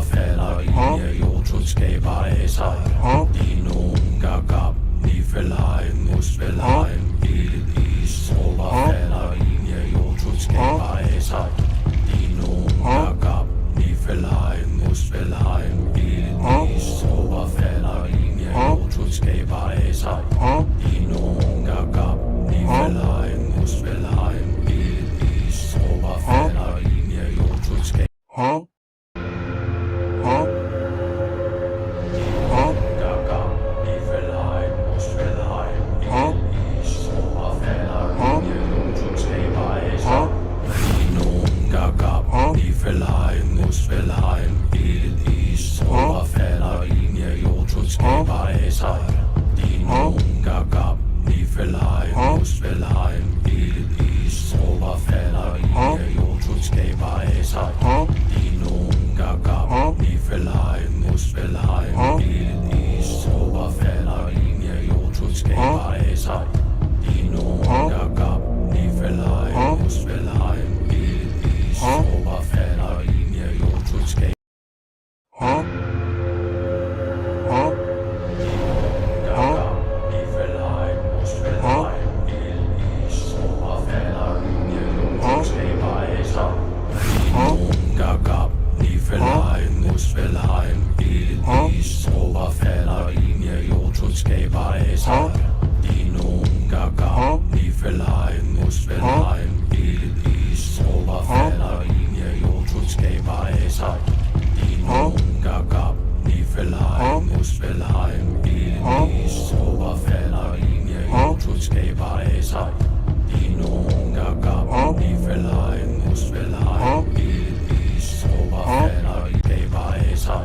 falder ind i jordtun skaber af sig. Dino gagab, Nifelheim, Muspelheim, Ildet is, råber falder ind i jordtun skaber af sig. Dino gagab, Nifelheim, Muspelheim, Ildet is, råber falder ind i jordtun skaber af sig. Dino gagab, Nifelheim, Muspelheim, Ildet is, råber falder ind i jordtun skaber. Nifelheim, Muspelheim, Ildet is, råber falder ind i jordtun skaber af sig. Dino gagab, Nifelheim, Muspelheim, Ildet is, råber falder ind i jordtun skaber af sig. Dino gagab, Nifelheim, Muspelheim, Ildet is, råber falder ind i jordtun skaber af sig. Dino gagab, Nifelheim, Muspelheim, Ildet is, råber falder ind i jordtun skaber. Nifelheim, Muspelheim, Ildet is, råber falder ind i jordtun skaber af sig. Dino gagab, Nifelheim, Muspelheim, Ildet is, råber falder ind i jordtun skaber af sig. Dino gagab, Nifelheim, Muspelheim, Ildet is, råber falder ind i jordtun skaber af sig. Dino gagab, Nifelheim, Muspelheim, Ildet is, råber falder ind i skaber af sig.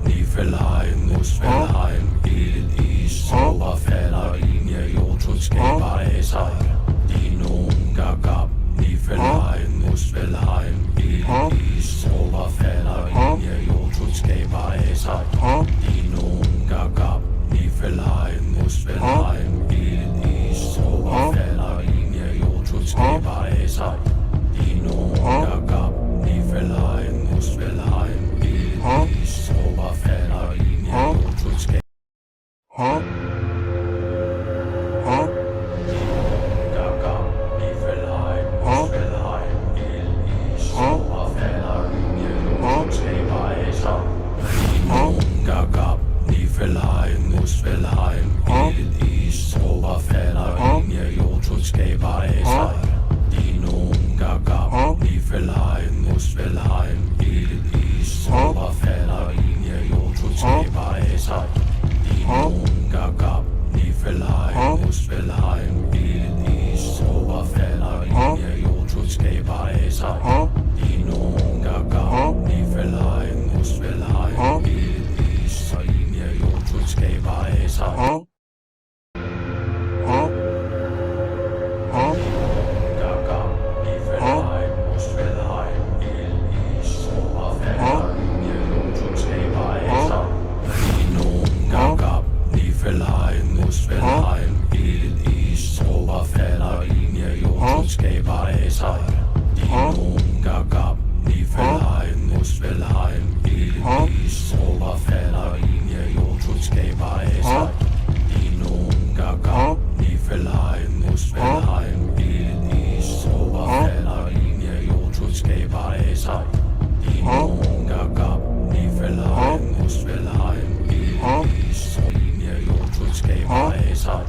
Nifelheim, Muspelheim, Ildet is, råber falder ind i jordtun skaber af sig. Dino gagab, Nifelheim, Muspelheim, Ildet is, råber falder ind i jordtun skaber af sig. Dino gagab, Nifelheim, Muspelheim, Ildet is, råber falder ind i jordtun skaber af sig. Dino gagab, Nifelheim, Muspelheim, Ildet is, råber falder ind i jordtun skaber. Nifelheim, Muspelheim, Ildet is, råber falder ind i jordtun skaber af sig. Dino gagab, Nifelheim, Muspelheim, Ildet is, råber falder ind i jordtun skaber af sig. Dino gagab, Nifelheim, Muspelheim, Ildet is, råber falder ind i jordtun skaber af sig. Dino gagab, Nifelheim, Muspelheim, Ildet is, ind i jordtun skaber af sig. Nifelheim, Muspelheim, Ildet is, råber falder ind i jordtun skaber af sig. Dino gagab, Nifelheim, Muspelheim, Ildet is, råber falder ind i jordtun skaber af sig. Dino gagab, Nifelheim, Muspelheim, Ildet is, råber falder ind i jordtun skaber af sig. Dino gagab, Nifelheim, Muspelheim, Ildet is, jordtun skaber af sig.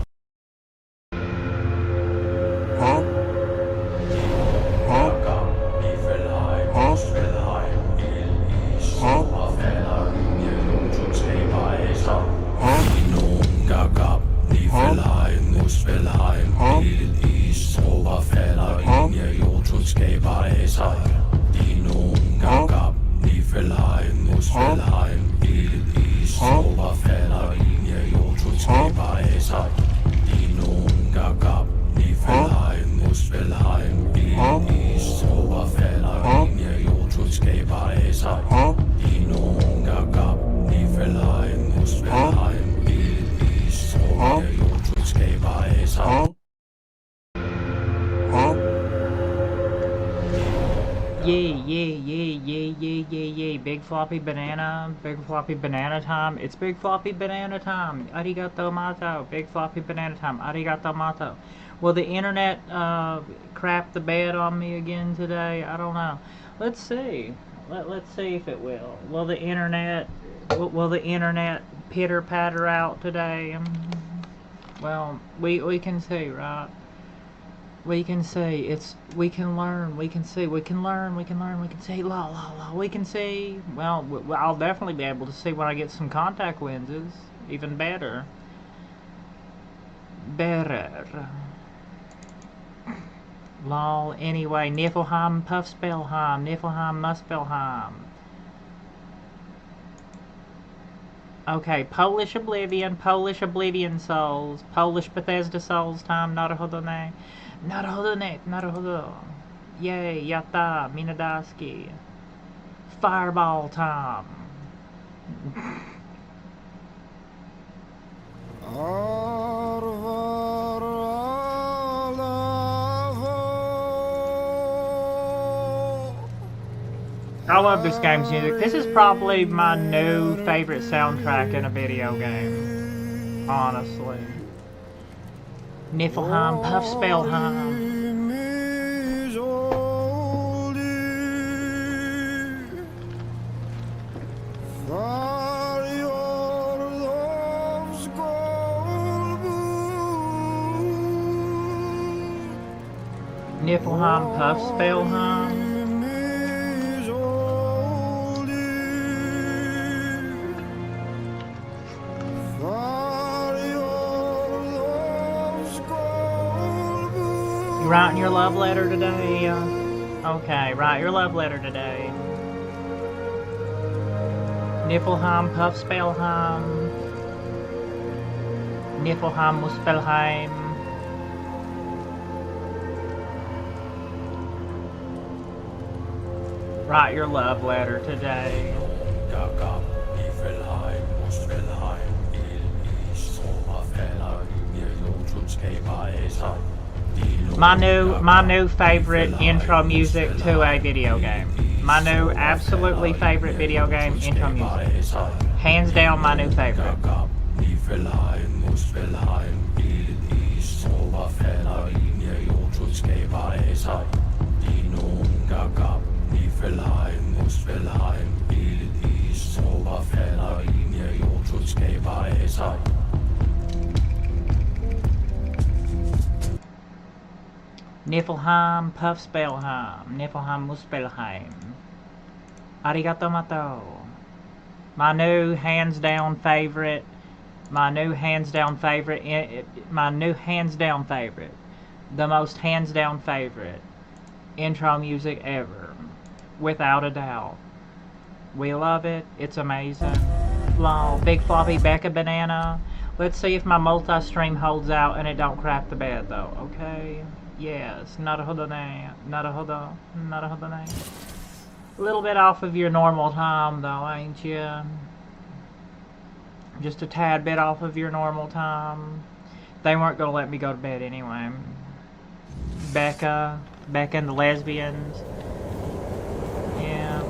Gagab, Nifelheim, Muspelheim, Ildet is, råber falder ind i jordtun skaber af sig. Dino gagab, Nifelheim, Muspelheim, Ildet is, råber falder ind i jordtun skaber af sig. Dino gagab, Nifelheim, Muspelheim, Ildet is, råber falder ind i jordtun skaber af sig. Dino gagab, Nifelheim, Muspelheim, Ildet is, råber falder ind i jordtun skaber af sig. Dino gagab, big floppy banana time. It's big floppy banana time. Arigato mato. Big floppy banana time. Arigato mato. Will the internet crap the bed on me again today? I don't know. Let's see. Let's see if it will. Will the internet pitter patter out today? Well, we can see, right? We can see. We can learn. We can see. We can learn. We can learn. We can see. La la la. We can see. Well, I'll definitely be able to see when I get some contact lenses. Even better. Better. Lol. Anyway, Niflheim, Puffspellheim, Niflheim, Muspelheim. Okay, Polish Oblivion Souls, Polish Bethesda Souls time, Naruhodone. Naruhodo. Yay, yatta, Minadaski. Fireball time. I love this game's music. This is probably my new favorite soundtrack in a video game. Honestly. Niflheim, Puffspellheim. Niflheim, Puffspellheim. You writing your love letter today? Okay, write your love letter today. Niflheim, Puffspellheim. Niflheim, Muspelheim. Write your love letter today. My new favorite intro music to a video game. My new absolutely favorite video game intro music. Hands down my new favorite. Niflheim, Puffspellheim, Niflheim, Muspelheim. Arigato mato. My new hands down favorite. The most hands down favorite intro music ever. Without a doubt. We love it. It's amazing. Lol. Big floppy Becca banana. Let's see if my multi-stream holds out and it don't crap the bed though, okay? Yes, Naruhodone. A little bit off of your normal time though, ain't you? Just a tad bit off of your normal time. They weren't gonna let me go to bed anyway. Becca and the lesbians. Yeah.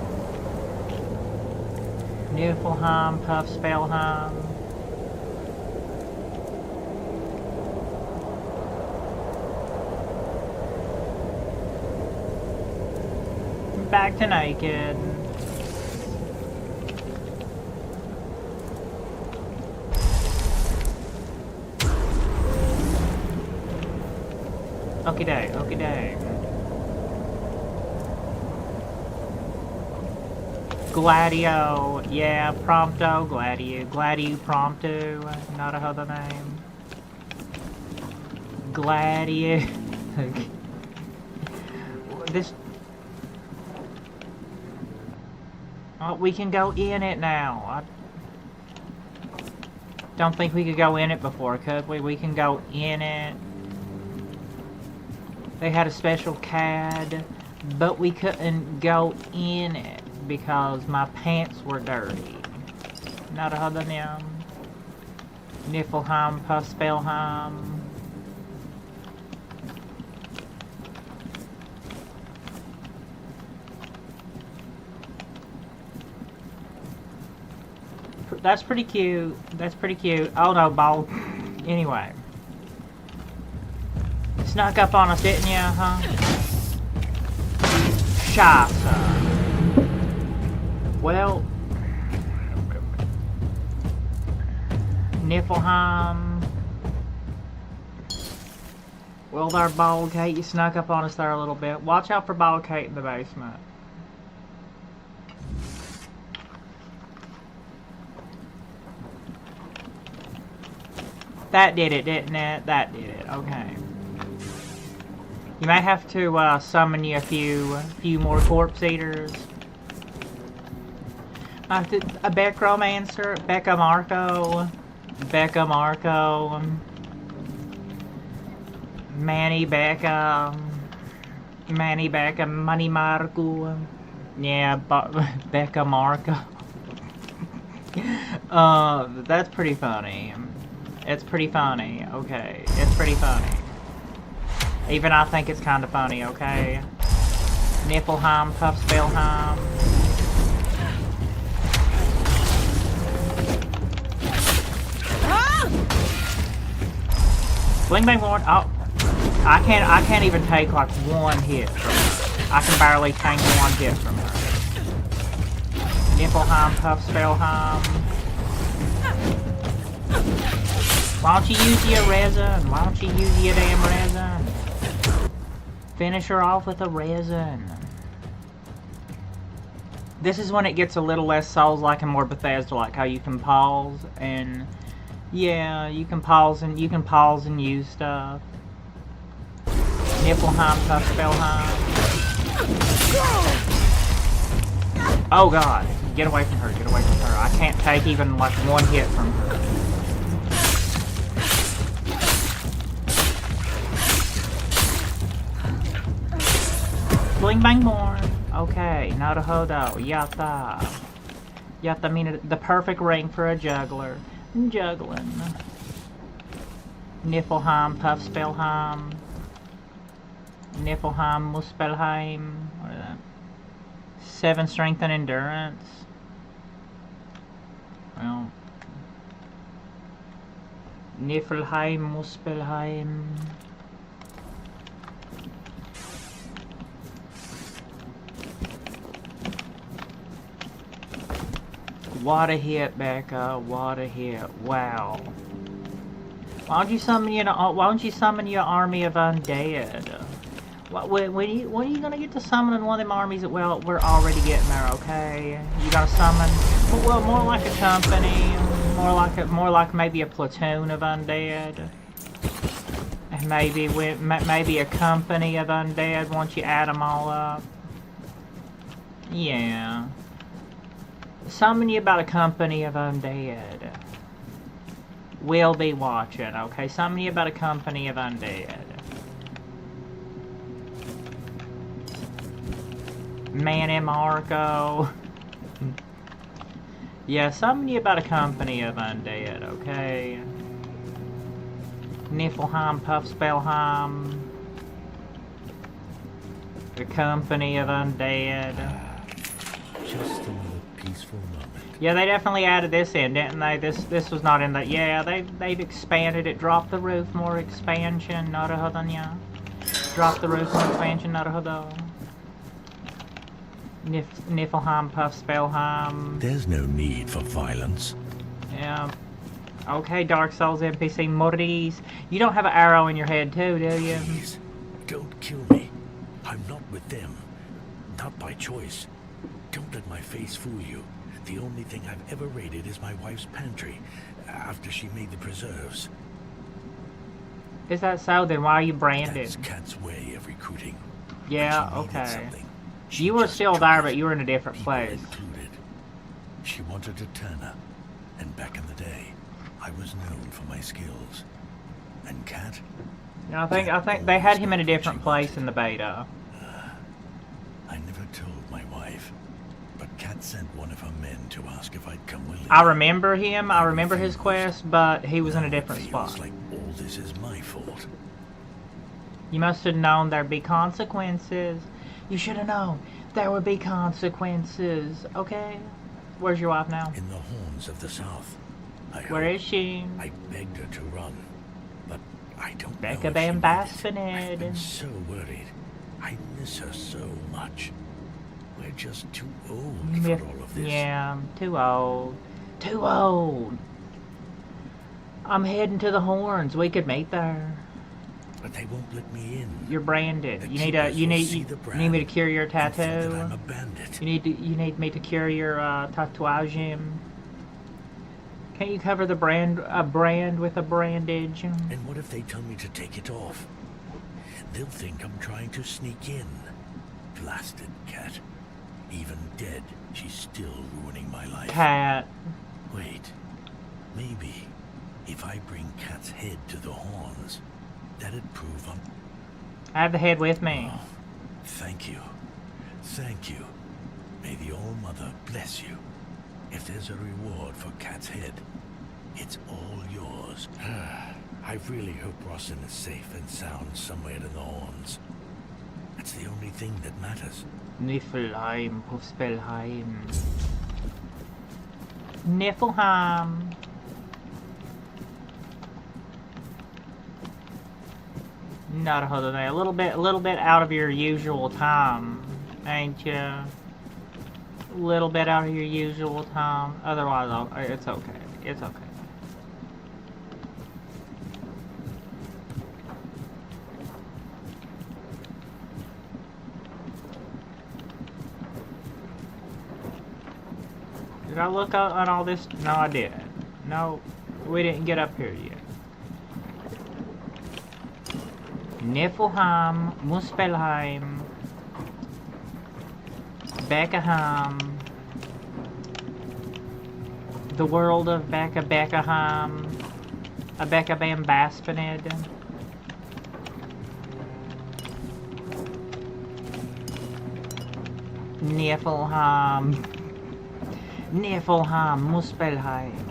Niflheim, Puffspellheim. Back to naked. Okie day. Gladio, yeah, Prompto, Gladio Prompto, not a other name. Gladio. This. Oh, we can go in it now. I don't think we could go in it before, could we? We can go in it. They had a special CAD, but we couldn't go in it because my pants were dirty. Not a other name. Niflheim, Puffspellheim. That's pretty cute. That's pretty cute. Oh no, ball. Anyway. Snuck up on us, didn't ya, huh? Scheiße. Well, Niflheim. Well, there, Bald Kate, you snuck up on us there a little bit. Watch out for Bald Kate in the basement. That did it, didn't it? That did it. Okay. You may have to summon you a few more corpse eaters. A Becromancer, Becca Marco, Manny Becca, Money Marco, yeah, Becca Marco. That's pretty funny. It's pretty funny, okay. It's pretty funny. Even I think it's kind of funny, okay? Niflheim, Puffspellheim. Bling Bang Lord. Oh, I can't even take like one hit from her. I can barely tank one hit from her. Niflheim, Puffspellheim. Why don't you use your resin? Why don't you use your damn resin? Finish her off with a resin. This is when it gets a little less Souls-like and more Bethesda-like. How you can pause and yeah, you can pause and use stuff. Niflheim, Puffspellheim. Oh god, get away from her! Get away from her! I can't take even like one hit from her. Bling Bang Born. Okay, Naruhodo. Yatta. Yatta mean the perfect ring for a juggler. Juggling. Niflheim, Puffspellheim. Niflheim, Muspelheim. What is that? 7 strength and endurance. Well. Niflheim, Muspelheim. What a hit, Becca! What a hit! Wow. Why don't you summon your army of undead? When are you gonna get to summoning one of them armies that we're already getting there? Okay, you gotta summon well more like a company, more like maybe a platoon of undead, and maybe a company of undead once you add them all up. Yeah. Summon you about a company of undead. We'll be watching, okay? Summon you about a company of undead. Manny Marco. Yeah, summon you about a company of undead, okay? Niflheim, Puffspellheim. The company of undead. Just another peaceful moment. Yeah, they definitely added this in, didn't they? This was not in that. Yeah, they've expanded it. Drop the roof, more expansion. Naruhodanya. Drop the roof, more expansion. Naruhodo. Niflheim, Puffspellheim. There's no need for violence. Yeah. Okay, Dark Souls NPC Maurice. You don't have an arrow in your head too, do you? Please, don't kill me. I'm not with them. Not by choice. Don't let my face fool you. The only thing I've ever raided is my wife's pantry, after she made the preserves. Is that so? Then why are you branded? That's Kat's way of recruiting. Yeah, okay. You were still there, but you were in a different place. Included. She wanted a turner, and back in the day, I was known for my skills. And Kat? I think they had him in a different place in the beta. I never told my wife, but Kat sent one of her men to ask if I'd come willingly. I remember him. I remember his quest, but he was in a different spot. Feels like all this is my fault. You must have known there'd be consequences. You should have known there would be consequences. Okay? Where's your wife now? In the horn horns of the south. Where is she? I begged her to run, but I don't Becca know if she Bam made it. I've been Basfinid. so worried. I miss her so much. We're just too old for all of this. Yeah, too old. Too old. I'm heading to the horns. We could meet there. But they won't let me in. You're branded. The You need keepers will see the you need me to brand cure your and think that tattoo. I'm a bandit. You need me to cure your tatuage. Can't you cover the brand with a brandage? And what if they tell me to take it off? They'll think I'm trying to sneak in. Blasted cat. Even dead, she's still ruining my life. Cat. Wait. Maybe if I bring Cat's head to the horns, that'd prove I'm... I have the head with me. Oh, thank you. Thank you. May the All-Mother bless you. If there's a reward for Cat's head, it's all yours. I really hope Rossin is safe and sound somewhere in the horns. That's the only thing that matters. Niflheim, Puffspelheim. Niflheim. Not a whole day. A little bit out of your usual time, ain't ya? A little bit out of your usual time. Otherwise, it's okay. It's okay. Did I look at all this? No, I didn't. No, we didn't get up here yet. Niflheim, Muspelheim, Beckerheim, the world of Beckerheim, a Becca Bam Basfinid. Niflheim, Niflheim, Muspelheim.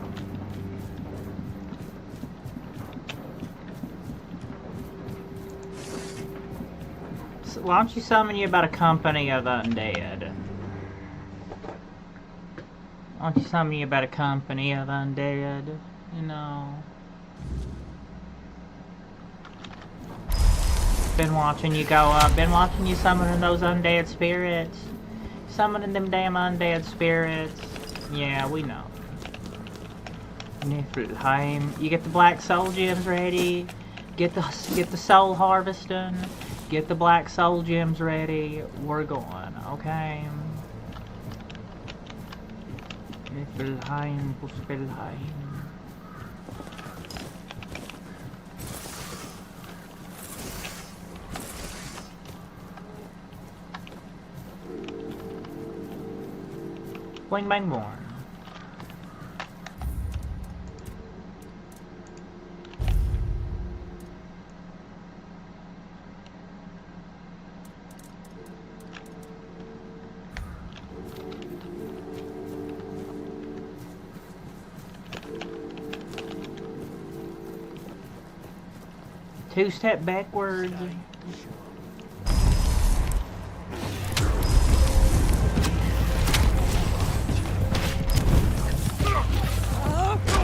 Why don't you summon you about a company of undead? Why don't you summon you about a company of undead? You know. Been watching you go up. Been watching you summoning those undead spirits. Summoning them damn undead spirits. Yeah, we know. Niflheim. You get the black soul gems ready. Get the soul harvesting. Get the black soul gems ready. We're going, okay? Niflheim, Puspelheim. Bling bang born. Two-step backwards. You're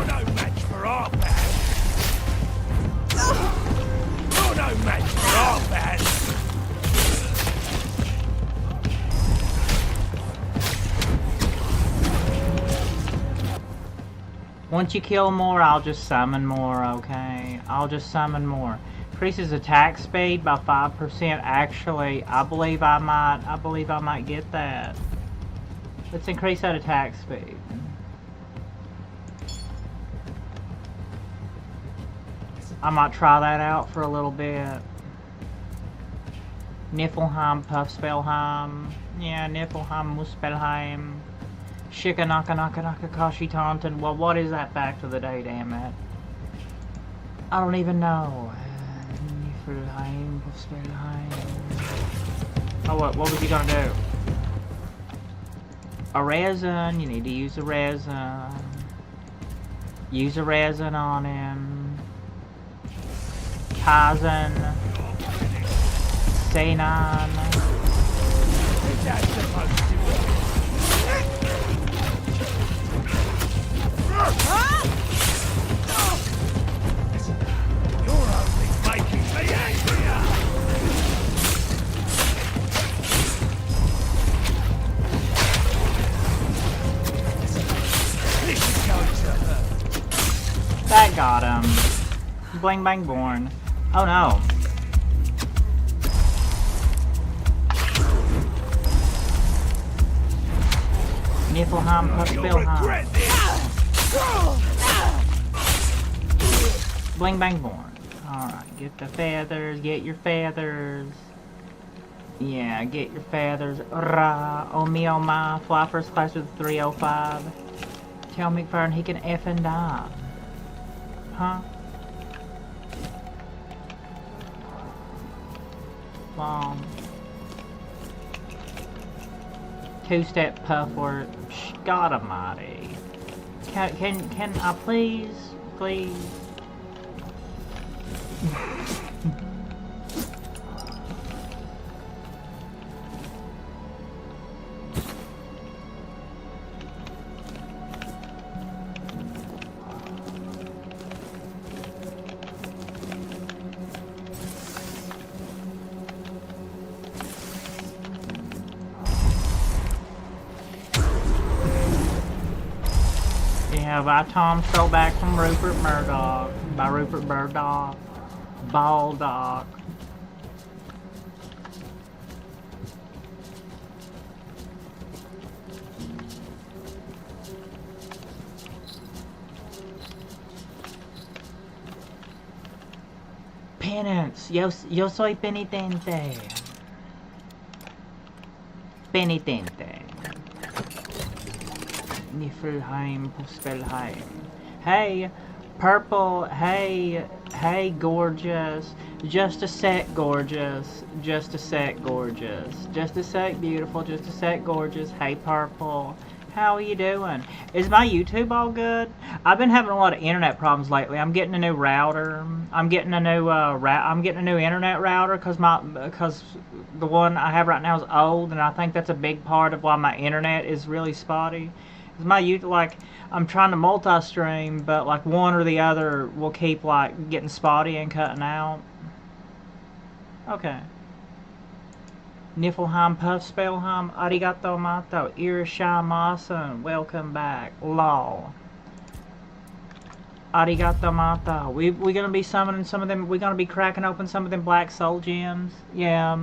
no match for our band. You're no match for our band. Once you kill more, I'll just summon more, okay? I'll just summon more. Increases attack speed by 5%. Actually, I believe I might get that. Let's increase that attack speed. I might try that out for a little bit. Niflheim, Puffspelheim. Yeah, Niflheim, Muspelheim. Shikanaka Naka Naka Kashi Taunted. Well, what is that fact of the day, damn it? I don't even know. Niflheim, Puffspelheim. Oh, what was he gonna do? A resin. You need to use a resin. Use a resin on him. Kaizen. Seinan. That got him. Bling bang born. Oh no. Niflheim, Puffspillheim. Bling bang born. Alright, get the feathers, get your feathers. Yeah, get your feathers. Rah, oh me, oh my. Fly first class with 305. Tell McFarlane he can effing die. Huh? Two-step puffwort. God almighty. Can I please? Please? Yeah, by Tom Throwback from Rupert Murdoch. By Rupert Murdoch. Baldock. Penance. Yo soy penitente. Penitente. Niflheim, Puffspillheim. Hey, purple. Hey, gorgeous. Just a sec, gorgeous. Just a sec, gorgeous. Just a sec, beautiful. Just a sec, gorgeous. Hey, purple. How are you doing? Is my YouTube all good? I've been having a lot of internet problems lately. I'm getting a new router. I'm getting a new internet router because the one I have right now is old, and I think that's a big part of why my internet is really spotty. My YouTube, like, I'm trying to multi-stream, but like one or the other will keep like getting spotty and cutting out. Okay. Niflheim, Puffspillheim, arigato mato, irishamasen, welcome back, lol. Arigato mato. We gonna be summoning some of them. We're gonna be cracking open some of them black soul gems. Yeah.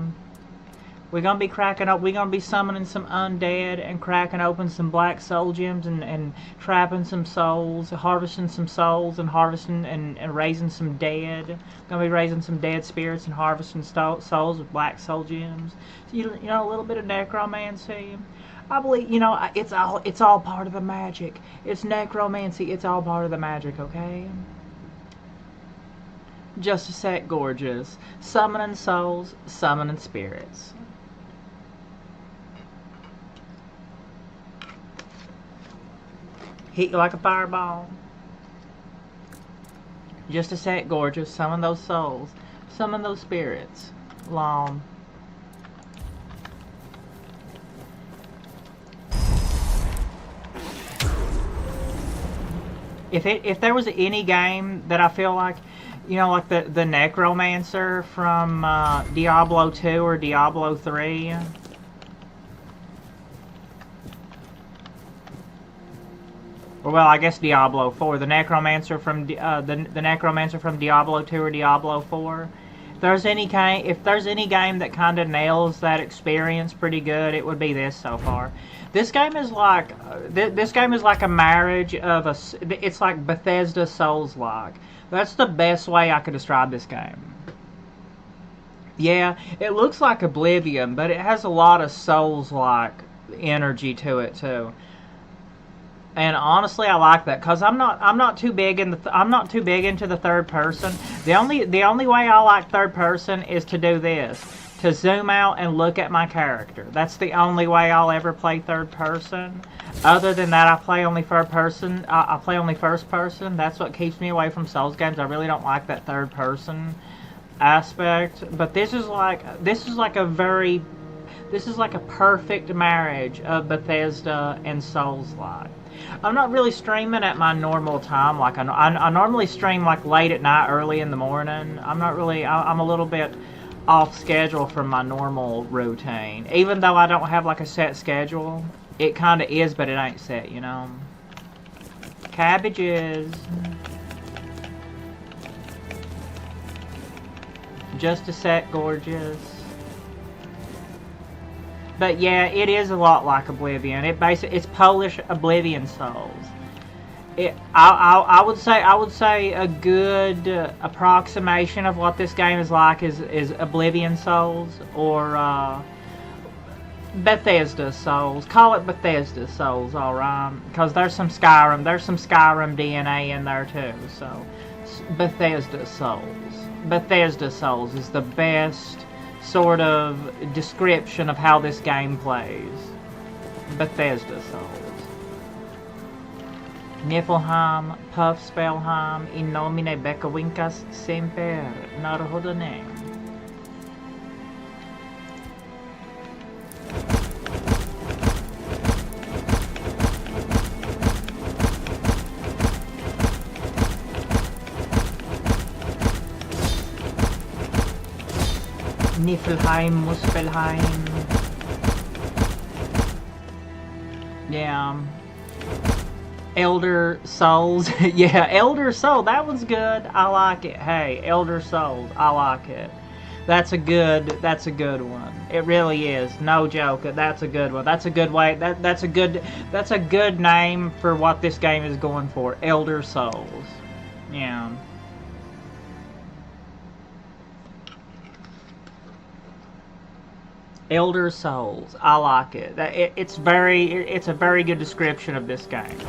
We're gonna be cracking up. We're gonna be summoning some undead and cracking open some black soul gems and trapping some souls, harvesting some souls and harvesting and raising some dead. Gonna be raising some dead spirits and harvesting souls with black soul gems. So you know, a little bit of necromancy. I believe, you know, it's all part of the magic. It's necromancy. It's all part of the magic. Okay. Just a sec, gorgeous. Summoning souls, summoning spirits. Hit you like a fireball. Just a sec, gorgeous. Summon those souls. Summon those spirits. Long. If there was any game that I feel like, you know, like the Necromancer from Diablo 2 or Diablo 3. Or, well, I guess Diablo 4. The Necromancer from the Necromancer from Diablo 2 or Diablo 4. If there's any game that kind of nails that experience pretty good, it would be this so far. This game is like a marriage of it's like Bethesda Souls-like. That's the best way I could describe this game. Yeah, it looks like Oblivion, but it has a lot of Souls-like energy to it too. And honestly, I like that because I'm not too big into the third person. The only way I like third person is to do this, to zoom out and look at my character. That's the only way I'll ever play third person. Other than that, I play only third person. I play only first person. That's what keeps me away from Souls games. I really don't like that third person aspect. But this is like a perfect marriage of Bethesda and Souls-like. I'm not really streaming at my normal time. Like I normally stream like late at night, early in the morning. I'm a little bit off schedule from my normal routine. Even though I don't have like a set schedule, it kind of is, but it ain't set, you know. Cabbages. Just a sec, gorgeous. But yeah, it is a lot like Oblivion. It's Polish Oblivion Souls. I would say a good approximation of what this game is like is Oblivion Souls or Bethesda Souls. Call it Bethesda Souls, alright? Because there's some Skyrim DNA in there too. So Bethesda Souls. Bethesda Souls is the best sort of description of how this game plays. Bethesda Souls. Niflheim, Puffspelheim, in nomine Beccawincas semper, Narodone. Niflheim, Muspelheim. Yeah. Elder Souls. Yeah, Elder Soul. That was good. I like it. Hey, Elder Souls. I like it. That's a good one. It really is. No joke. That's a good one. That's a good way. That's a good name for what this game is going for. Elder Souls. Yeah. Elder Souls. I like it. It's a very good description of this game.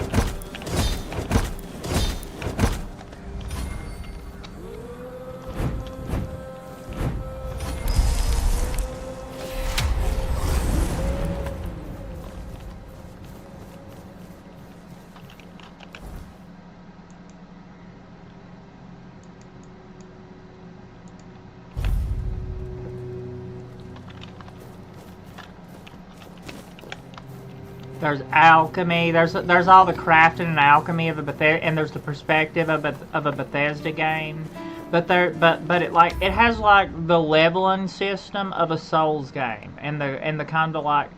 There's alchemy. There's all the crafting and alchemy of a Bethesda, and there's the perspective of a Bethesda game. But it has like the leveling system of a Souls game, and the kind of like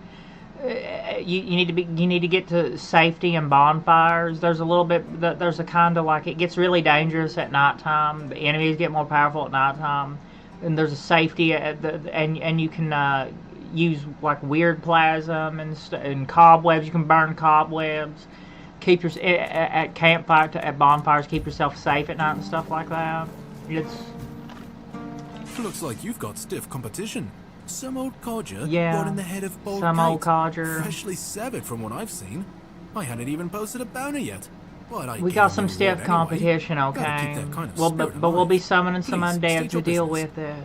you need to get to safety and bonfires. There's a little bit. There's a kind of like it gets really dangerous at nighttime. The enemies get more powerful at nighttime, and there's a safety and you can. Use like weird plasm and cobwebs. You can burn cobwebs. Keep your at campfire at bonfires. Keep yourself safe at night and stuff like that. It's looks like you've got stiff competition. Some old codger yeah, got in the head of Bold some Kite, old codger. freshly severed from what I've seen. I hadn't even posted a bounty yet. But we got some stiff competition, okay? Kind of but we'll be summoning some undead to deal with it.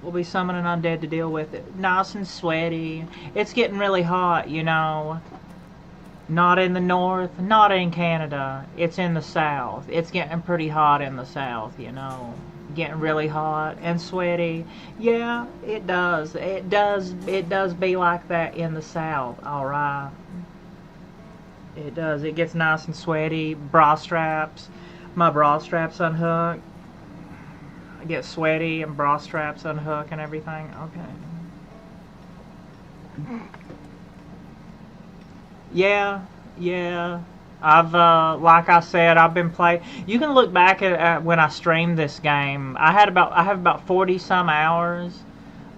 We'll be summoning undead to deal with it. Nice and sweaty. It's getting really hot, you know. Not in the north, not in Canada. It's in the south. It's getting pretty hot in the south, you know. Getting really hot and sweaty. Yeah, it does. It does be like that in the south, alright. It does. It gets nice and sweaty. Bra straps. My bra straps unhook. Get sweaty and bra straps unhook and everything. Okay. Yeah. I've like I said, I've been playing. You can look back at when I streamed this game. I have about 40 some hours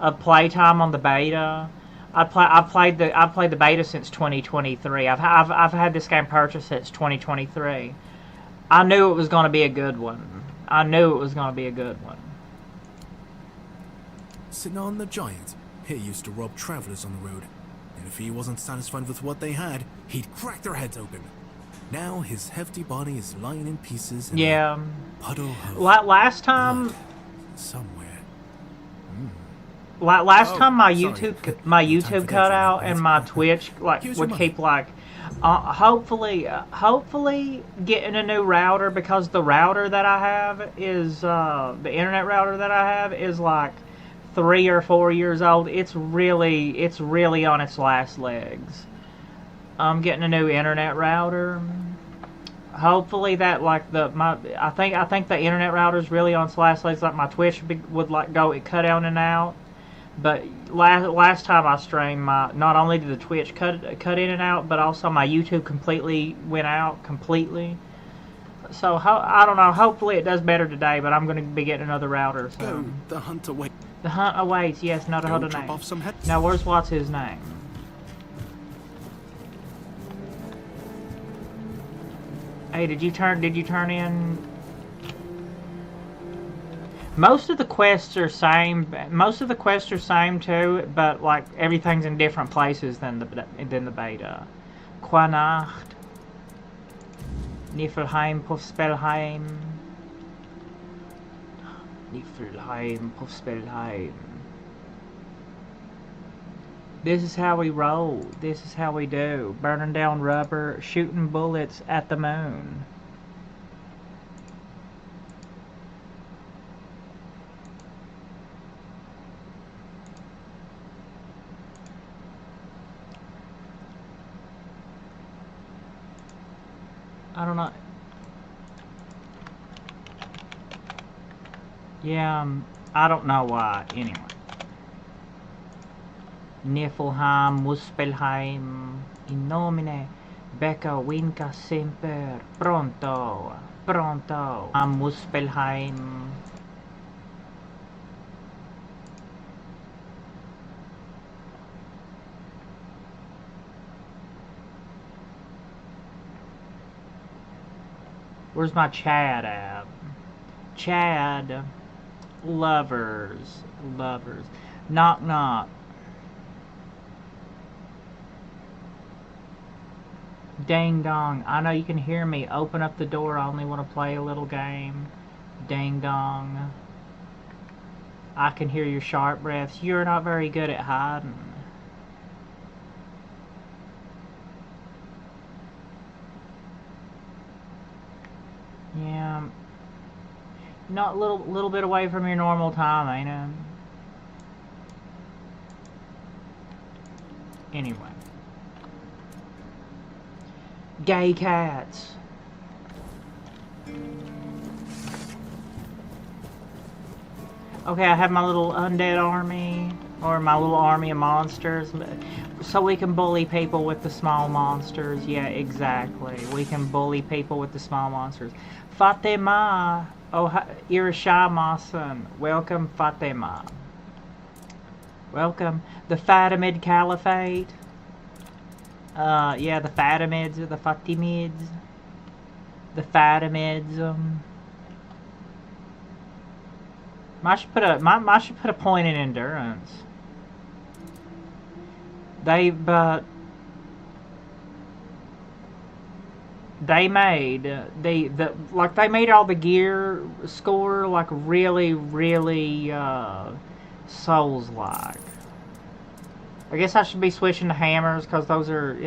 of playtime on the beta. I've played the beta since 2023. I've had this game purchased since 2023. I knew it was going to be a good one. I knew it was going to be a good one. Sinan the Giant, he used to rob travelers on the road. And if he wasn't satisfied with what they had, he'd crack their heads open. Now his hefty body is lying in pieces in a puddle of last time blood somewhere. Last time my YouTube cut out and my Twitch would keep like hopefully getting a new router, because the router that I have is the internet router that I have is like 3 or 4 years old. It's really on its last legs. I'm getting a new internet router. Hopefully that I think the internet router is really on its last legs. Like my Twitch would like go cut out and out. But last time I streamed, not only did the Twitch cut in and out, but also my YouTube completely went out completely. So I don't know. Hopefully it does better today, but I'm going to be getting another router. So Go, the hunt away. the hunt awaits. Yes, not a Go hunt chop name. off some heads. Now what's his name? Hey, did you turn in? Most of the quests are same. Most of the quests are same too, but like everything's in different places than the beta. Qua Nacht, Niflheim, Puffspelheim, Niflheim, Puffspelheim. This is how we roll. This is how we do. Burning down rubber, shooting bullets at the moon. I don't know. Yeah, I don't know why. Anyway. Niflheim, Muspelheim, in nomine, Becca Winca Semper, pronto, pronto, Muspelheim. Where's my Chad at? Chad. Lovers. Lovers. Knock knock. Ding dong. I know you can hear me. Open up the door. I only want to play a little game. Ding dong. I can hear your sharp breaths. You're not very good at hiding. Yeah. Not a little bit away from your normal time, ain't it? Anyway. Gay cats. Okay, I have my little undead army, or my little army of monsters, so we can bully people with the small monsters. Yeah, exactly. We can bully people with the small monsters. Fatima! Oh, Irishamasan. Welcome, Fatima. Welcome. The Fatimid Caliphate. Yeah, the Fatimids, the Fatimids. The Fatimids, I should put a point in endurance. They made they made all the gear score like really Souls-like. I guess I should be switching to hammers because those are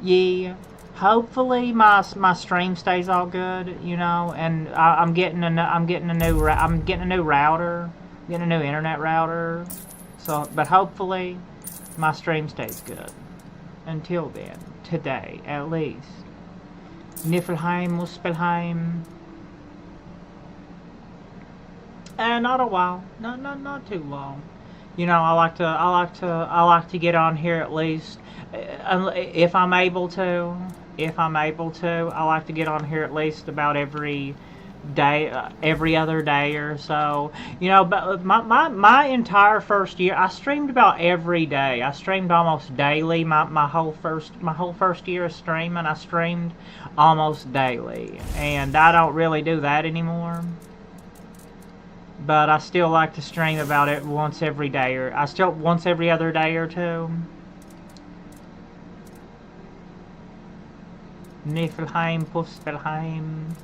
yeah. Hopefully my stream stays all good, you know, and I'm getting a new router, getting a new internet router. So, but hopefully my stream stays good. Until then, today at least. Niflheim, Muspelheim. Not a while. Not too long. You know, I like to get on here at least if I'm able to. I like to get on here at least about every day, every other day or so. You know, but my entire first year, I streamed about every day. I streamed almost daily. My whole first year of streaming, I streamed almost daily, and I don't really do that anymore. But I still like to stream about it once every day, or once every other day or two. Niflheim, Puffspelheim.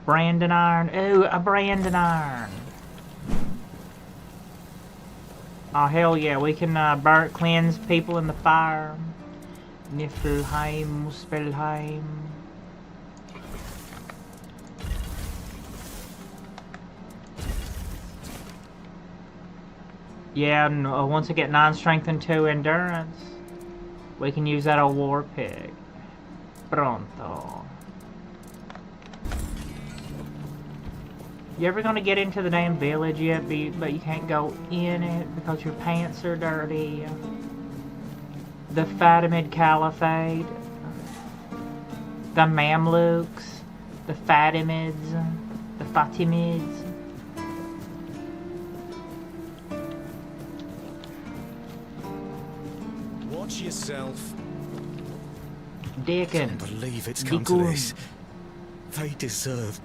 Brandon Iron. Ooh, a Brandon Iron. Oh, hell yeah. We can cleanse people in the fire. Niflheim, Muspelheim. Yeah, and once I get 9 strength and 2 endurance, we can use that old war pig. Pronto. You ever gonna get into the damn village yet, but you can't go in it because your pants are dirty? the Fatimid Caliphate, the Mamluks, the Fatimids, the Fatimids. Watch yourself. Deacon. Can't believe it's come to Deacon. this. They deserve.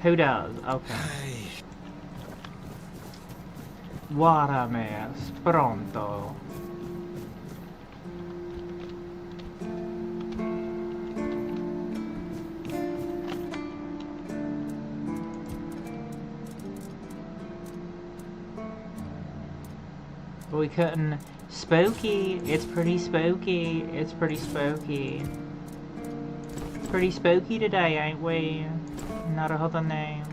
Who does? Okay. Hey. What a mess. Pronto. We couldn't. Spooky. It's pretty spooky. It's pretty spooky. Pretty spooky today, ain't we? Not a other name.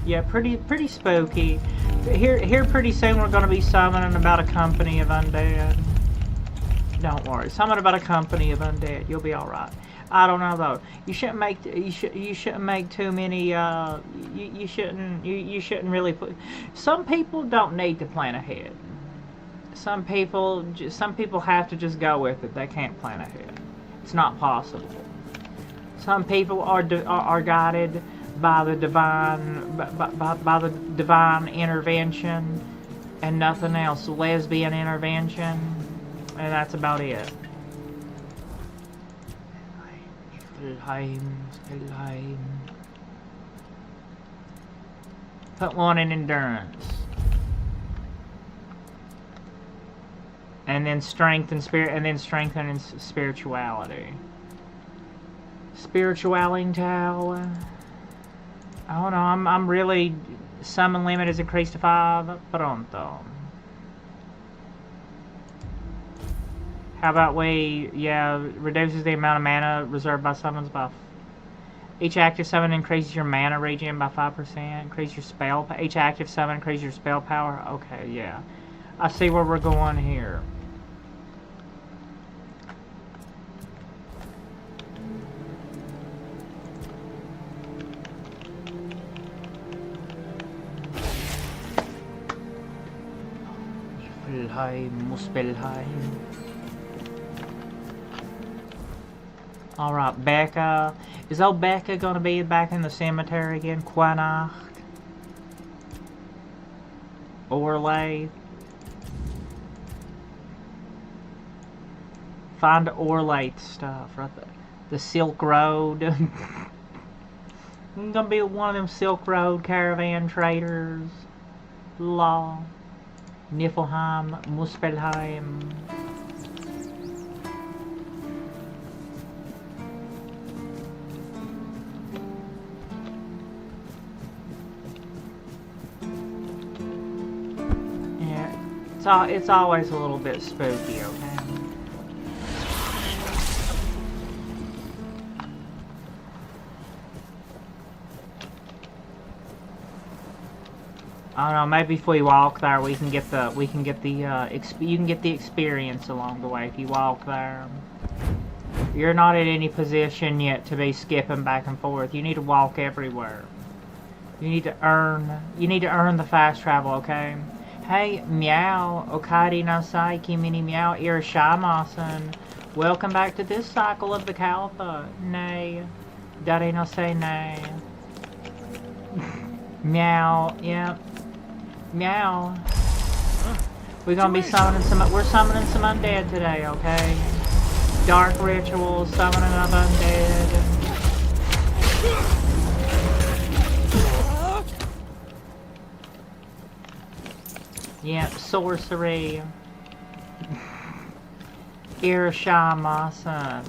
Yeah, pretty spooky. Here pretty soon we're gonna be summoning about a company of undead. Don't worry, summon about a company of undead. You'll be all right. I don't know though. You shouldn't make too many. You shouldn't really put. Some people don't need to plan ahead. Some people have to just go with it. They can't plan ahead. It's not possible. Some people are guided by the divine by the divine intervention and nothing else. Lesbian intervention, and that's about it. Put one in endurance. And then strength and spirit, and then strengthen in spirituality. Spirituality tower. Oh no, I'm really. Summon limit is increased to 5. Pronto. How about reduces the amount of mana reserved by summons by. Each active summon increases your mana regen by 5%. Increase your spell. Each active summon increases your spell power. Okay, yeah. I see where we're going here. Muspelheim. Alright, Becca. Is old Becca gonna be back in the cemetery again? Quanacht. Orlay. Find Orlay stuff right there. The Silk Road. I'm gonna be one of them Silk Road caravan traders. Law. Niflheim, Muspelheim. Yeah, it's always a little bit spooky, okay? I don't know. Maybe if we walk there, you can get the experience along the way if you walk there. You're not in any position yet to be skipping back and forth. You need to walk everywhere. You need to earn the fast travel, okay? Hey, meow, okari nasai kimini meow irishamasen. Welcome back to this cycle of the Kalpa. Nay, dare no say nay. Meow, yep. Meow. We're gonna be summoning we're summoning some undead today, okay? Dark rituals, summoning of undead. Yep, sorcery. Irishamasen.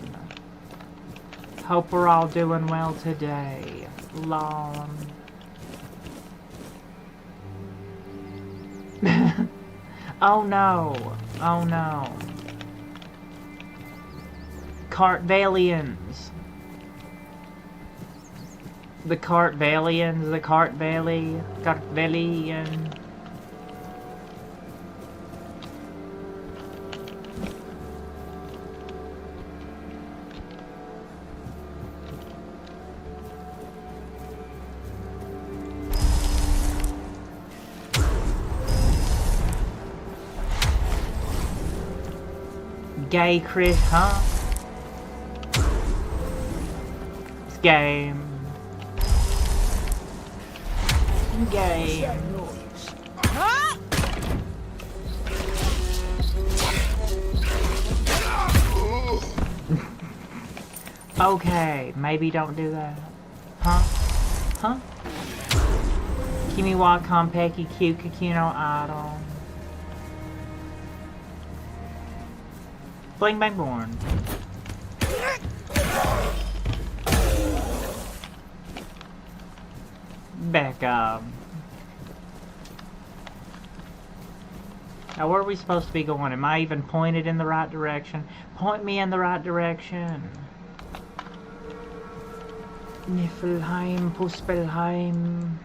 Hope we're all doing well today. Long. Oh no. Oh no. Cartvalians. The Cartvalians, the Cartvalian. Gay Chris, huh? It's game. Game. Okay, maybe don't do that. Huh? Huh? Kimi wa Konpeki Kyukiki no Idol. Bling bang born. Back up. Now where are we supposed to be going? Am I even pointed in the right direction? Point me in the right direction. Niflheim, Puspelheim.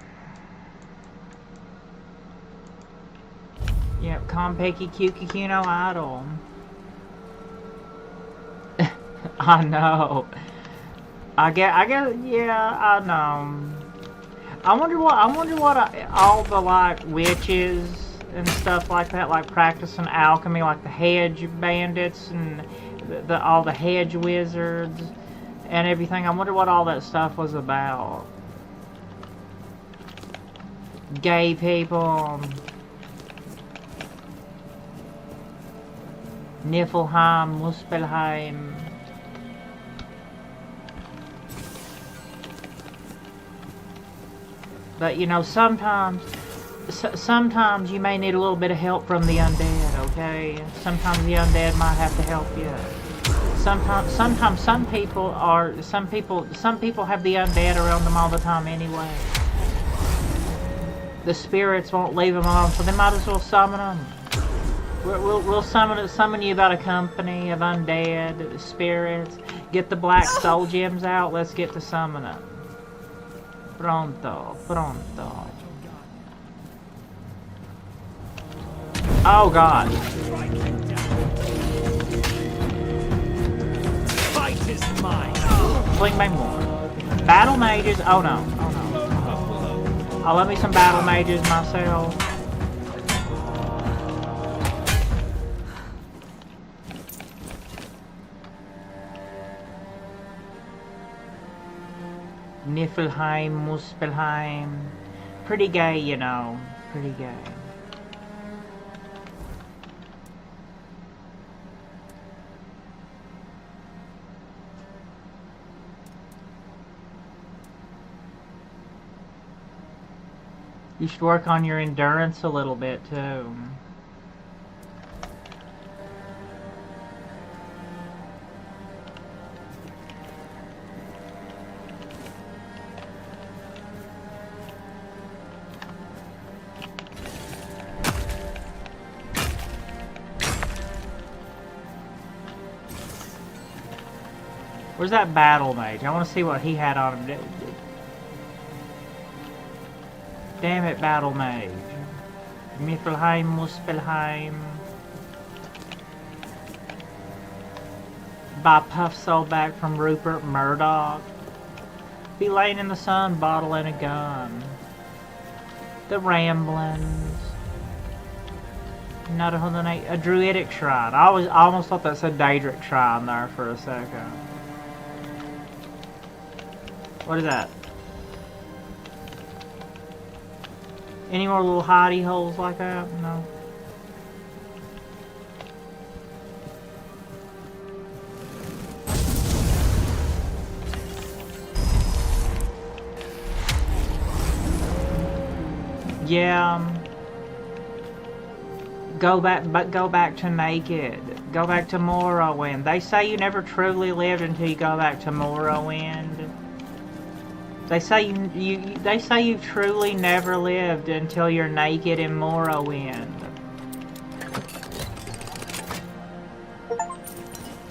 Yep, Konpeki Kyukiki no Idol. I know. I guess, yeah, I know. I wonder what all the like witches and stuff like that, like practicing alchemy, like the hedge bandits and all the hedge wizards and everything. I wonder what all that stuff was about. Gay people. Niflheim, Muspelheim. But you know, sometimes you may need a little bit of help from the undead, okay? Sometimes the undead might have to help you. Sometimes some people have the undead around them all the time anyway. The spirits won't leave them alone, so they might as well summon them. We'll summon you about a company of undead spirits. Get the black soul gems out. Let's get to summoning. Pronto. Oh God. Fight is mine. Fling bang more. Battle mages. Oh no. I'll let me some battle mages myself. Niflheim, Muspelheim. Pretty gay, you know. Pretty gay. You should work on your endurance a little bit, too. Where's that battle mage? I want to see what he had on him. Damn it, battle mage. Niflheim, Muspelheim. Buy Puff Soul back from Rupert Murdoch. Be laying in the sun, bottle and a gun. The Ramblings. Not a druidic shrine. I almost thought that said Daedric shrine there for a second. What is that? Any more little hidey holes like that? No. Yeah. Go back to naked. Go back to Morrowind. They say you never truly lived until you go back to Morrowind. They say you truly never lived until you're naked in Morrowind.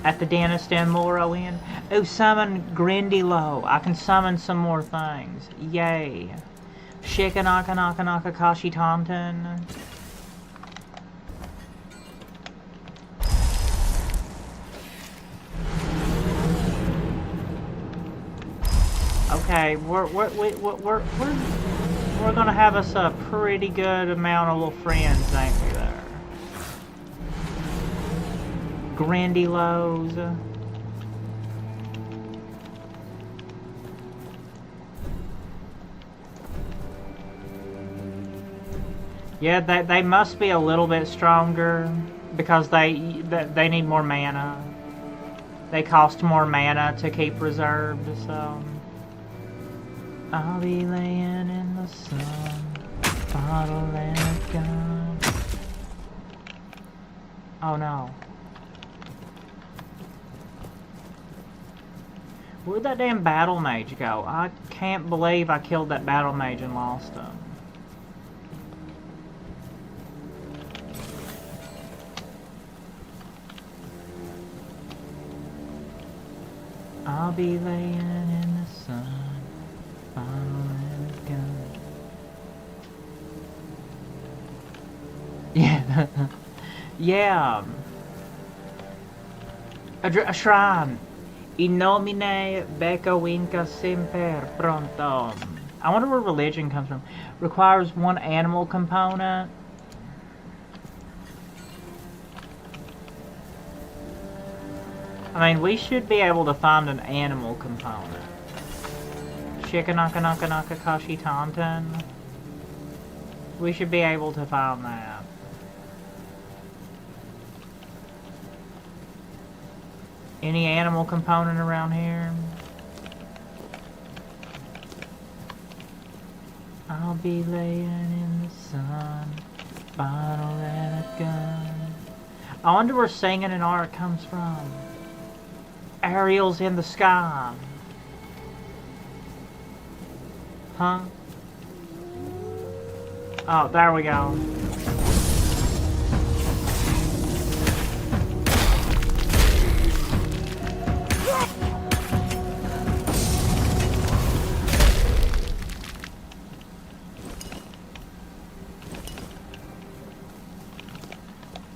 At the dentist in Morrowind. Oh, summon Grindylow. I can summon some more things. Yay. Shikanaka Naka Naka Kashi Taunton. Okay, we're gonna have us a pretty good amount of little friends, ain't we there? Grandilos. Yeah, they must be a little bit stronger because they need more mana. They cost more mana to keep reserved, so I'll be laying in the sun, bottle and a gun. Oh no. Where'd that damn battle mage go? I can't believe I killed that battle mage and lost him. I'll be laying in the sun, following a gun. Yeah. Yeah. A shrine. In nomine Becca Winca Semper Pronto. I wonder where religion comes from. Requires one animal component. I mean, we should be able to find an animal component. Shikanaka naka naka kashi tantan. We should be able to find that. Any animal component around here? I'll be laying in the sun, bottle and a gun. I wonder where singing and art comes from. Ariel's in the sky. Huh? Oh, there we go.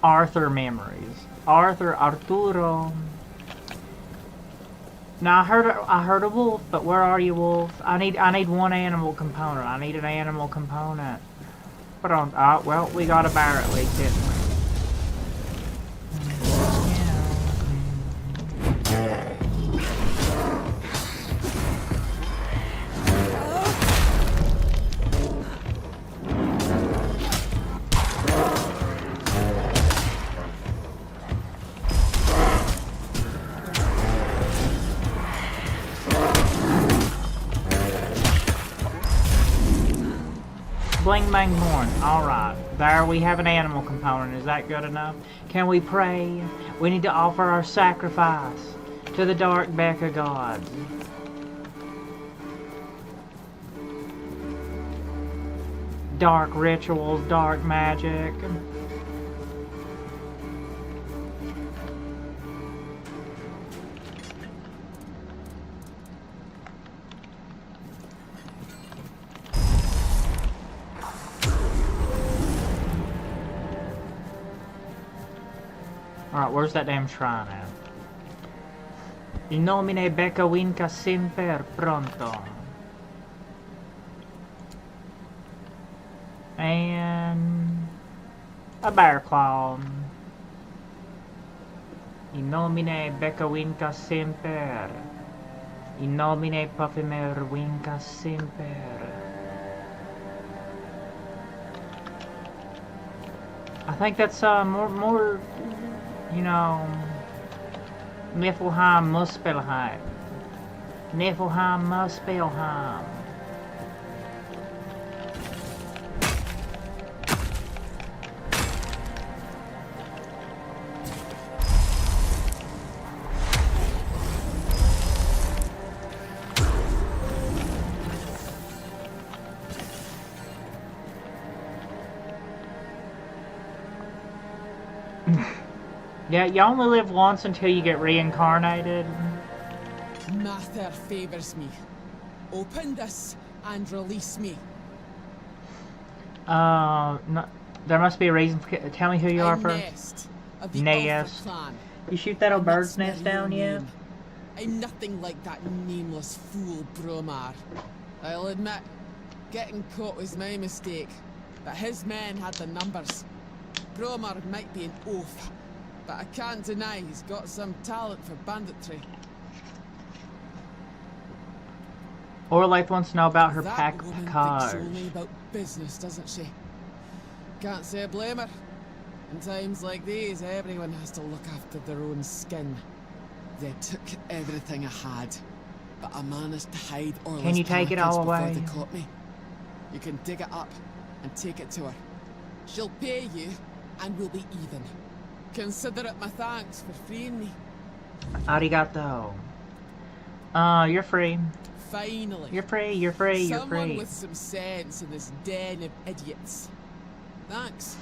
Arthur memories. Arturo. Now I heard a wolf, but where are you, wolf? I need one animal component. I need an animal component. But well, we got a bear at least, didn't we? Bling bang horn. Alright. There we have an animal component. Is that good enough? Can we pray? We need to offer our sacrifice to the dark Becca gods. Dark rituals, dark magic. Alright, where's that damn shrine at? In nomine Becca Winca Semper Pronto. And a bear claw. In nomine Becca Winca Semper. In nomine Puffimer Winca Semper. I think that's more you know, Niflheim Muspelheim. Niflheim Muspelheim. Yeah, you only live once until you get reincarnated. Mather favors me. Open this and release me. No, there must be a reason. Tell me who you are first. Nest of the Nest. Alpha clan. You shoot that old And bird's that's nest my down real yet? name. I'm nothing like that nameless fool Bromar. I'll admit, getting caught was my mistake, but his men had the numbers. Bromar might be an oaf, but I can't deny he's got some talent for banditry. Orlaith wants to know about her That woman thinks package. only about business, doesn't she? Can't say I blame her. In times like these, everyone has to look after their own skin. They took everything I had, but I managed to hide Orlaith's Can you take it all package before away? they caught me. You can dig it up and take it to her. She'll pay you, and we'll be even. Consider it my thanks for freeing me. Arigato. You're free. Finally. You're free, you're free, you're Someone free. with some sense in this den of idiots. Thanks.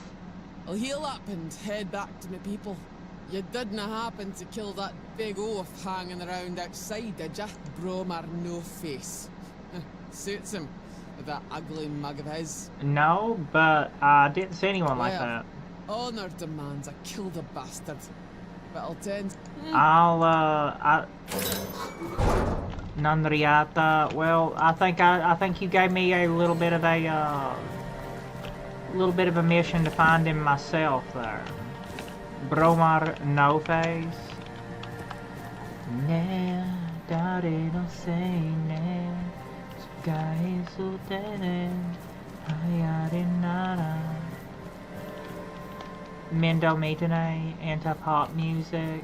I'll heal up and head back to my people. You didn't happen to kill that big oaf hanging around outside, did ya? Bromar no face. Suits him, with that ugly mug of his. No, but I didn't see anyone like Well, that. Honor demands I kill the bastard. But I'll tend... Nandriata. Well, I think you gave me a little bit of a mission to find him myself there. Bromar no face. Ne dare no sei ne sky su tere hayare nara. Mendo Metane, anti-pop music.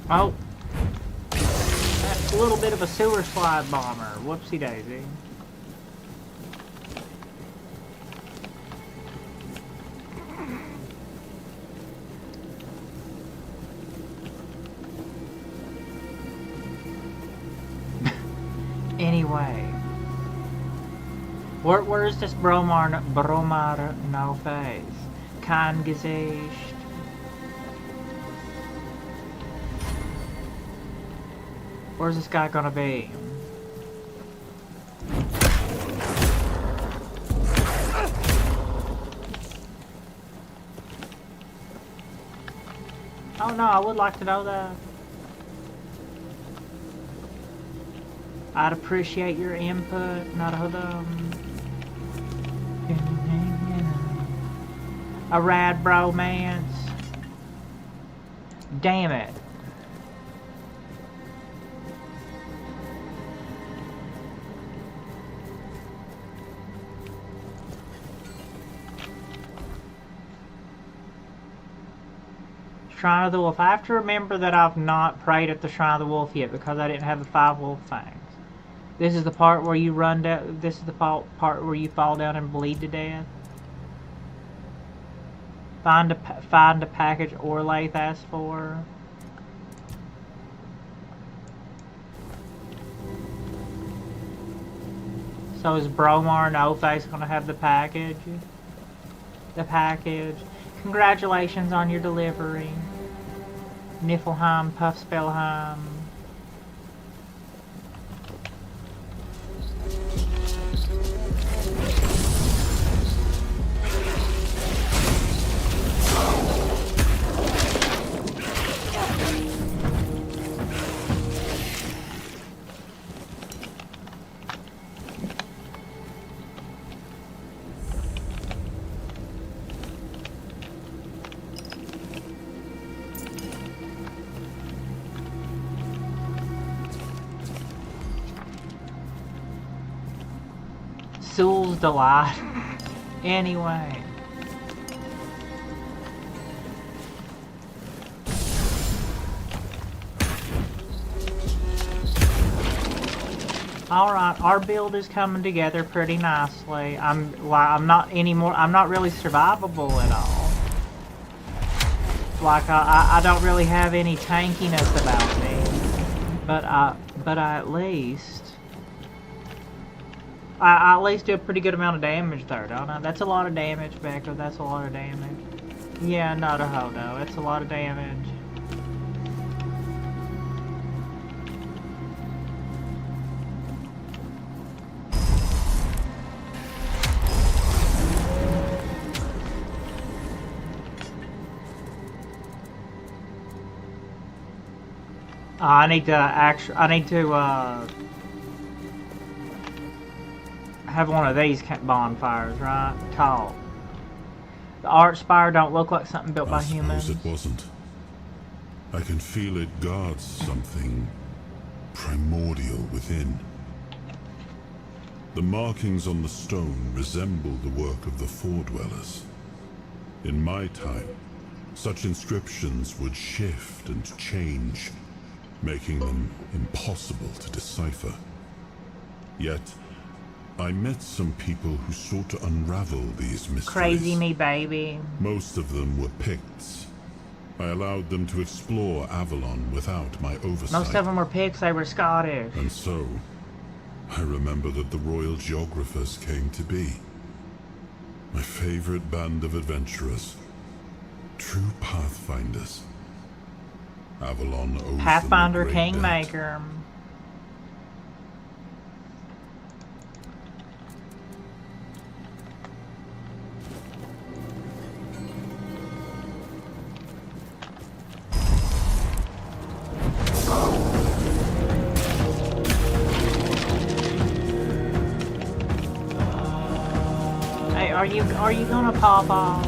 Oh, that's a little bit of a sewer slide bomber. Whoopsie daisy. Anyway, where is this Bromar no face? Kein Gesicht. Where's this guy gonna be? Oh no, I would like to know that. I'd appreciate your input, not a rad bromance. Damn it. Shrine of the Wolf. I have to remember that I've not prayed at the Shrine of the Wolf yet because I didn't have the 5 wolf fangs. This is the part where you run down. This is the part where you fall down and bleed to death. Find a package Orlaith asked for. So is Bromar no face gonna have the package? The package. Congratulations on your delivery. Niflheim, Puffspelheim. Soul's Delight. Anyway. Alright, our build is coming together pretty nicely. I'm not really survivable at all. Like I don't really have any tankiness about me. But I at least do a pretty good amount of damage there, don't I? That's a lot of damage, Becker. That's a lot of damage. Yeah, not a hodo. It's a lot of damage. I need to have one of these bonfires, right? Tall. The arch spire don't look like something built by humans. It wasn't. I can feel it guards something primordial within. The markings on the stone resemble the work of the Foredwellers. In my time, such inscriptions would shift and change, making them impossible to decipher. Yet, I met some people who sought to unravel these mysteries. Crazy me, baby. Most of them were Picts. I allowed them to explore Avalon without my oversight. Most of them were Picts, they were Scottish. And so, I remember that the royal geographers came to be. My favorite band of adventurers. True pathfinders. Avalon owes Pathfinder them a great Kingmaker. Hey, are you gonna pop off?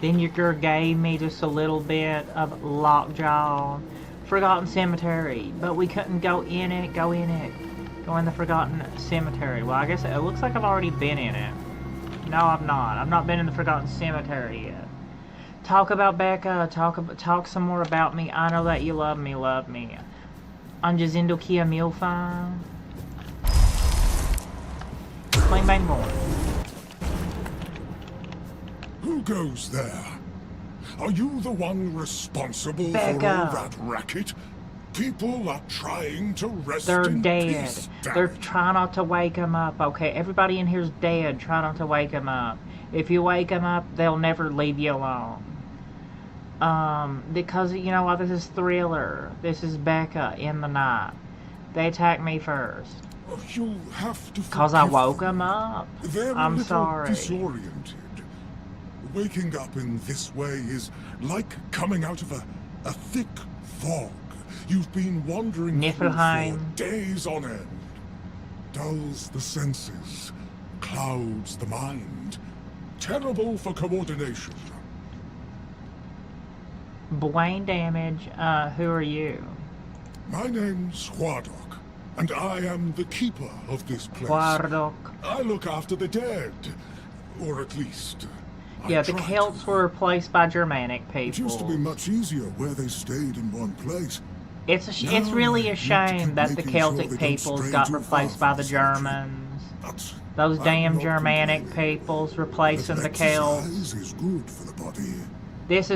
Then your girl gave me just a little bit of lockjaw. Forgotten Cemetery. But we couldn't go in it. Go in the Forgotten Cemetery. Well, I guess it looks like I've already been in it. No, I've not. I've not been in the Forgotten Cemetery yet. Talk about Becca. Talk some more about me. I know that you love me. Love me. I'm Jazindo Kia Milfa. Plain bang born. Who goes there? Are you the one responsible Becca. for all that racket? People are trying to rest They're in dead. peace, They're damn it. trying not to wake them up, okay? Everybody in here's dead. Try not to wake them up. If you wake them up, they'll never leave you alone. Because, you know what? This is Thriller. This is Becca in the night. They attacked me first. You have to Because I forgive woke them. them up. They're a I'm little sorry. disoriented. Waking up in this way is like coming out of a thick fog. You've been wandering through Niflheim. for days on end. Dulls the senses, clouds the mind. Terrible for coordination. Brain damage. Who are you? My name's Huardok, and I am the keeper of this place. Huardok. I look after the dead, or at least I Yeah, the try Celts to. were replaced by Germanic It used to be people. much easier where they stayed in one place. It's Now really we a need to shame keep that the making sure Celtic they don't peoples stray got too replaced far by from the the cemetery. Germans. But Those I'm damn not Germanic complaining. peoples replacing the Little Celts. exercise is good for the body. This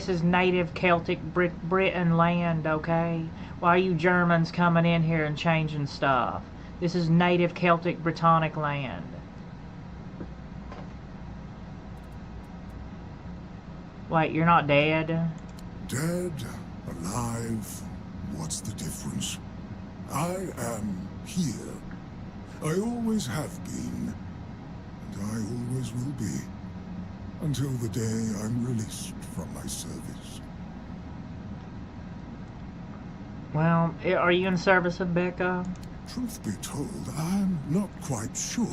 is native Celtic Britain land, okay? Why are you Germans coming in here and changing stuff? This is native Celtic Britannic land. Wait, you're not dead? Dead, alive, what's the difference? I am here. I always have been, and I always will be, until the day I'm released from my service. Well, are you in service of Becca? Truth be told, I'm not quite sure.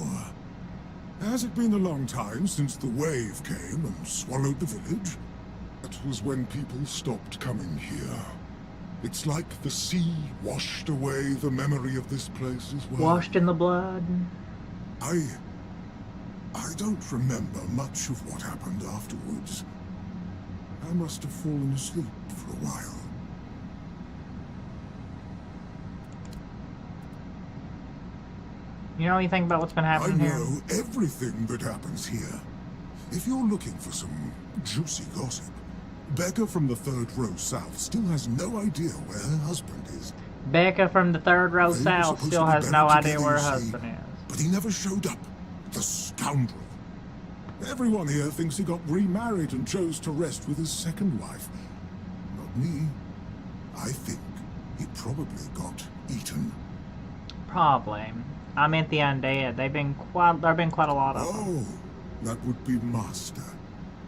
Has it been a long time since the wave came and swallowed the village? That was when people stopped coming here. It's like the sea washed away the memory of this place as well. Washed in the blood? I don't remember much of what happened afterwards. I must have fallen asleep for a while. You know anything about what's been I happening here? know everything that happens here. If you're looking for some juicy gossip, Becca from the third row south still has no idea where her husband is. Becca from the third row They were south supposed still to be has no buried idea together, where her you see, husband is. But he never showed up. The scoundrel. Everyone here thinks he got remarried and chose to rest with his second wife. Not me. I think he probably got eaten. Probably. I meant the undead. There've been quite a lot of them. Oh, That would be Master.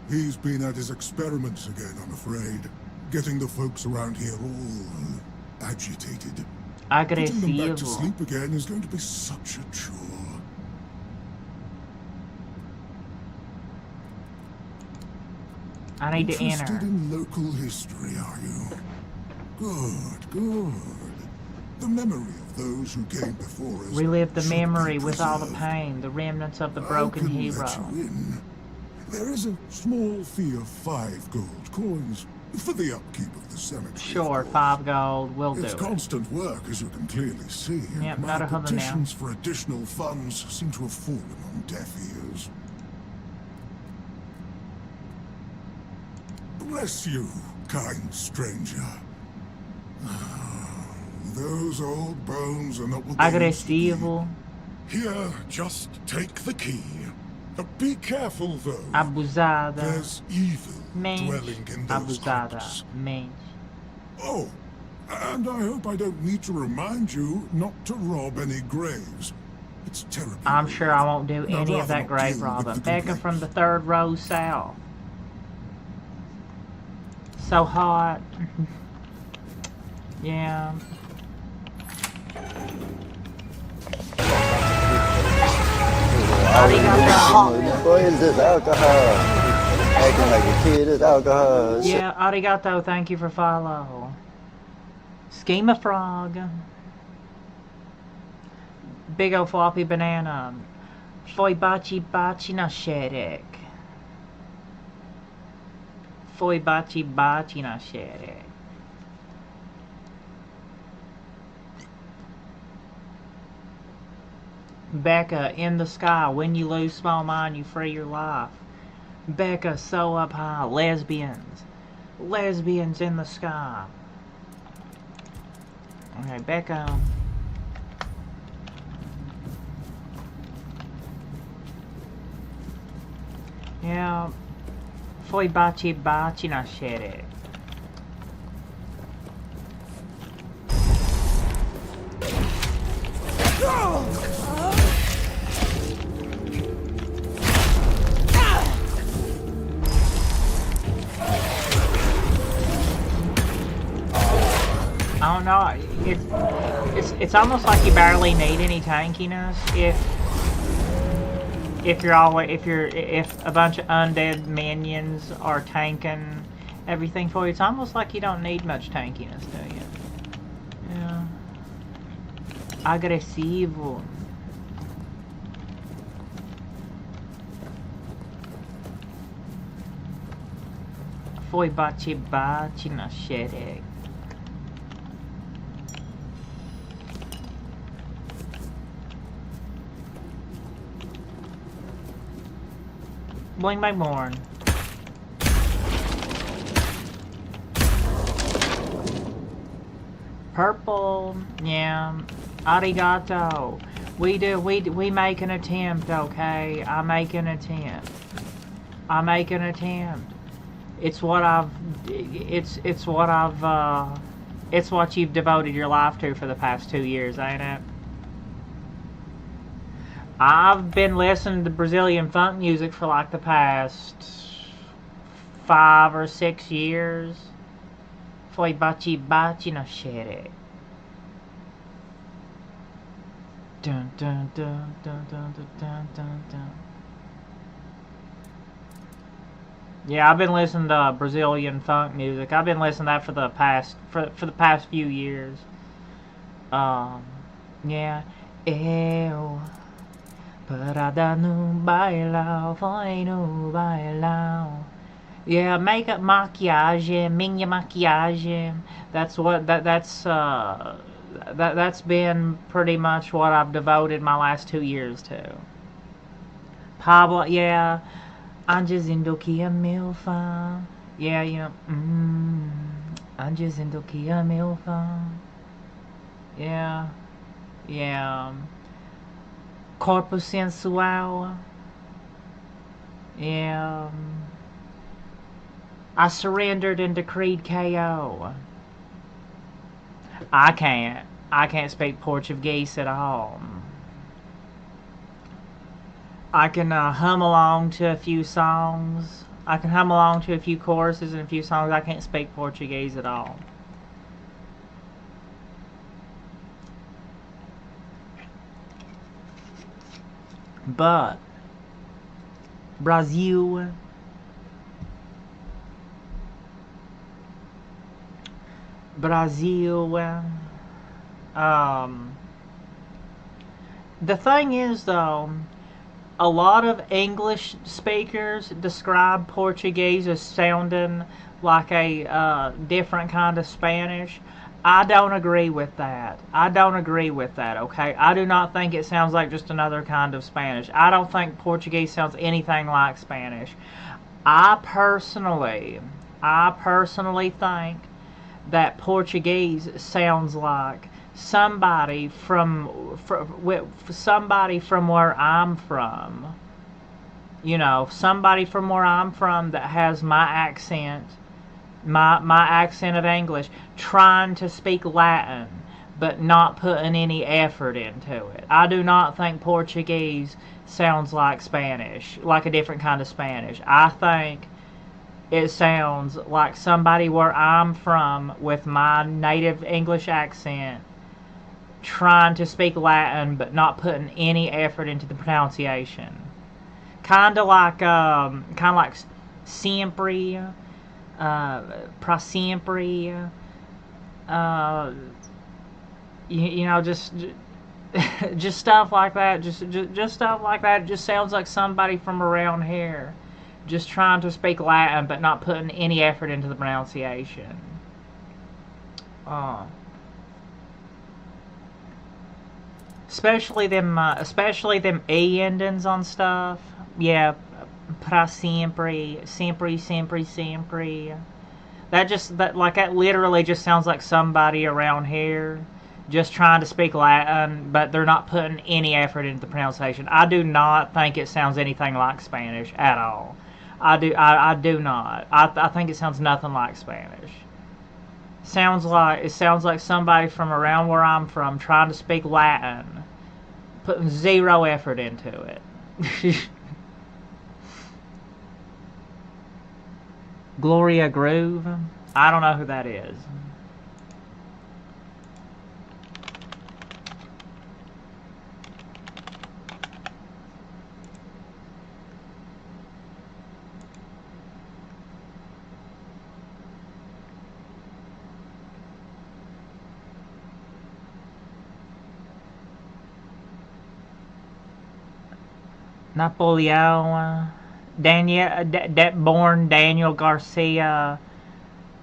He's been at his experiments again, I'm afraid. Getting the folks around here all agitated. Putting them back to Agresivo. sleep again is going to be such a chore. I need to Interested enter. in local history, are you? Good, good. The memory of those who came before us. Relive the should memory be with all the preserved. pain, the remnants of the I broken can hero. let you in. There is a small fee of 5 gold coins for the upkeep of the cemetery. Sure, of course. 5 gold, we'll do It's it. constant work, as you can clearly see. Yep, My not a hundred now. petitions for additional funds seem to have fallen on deaf ears. Bless you, kind stranger. Those old bones are not what they used to be. Agresivo. Here, just take the key. Be careful, though. Abusada. There's evil Mente. dwelling in those Abusada. crypts. Mente. Oh, and I hope I don't need to remind you not to rob any graves. It's terrible. I'm sure I won't do I'd any of rather that not grave deal with robbing. the Becca from the complaints. 3rd row south. So hot. Yeah. Arigato. Poisoned alcohol. Acting like a kid is alcohol. Yeah, arigato, thank you for follow. Schema frog. Big ol' floppy banana. Foi bachi bachi na xerek. Foi bachi bachi na xerek. Becca, in the sky, when you lose small mind, you free your life. Becca, so up high, lesbians. Lesbians in the sky. Okay, Becca. Yeah. Foi bate bate na xere. I don't know. It's almost like you barely need any tankiness if a bunch of undead minions are tanking everything for you. It's almost like you don't need much tankiness, do you? Yeah. Agresivo. Foi bate bate na xereca. Bling bang born. Purple, yeah. Arigato. We make an attempt, okay? I make an attempt. It's what you've devoted your life to for the past 2 years, ain't it? I've been listening to Brazilian funk music for like the past 5 or 6 years. Foi bate bate na xere. Dun dun dun dun dun dun dun dun. Yeah, I've been listening to Brazilian funk music. I've been listening to that for the past few years. Yeah. Eu parada no bailão, foi no bailão. Yeah, makeup, maquiagem, minha maquiagem. That's been pretty much what I've devoted my last 2 years to. Pablo, yeah. I'm just indo que é meu fã. Yeah, you know. I'm just indo que é meu fã. Yeah. Yeah. Corpo sensual. Yeah. I surrendered and decreed KO. I can't speak Portuguese at all. I can hum along to a few songs. I can hum along to a few choruses and a few songs. I can't speak Portuguese at all. But Brazil, the thing is though, a lot of English speakers describe Portuguese as sounding like a different kind of Spanish. I don't agree with that. Okay? I do not think it sounds like just another kind of Spanish. I don't think Portuguese sounds anything like Spanish. I personally think that Portuguese sounds like somebody from where I'm from. You know, somebody from where I'm from that has my accent. My accent of English, trying to speak Latin, but not putting any effort into it. I do not think Portuguese sounds like Spanish, like a different kind of Spanish. I think it sounds like somebody where I'm from with my native English accent, trying to speak Latin, but not putting any effort into the pronunciation. Kind of like sempre. Pra sempre, you know, just stuff like that. Just stuff like that. It just sounds like somebody from around here, just trying to speak Latin but not putting any effort into the pronunciation. Especially them E endings on stuff. Yeah. Pra sempre, sempre. That literally just sounds like somebody around here just trying to speak Latin, but they're not putting any effort into the pronunciation. I do not think it sounds anything like Spanish at all. I do not. I think it sounds nothing like Spanish. It sounds like somebody from around where I'm from trying to speak Latin, putting zero effort into it. Gloria Groove? I don't know who that is. Napoleon, born Daniel Garcia,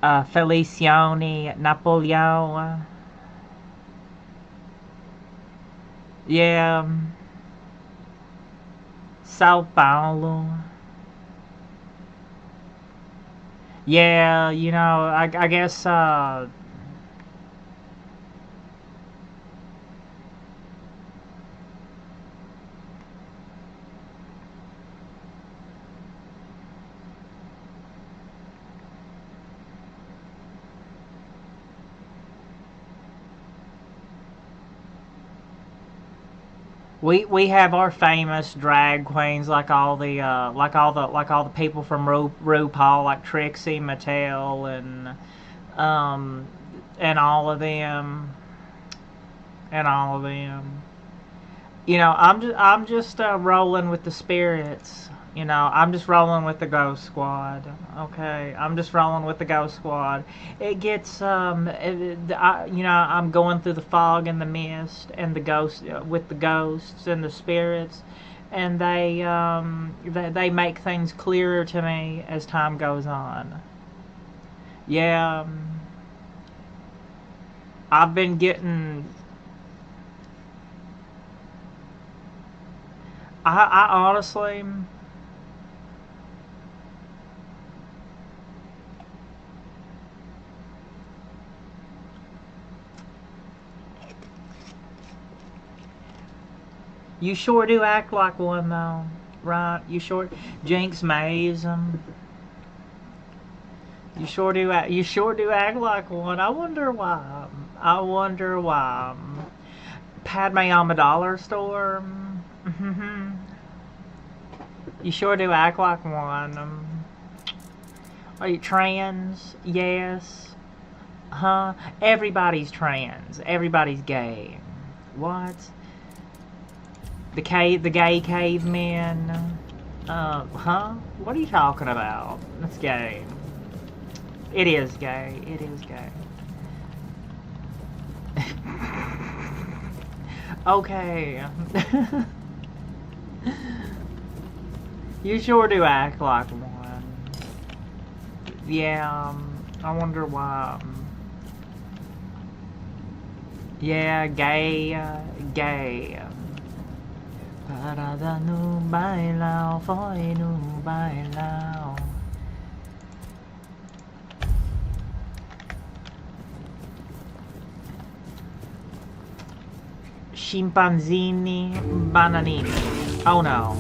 Felicione, Napoleon. Yeah. Sao Paulo. Yeah, you know, I guess, we have our famous drag queens like all the people from RuPaul, like Trixie Mattel and all of them. You know, I'm just rolling with the spirits. You know, I'm just rolling with the Ghost Squad. Okay, I'm just rolling with the Ghost Squad. It gets you know, I'm going through the fog and the mist and the ghosts with the ghosts and the spirits, and they make things clearer to me as time goes on. Yeah, I've been getting. I honestly. You sure do act like one, though, right? You sure, Jinx Maze. You sure do act like one. I wonder why. Padme Amidala store. You sure do act like one. Are you trans? Yes. Huh? Everybody's trans. Everybody's gay. What? The gay cavemen? Huh? What are you talking about? That's gay. It is gay. It is gay. Okay. You sure do act like one. Yeah, I wonder why. Yeah, gay, gay. Parada no bailao, foi no bailao. Scimpanzini, bananini. Oh no.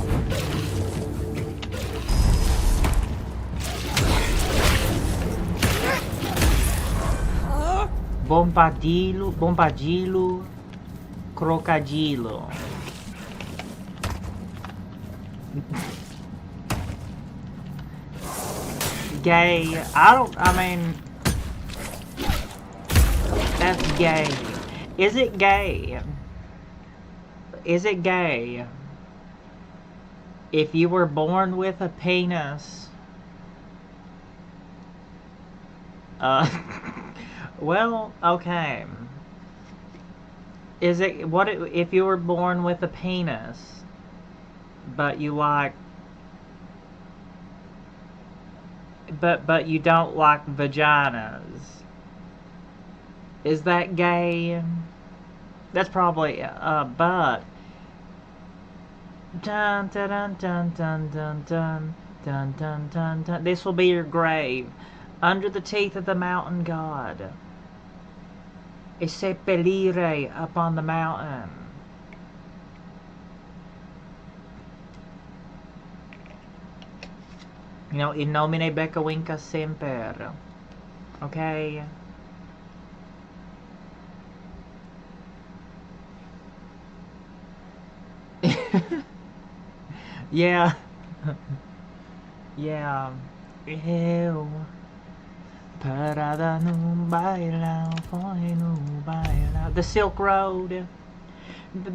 Bombadilo, crocodilo. Gay. I mean, that's gay. Is it gay? Is it gay if you were born with a penis? Well, okay. Is it what if you were born with a penis, but you like, but you don't like vaginas? Is that gay? That's probably but. Dun dun dun dun dun dun dun dun dun dun dun. This will be your grave, under the teeth of the mountain god. E seppellire upon the mountain. You know, in nomine Beccawinca semper. Okay? Yeah. Yeah. Ew. Parada no bailao, foi no bailao. The Silk Road.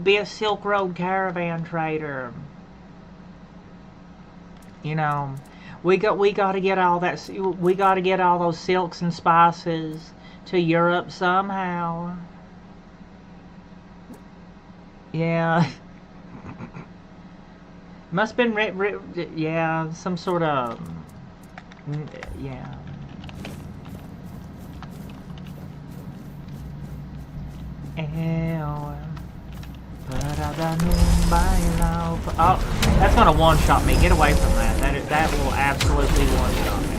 Be a Silk Road caravan trader. You know, we got to get all that. We got to get all those silks and spices to Europe somehow. Yeah. Must have been yeah, some sort of yeah. Oh, that's gonna one-shot me. Get away from that. That will absolutely one-shot me.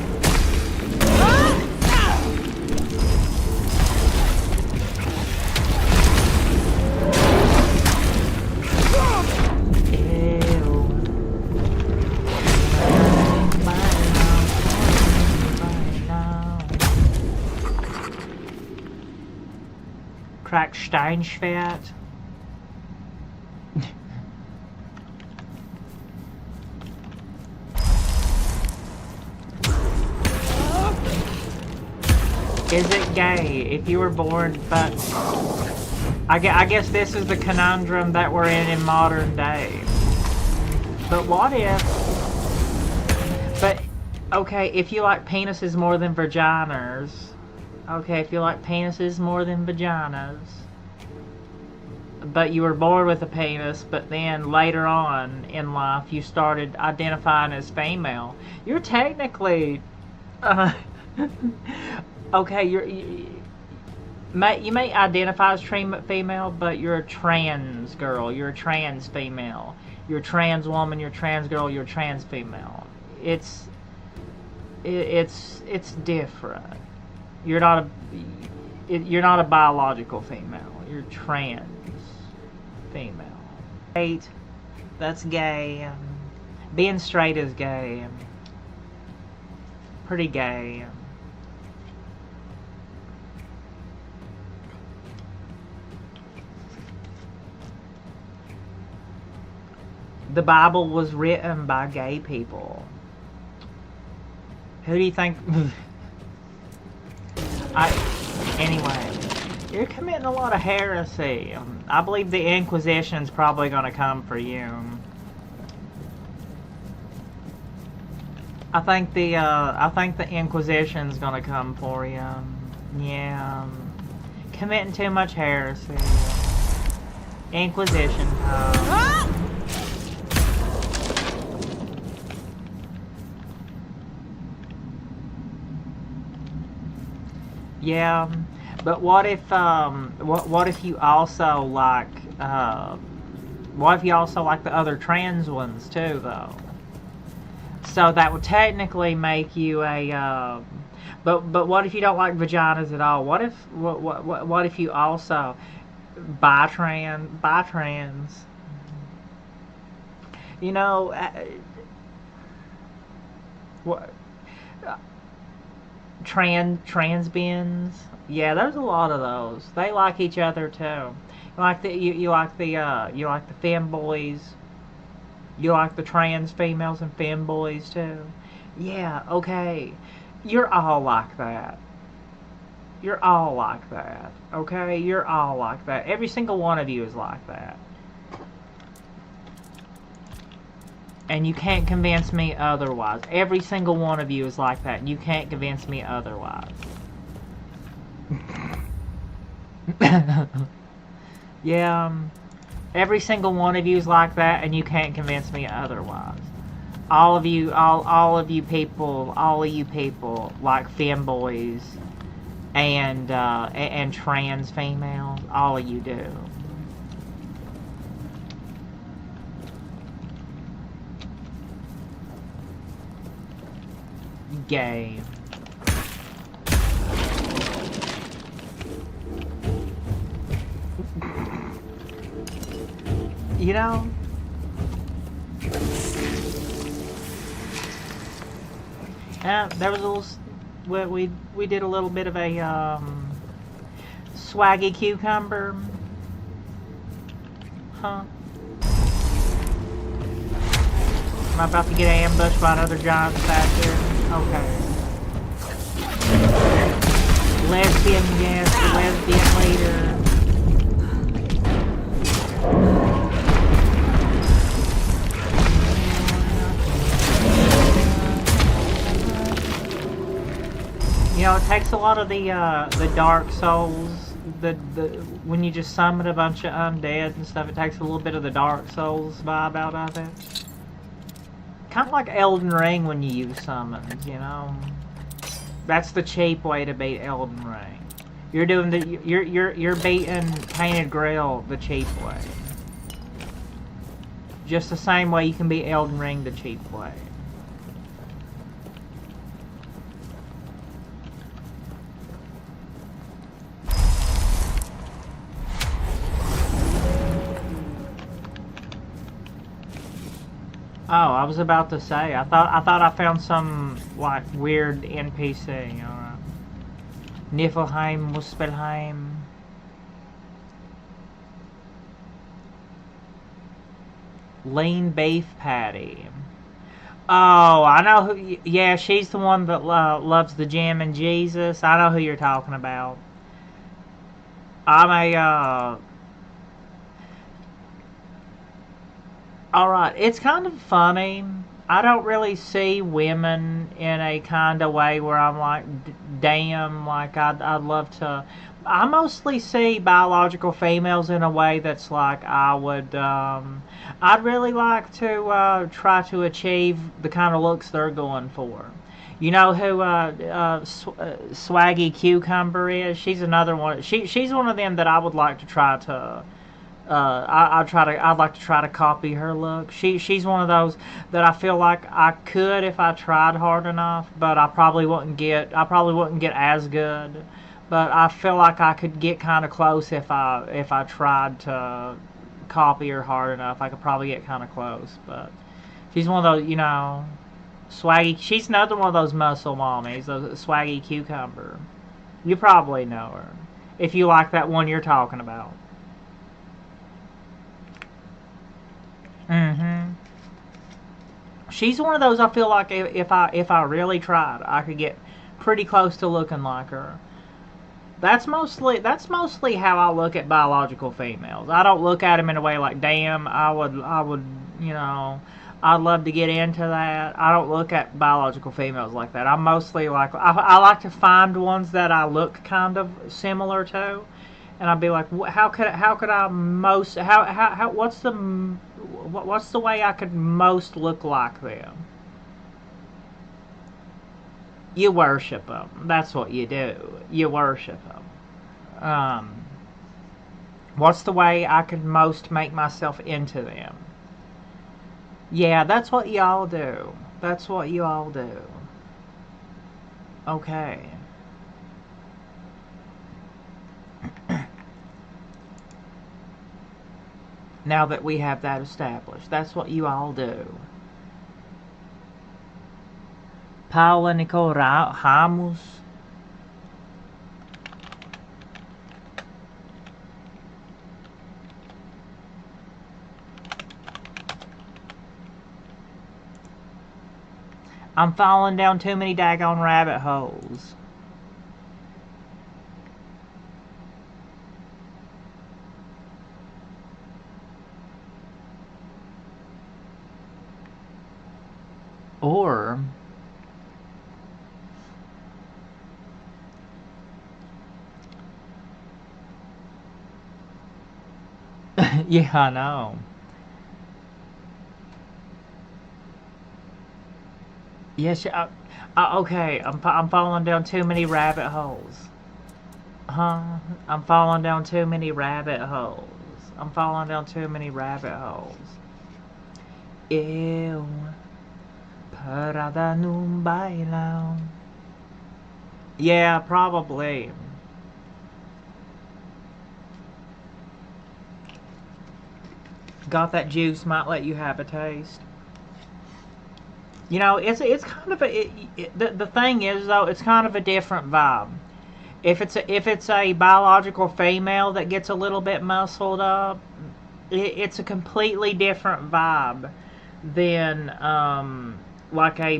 Steinschwert. Is it gay if you were born, but I guess this is the conundrum that we're in modern day. But what if, but okay, if you like penises more than vaginas, okay, if you like penises more than vaginas, but you were born with a penis, but then later on in life you started identifying as female, you're technically, okay, you may identify as female, but you're a trans girl, you're a trans female, you're a trans woman, you're a trans girl, you're a trans female. It's different. You're not a biological female. You're trans female. Straight, that's gay. Being straight is gay. Pretty gay. The Bible was written by gay people. Who do you think? Anyway, you're committing a lot of heresy. I believe the Inquisition's probably going to come for you. I think the Inquisition's going to come for you. Yeah, committing too much heresy. Inquisition time. Yeah, but what if you also like what if you also like the other trans ones too, though? So that would technically make you a but what if you don't like vaginas at all? What if you also bi-trans? You know, what? Trans bins, yeah, there's a lot of those. They like each other too. You like the femboys. You like the trans females and femboys too. Yeah, okay. You're all like that. You're all like that. Okay, you're all like that. Every single one of you is like that. And you can't convince me otherwise. Every single one of you is like that, and you can't convince me otherwise. Yeah, every single one of you is like that, and you can't convince me otherwise. All of you people like femboys and trans females. All of you do. Gay. You know, there was a little, we did a little bit of a swaggy cucumber, huh? Am I about to get ambushed by another giant statue? Okay. Lesbian, yes, the lesbian leader. You know, it takes a lot of the Dark Souls, when you just summon a bunch of undead and stuff, it takes a little bit of the Dark Souls vibe out of it. Kind of like Elden Ring when you use summons, you know. That's the cheap way to beat Elden Ring. You're doing you're beating Tainted Grail the cheap way. Just the same way you can beat Elden Ring the cheap way. Oh, I was about to say. I thought I found some like weird NPC. Alright. Niflheim, Muspelheim. Lean beef patty. Oh, I know who. Yeah, she's the one that loves the jam and Jesus. I know who you're talking about. Alright, it's kind of funny. I don't really see women in a kind of way where I'm like, damn, like I'd love to. I mostly see biological females in a way that's like I'd really like to try to achieve the kind of looks they're going for. You know who Swaggy Cucumber is? She's another one. She's one of them that I would like to try to. I'd like to try to copy her look. She's one of those that I feel like I could if I tried hard enough, but I probably wouldn't get as good. But I feel like I could get kind of close if I tried to copy her hard enough. I could probably get kind of close. But she's one of those, you know, swaggy. She's another one of those muscle mommies, those Swaggy Cucumber. You probably know her if you like that one you're talking about. Mm-hmm. She's one of those I feel like if I really tried, I could get pretty close to looking like her. That's mostly how I look at biological females. I don't look at them in a way like, damn, I would, you know, I'd love to get into that. I don't look at biological females like that. I'm mostly like, I like to find ones that I look kind of similar to, and I'd be like, how could I most, what's the way I could most look like them? You worship them. That's what you do. You worship them. What's the way I could most make myself into them? Yeah, that's what y'all do. That's what you all do. Okay. Now that we have that established, that's what you all do. Paula Nicole Ramos. I'm falling down too many daggone rabbit holes. Or yeah, I know. Yes, okay, I'm falling down too many rabbit holes. Huh? I'm falling down too many rabbit holes. I'm falling down too many rabbit holes. Eu parada num bailão. Yeah, probably. Got that juice, might let you have a taste. You know, it's kind of the thing is though, it's kind of a different vibe. If it's a biological female that gets a little bit muscled up, it's a completely different vibe than like a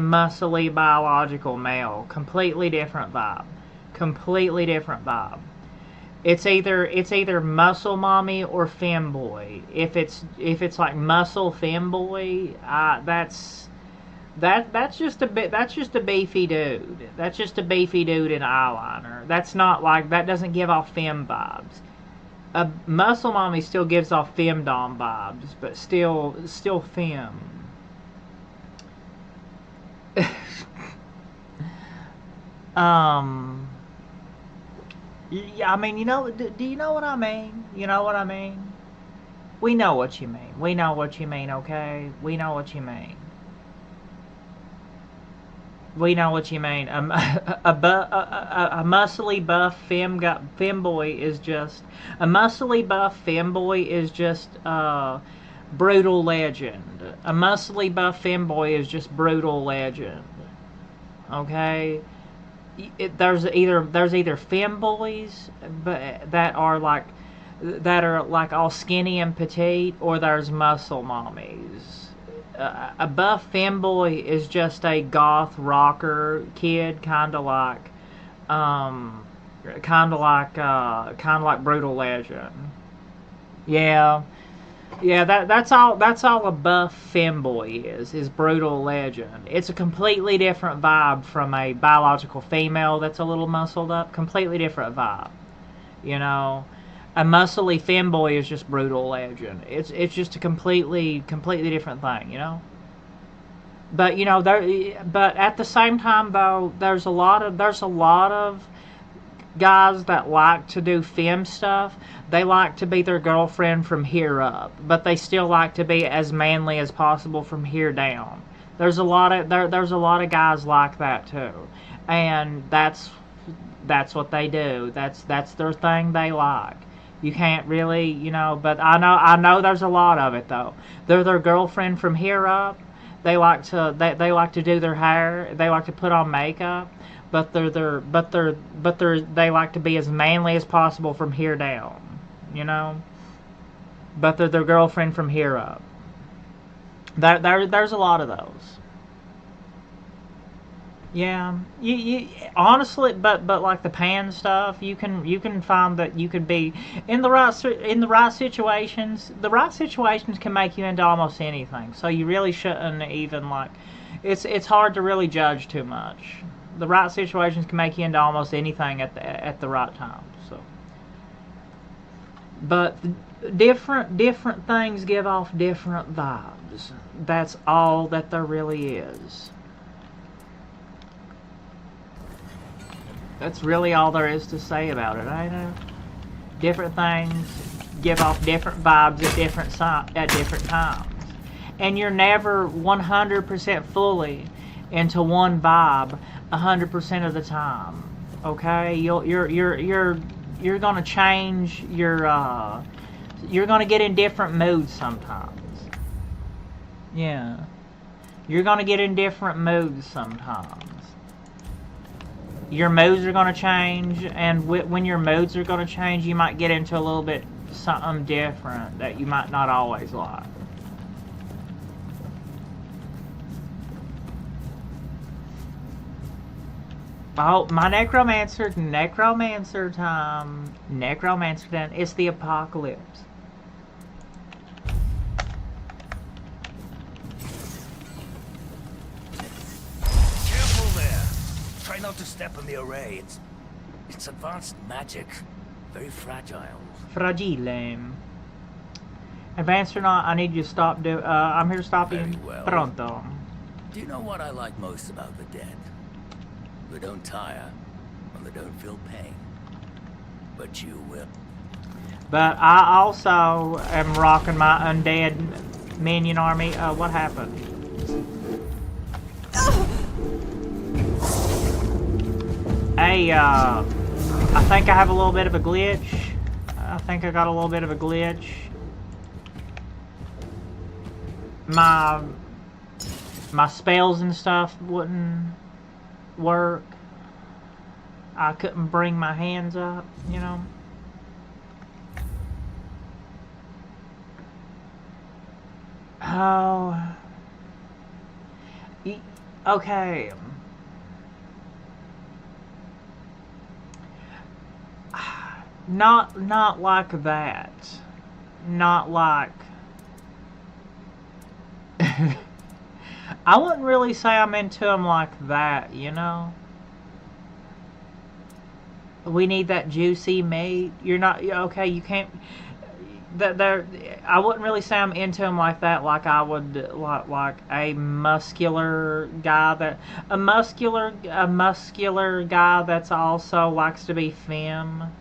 muscly biological male. Completely different vibe. Completely different vibe. It's either muscle mommy or femboy. If it's like muscle femboy, that's just a beefy dude. That's just a beefy dude in eyeliner. That's not like, that doesn't give off femme vibes. A muscle mommy still gives off femdom vibes, but still femme. Yeah, I mean, you know, do you know what I mean? You know what I mean? We know what you mean. We know what you mean, okay? We know what you mean. We know what you mean. A muscly buff femboy is just... A muscly buff femboy is just brutal legend. A muscly buff femboy is just brutal legend. Okay? There's either femboys that are like all skinny and petite, or there's muscle mommies. A buff femboy is just a goth rocker kid, kind of like brutal legend. Yeah. Yeah, that's all a buff femboy is brutal legend. It's a completely different vibe from a biological female that's a little muscled up. Completely different vibe. You know, a muscly femboy is just brutal legend. It's just a completely different thing, you know. But you know, but at the same time though, there's a lot of guys that like to do femme stuff. They like to be their girlfriend from here up, but they still like to be as manly as possible from here down. There's a lot of guys like that too, and that's what they do. That's their thing they like. You can't really, you know, but I know there's a lot of it though. They're their girlfriend from here up. They like to do their hair. They like to put on makeup. But they like to be as manly as possible from here down, you know. But they're their girlfriend from here up. There's a lot of those. Yeah, you honestly, but like the pan stuff, you can find that you could be in the right situations. The right situations can make you into almost anything. So you really shouldn't even like. It's hard to really judge too much. The right situations can make you into almost anything at the right time. So, but different things give off different vibes. That's all that there really is. That's really all there is to say about it, ain't it? Different things give off different vibes at different times. And you're never 100% fully into one vibe 100% of the time. Okay? You're gonna change your you're gonna get in different moods sometimes. Yeah. You're gonna get in different moods sometimes. Your moods are going to change, and when your moods are going to change, you might get into a little bit something different that you might not always like. Oh, my necromancer time. Necromancer time. It's the apocalypse. Try not to step on the array. It's advanced magic. Very fragile. Fragile. Advanced or not, I need you to stop I'm here to stop you. Well. Pronto. Do you know what I like most about the dead? They don't tire, and they don't feel pain. But you will. But I also am rocking my undead minion army. What happened? Hey, I think I have a little bit of a glitch. I think I got a little bit of a glitch. My spells and stuff wouldn't work. I couldn't bring my hands up, you know. Oh. Okay. Not like that. Not like... I wouldn't really say I'm into them like that, you know? We need that juicy meat. You're not... Okay, you can't... I wouldn't really say I'm into them like that, like I would... Like a muscular guy that... A muscular guy that's also likes to be femme.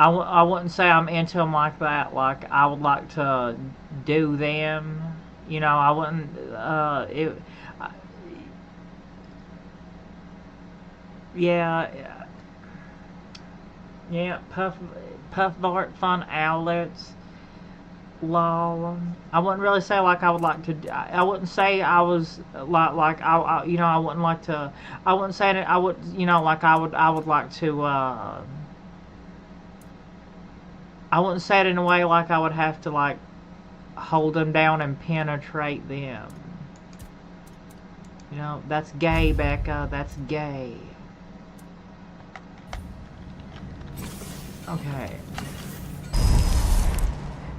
I wouldn't say I'm into them like that. Like, I would like to do them. You know, I wouldn't... Yeah, Puff Bart Fun Owlets. Lol. I wouldn't really say like I would like to... I wouldn't say I was like I you know, I wouldn't like to... I wouldn't say that I would... You know, like I would like to... I wouldn't say it in a way like I would have to, like, hold them down and penetrate them. You know, that's gay, Becca. That's gay. Okay.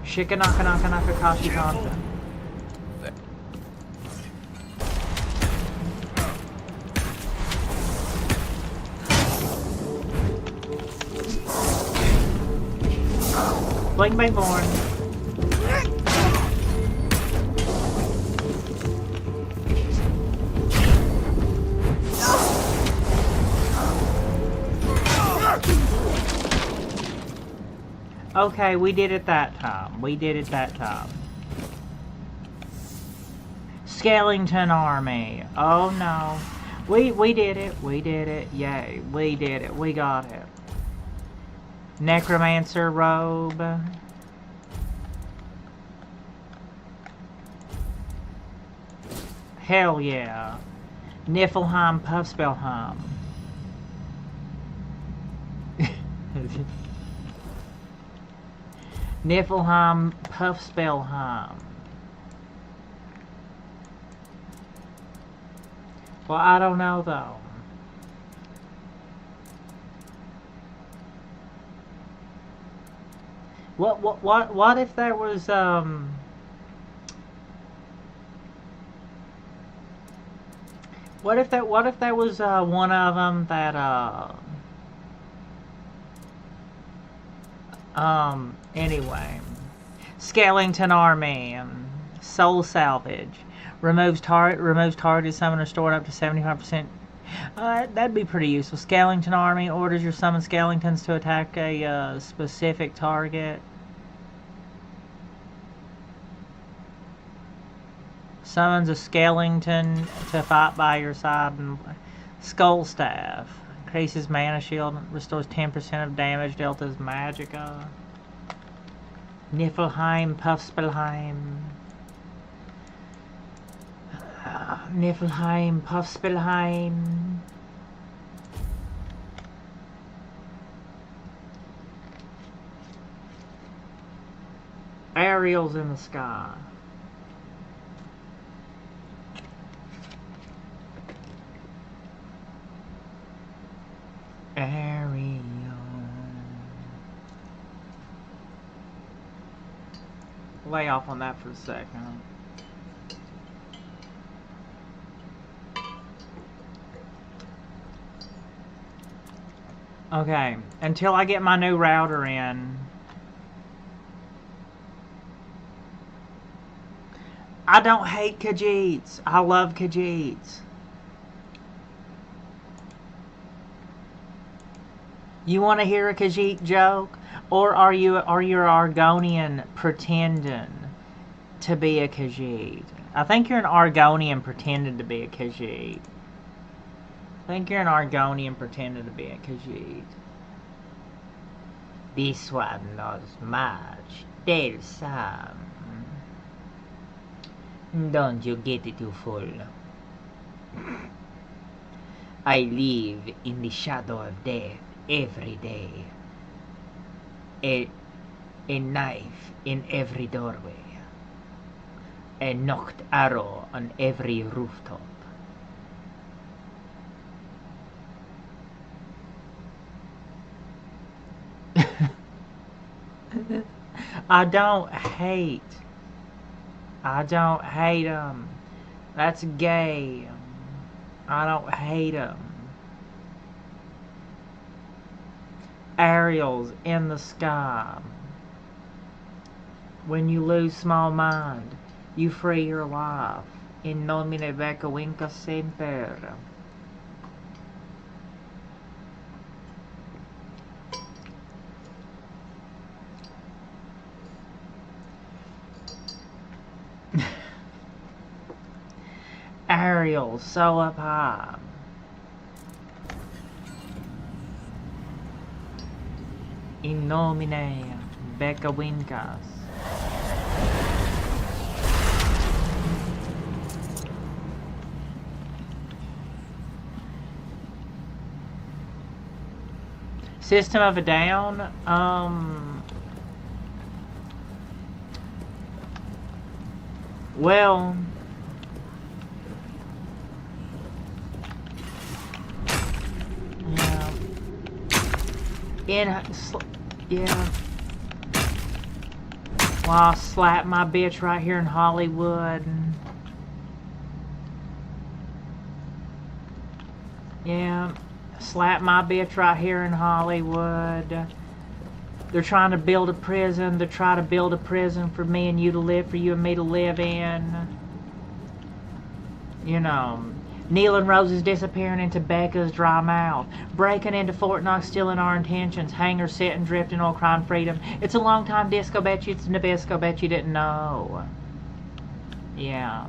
Shikanaka-naka-naka-kashi Kanta. Blink by born. Okay, we did it that time. We did it that time. Skeleton army. Oh no. We did it. We did it. Yay. We did it. We got it. Necromancer robe. Hell yeah. Niflheim Puffspellheim. Niflheim Puffspellheim. Well, I don't know though. What if there was what if there was one of them that anyway, Skeleton Army, Soul Salvage, removes target summoner stored up to 75%. That'd be pretty useful. Skeleton Army orders your summoned skeletons to attack a specific target. Summons a skeleton to fight by your side. And Skull Staff increases mana shield, restores 10% of damage dealt as Magicka. Niflheim, Puffspelheim. Niflheim, Puffspelheim. Aerials in the sky. Ariel. Lay off on that for a second. Okay, until I get my new router in. I don't hate Khajiits. I love Khajiits. You want to hear a Khajiit joke? Or are you Argonian pretending to be a Khajiit? I think you're an Argonian pretending to be a Khajiit. I think you're an Argonian pretending to be a Khajiit. This one knows much. Tell some. Don't you get it too full. I live in the shadow of death every day. A knife in every doorway. A knocked arrow on every rooftop. I don't hate them. That's gay. I don't hate them. Aerials in the sky. When you lose small mind, you free your life. In nomine Becca Winca Semper. Ariel, so up high. In nomine Becca Wincas. System of a Down, well, yeah, well, I'll slap my bitch right here in Hollywood. Yeah, slap my bitch right here in Hollywood. They're trying to build a prison. They're trying to build a prison for me and you to live, for you and me to live in. You know, Neil and Rose's disappearing into Becca's dry mouth. Breaking into Fort Knox, stealing our intentions. Hanger sitting, drifting on crime freedom. It's a long time disco, bet you it's Nabisco, bet you didn't know. Yeah.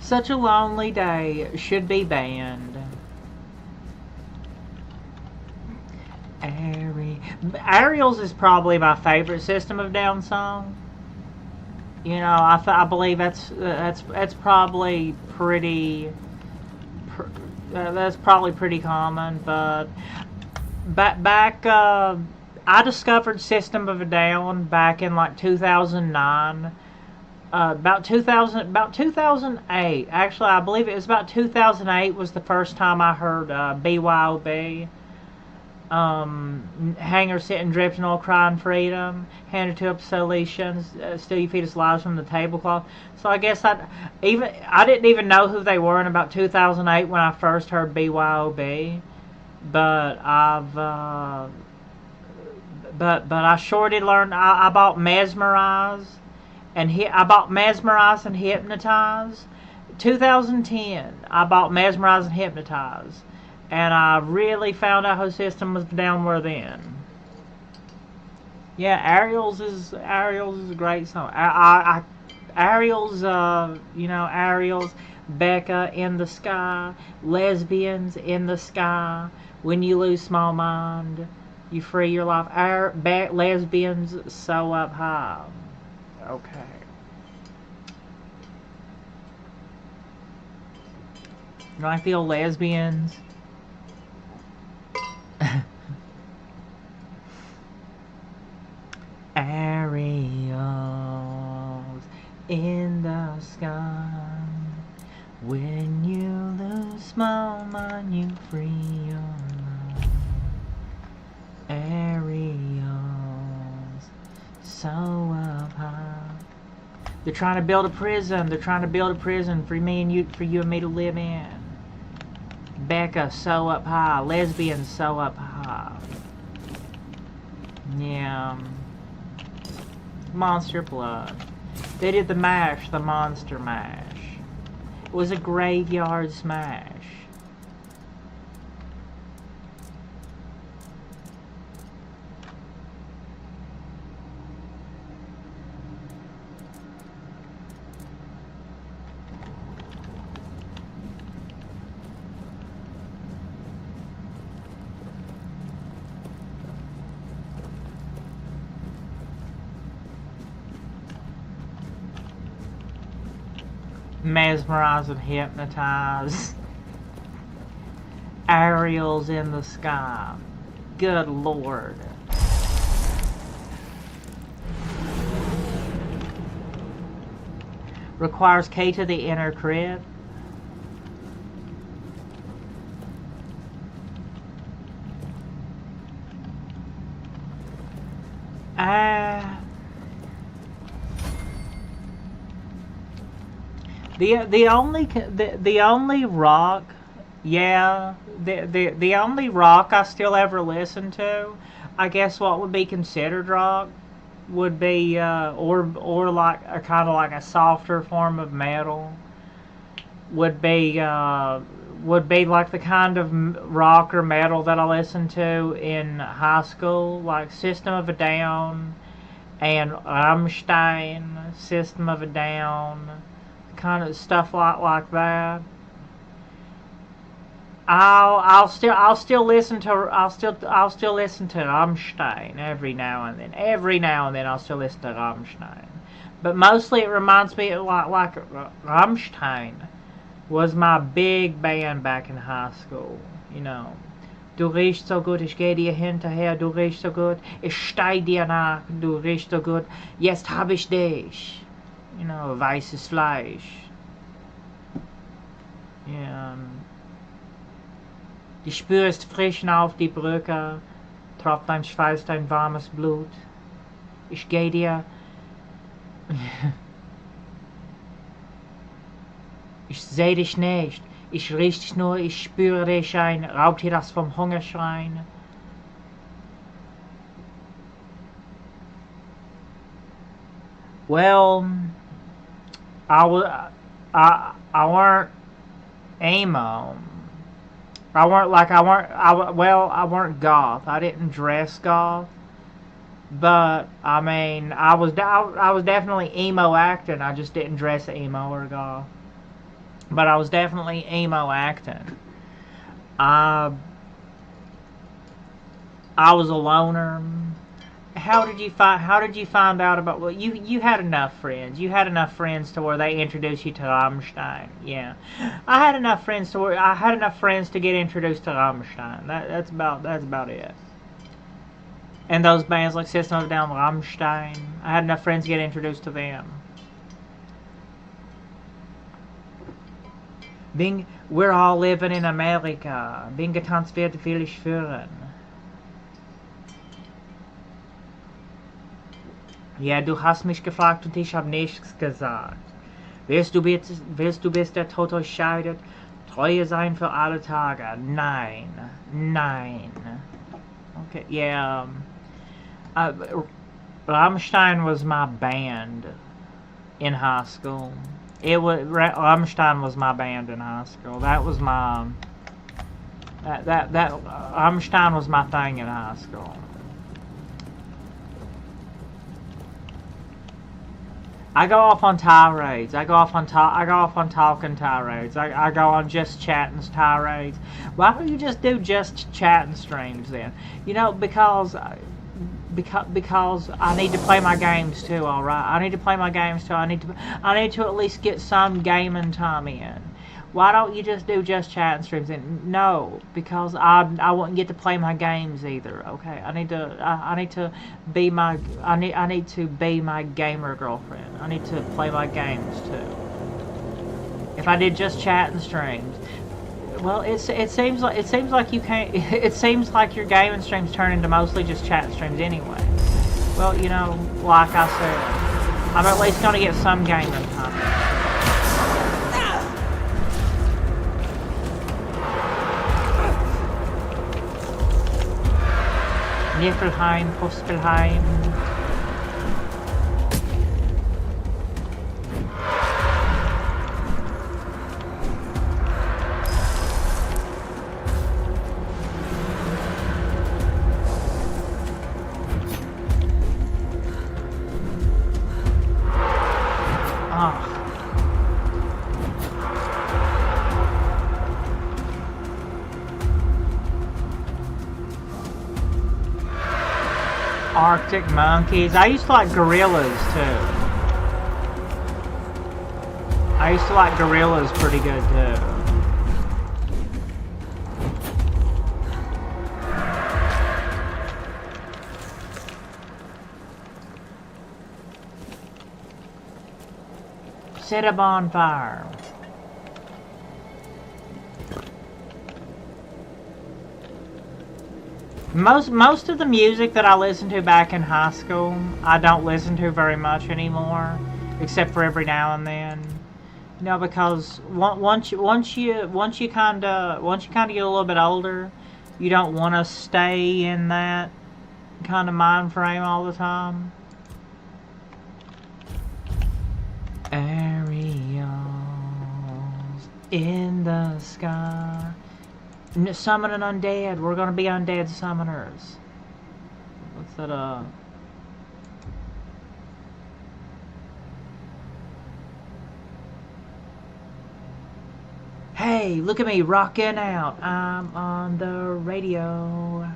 Such a lonely day should be banned. Ariel's is probably my favorite System of Down song. You know, I believe that's probably pretty. That's probably pretty common, but back I discovered System of a Down back in like 2009 about 2008. Actually, I believe it was about 2008 was the first time I heard BYOB. Hanger sitting, drifting, all crying freedom, handed to up solutions, still you feed us lives from the tablecloth. So I guess I didn't even know who they were in about 2008 when I first heard BYOB, but I sure did learn. I bought Mesmerize, and I bought Mesmerize and Hypnotize. 2010, I bought Mesmerize and Hypnotize. And I really found out her system was downward then. Yeah, Ariel's is a great song. Ariel's, Ariel's, Becca in the sky, lesbians in the sky. When you lose small mind, you free your life. Lesbians so up high. Okay. You like the old lesbians? Ariels in the sky. When you lose small mind, you free your mind. Ariels so up high. They're trying to build a prison. They're trying to build a prison for me and you, for you and me to live in. Becca so up high. Lesbians so up high. Yeah. Monster Blood. They did the mash, the monster mash. It was a graveyard smash. Mesmerize and Hypnotize. Ariel's in the sky. Good Lord. Requires K to the inner crit. The only rock, yeah, the only rock I still ever listen to, I guess what would be considered rock, would be or like a kind of like a softer form of metal, would be like the kind of rock or metal that I listened to in high school, like System of a Down and Rammstein, System of a Down. Kind of stuff like that. I'll still listen to Rammstein every now and then. Every now and then I'll still listen to Rammstein. But mostly it reminds me of like Rammstein was my big band back in high school. You know. Du riechst so gut, ich geh dir hinterher, du riechst so gut, ich steig dir nach, du riechst so gut, jetzt hab ich dich. You know, weißes Fleisch. Ja. Du spürst frisch auf die Brücke, tropft dein Schweiß, dein warmes Blut. Ich geh dir. Ich seh dich nicht, ich riech dich nur, ich spüre dich ein, raubt dir das vom Hungerschrein. Well, I weren't emo. I weren't goth. I didn't dress goth. But I mean, I was definitely emo acting. I just didn't dress emo or goth. But I was definitely emo acting. I was a loner. How did you find out about? Well, you had enough friends. You had enough friends to where they introduced you to Rammstein. Yeah, I had enough friends to get introduced to Rammstein. That's about it. And those bands like System of a Down, Rammstein, I had enough friends to get introduced to them. We're all living in America. Bin getanzt wird will ich führen. Ja, du hast mich gefragt und ich habe nichts gesagt. Willst du bis der Tod euch scheidet, Treue sein für alle Tage? Nein. Nein. Okay, yeah. Rammstein was my band in high school. Rammstein was my band in high school. That was my... Rammstein was my thing in high school. I go off on tirades. I go off on talking tirades. I go on just chatting tirades. Why don't you just do just chatting streams then? You know, because I need to play my games too. All right, I need to play my games too. I need to at least get some gaming time in. Why don't you just do just chatting streams? And no, because I wouldn't get to play my games either. Okay, I need to be my gamer girlfriend. I need to play my games too. If I did just chatting streams, well, it seems like you can't. It seems like your gaming streams turn into mostly just chat streams anyway. Well, you know, like I said, I'm at least gonna get some gaming time. Niflheim, Postelheim. Arctic monkeys. I used to like gorillas too. I used to like gorillas pretty good too. Set a bonfire. Most of the music that I listened to back in high school, I don't listen to very much anymore, except for every now and then. You know, because once you kind of get a little bit older, you don't want to stay in that kind of mind frame all the time. Aerials in the sky. Summon an undead. We're gonna be undead summoners. What's that, Hey, look at me rocking out. I'm on the radio.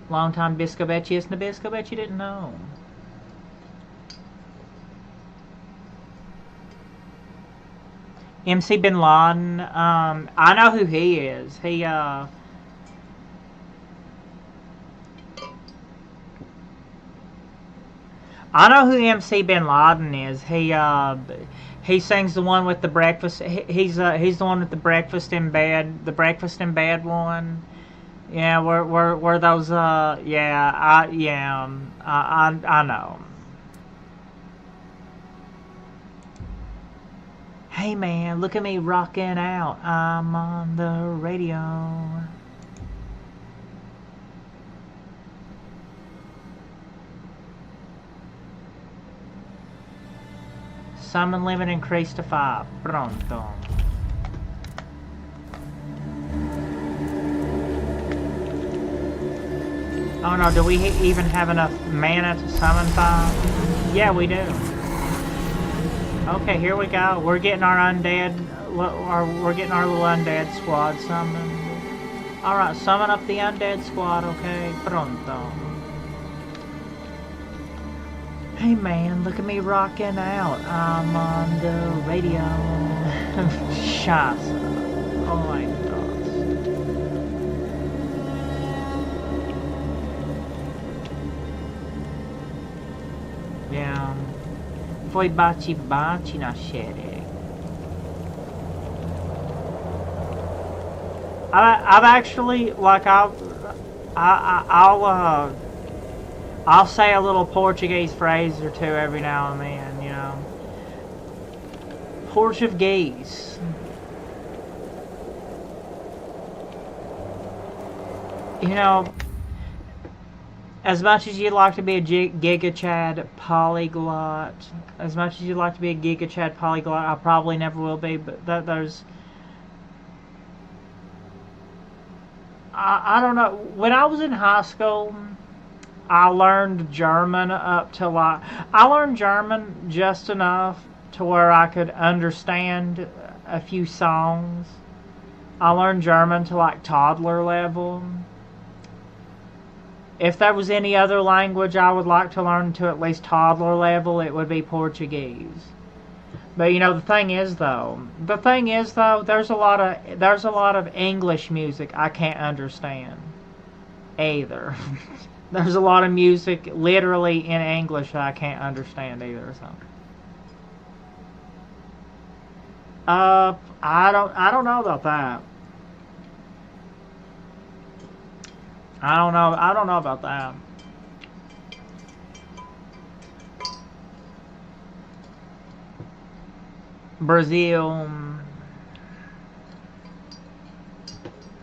Long time Bisco bet you, isn't a Bisco bet you didn't know. MC Bin Laden, I know who he is. I know who MC Bin Laden is. He sings the one with the breakfast. He's the one with the breakfast in bed. The breakfast in bed one. Yeah, where those yeah, I know. Hey man, look at me rocking out. I'm on the radio. Summon limit increased to 5. Pronto. Oh no, do we even have enough mana to summon 5? Yeah, we do. Okay, here we go. We're getting our undead, we're getting our little undead squad summoned. Alright, summon up the undead squad, okay? Pronto. Hey man, look at me rocking out. I'm on the radio. Scheiße. Oh my god. Yeah. Foi bate-bate na xereca. I've actually, like, I'll say a little Portuguese phrase or two every now and then, you know. Portuguese. You know, as much as you'd like to be a Giga Chad polyglot, I probably never will be, but there's... I don't know. When I was in high school, I learned German up to like... I learned German just enough to where I could understand a few songs. I learned German to like toddler level. If there was any other language I would like to learn to at least toddler level, it would be Portuguese. But you know, the thing is though, there's a lot of English music I can't understand either. There's a lot of music literally in English that I can't understand either. So, I don't know about that. I don't know about that. Brazil.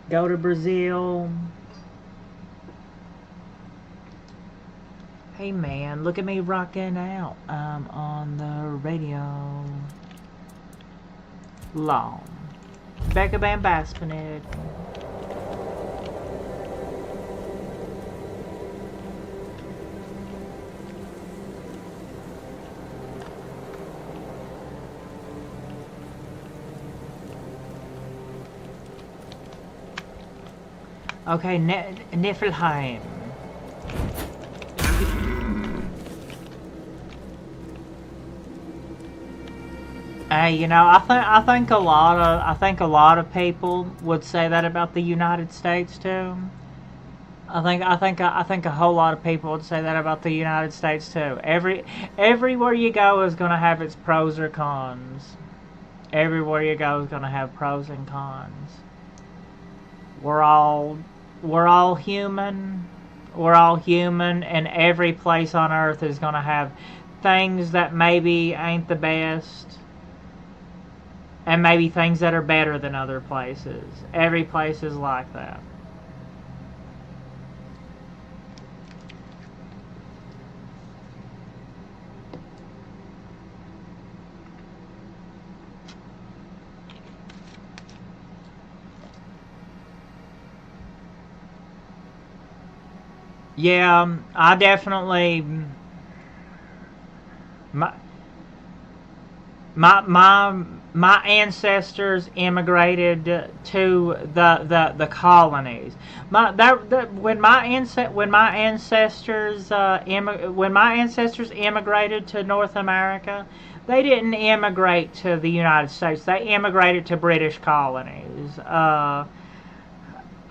Go to Brazil. Hey man, look at me rocking out. I'm on the radio. Long. Becca Bam Baspinid. Okay, Niflheim. You know, I think a lot of people would say that about the United States too. I think a whole lot of people would say that about the United States too. Everywhere you go is going to have its pros or cons. Everywhere you go is going to have pros and cons. We're all human. We're all human, and every place on earth is going to have things that maybe ain't the best, and maybe things that are better than other places. Every place is like that. Yeah, I definitely... My ancestors immigrated to the colonies. When my ancestors immigrated to North America, they didn't immigrate to the United States. They immigrated to British colonies.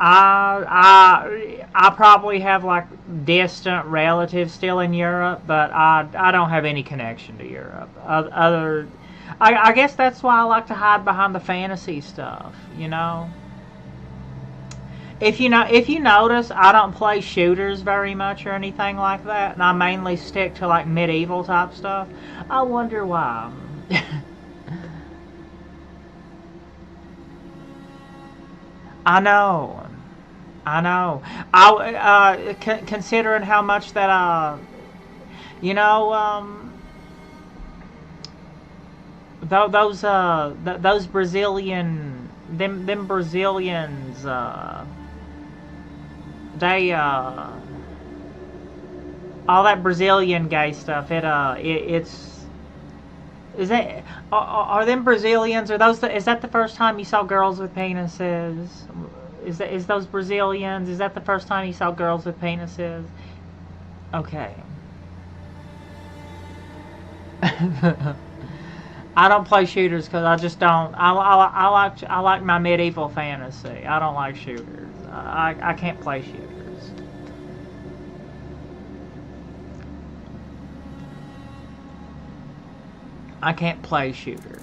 I probably have like distant relatives still in Europe, but I don't have any connection to Europe. I guess that's why I like to hide behind the fantasy stuff, you know. If you notice, I don't play shooters very much or anything like that, and I mainly stick to like medieval type stuff. I wonder why. I know. Considering how much that you know, those Brazilians, them Brazilians, they all that Brazilian gay stuff. Are them Brazilians? Is that the first time you saw girls with penises? Is those Brazilians? Is that the first time you saw girls with penises? Okay. I don't play shooters because I just don't. I like my medieval fantasy. I don't like shooters. I can't play shooters. I can't play shooters.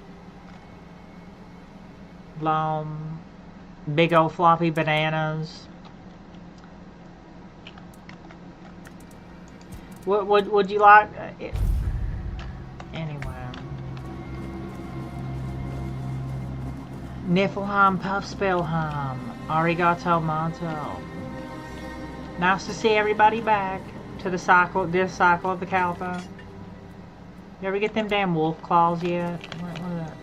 Long, big old floppy bananas. What would you like? Anyway. Niflheim, Puffspelheim, Arigato Monto. Nice to see everybody back to the cycle, this cycle of the Kalpa. You ever get them damn wolf claws yet? What is that?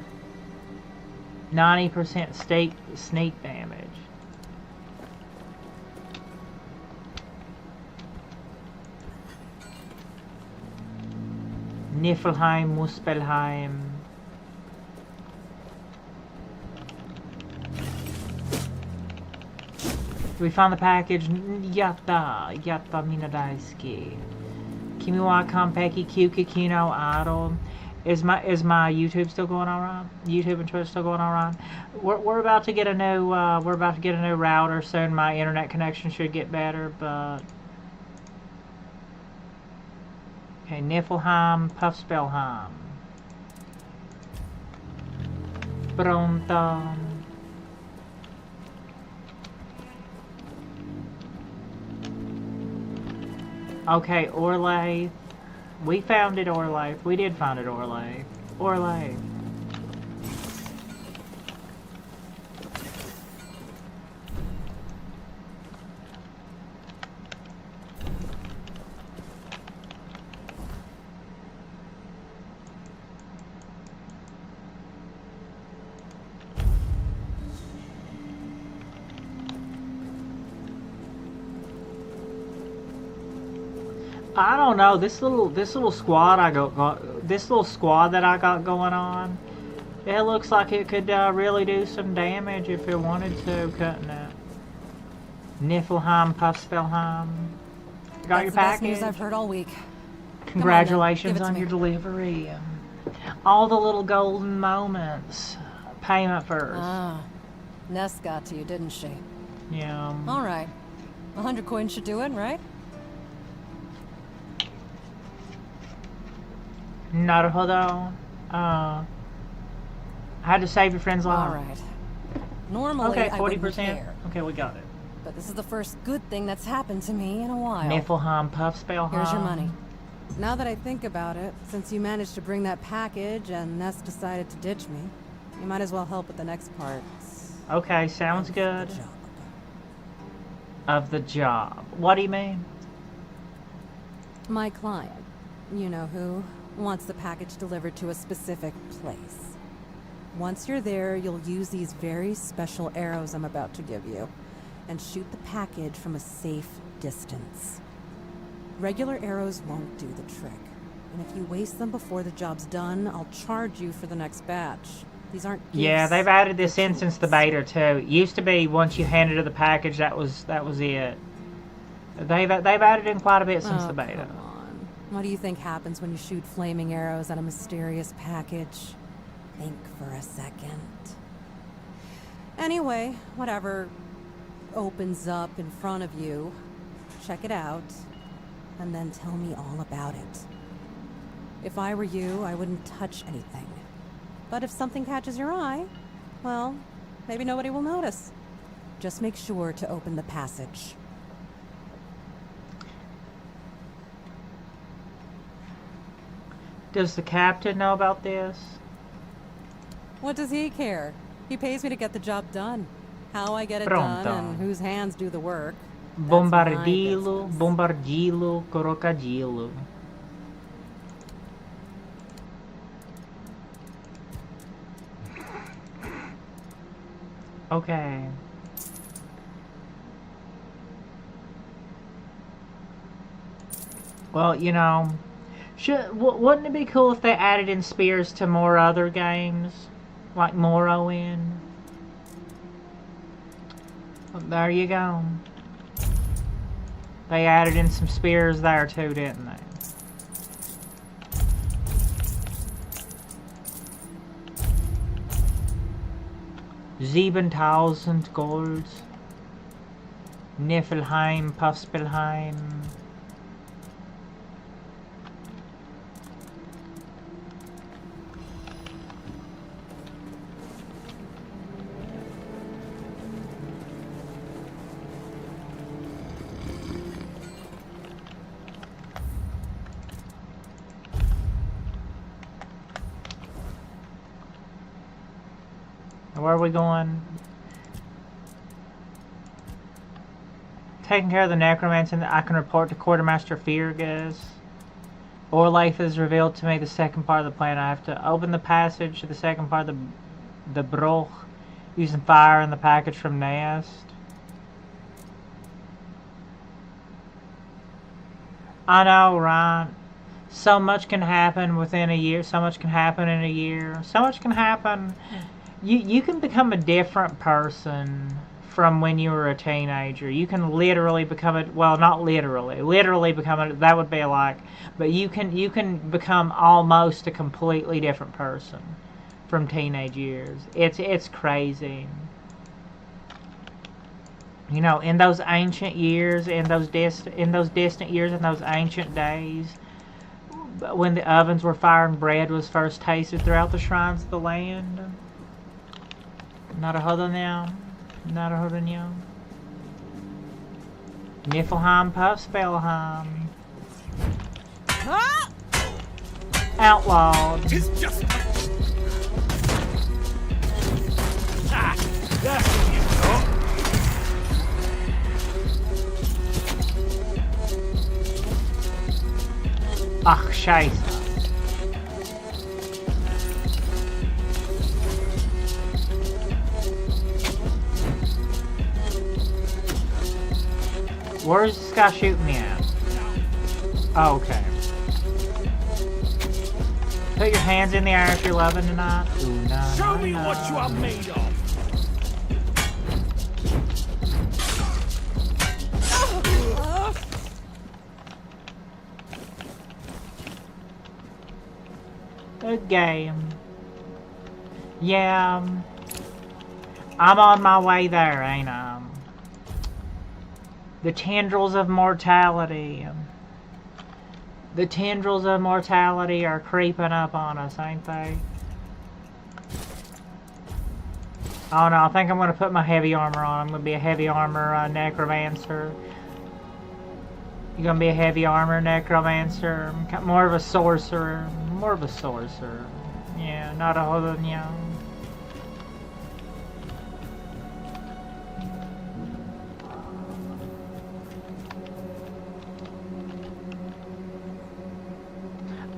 90% sneak damage. Niflheim, Muspelheim. We found the package. Yatta mina daisuki. Kimi wa kanpeki kyuki kino aro. Is my YouTube still going all right? YouTube and Twitter still going all right? We're about to get a new router soon. My internet connection should get better, but okay. Niflheim, Puffspelheim. Pronto. Okay, Orlais. We found it, Orlais. We did find it, Orlais. Orlais. I don't know, this little squad this little squad that I got going on, it looks like it could really do some damage if it wanted to, couldn't it? Niflheim, Puffspelheim. Got your package? That's the best news I've heard all week. Congratulations on your delivery. All the little golden moments. Payment first. Ah, Ness got to you, didn't she? Yeah. All right, 100 coins should do it, right? Naruhodo. I had to save your friend's life. All right. Normally, okay, I wouldn't 40%. care. Okay, we got it. But this is the first good thing that's happened to me in a while. Niflheim, Puffspelheim. Here's your money. Now that I think about it, since you managed to bring that package and Ness decided to ditch me, you might as well help with the next part. Okay, sounds good. Of the job. What do you mean? My client, you know who, wants the package delivered to a specific place. Once you're there, you'll use these very special arrows I'm about to give you and shoot the package from a safe distance. Regular arrows won't do the trick, and if you waste them before the job's done, I'll charge you for the next batch. These aren't gifts. Yeah, they've added this in since the beta too. It used to be once you handed her the package, that was it. They've added in quite a bit since the beta. Come on. What do you think happens when you shoot flaming arrows at a mysterious package? Think for a second. Anyway, whatever opens up in front of you, check it out, and then tell me all about it. If I were you, I wouldn't touch anything. But if something catches your eye, well, maybe nobody will notice. Just make sure to open the passage. Does the captain know about this? What does he care? He pays me to get the job done. How I get it done and whose hands do the work. Bombardilo, bombardilo, crocodilo. Okay. Well, you know, wouldn't it be cool if they added in spears to more other games? Like Morrowind? Well, there you go. They added in some spears there too, didn't they? $7,000 gold. Niflheim, Puffspelheim. where are we going? Taking care of the necromancer, I can report to Quartermaster Fergus. Orlaith has revealed to me the second part of the plan. I have to open the passage to the second part of the Broch, using fire and the package from Nest. I know, right? So much can happen within a year. So much can happen in a year. So much can happen. You can become a different person from when you were a teenager. You can literally become a, well, not literally. Literally become a, that would be like, but you can become almost a completely different person from teenage years. It's crazy. You know, in those ancient years, in those distant years, in those ancient days, when the ovens were fired and bread was first tasted throughout the shrines of the land. Not a hodl now. Not a hodl now. Niflheim, Puffspelheim. Ah! Outlawed. Tis just... Ah! That's what you thought. Ach, scheiße. Where's this guy shooting me at? Oh, okay. Put your hands in the air if you're loving tonight. Ooh, no, Show no, me no. what you are made of. Good game. Yeah. I'm on my way there, ain't I? The tendrils of mortality. The tendrils of mortality are creeping up on us, ain't they? Oh no, I think I'm going to put my heavy armor on. I'm going to be a heavy armor necromancer. You're going to be a heavy armor necromancer. More of a sorcerer. More of a sorcerer. Yeah, not a whole young.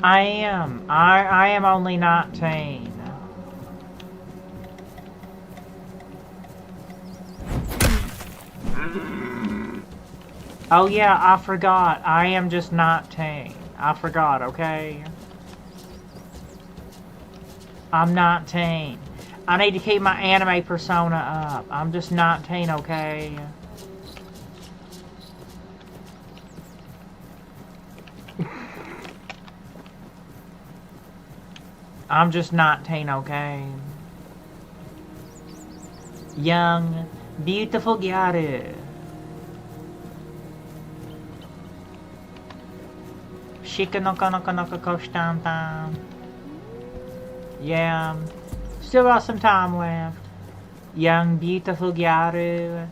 I am only 19. Oh yeah, I forgot. I am just 19. I forgot, okay? I'm 19. I need to keep my anime persona up. I'm just 19, okay? I'm just 19, okay? Young, beautiful Gyaru. Shika no koshtanta. Yeah, still got some time left. Young, beautiful Gyaru.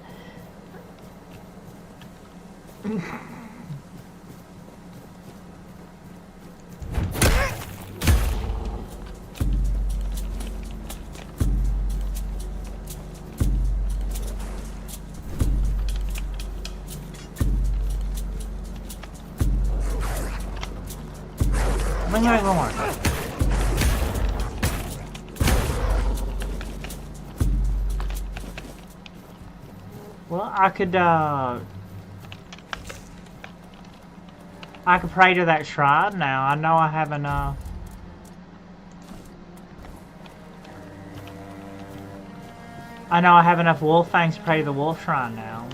Bring it more. Well, I could pray to that shrine now. I know I have enough. I know I have enough wolf fangs to pray to the wolf shrine now.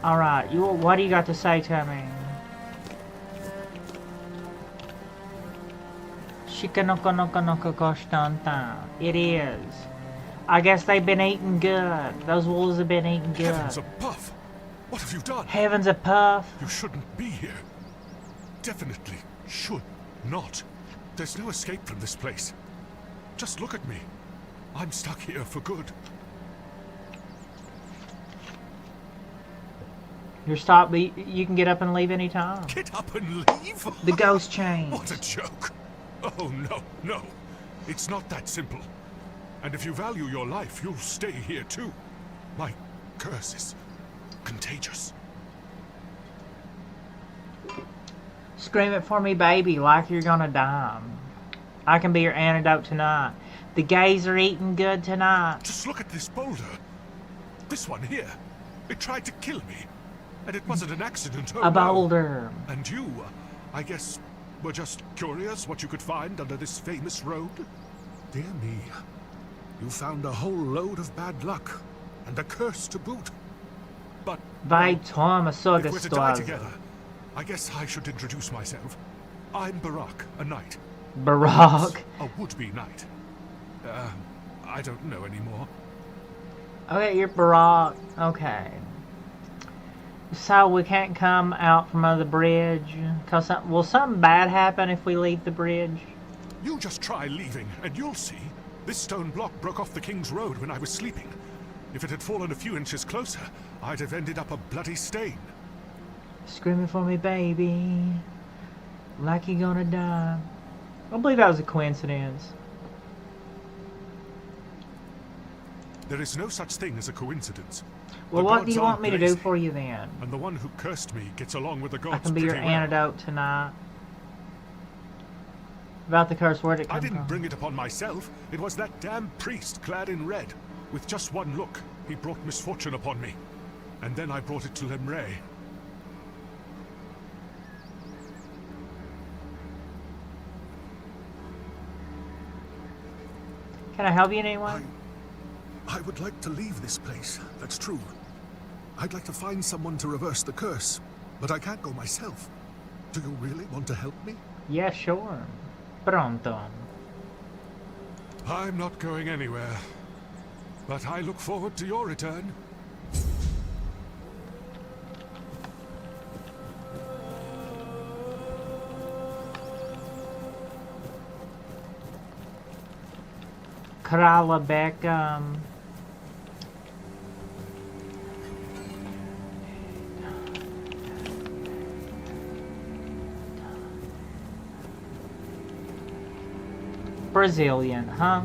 Alright, what do you got to say to me? It is. I guess they've been eating good. Those wolves have been eating good. Heavens above! What have you done? Heavens a puff. You shouldn't be here. Definitely should not. There's no escape from this place. Just look at me. I'm stuck here for good. You're stopped. You can get up and leave any time. Get up and leave? The ghost chain. What a joke. Oh, no, no. It's not that simple. And if you value your life, you'll stay here too. My curse is contagious. Scream it for me, baby, like you're gonna die. I can be your antidote tonight. The gays are eating good tonight. Just look at this boulder. This one here. It tried to kill me. And it wasn't an accident. Oh, A no. boulder. And you, I guess, were just curious what you could find under this famous road? Dear me. You found a whole load of bad luck. And a curse to boot. But Vai toma, if we're to die gostosa. together, I guess I should introduce myself. I'm Barak, a knight. Barak. A would-be knight. I don't know anymore. Okay, you're Barak. Okay. So we can't come out from under the bridge? Cause will something bad happen if we leave the bridge? You just try leaving, and you'll see. This stone block broke off the King's Road when I was sleeping. If it had fallen a few inches closer, I'd have ended up a bloody stain. Screaming for me, baby. Like you're gonna die. I don't believe that was a coincidence. There is no such thing as a coincidence. Well, The what do gods you aren't want me to do lazy, for you then? And the one who cursed me gets along with the gods I can be your pretty well. antidote tonight. About the curse, where'd it come I didn't from? bring it upon myself. It was that damn priest clad in red. With just one look, he brought misfortune upon me. And then I brought it to Lemray. Can I help you in any way? I would like to leave this place, that's true. I'd like to find someone to reverse the curse, but I can't go myself. Do you really want to help me? Yeah, sure. Pronto. I'm not going anywhere, but I look forward to your return. Krala Beckham. Brazilian, huh?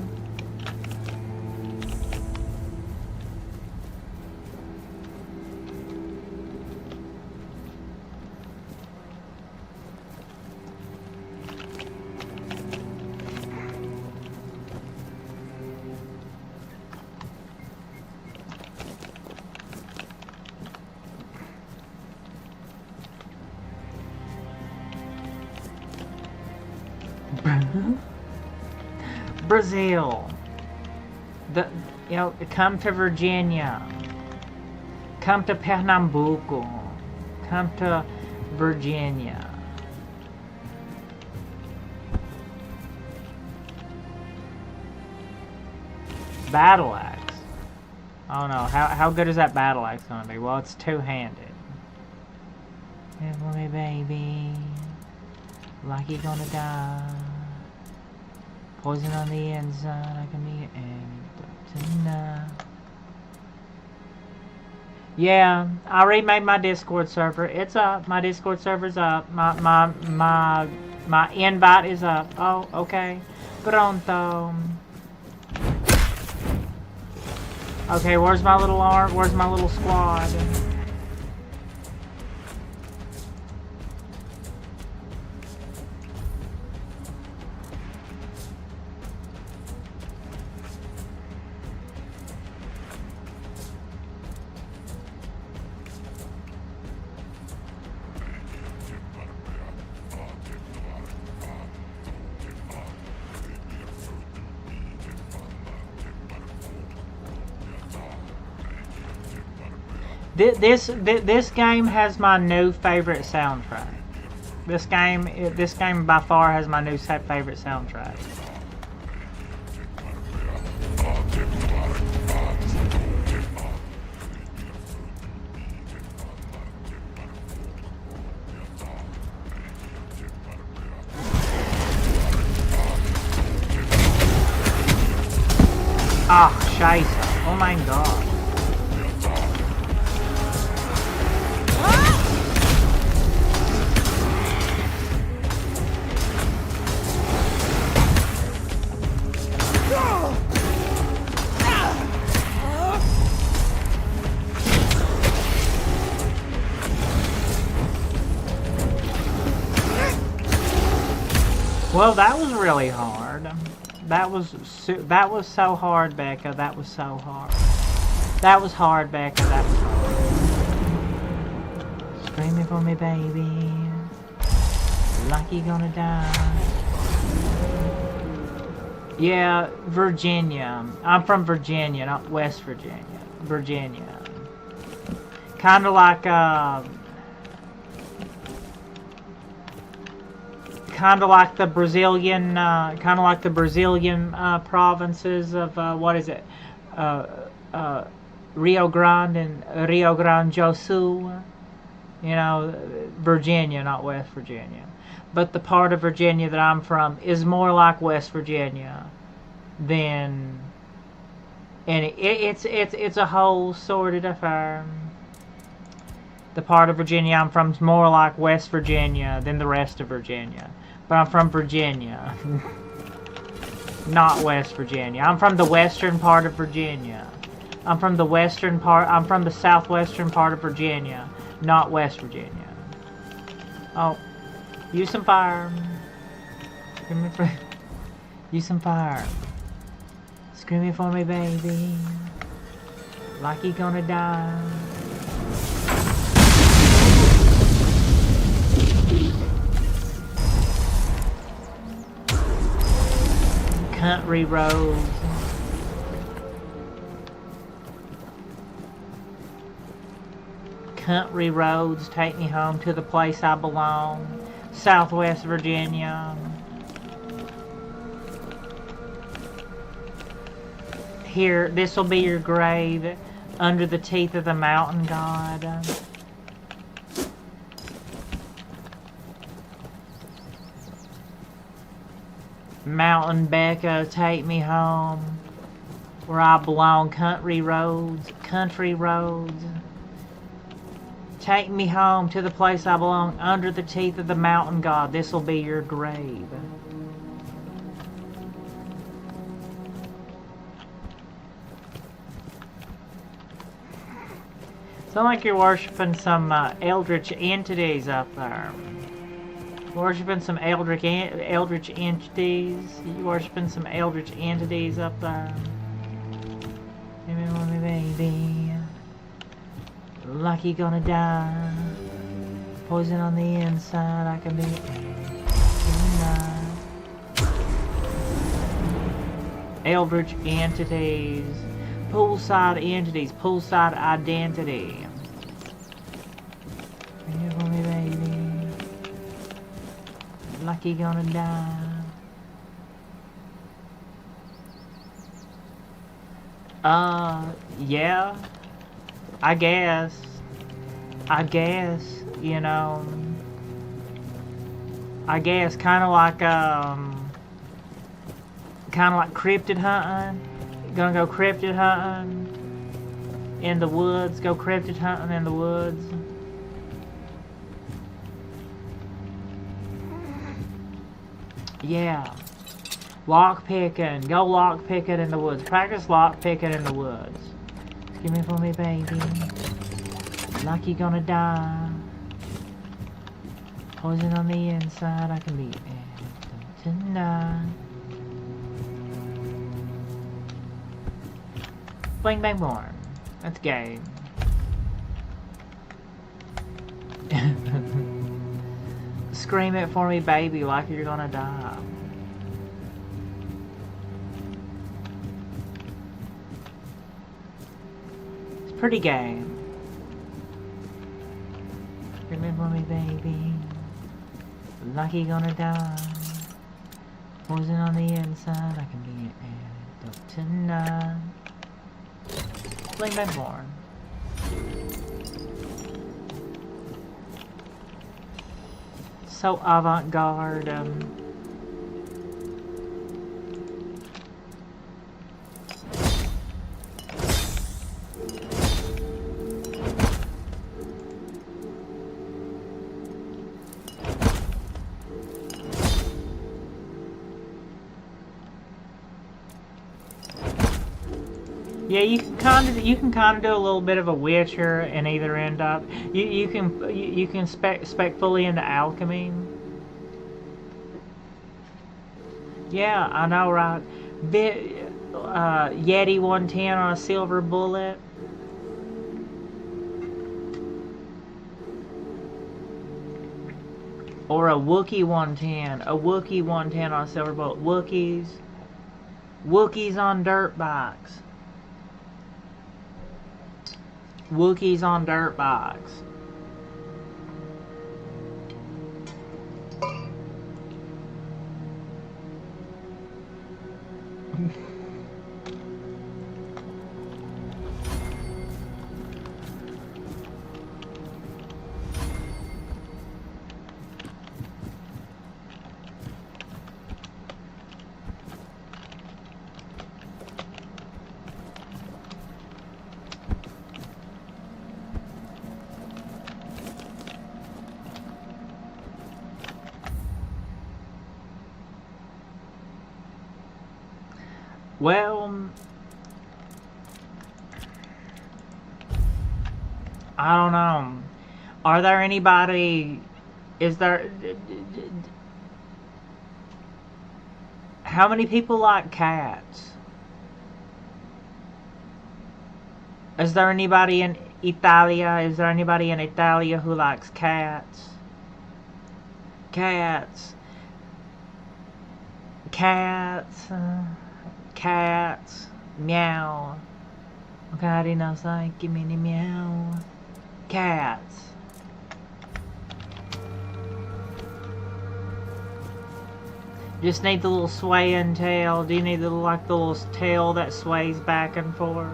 Brazil. Come to Virginia. Come to Pernambuco. Come to Virginia. Battle axe. Oh no, how good is that battle axe gonna be? Well, it's two-handed. Hey, for me, baby. Like you're gonna die. Poison on the inside, I can be antidote tonight. Yeah, I remade my Discord server. It's up. My Discord server's up. My invite is up. Oh, okay. Pronto. Okay, where's my little arm? Where's my little squad? This game has my new favorite soundtrack. This game by far has my new favorite soundtrack. Ach, scheiße. Oh mein Gott. Well, that was really hard. That was so hard, Becca. That was so hard. That was hard, Becca. That was hard. Screaming for me, baby. Like you gonna die. Yeah, Virginia. I'm from Virginia, not West Virginia. Virginia. Kind of like the Brazilian, provinces of what is it? Rio Grande and Rio Grande do Sul. You know, Virginia, not West Virginia. But the part of Virginia that I'm from is more like West Virginia than, and it's a whole sordid affair. The part of Virginia I'm from is more like West Virginia than the rest of Virginia. But I'm from Virginia, not West Virginia. I'm from the western part of Virginia. I'm from the southwestern part of Virginia, not West Virginia. Oh, use some fire. Use some fire. Screaming for me, baby. Like you gonna die. Country roads. Country roads take me home to the place I belong. Southwest Virginia. Here, this will be your grave under the teeth of the mountain god. Mountain Becca, take me home where I belong. Country roads, country roads. Take me home to the place I belong under the teeth of the mountain god. This will be your grave. Sound like you're worshiping some eldritch entities up there. Worshipping some eldritch entities. You worshiping some eldritch entities up there. Give me one, baby. Like you gonna die. Poison on the inside. I can be eldritch entities. Poolside entities. Poolside identity. Give me one, baby. Like you gonna die. Yeah. I guess, you know. I guess kinda like cryptid hunting. Gonna go cryptid hunting in the woods. Go cryptid hunting in the woods. Yeah. Lock picking. Go lock picking in the woods. Practice lock picking in the woods. Give me for me, baby. Like you gonna die. Poison on the inside. I can be tonight. Bang bang born. That's gay. Scream it for me, baby, like you're gonna die. It's pretty gay. Scream it for me, baby, like you're gonna die. Poison on the inside, I can be an adult tonight. Bling bang born. So avant-garde. Yeah, you can kind of do a little bit of a Witcher and either end up you can spec fully into alchemy. Yeah, I know, right? Yeti 110 on a silver bullet. Or a Wookiee 110. A Wookiee 110 on a silver bullet. Wookiees on dirt bikes. Wookiees on dirt bikes. Well, I don't know. Are there anybody? Is there? How many people like cats? Is there anybody in Italia? Is there anybody in Italia who likes cats? Cats. Cats. Cats. Meow. Cari no sai che mini meow. Cats. Just need the little swaying tail. Do you need the like the little tail that sways back and forth?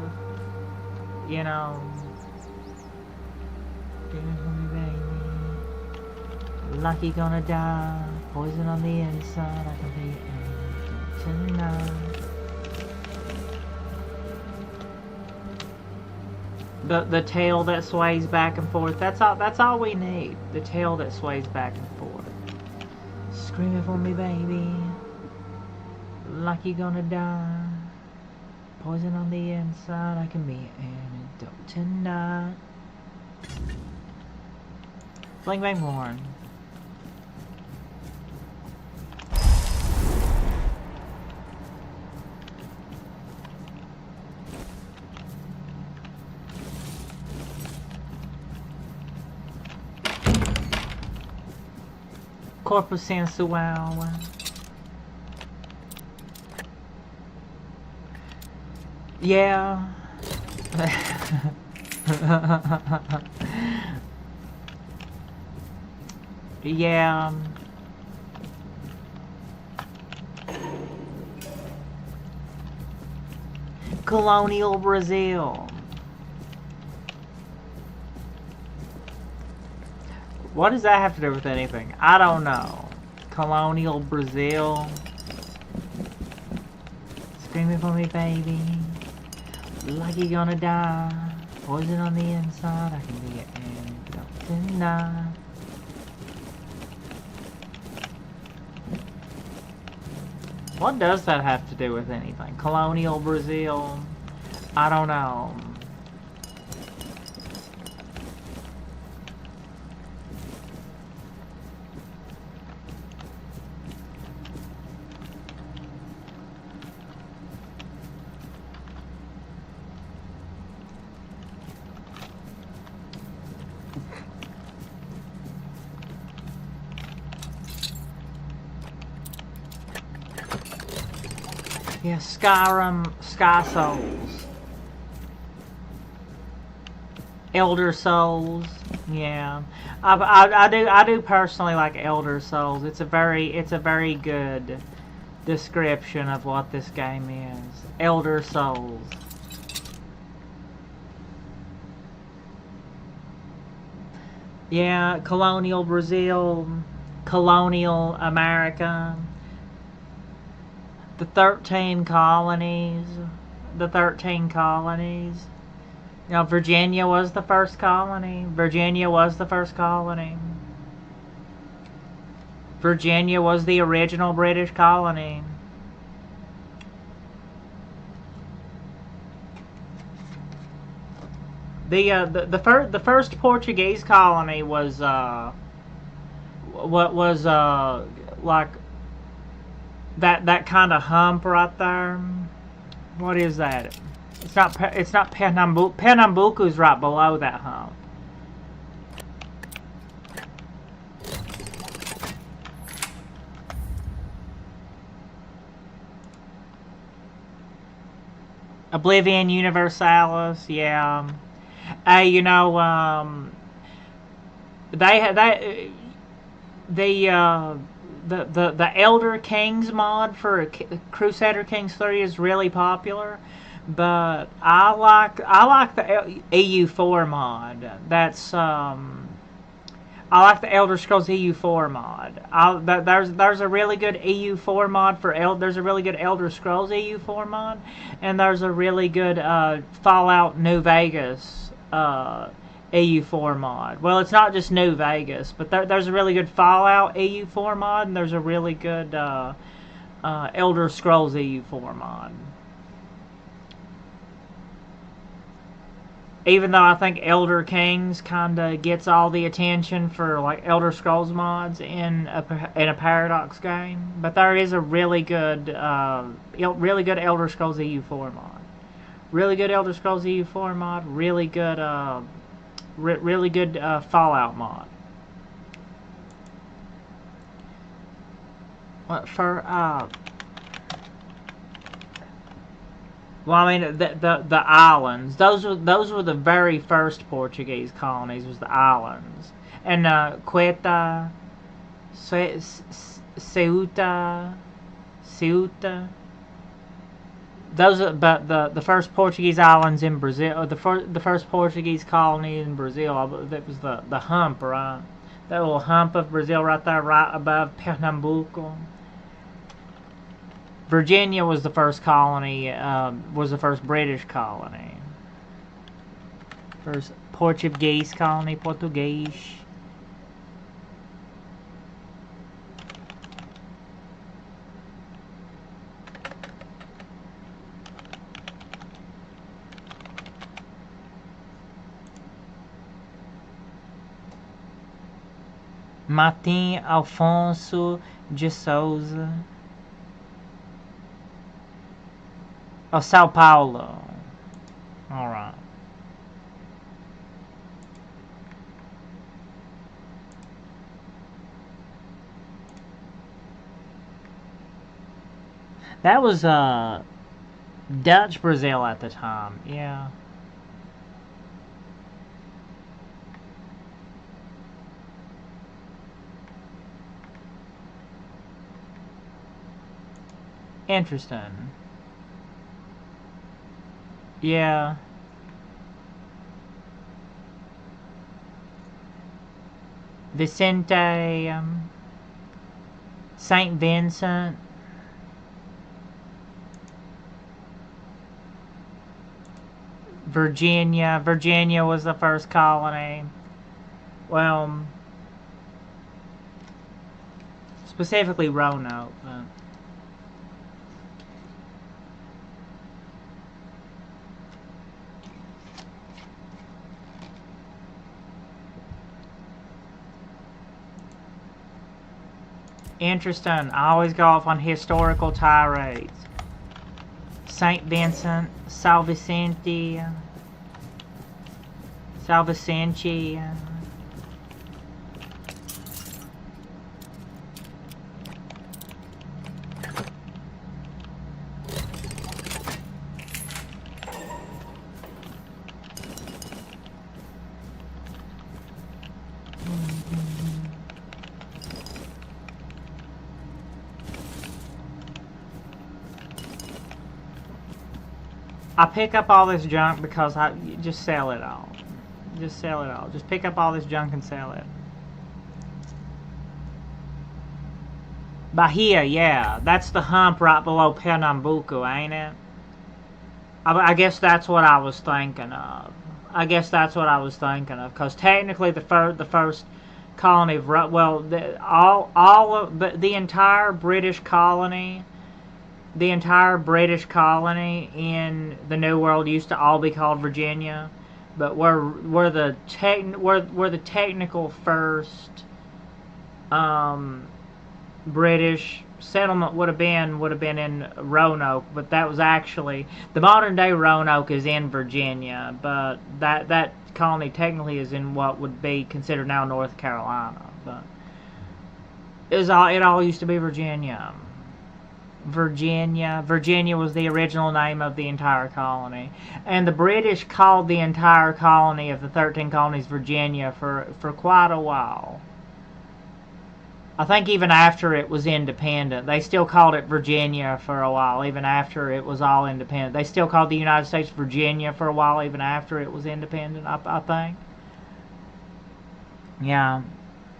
You know. Lucky gonna die. Poison on the inside. I can be tonight. The tail that sways back and forth. That's all we need. The tail that sways back and forth. Screaming for me, baby. Like you're gonna die. Poison on the inside. I can be an adult tonight. Bling bang horn. Corpus sensual. Yeah. Yeah. Colonial Brazil. What does that have to do with anything? I don't know. Colonial Brazil. Screaming for me, baby. Like you're gonna die. Poison on the inside. I can be an tonight. What does that have to do with anything? Colonial Brazil? I don't know. Yeah, Skyrim, Sky Souls. Elder Souls. Yeah. I do personally like Elder Souls. It's a very good description of what this game is. Elder Souls. Yeah, colonial Brazil, colonial America. The 13 colonies. The 13 colonies. You know, Virginia was the first colony. Virginia was the first colony. Virginia was the original British colony. The first Portuguese colony was like that kind of hump right there. What is that? It's not Pernambuco. Pernambuco's right below that hump. Oblivion Universalis, yeah. Hey, you know, the Elder Kings mod for Crusader Kings 3 is really popular, but I like the EU4 mod. That's I like the Elder Scrolls EU4 mod. There's a really good EU4 mod for there's a really good Elder Scrolls EU4 mod, and there's a really good Fallout New Vegas EU4 mod. Well, it's not just New Vegas, but there's a really good Fallout EU4 mod, and there's a really good Elder Scrolls EU4 mod. Even though I think Elder Kings kind of gets all the attention for like Elder Scrolls mods in a Paradox game, but there is a really good Elder Scrolls EU4 mod, really good Elder Scrolls EU4 mod, really good Fallout mod. What for? Well, I mean, the islands. Those were the very first Portuguese colonies. Was the islands, and Ceuta, Ceuta. Those are, but the first Portuguese islands in Brazil, the first Portuguese colony in Brazil. That was the hump, right? That little hump of Brazil right there, right above Pernambuco. Virginia was the first colony, was the first British colony. First Portuguese colony, Portuguese. Martim Alfonso de Souza. Oh, Sao Paulo. Alright. That was Dutch Brazil at the time, yeah. Interesting. Yeah. Vicente, Saint Vincent. Virginia. Virginia was the first colony. Well, specifically Roanoke. But interesting. I always go off on historical tirades. Saint Vincent, São Vicente, São Vicente. I pick up all this junk because I just sell it all. Just sell it all. Just pick up all this junk and sell it. Bahia, yeah. That's the hump right below Pernambuco, ain't it? I guess that's what I was thinking of. I guess that's what I was thinking of. Because technically the first colony of... Well, the entire British colony... The entire British colony in the New World used to all be called Virginia, but we're the technical first British settlement would have been in Roanoke, but that was actually the modern day Roanoke is in Virginia, but that colony technically is in what would be considered now North Carolina, but it all used to be Virginia. Virginia was the original name of the entire colony, and the British called the entire colony of the 13 colonies Virginia for quite a while. I think even after it was independent, they still called it Virginia for a while, even after it was all independent. They still called the United States Virginia for a while, even after it was independent, I think. Yeah.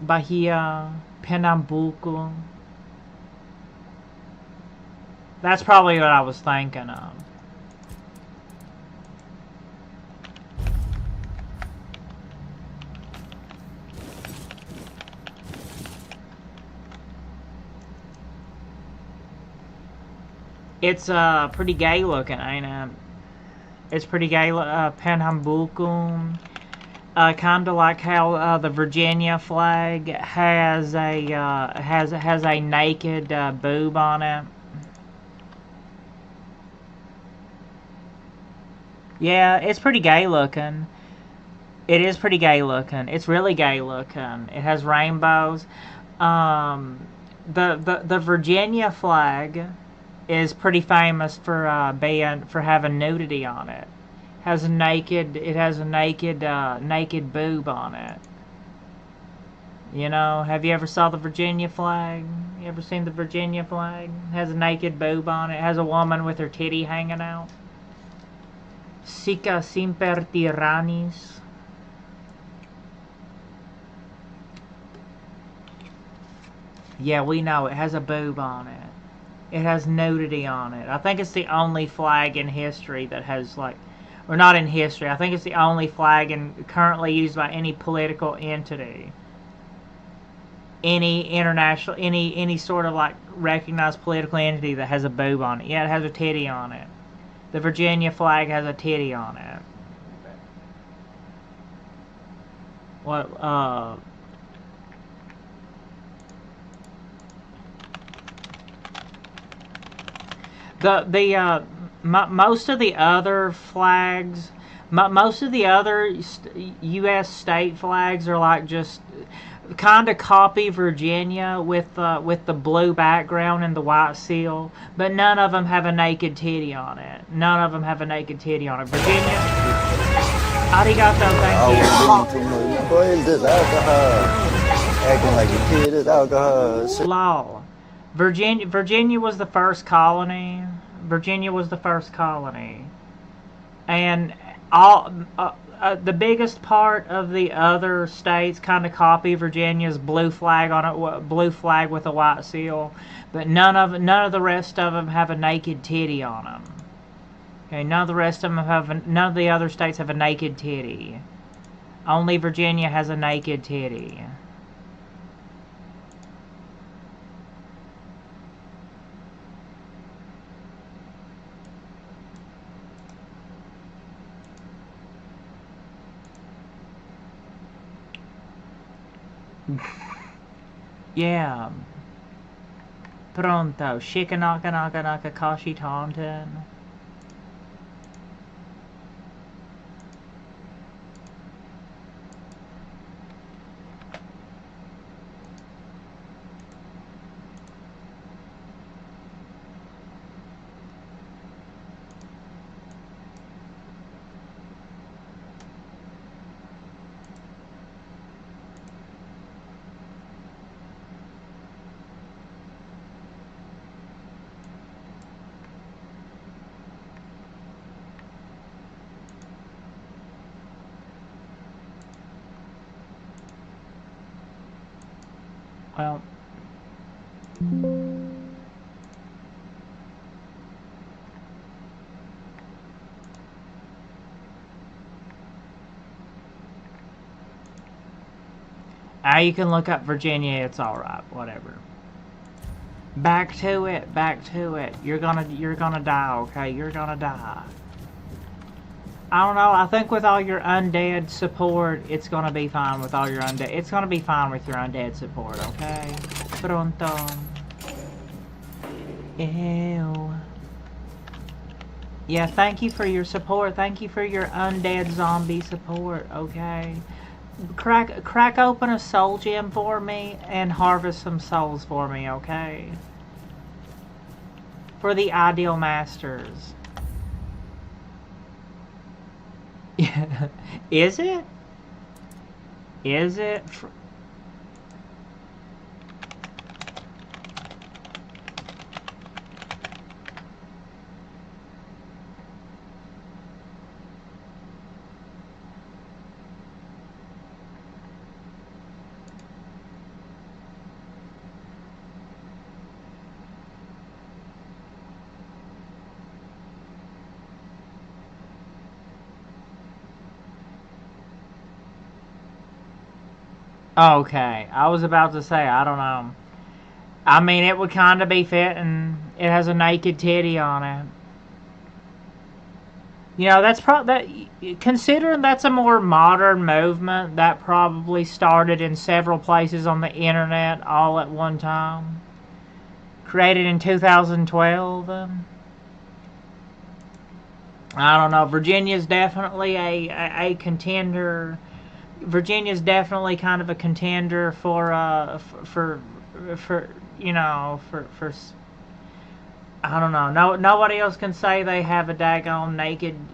Bahia, Pernambuco. That's probably what I was thinking of. It's pretty gay looking, ain't it? It's pretty gay. Pernambuco, kind of like how the Virginia flag has a naked boob on it. Yeah, it's pretty gay looking. It is pretty gay looking. It's really gay looking. It has rainbows. The Virginia flag is pretty famous for having nudity on it. It has a naked boob on it. You know, have you ever saw the Virginia flag? You ever seen the Virginia flag? It has a naked boob on it. It has a woman with her titty hanging out. Sica semper tyrannis. Yeah, we know it has a boob on it. It has nudity on it. I think it's the only flag in history that has, like, or not in history. I think it's the only flag currently used by any political entity, any international, any sort of like recognized political entity that has a boob on it. Yeah, it has a titty on it. The Virginia flag has a titty on it. What? Most of the other flags, most of the other U.S. state flags are like just kind of copy Virginia with the blue background and the white seal, but none of them have a naked titty on it. None of them have a naked titty on it. Virginia, arigato, thank you. Acting like a kid is alcohol. Lol. Virginia was the first colony. Virginia was the first colony, and all the biggest part of the other states kind of copy Virginia's blue flag on it, blue flag with a white seal, but none of the rest of them have a naked titty on them. Okay, none of the other states have a naked titty. Only Virginia has a naked titty. Yeah. Pronto. Shikanaka naka naka kashi taunted. Well, you can look up Virginia, it's alright, whatever. Back to it. You're gonna die, okay? You're gonna die. I don't know, I think with all your undead support, it's gonna be fine with all your undead. It's gonna be fine with your undead support, okay? Pronto. Ew. Yeah, thank you for your support. Thank you for your undead zombie support, okay? Crack open a soul gem for me and harvest some souls for me, okay? For the ideal masters. Is it? Is it? Okay, I was about to say, I don't know. I mean, it would kind of be fitting. It has a naked titty on it. You know, that's considering that's a more modern movement, that probably started in several places on the internet all at one time. Created in 2012. I don't know. Virginia's definitely a contender. Virginia's definitely kind of a contender for you know, for I don't know. No, nobody else can say they have a daggone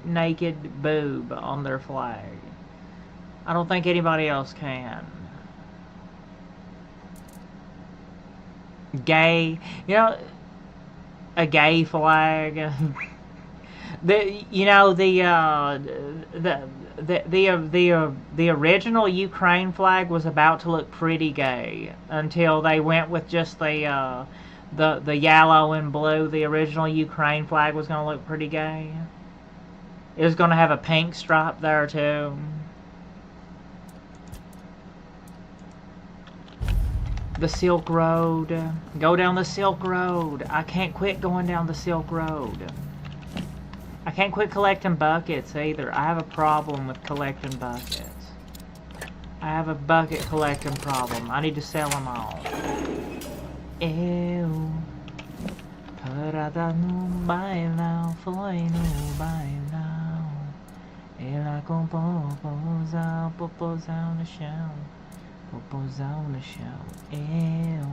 naked boob on their flag. I don't think anybody else can. Gay, you know, a gay flag. The original Ukraine flag was about to look pretty gay until they went with just the yellow and blue. The original Ukraine flag was going to look pretty gay. It was going to have a pink stripe there too. The Silk Road. Go down the Silk Road. I can't quit going down the Silk Road. I can't quit collecting buckets either. I have a problem with collecting buckets. I have a bucket collecting problem. I need to sell them all. Eu parada no bailão, foi no bailão. Ela com popozão no chão, popozão no chão. Eu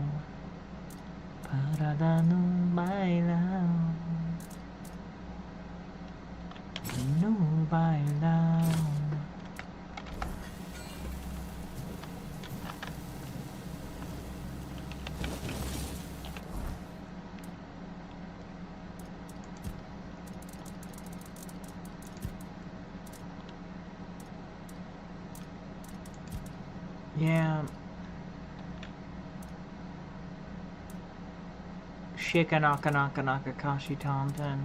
parada no bailão. No bailão. Yeah. Shikanaka naka naka kashi Thompson.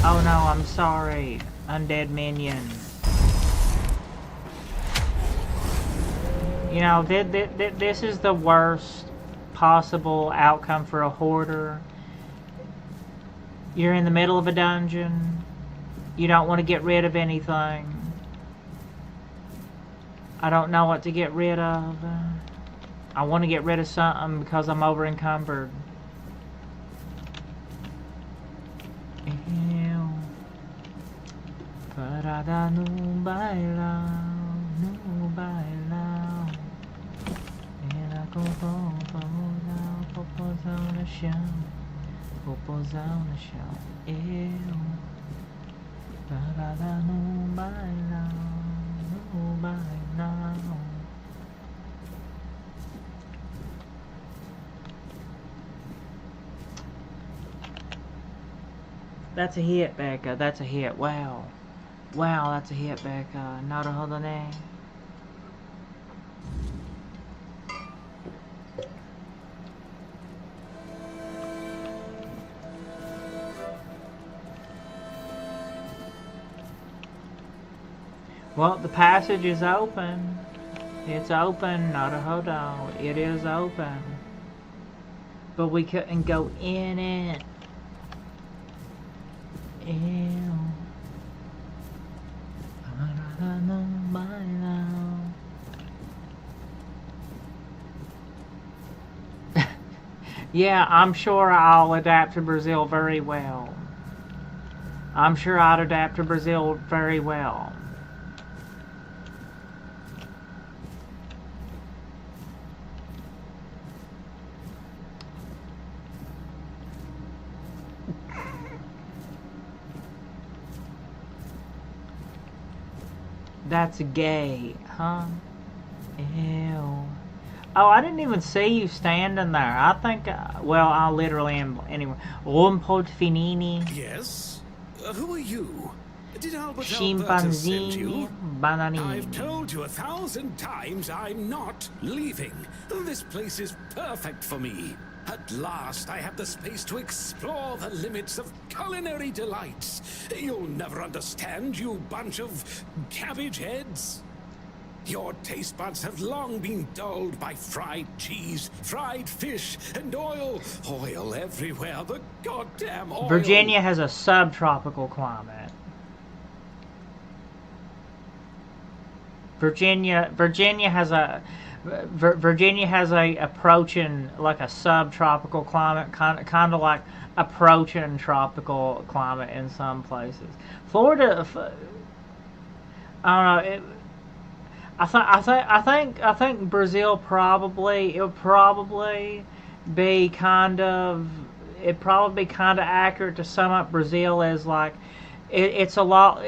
Oh no, I'm sorry, undead minions. You know, this is the worst possible outcome for a hoarder. You're in the middle of a dungeon. You don't want to get rid of anything. I don't know what to get rid of. I want to get rid of something because I'm over encumbered. Parada no bailão, no bailão. Ela com popozão no chão, popozão no chão. Eu parada no bailão, no bailão. That's a hit, Becca. That's a hit. Wow. Wow, that's a hit, Becca. Naruhodo ne. Well, the passage is open. It's open, Naruhodo. It is open. But we couldn't go in it. Ew. Yeah, I'm sure I'll adapt to Brazil very well. I'm sure I'd adapt to Brazil very well. That's gay, huh? Ew. Oh, I didn't even see you standing there. I think, well, I literally am, anyway. Un po' finini. Yes? Who are you? Did Albert Alberta send you? Bananini. I've told you 1,000 times I'm not leaving. This place is perfect for me. At last, I have the space to explore the limits of culinary delights. You'll never understand, you bunch of cabbage heads. Your taste buds have long been dulled by fried cheese, fried fish, and oil. Oil everywhere, the goddamn oil. Virginia has a subtropical climate. Virginia has a approaching like a subtropical climate, kind of like approaching tropical climate in some places. Florida, I don't know. I think Brazil it'd probably be kind of accurate to sum up Brazil as like it's a lot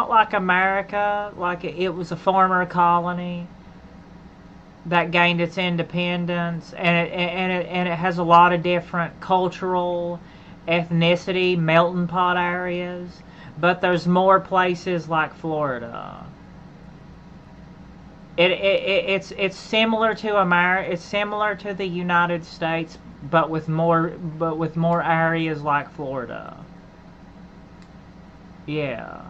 like America, like it was a former colony that gained its independence, and it has a lot of different cultural, ethnicity melting pot areas, but there's more places like Florida. It's similar to America. It's similar to the United States, but with more areas like Florida. Yeah,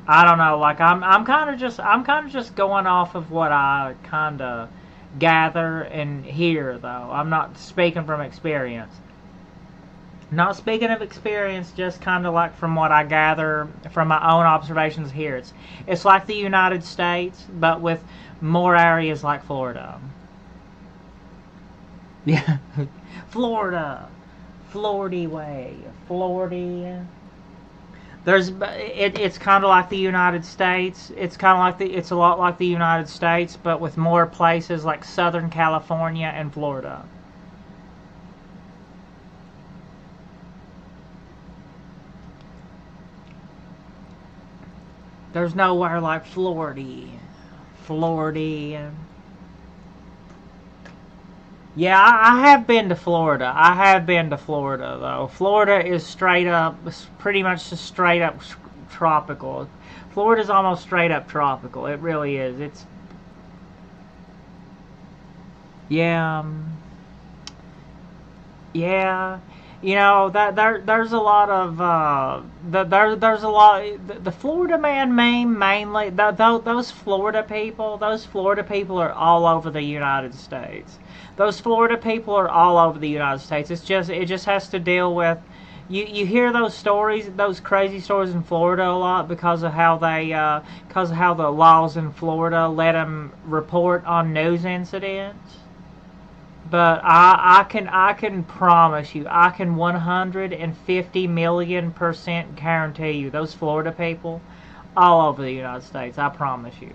I don't know. Like I'm kind of just going off of what I kind of gather and hear, though. I'm not speaking from experience. Not speaking of experience, just kind of like from what I gather from my own observations here. It's like the United States, but with more areas like Florida. Yeah, Florida way, Florida. It's kind of like the United States. It's a lot like the United States, but with more places like Southern California and Florida. There's nowhere like Florida. Yeah, I have been to Florida. Though. Florida is pretty much just straight up tropical. Florida's almost straight up tropical. It really is. Yeah. You know that there's a lot of the Florida man mainly those Florida people are all over the United States. Those Florida people are all over the United States. It just has to deal with you hear those stories, those crazy stories in Florida a lot because of how the laws in Florida let them report on news incidents. But I can promise you, I can 150 million% guarantee you, those Florida people, all over the United States. I promise you.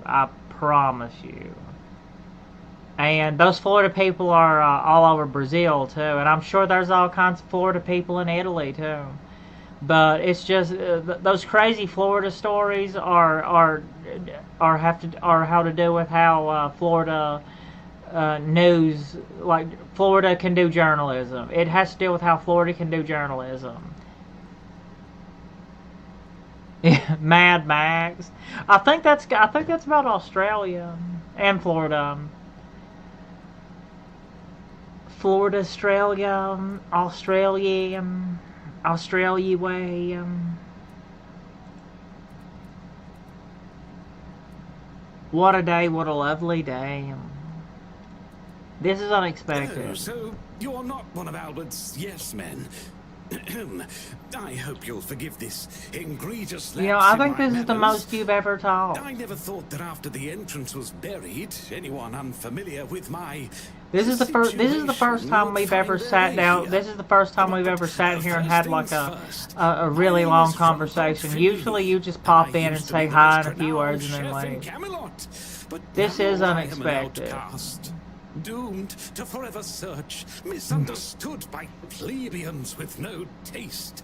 And those Florida people are all over Brazil too, and I'm sure there's all kinds of Florida people in Italy too. But it's just those crazy Florida stories are how to do with how Florida. News, like Florida can do journalism. It has to deal with how Florida can do journalism. Mad Max. I think that's about Australia and Florida. Florida, Australia way. What a day, what a lovely day. This is unexpected. Oh, so you're not one of Albert's yes men. I hope you'll forgive this egregious lapse. You know, I in think my this is the manners. most you've ever talked. I never thought that after the entrance was buried, anyone unfamiliar with my This is the first time we've ever sat down. This is the first time we've ever sat here and had like a really long conversation. Usually you just pop in and say hi and a few words and then leave. This is unexpected. Doomed to forever search, misunderstood by plebeians with no taste.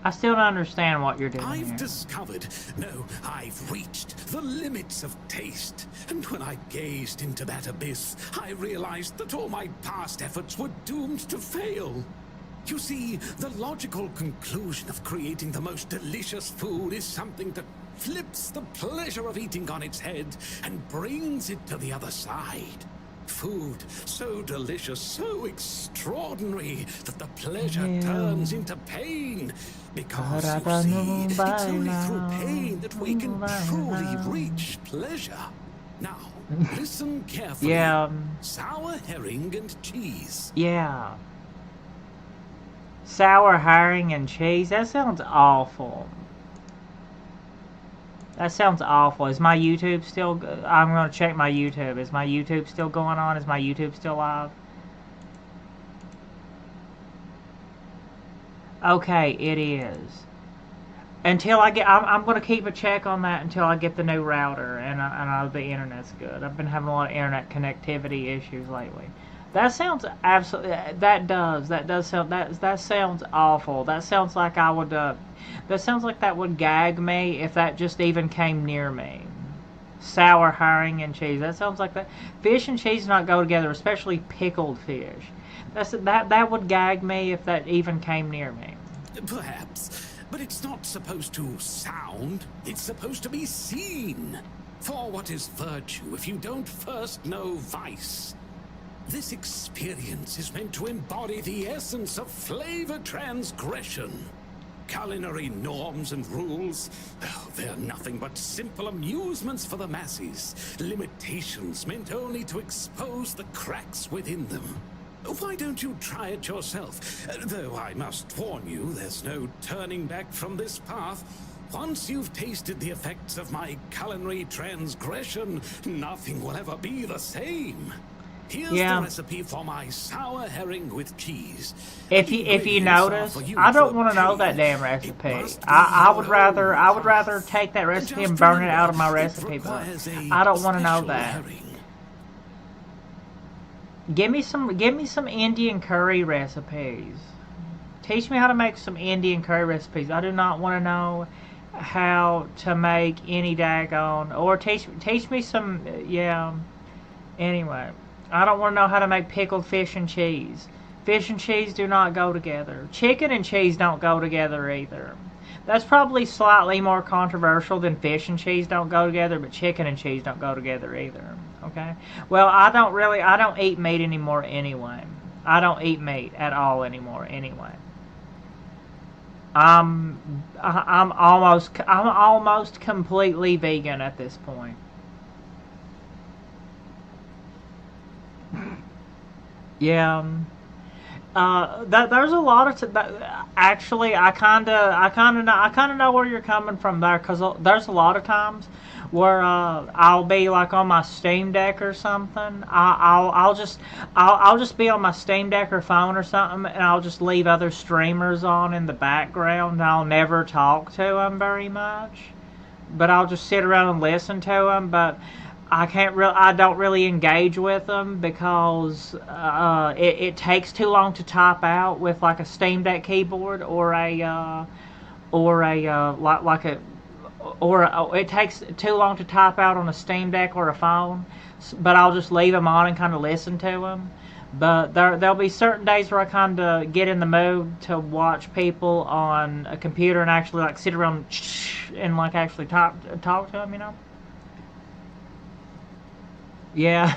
I still don't understand what you're doing I've here. discovered, no, I've reached the limits of taste. And when I gazed into that abyss, I realized that all my past efforts were doomed to fail. You see, the logical conclusion of creating the most delicious food is something that flips the pleasure of eating on its head and brings it to the other side. Food so delicious, so extraordinary, that the pleasure turns into pain. Because, you see, it's only through pain that we can truly reach pleasure. Now, listen carefully. Yeah. Sour herring and cheese. Yeah. Sour herring and cheese? That sounds awful. That sounds awful. Is my YouTube still... I'm going to check my YouTube. Is my YouTube still going on? Is my YouTube still live? Okay, it is. Until I get... I'm going to keep a check on that until I get the new router and the internet's good. I've been having a lot of internet connectivity issues lately. That sounds absolutely... That sounds awful. That sounds like I would... that sounds like that would gag me if that just even came near me. Sour herring and cheese. That sounds like that. Fish and cheese do not go together, especially pickled fish. That would gag me if that even came near me. Perhaps. But it's not supposed to sound. It's supposed to be seen. For what is virtue if you don't first know vice? This experience is meant to embody the essence of flavor transgression. Culinary norms and rules, oh, they're nothing but simple amusements for the masses. Limitations meant only to expose the cracks within them. Why don't you try it yourself? Though I must warn you, there's no turning back from this path. Once you've tasted the effects of my culinary transgression, nothing will ever be the same. Here's the recipe for my sour herring with cheese. If you notice, I don't want to know that damn recipe. I would rather take that recipe and burn it out of my recipe book. I don't want to know that. Give me some Indian curry recipes. Teach me how to make some Indian curry recipes. I do not want to know how to make any daggone, or teach me some, anyway. I don't want to know how to make pickled fish and cheese. Fish and cheese do not go together. Chicken and cheese don't go together either. That's probably slightly more controversial than fish and cheese don't go together, but chicken and cheese don't go together either. Okay? Well, I don't eat meat anymore anyway. I don't eat meat at all anymore anyway. I'm almost completely vegan at this point. Yeah. There's a lot of actually I kind of know where you're coming from there, because there's a lot of times where I'll be like on my Steam Deck or something. I'll just be on my Steam Deck or phone or something, and I'll just leave other streamers on in the background. I'll never talk to them very much, but I'll just sit around and listen to them. But I don't really engage with them because it takes too long to type out with like a Steam Deck keyboard it takes too long to type out on a Steam Deck or a phone. But I'll just leave them on and kind of listen to them. But there'll be certain days where I kind of get in the mood to watch people on a computer and actually like sit around and like actually talk to them, you know. Yeah,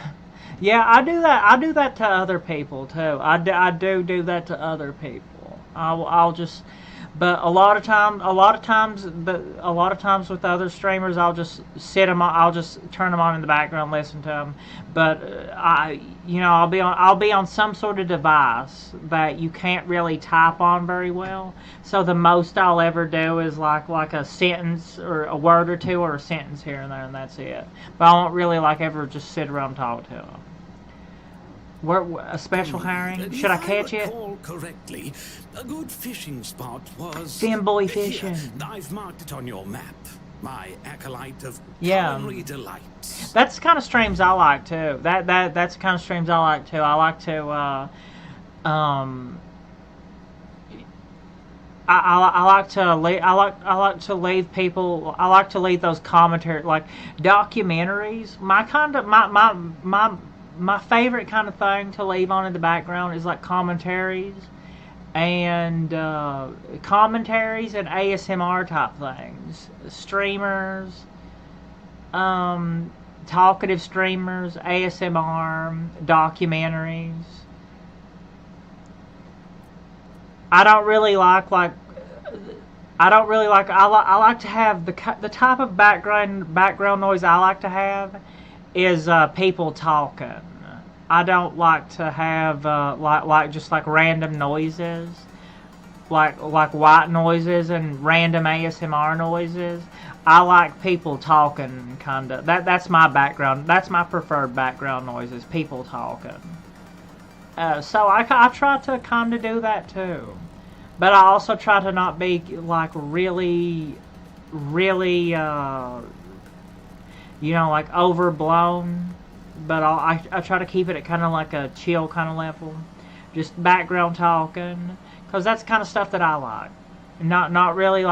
I do that. I do that to other people too. I do that to other people. I'll just, But a lot of times with other streamers, I'll just I'll just turn them on in the background, and listen to them. But I'll be on some sort of device that you can't really type on very well. So the most I'll ever do is like a sentence or a word or two or a sentence here and there, and that's it. But I won't really ever just sit around and talk to them. A special hiring? Should I catch it? If I recall correctly, a good fishing spot was... Finboy fishing. Here, I've marked it on your map. My acolyte of culinary delights. That's the kind of streams I like too. That's the kind of streams I like too. I like to I like to leave people. I like to leave those commentary like documentaries. My favorite kind of thing to leave on in the background is like commentaries and ASMR type things. Streamers, talkative streamers, ASMR, documentaries. I like to have the type of background noise I like to have is people talking. I don't like to have just random noises, like white noises and random ASMR noises. I like people talking, kinda. That's my background. That's my preferred background noises. People talking. So I try to kind of do that too, but I also try to not be like really like overblown, but I try to keep it at kind of like a chill kind of level, just background talking, because that's the kind of stuff that I like. Not really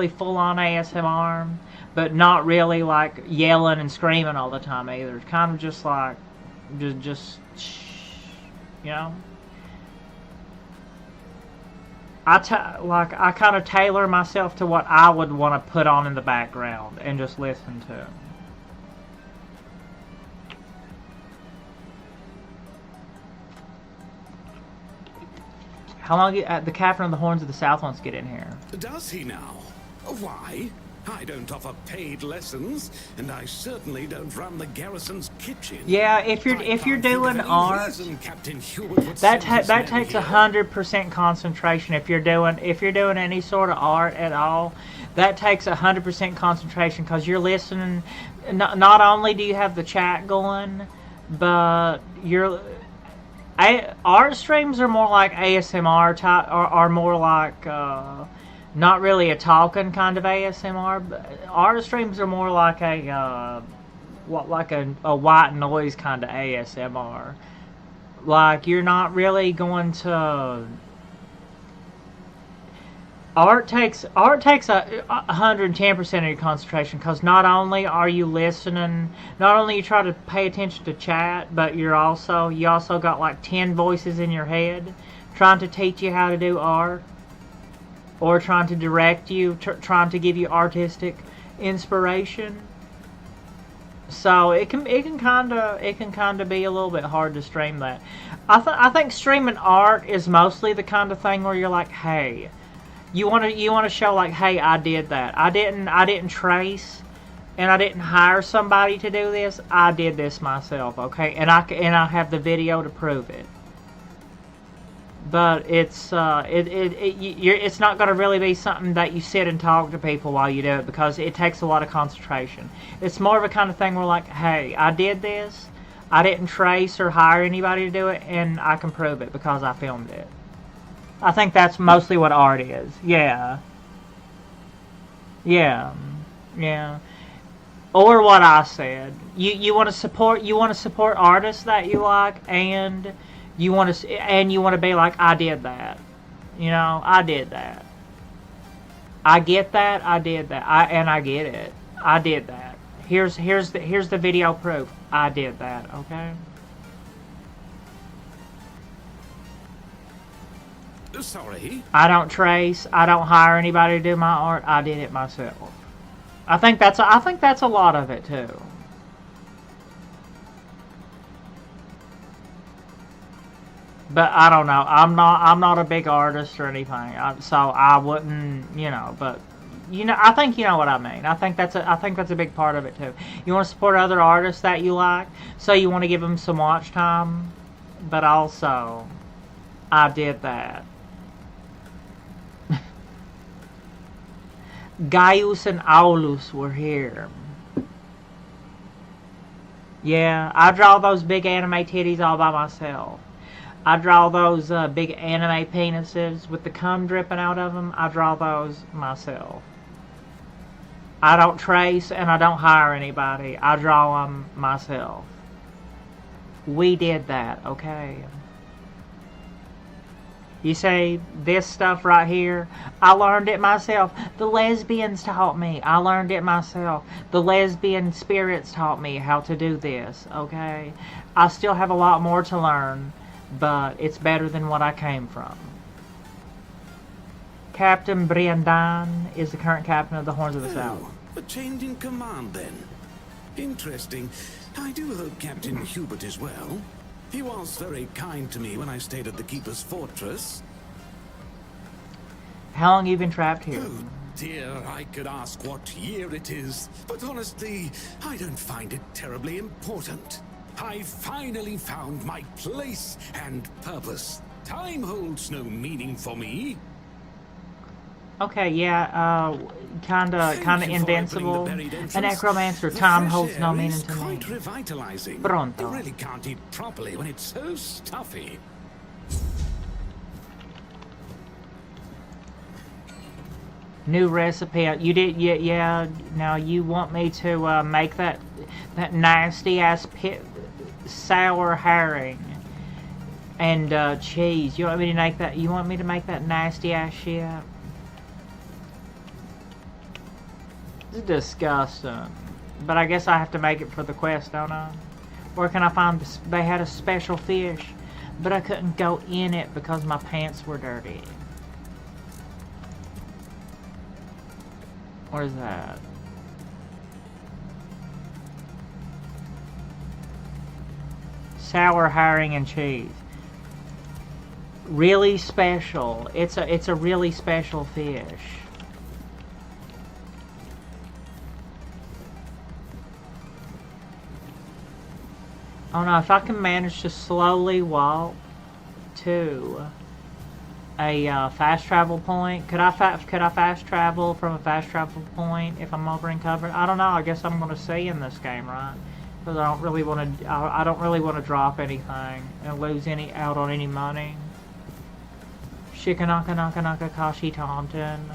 full on ASMR, but not really like yelling and screaming all the time either. It's kind of just like just I kind of tailor myself to what I would want to put on in the background and just listen to. How long the Captain of the Horns of the South wants to get in here? Does he now? Why? I don't offer paid lessons, and I certainly don't run the garrison's kitchen. Yeah, if you're doing art, that takes 100% concentration. If you're doing any sort of art at all, that takes 100% concentration, because you're listening. Not only do you have the chat going, but art streams are more like ASMR type, are more like not really a talking kind of ASMR. But art streams are more like a white noise kind of ASMR. Like, you're not really going to. Art takes 110% of your concentration, because not only are you listening, not only you try to pay attention to chat, but you also got like 10 voices in your head trying to teach you how to do art, or trying to direct you, trying to give you artistic inspiration. So it can kind of be a little bit hard to stream that. I think streaming art is mostly the kind of thing where you're like, hey. You want to show like, hey, I did that. I didn't trace, and I didn't hire somebody to do this. I did this myself, okay? And I have the video to prove it. But it's it's not going to really be something that you sit and talk to people while you do it, because it takes a lot of concentration. It's more of a kind of thing where like, hey, I did this. I didn't trace or hire anybody to do it, and I can prove it because I filmed it. I think that's mostly what art is. Yeah. Or what I said. You want to support artists that you like, and you want to be like, I did that. I did that. I get that. I did that. I get it. I did that. Here's the video proof. I did that. Okay. Sorry. I don't trace. I don't hire anybody to do my art. I did it myself. I think that's a lot of it too. But I don't know. I'm not a big artist or anything, so I wouldn't, But I think you know what I mean. I think that's a big part of it too. You want to support other artists that you like, so you want to give them some watch time. But also, I did that. Gaius and Aulus were here. Yeah, I draw those big anime titties all by myself. I draw those big anime penises with the cum dripping out of them. I draw those myself. I don't trace and I don't hire anybody. I draw them myself. We did that, okay? You say this stuff right here, I learned it myself. The lesbians taught me. I learned it myself. The lesbian spirits taught me how to do this, okay? I still have a lot more to learn, but it's better than what I came from. Captain Briandan is the current captain of the Horns of the South. A change in command then. Interesting. I do hope Captain Hubert is well. He was very kind to me when I stayed at the Keeper's Fortress. How long have you been trapped here? Oh dear, I could ask what year it is, but honestly, I don't find it terribly important. I finally found my place and purpose. Time holds no meaning for me. Okay, yeah, kinda invincible. A necromancer, time holds no meaning to me. Revitalizing. Pronto. You really can't eat properly when it's so stuffy. New recipe. You did, yeah. Now you want me to make that nasty ass sour herring and cheese. You want me to make that? You want me to make that nasty ass shit? It's disgusting. But I guess I have to make it for the quest, don't I? Where can I find this? They had a special fish, but I couldn't go in it because my pants were dirty. What is that? Sour herring and cheese. Really special. It's a really special fish. Oh no, if I can manage to slowly walk to a fast travel point, could I fast travel from a fast travel point if I'm over and covered? I don't know. I guess I'm gonna see in this game, right? Because I don't really want to. I don't really want to drop anything and lose out on any money. Shikanaka naka naka kashi Taunton.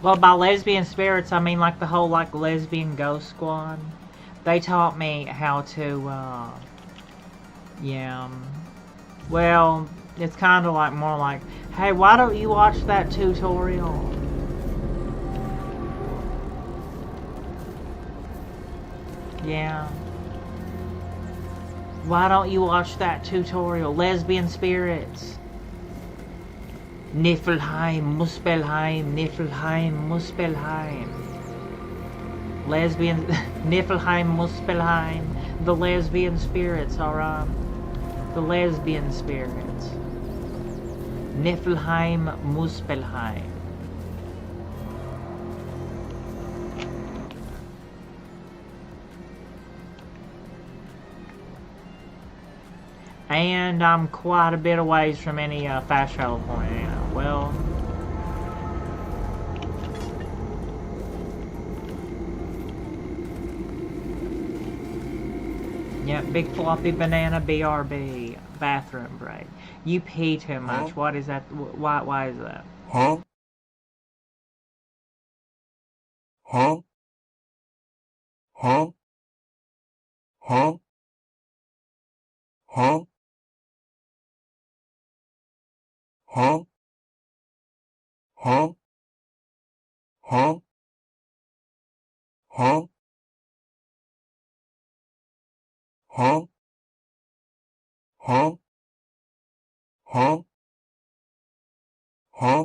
Well, by lesbian spirits, I mean like the whole lesbian ghost squad. They taught me how to, yeah. Well, it's kind of more like, hey, why don't you watch that tutorial? Yeah. Why don't you watch that tutorial? Lesbian spirits. Niflheim, Muspelheim, Niflheim, Muspelheim. Lesbian, Niflheim, Muspelheim. The lesbian spirits, alright. The lesbian spirits. Niflheim, Muspelheim. And I'm quite a bit away from any fast travel point. Well, yeah, big floppy banana BRB bathroom break. You pee too much. What is that? Why is that? Huh? Huh? Huh? Huh? Huh? Huh? Huh? Huh? Huh? Huh? Huh? Huh? Huh?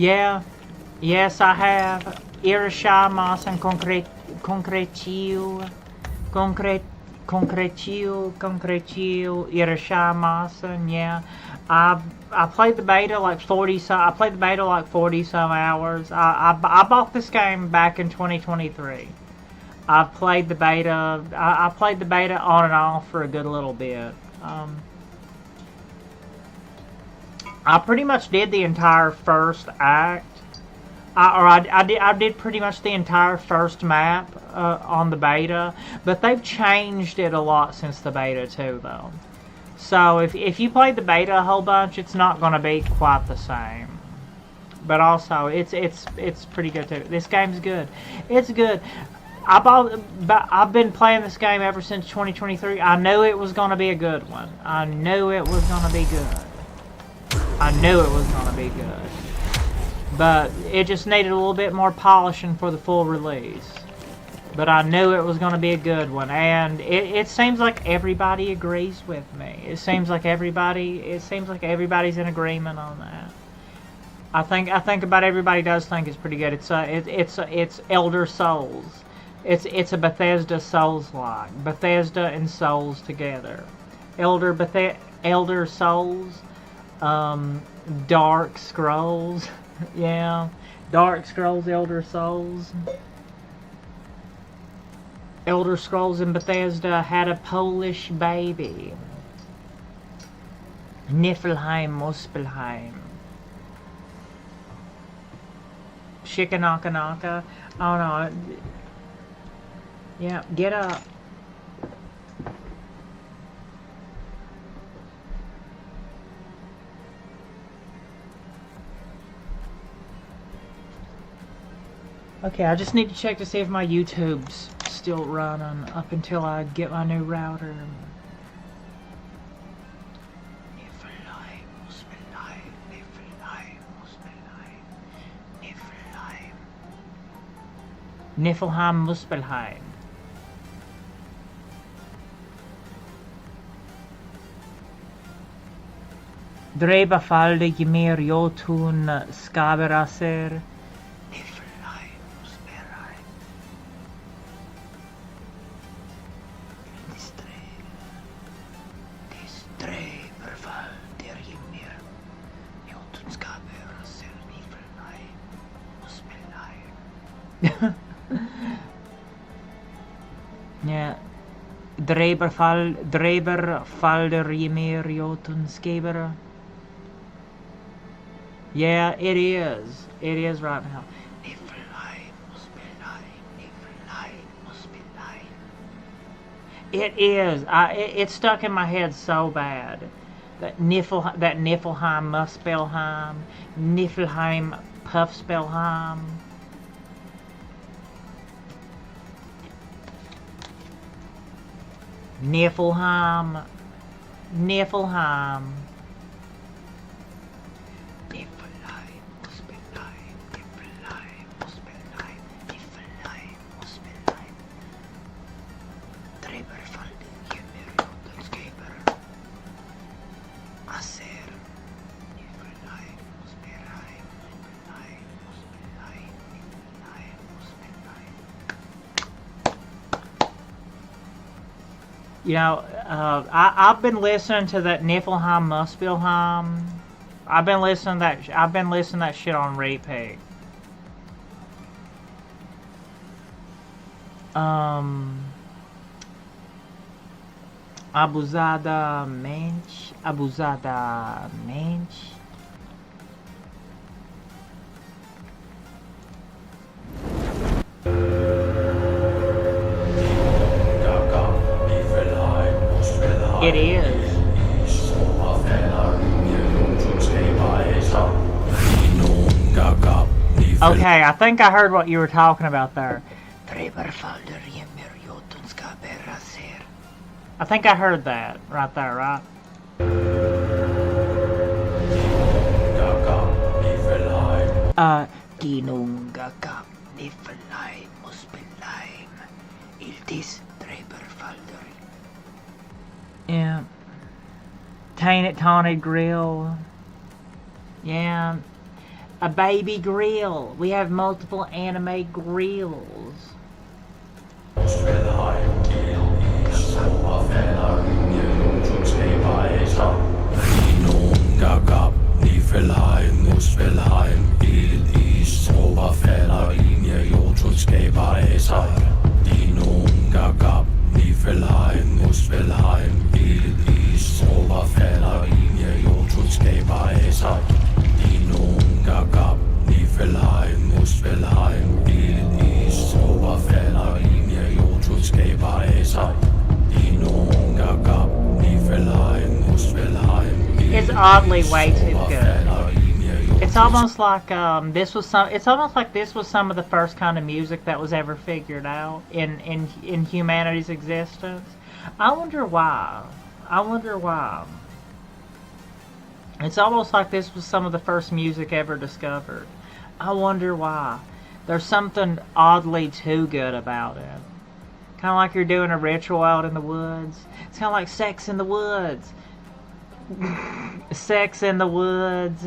Yeah. Yes, I have. Irashamas and concretiu, Irashamas, and yeah. I played the beta like 40 some. I played the beta like 40 some hours. I bought this game back in 2023. I've played the beta. I played the beta on and off for a good little bit. I pretty much did the entire first act. I did pretty much the entire first map on the beta, but they've changed it a lot since the beta too, though. So if you played the beta a whole bunch, it's not going to be quite the same. But also, it's pretty good too. This game's good. It's good. I've been playing this game ever since 2023. I knew it was going to be a good one. I knew it was going to be good. I knew it was going to be good. But it just needed a little bit more polishing for the full release. But I knew it was going to be a good one, and it seems like everybody agrees with me. It seems like everybody's in agreement on that. I think about everybody does think it's pretty good. It's Elder Souls. It's a Bethesda Souls-like. Bethesda and Souls together. Elder Souls, Dark Scrolls. Yeah, Dark Scrolls, Elder Souls. Elder Scrolls and Bethesda had a Polish baby. Niflheim, Muspelheim. Shikanaka. Oh no. Yeah, get up. Okay, I just need to check to see if my YouTube's still running up until I get my new router. Niflheim, Muspelheim. Drebafalde Ymir Jotun Skaberaser. Yeah, Dreberfalder Ymir Jotun Skaber. Yeah, it is. It is right now. It is. It's stuck in my head so bad. That Niflheim, Muspelheim, Niflheim, Puffspelheim. Niflheim. You know, I've been listening to that Niflheim, Muspelheim. I've been listening to that shit on repeat. Abusada Mensch. It is. Okay, I think I heard what you were talking about there. I think I heard that right there, right? Ginungaka Niflheim Muspelheim Iltis Dreberfalder. Yeah. Tainted Grail. Yeah. A baby Grail. We have multiple anime Grails. It's oddly way too good. It's almost like this was some. It's almost like this was some of the first kind of music that was ever figured out in humanity's existence. I wonder why. I wonder why. It's almost like this was some of the first music ever discovered. I wonder why. There's something oddly too good about it. Kind of like you're doing a ritual out in the woods. It's kind of like Sex in the Woods. Sex in the Woods.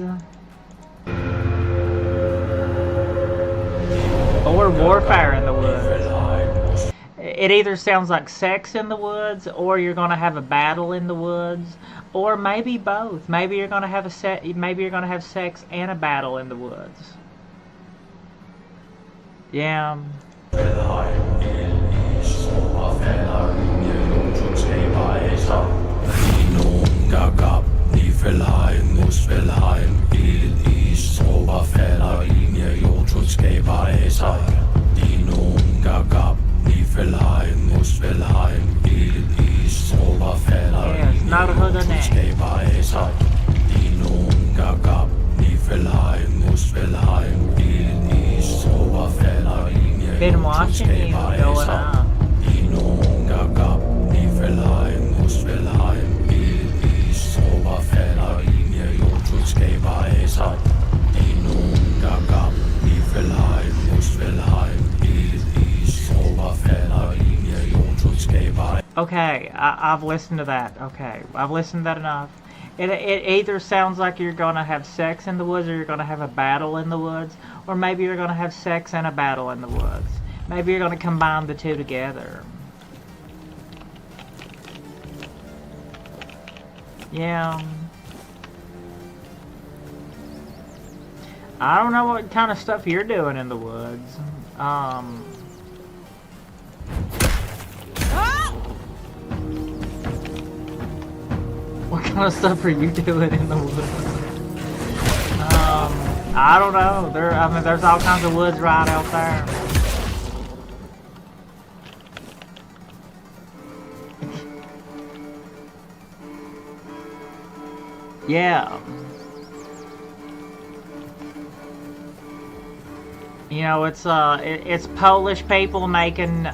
Or Warfare in the Woods. It either sounds like Sex in the Woods, or you're gonna have a battle in the woods, or maybe both. Maybe you're gonna have maybe you're gonna have sex and a battle in the woods. Yeah. Been watching you going up. Okay, I've listened to that. Okay, I've listened to that enough. It either sounds like you're going to have sex in the woods, or you're going to have a battle in the woods, or maybe you're going to have sex and a battle in the woods. Maybe you're going to combine the two together. Yeah. I don't know what kind of stuff you're doing in the woods. What kind of stuff are you doing in the woods? I don't know. I mean, there's all kinds of woods right out there. Yeah. You know, it's Polish people making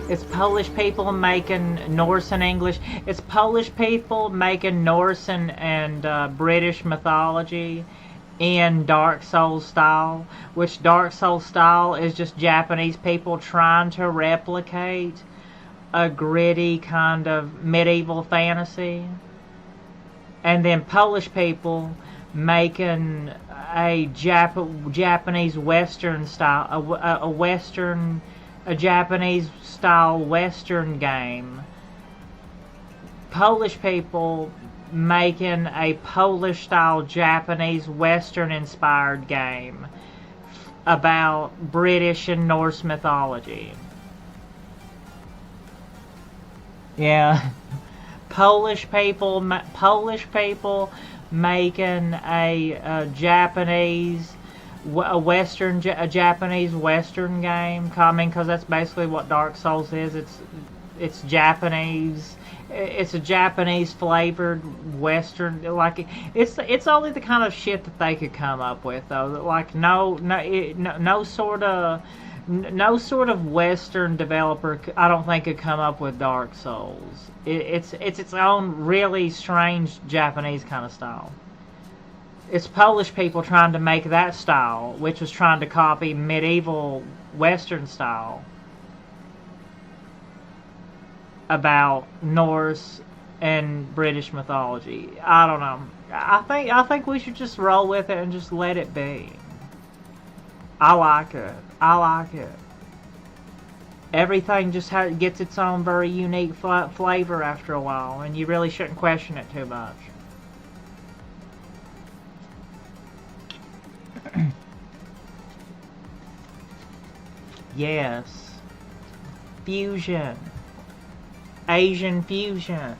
it's Polish people making Norse and English. It's Polish people making Norse and British mythology in Dark Souls style, which Dark Souls style is just Japanese people trying to replicate a gritty kind of medieval fantasy, and then Polish people making a Japanese Western style, a Japanese style Western game. Polish people making a Polish style Japanese Western inspired game about British and Norse mythology. Yeah. Polish people making a Japanese Western game. I mean, because that's basically what Dark Souls is. It's Japanese. It's a Japanese flavored Western. Like it's only the kind of shit that they could come up with, though. Like no sort of Western developer, I don't think, could come up with Dark Souls. It's its own really strange Japanese kind of style. It's Polish people trying to make that style, which was trying to copy medieval Western style about Norse and British mythology. I don't know. I think we should just roll with it and just let it be. I like it. I like it. Everything just gets its own very unique flavor after a while, and you really shouldn't question it too much. Yes. Fusion. Asian fusion.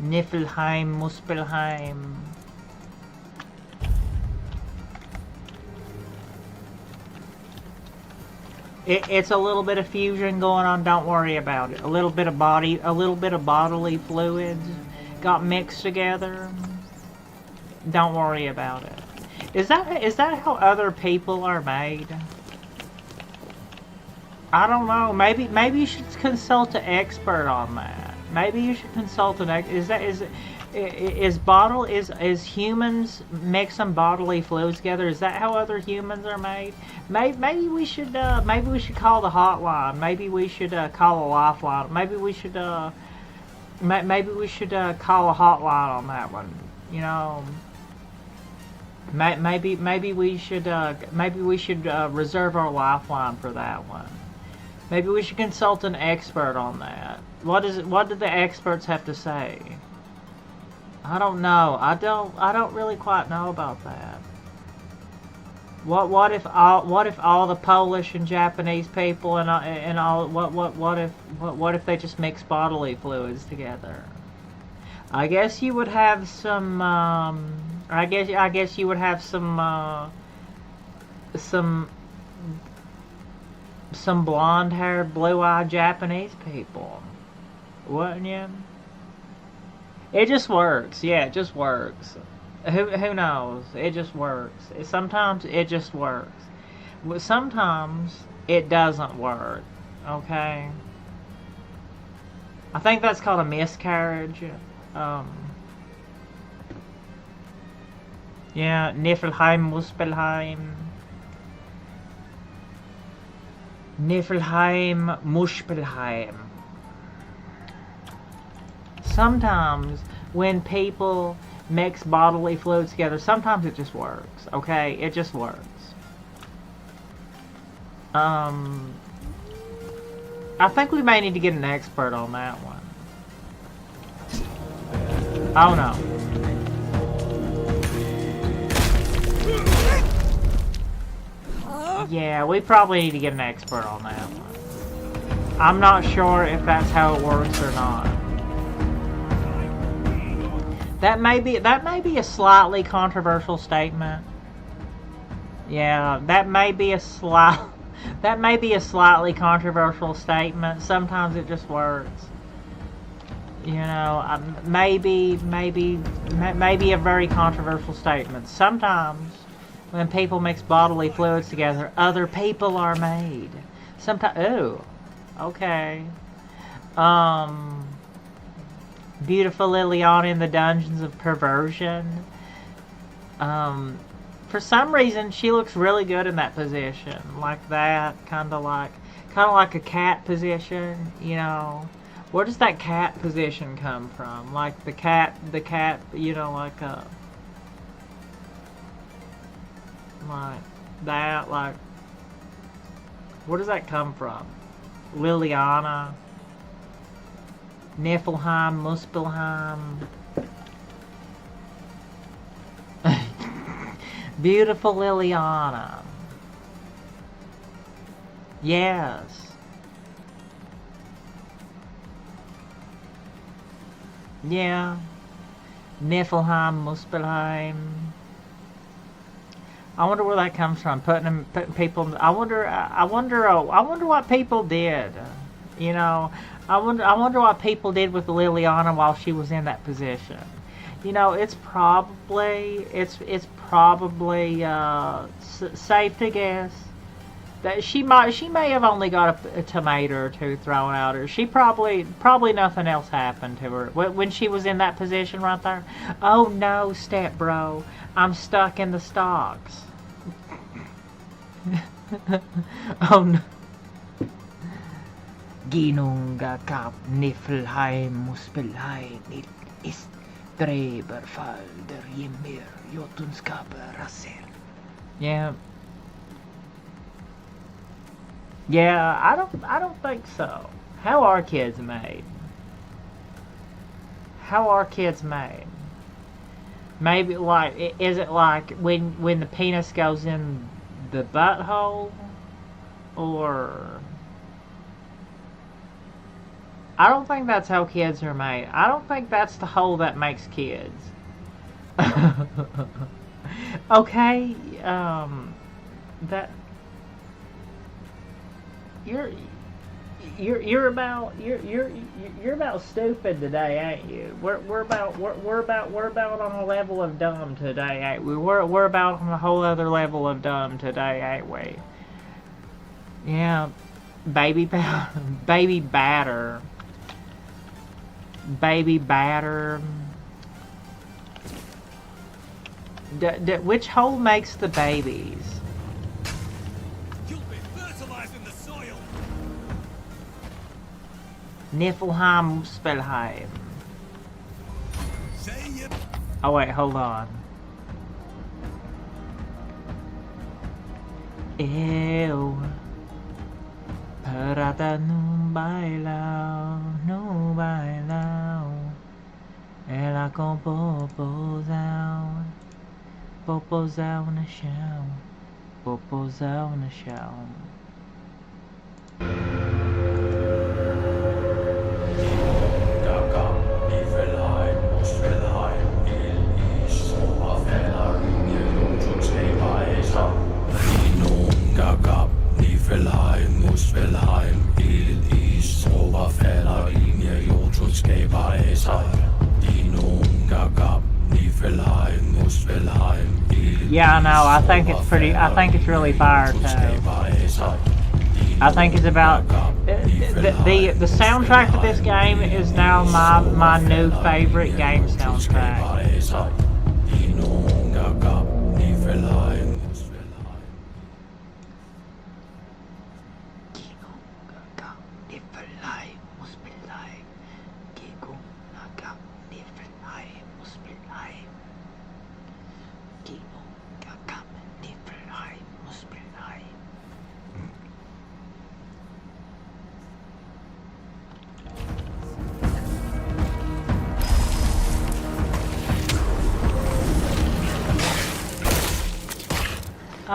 Niflheim, Muspelheim. It's a little bit of fusion going on, don't worry about it. A little bit of bodily fluids got mixed together. Don't worry about it. Is that how other people are made? I don't know. Maybe you should consult an expert on that. Maybe you should consult an expert. Is humans mixing bodily fluids together? Is that how other humans are made? Maybe we should call the hotline. Maybe we should call a lifeline. Maybe we should call a hotline on that one. You know. Maybe we should reserve our lifeline for that one. Maybe we should consult an expert on that. What do the experts have to say? I don't know. I don't really quite know about that. What if all the Polish and Japanese people and all what if they just mix bodily fluids together? I guess you would have some I guess you would have some blonde-haired, blue-eyed Japanese people, wouldn't you? It just works. Yeah, it just works. Who knows? It just works. Sometimes it just works. Sometimes it doesn't work. Okay. I think that's called a miscarriage. Yeah, Niflheim, Muspelheim. Niflheim, Muspelheim. Sometimes when people mix bodily fluids together, sometimes it just works, okay? It just works. I think we may need to get an expert on that one. Oh no. Yeah, we probably need to get an expert on that one. I'm not sure if that's how it works or not. That may be a slightly controversial statement. Yeah, that may be a slightly controversial statement. Sometimes it just works. You know, maybe a very controversial statement. Sometimes when people mix bodily fluids together, other people are made. Sometimes, ooh, okay. Beautiful Liliana in the Dungeons of Perversion. For some reason, she looks really good in that position, like that, kind of like a cat position. You know, where does that cat position come from? Like the cat, you know, like that, like, where does that come from? Liliana. Niflheim, Muspelheim. Beautiful Liliana. Yes. Yeah. Niflheim, Muspelheim. I wonder where that comes from. Putting people. I wonder what people did. You know. I wonder what people did with Liliana while she was in that position. You know, it's probably safe to guess that she may have only got a tomato or two thrown at her. She probably nothing else happened to her when she was in that position right there. Oh no, step bro, I'm stuck in the stocks. Oh no. Ginunga kap Niflheim muspelheim il ist Dreberfall der Ymir Jotunskaper Rasser. Yeah. Yeah, I don't think so. How are kids made? How are kids made? Maybe like, is it like when the penis goes in the butthole? Or I don't think that's how kids are made. I don't think that's the hole that makes kids. Okay, that you're about stupid today, ain't you? We're about on a level of dumb today, ain't we? We're about on a whole other level of dumb today, ain't we? Yeah, baby batter. Which hole makes the babies? You'll be fertilizing the soil. Niflheim, Spellheim. Say you. Oh wait, hold on. Eu Parata no bailao, ela com popozão no chão, popozão no chão. Niflheim, Muspelheim, Elend East, Oberfäller, Linie, Jotunskaper, Esai, Dinum, Gagab, Niflheim, Muspelheim, Elend. Yeah, I know. I think it's really fire too. I think it's about the soundtrack to this game is now my new favorite game soundtrack.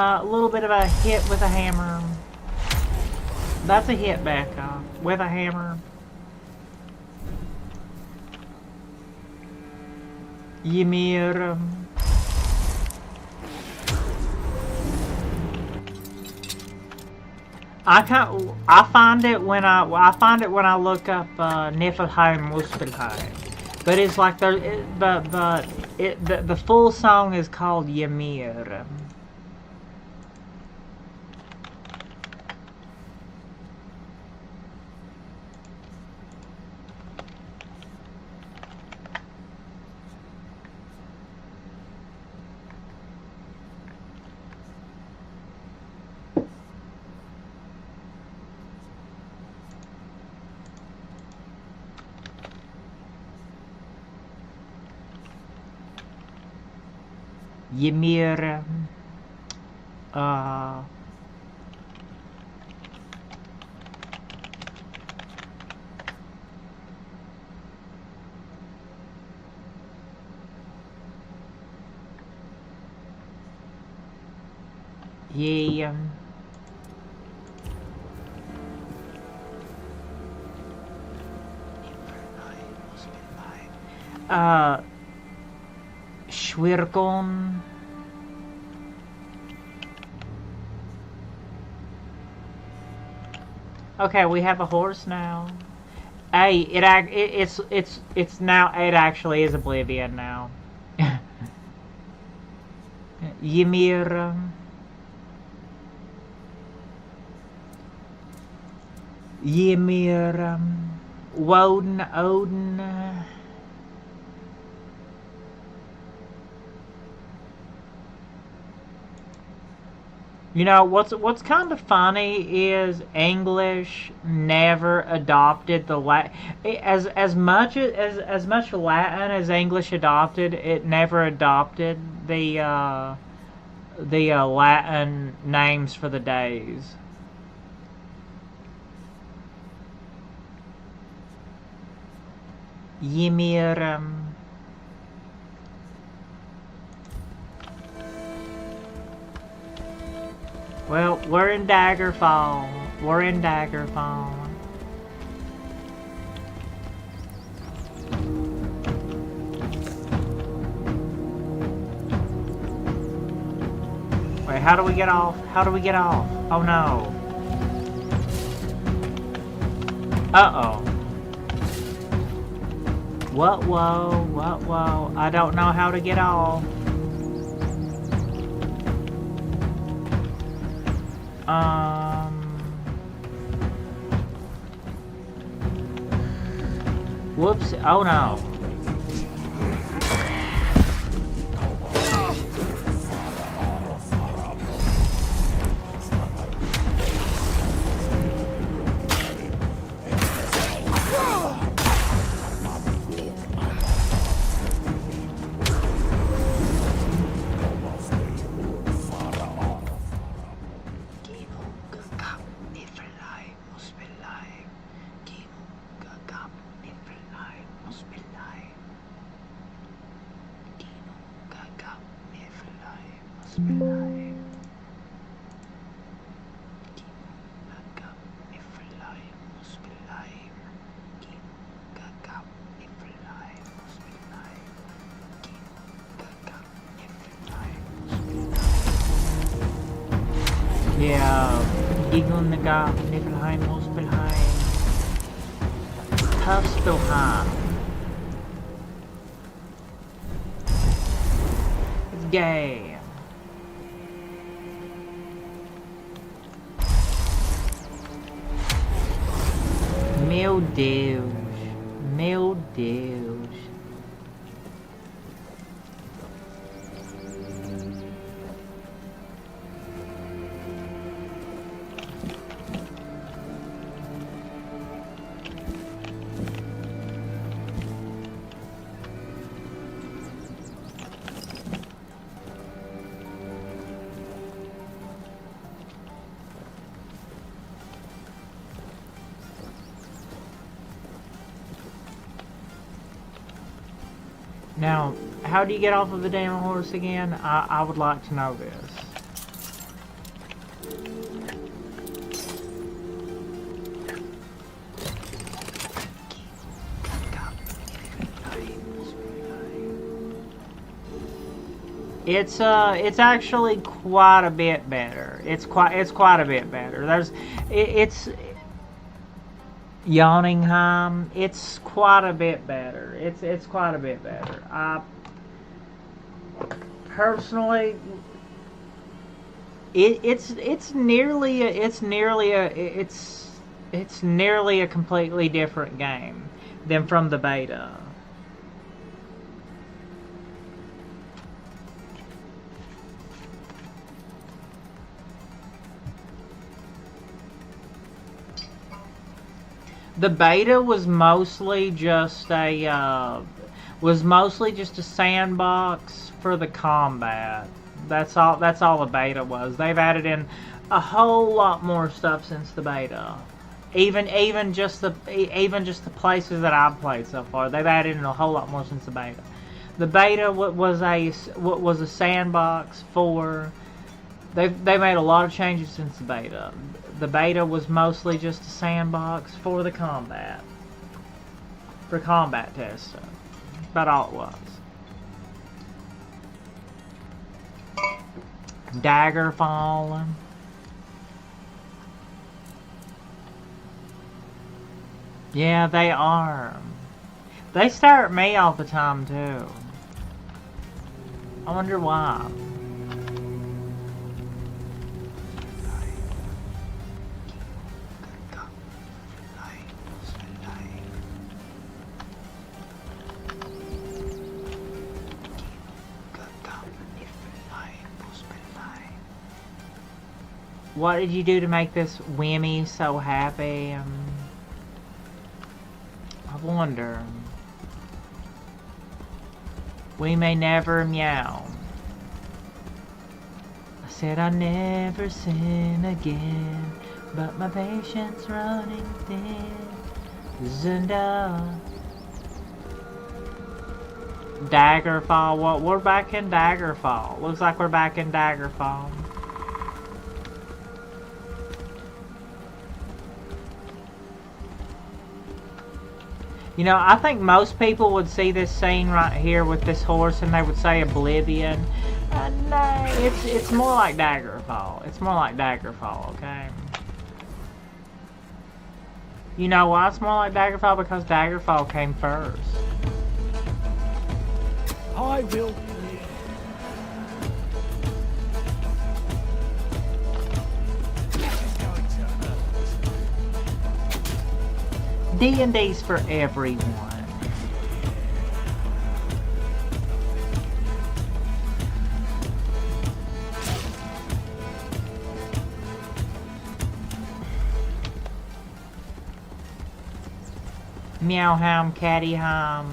A little bit of a hit with a hammer. That's a hit back off with a hammer. Ymir. I find it when I look up Niflheim Muspelheim, but it's like the full song is called Ymir. Ymir, yeah. Schwirkon. Okay, we have a horse now. Hey, it actually is Oblivion now. Ymir. Ymir. Woden, Odin. You know what's kind of funny is English never adopted the as much Latin as English adopted, it never adopted the Latin names for the days. Ymirim. Well, we're in Daggerfall. We're in Daggerfall. Wait, how do we get off? How do we get off? Oh no. Uh-oh. What, whoa, what, whoa. I don't know how to get off. Whoops. Oh no. Yeah, Egon Naga, Niflheim, Muspelheim, Hufspelheim. It's gay. Meu Deus, meu Deus. Now, how do you get off of the damn horse again? I would like to know this. It's actually quite a bit better. It's quite a bit better. It's Yawningham. It's quite a bit better. It's quite a bit better. Personally, it's nearly a completely different game than from the beta. The beta was mostly just a sandbox for the combat. That's all the beta was. They've added in a whole lot more stuff since the beta. Even just the places that I've played so far, they've added in a whole lot more since the beta. The beta was a sandbox for. They made a lot of changes since the beta. The beta was mostly just a sandbox for the combat. For combat testing. That's about all it was. Daggerfall. Yeah, they are. They stare at me all the time too. I wonder why. What did you do to make this Whammy so happy? I wonder. We may never meow. I said I never sin again, but my patience running thin. Zunda. Daggerfall. What? We're back in Daggerfall. Looks like we're back in Daggerfall. You know, I think most people would see this scene right here with this horse and they would say Oblivion. No, it's more like Daggerfall. It's more like Daggerfall, okay? You know why it's more like Daggerfall? Because Daggerfall came first. I will. D&D's for everyone. Meow ham, catty ham.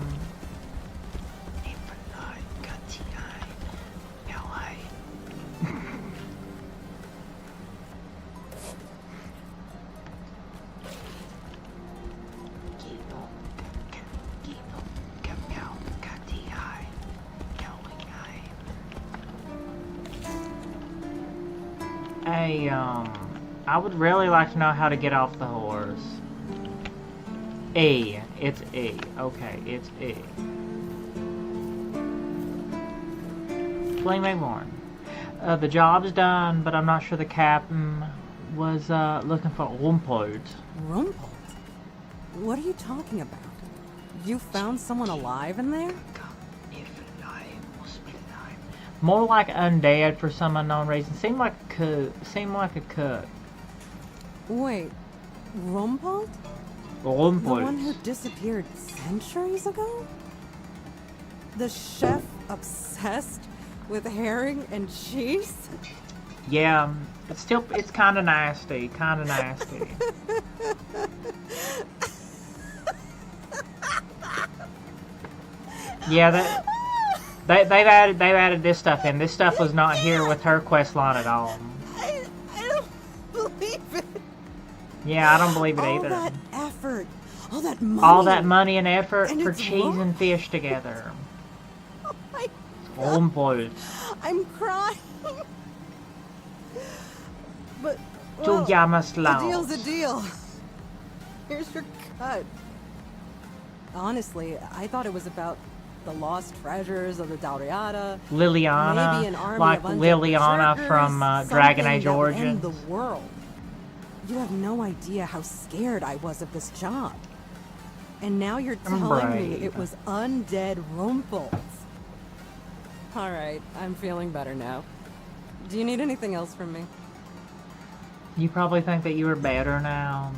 I would really like to know how to get off the horse. E. It's E. Okay, it's E. Flame Born. The job's done, but I'm not sure the captain was looking for Rumpold. Rumpold? What are you talking about? You found someone alive in there? More like undead for some unknown reason. Seemed like a cook. Wait, Rumpold? Rumpold. The one who disappeared centuries ago? The chef obsessed with herring and cheese? Yeah, it's kind of nasty. Kind of nasty. Yeah, they've added this stuff in. This stuff was not here with her quest line at all. I don't believe it. Yeah, I don't believe it either. All that effort, all that money. All that money and effort and for it's cheese wrong. and fish together. Oh my Rumpold. I'm crying. But Du well, jammerst a laut. deal's a deal. Here's your cut. Honestly, I thought it was about the lost treasures of the Dauriata. Liliana, Maybe an army like of undead Liliana berserkers, from Dragon Age something that would end Origins. the world. You have no idea how scared I was of this job. And now you're telling me brave. it was undead Rumpels. Alright, I'm feeling better now. Do you need anything else from me? You probably think that you are better now.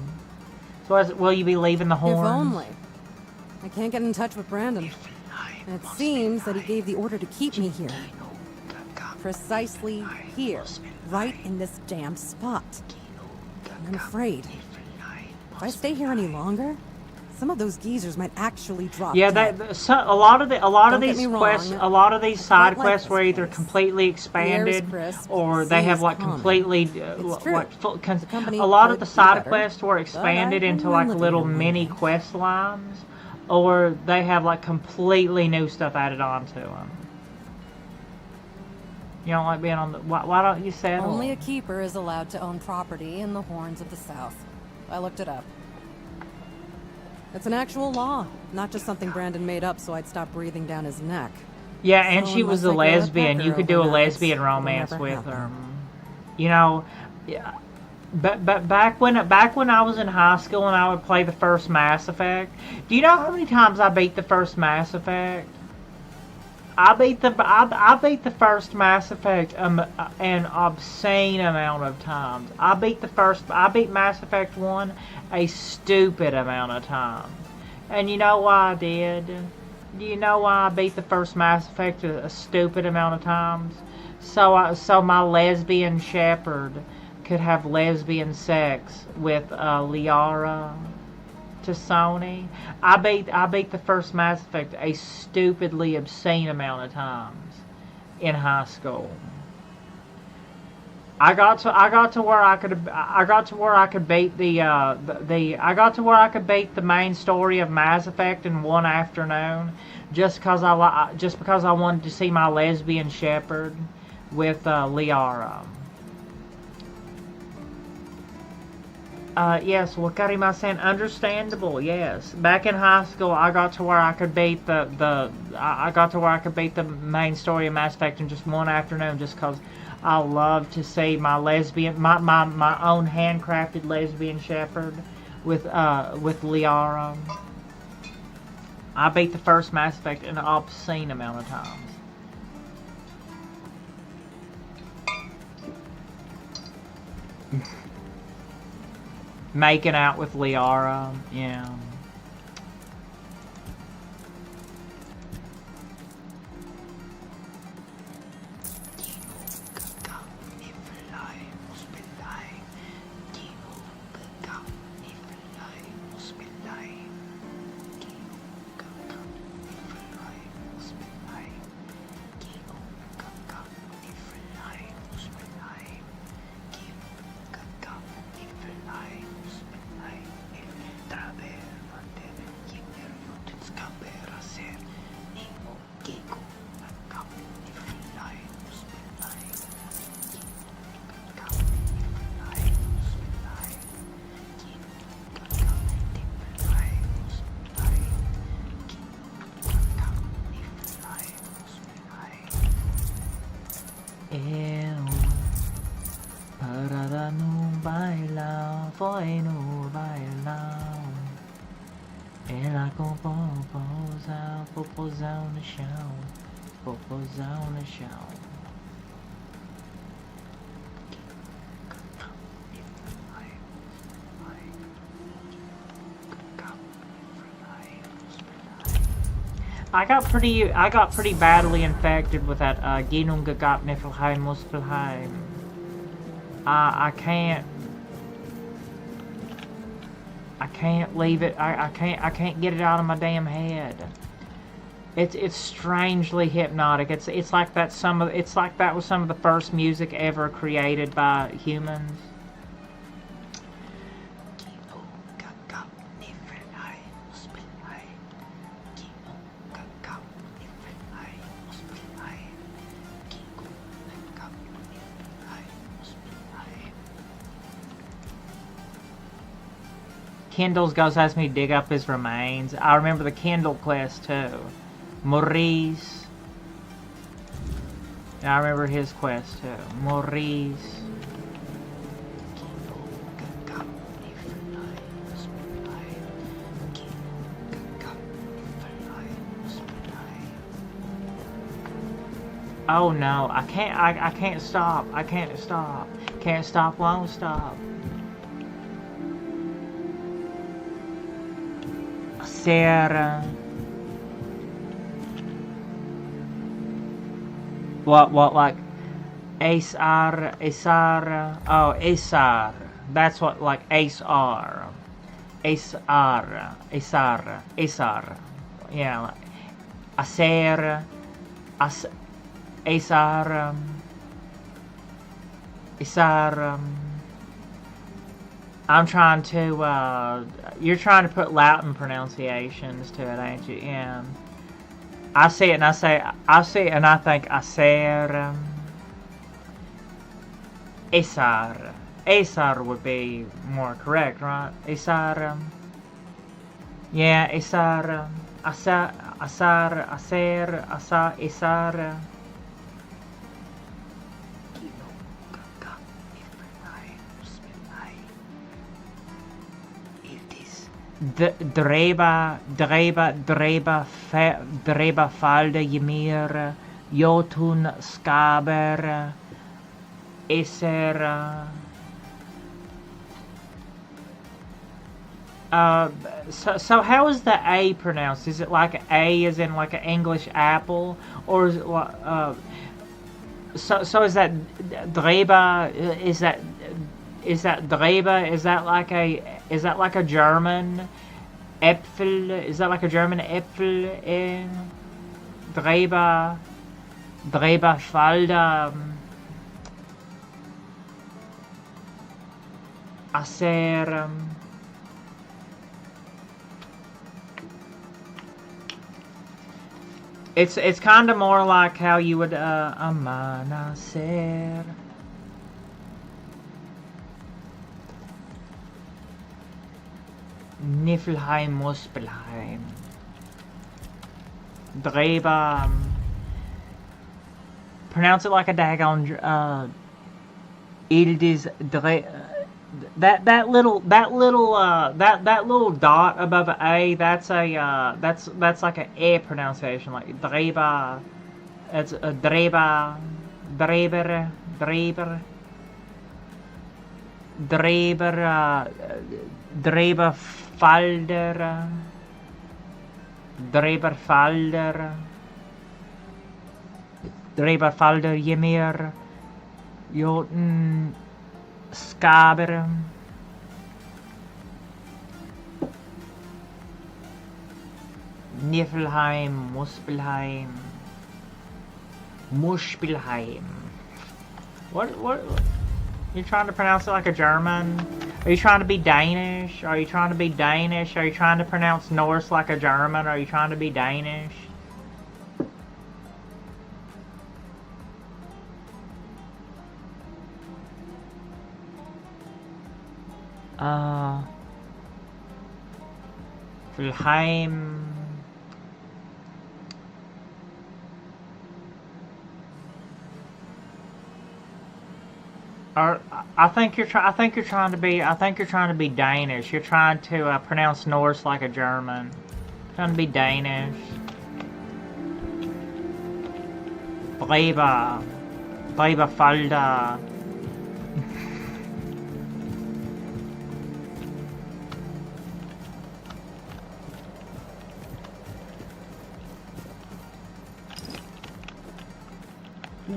So will you be leaving the horns? If only. I can't get in touch with Brandon. And it seems that he gave the order to keep me here. Precisely here. Right in this damned spot. And I'm afraid. If I stay here any longer, some of those geezers might actually drop Yeah, dead. a lot of Don't these get me quests, wrong, a lot of these side quite like quests this were either place. completely expanded crisp, or they have sea's like common. completely It's true. company a lot of could the be side better, quests were but expanded I into wouldn't like live little here one mini day. quest lines, or they have like completely new stuff added onto them. You don't like being on the why don't you settle? Only a keeper is allowed to own property in the Horns of the South. I looked it up. It's an actual law, not just something Brandon made up so I'd stop breathing down his neck. Yeah, and So she was a unless I grow a lesbian. You pecker could do a overnight, lesbian it'll romance never with happen. her. You know, yeah. But back when I was in high school and I would play the first Mass Effect. Do you know how many times I beat the first Mass Effect? I beat the first Mass Effect an obscene amount of times. I beat Mass Effect 1 a stupid amount of times. And you know why I did? Do you know why I beat the first Mass Effect a stupid amount of times? So my lesbian shepherd could have lesbian sex with Liara to Sony. I beat the first Mass Effect a stupidly obscene amount of times in high school. I got to where I could beat the main story of Mass Effect in one afternoon, just because I wanted to see my lesbian shepherd with Liara. Yes, Wakarimasen, understandable. Yes, back in high school, I got to where I could beat the main story of Mass Effect in just one afternoon, just because I love to see my lesbian, my own handcrafted lesbian shepherd with Liara. I beat the first Mass Effect an obscene amount of times. Making out with Liara, yeah. Parada no bailao, foi no bailao. Ela com popozão no chão, popozão no chão. I got pretty badly infected with that Genungagap Niflheim Muspelheim. I can't leave it. I can't get it out of my damn head. It's strangely hypnotic. It's like that was some of the first music ever created by humans. Kendall's ghost asked me to dig up his remains. I remember the Kendall quest too. Maurice. I remember his quest too. Maurice. Oh no, I can't stop. I can't stop. Can't stop, won't stop. Sarah. What, like Ace-R, oh, Ace-R. That's what, like Ace-R. Ace-R, Ace-R, Ace-R. Yeah, like Acer, Ace-R, Ace-R, I'm trying to, you're trying to put Latin pronunciations to it, ain't you? Yeah. I see it and I think Acer, Acer. Acer would be more correct, right? Acer, yeah, Acer, Acer, Acer. Dreba falda Ymir, Jotun Skaber, Esser. So how is the A pronounced? Is it like A as in like an English apple, or is it so is that Dreba? Is that is that Dreba? Is that like a German Äpfel? Is that like a German Äpfel in Dreba? Dreberfalder. Acer. It's kind of more like how you would Amanacer. Niflheim, Muspelheim. Dreba. Pronounce it like a daggone Ildis that little dot above an A, that's like an A pronunciation, like Dreba. It's a Dreba, Dreber, Dreberfalder, Dreberfalder, Ymir, Jotun, Skaber, Niflheim, Muspelheim. What? You're trying to pronounce it like a German? Are you trying to be Danish? Are you trying to be Danish? Are you trying to pronounce Norse like a German? Are you trying to be Danish? Vilheim. Or I think you're trying to be Danish. You're trying to pronounce Norse like a German. Trying to be Danish. Breberfalda.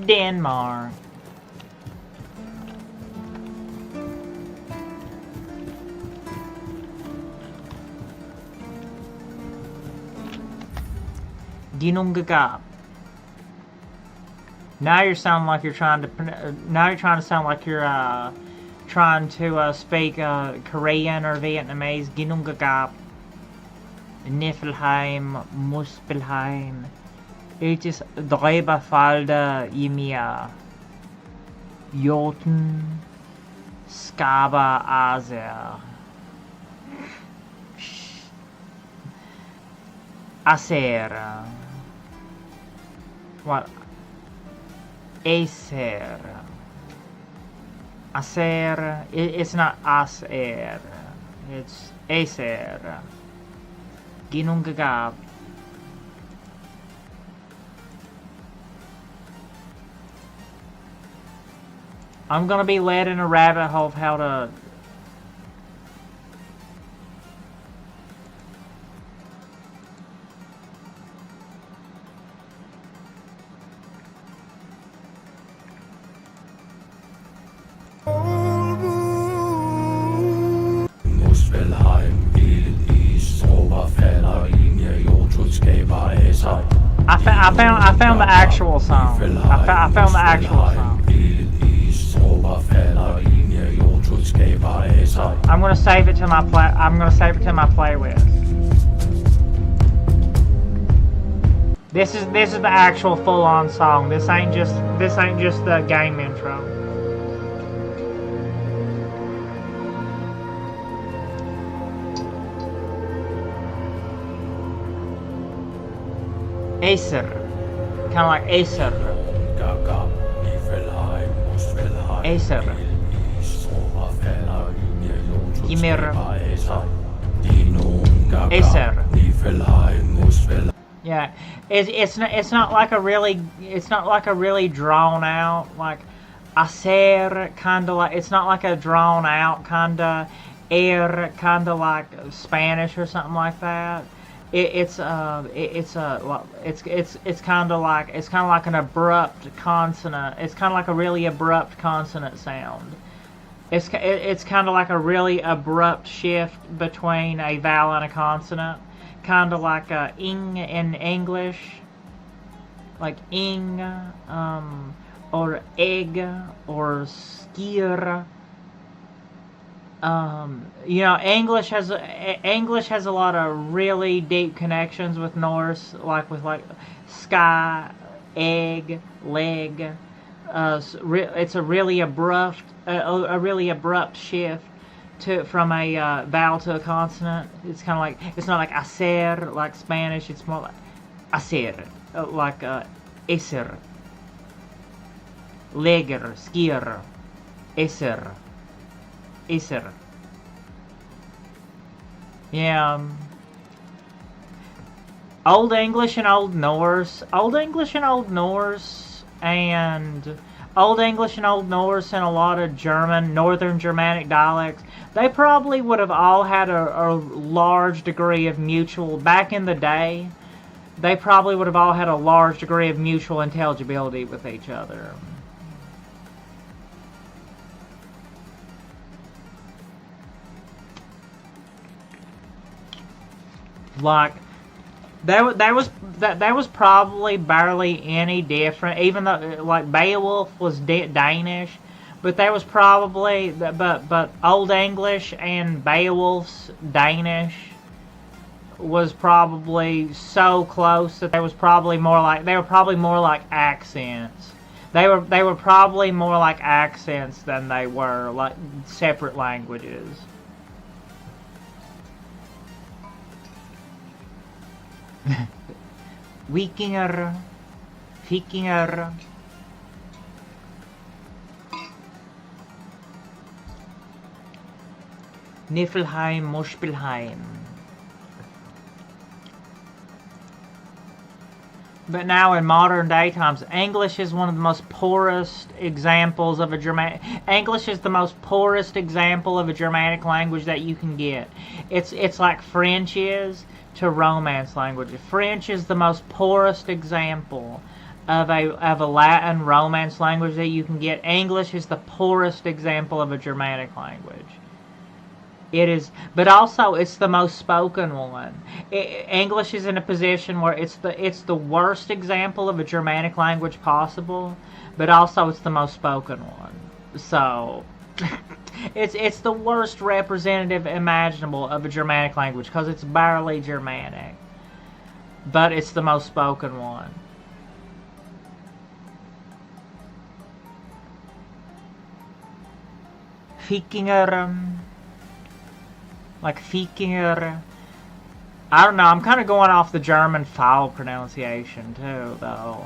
Denmark. Ginungagap. Now you're sounding like you're trying to. Now you're trying to sound like you're trying to speak Korean or Vietnamese. Ginungagap. Niflheim, Muspelheim. It is Dreberfalder, Ymir, Jotun, Skaba, Azer. Acer. What? Acer. Acer. It's not Acer. It's Acer. Ginungagab. I'm gonna be led in a rabbit hole of how to. I found the actual song. I found the actual song. I'm gonna save it to my playlist. This is the actual full-on song. This ain't just the game intro. Acer. Kind of like Acer. Acer. Ymir. Acer. Yeah, it's not like a really drawn out like Acer, kind of like, it's not like a drawn out kind of air, kind of like Spanish or something like that. It's kind of like an abrupt consonant. It's kind of like a really abrupt consonant sound. It's kind of like a really abrupt shift between a vowel and a consonant. Kind of like ing in English. Like ing, or egg, or skier. You know, English has a lot of really deep connections with Norse, like with sky, egg, leg. It's a really abrupt shift from a vowel to a consonant. It's kind of like, it's not like hacer like Spanish. It's more like hacer, like eser, leger, skier, eser. Acer. Yeah. Old English and Old Norse. Old English and Old Norse and a lot of German, Northern Germanic dialects, they probably would have all had a large degree of mutual, back in the day, they probably would have all had a large degree of mutual intelligibility with each other. Like, there was probably barely any different, even though, like, Beowulf was Danish, but there was probably, but Old English and Beowulf's Danish was probably so close that they were probably more like accents. They were probably more like accents than they were like separate languages. Wikinger. Niflheim, Muspelheim. But now in modern day times, English is one of the most poorest examples of a Germanic. English is the most poorest example of a Germanic language that you can get. It's like French is to Romance language. French is the most poorest example of a Latin Romance language that you can get. English is the poorest example of a Germanic language. It is, but also it's the most spoken one. English is in a position where it's the worst example of a Germanic language possible, but also it's the most spoken one. So it's the worst representative imaginable of a Germanic language because it's barely Germanic, but it's the most spoken one. Vikinger. Like Vikinger. I don't know, I'm kind of going off the German vowel pronunciation too, though.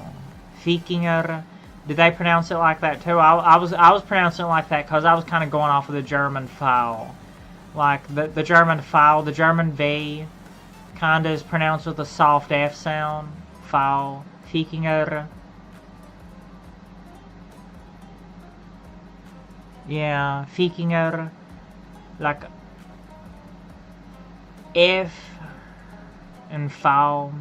Vikinger. Did they pronounce it like that too? I was pronouncing it like that because I was kind of going off of the German vowel. Like the German vowel, the German V kind of is pronounced with a soft F sound. Vowel. Vikinger. Yeah, Vikinger. Like F and vowel.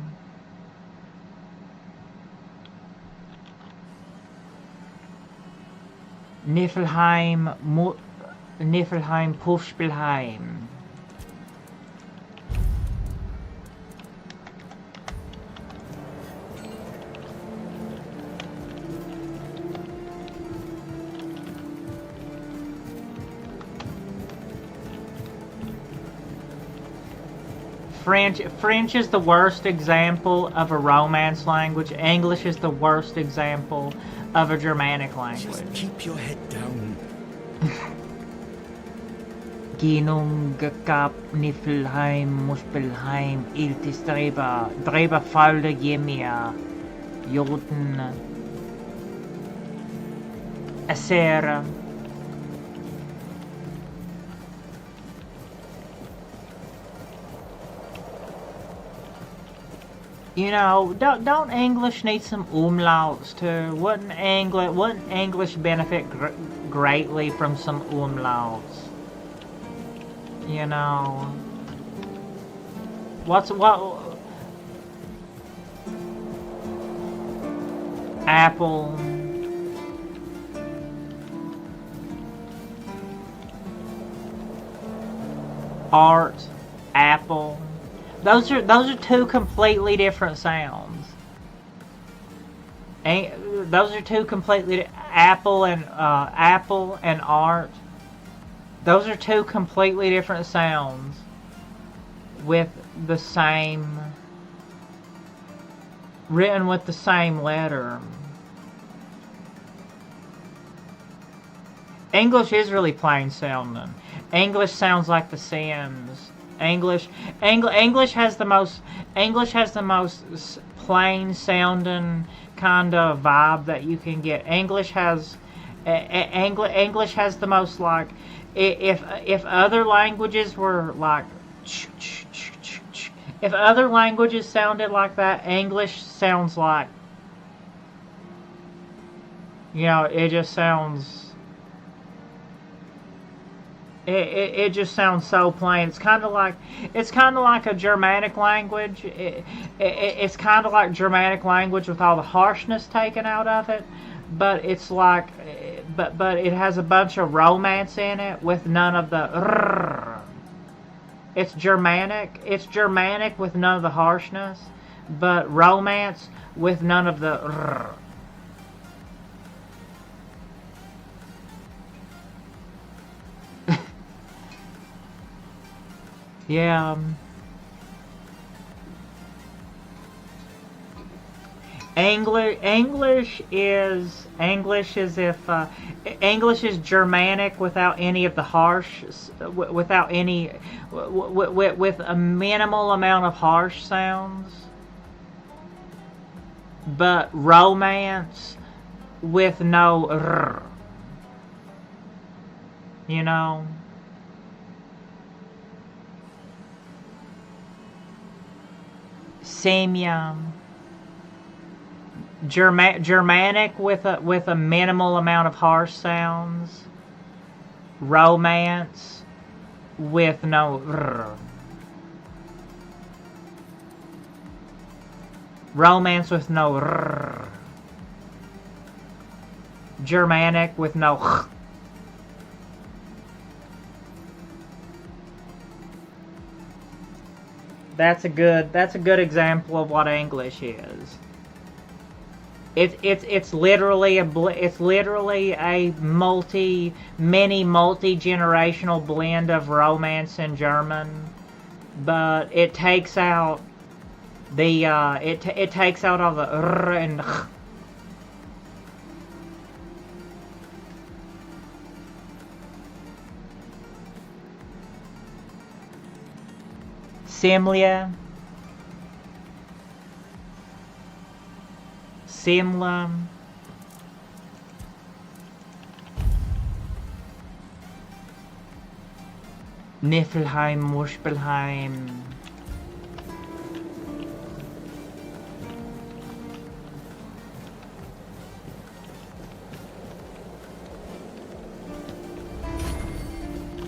Niflheim, Puspelheim. French is the worst example of a Romance language. English is the worst example of a Germanic language. Just keep your head down. Genung gekap Niflheim, Muspelheim, Iltis Dreba Falde Gemia, Joten, Acer. You know, don't English need some umlauts too? Wouldn't English benefit greatly from some umlauts? You know, what? Apple. art, apple. Those are two completely different sounds. Those are two completely apple and art. Those are two completely different sounds with the same, written with the same letter. English is really plain sounding. English sounds like The Sims. English has the most plain sounding kind of vibe that you can get. English has the most, like, if other languages were like, if other languages sounded like that, English sounds like, you know, it just sounds. It just sounds so plain. It's kind of like a Germanic language. It's kind of like Germanic language with all the harshness taken out of it, but it's like, but it has a bunch of romance in it with none of the. It's Germanic. It's Germanic with none of the harshness, but romance with none of the. Yeah. English is Germanic without any of the harsh, without any, with a minimal amount of harsh sounds, but romance with no, you know. Samya. Germanic with a minimal amount of harsh sounds. Romance with no. Romance with no. Germanic with no. That's a good example of what English is. It's literally a multi-generational blend of Romance and German, but it takes out the it takes out all the r and ch. Simlia. Simla. Niflheim, Muspelheim.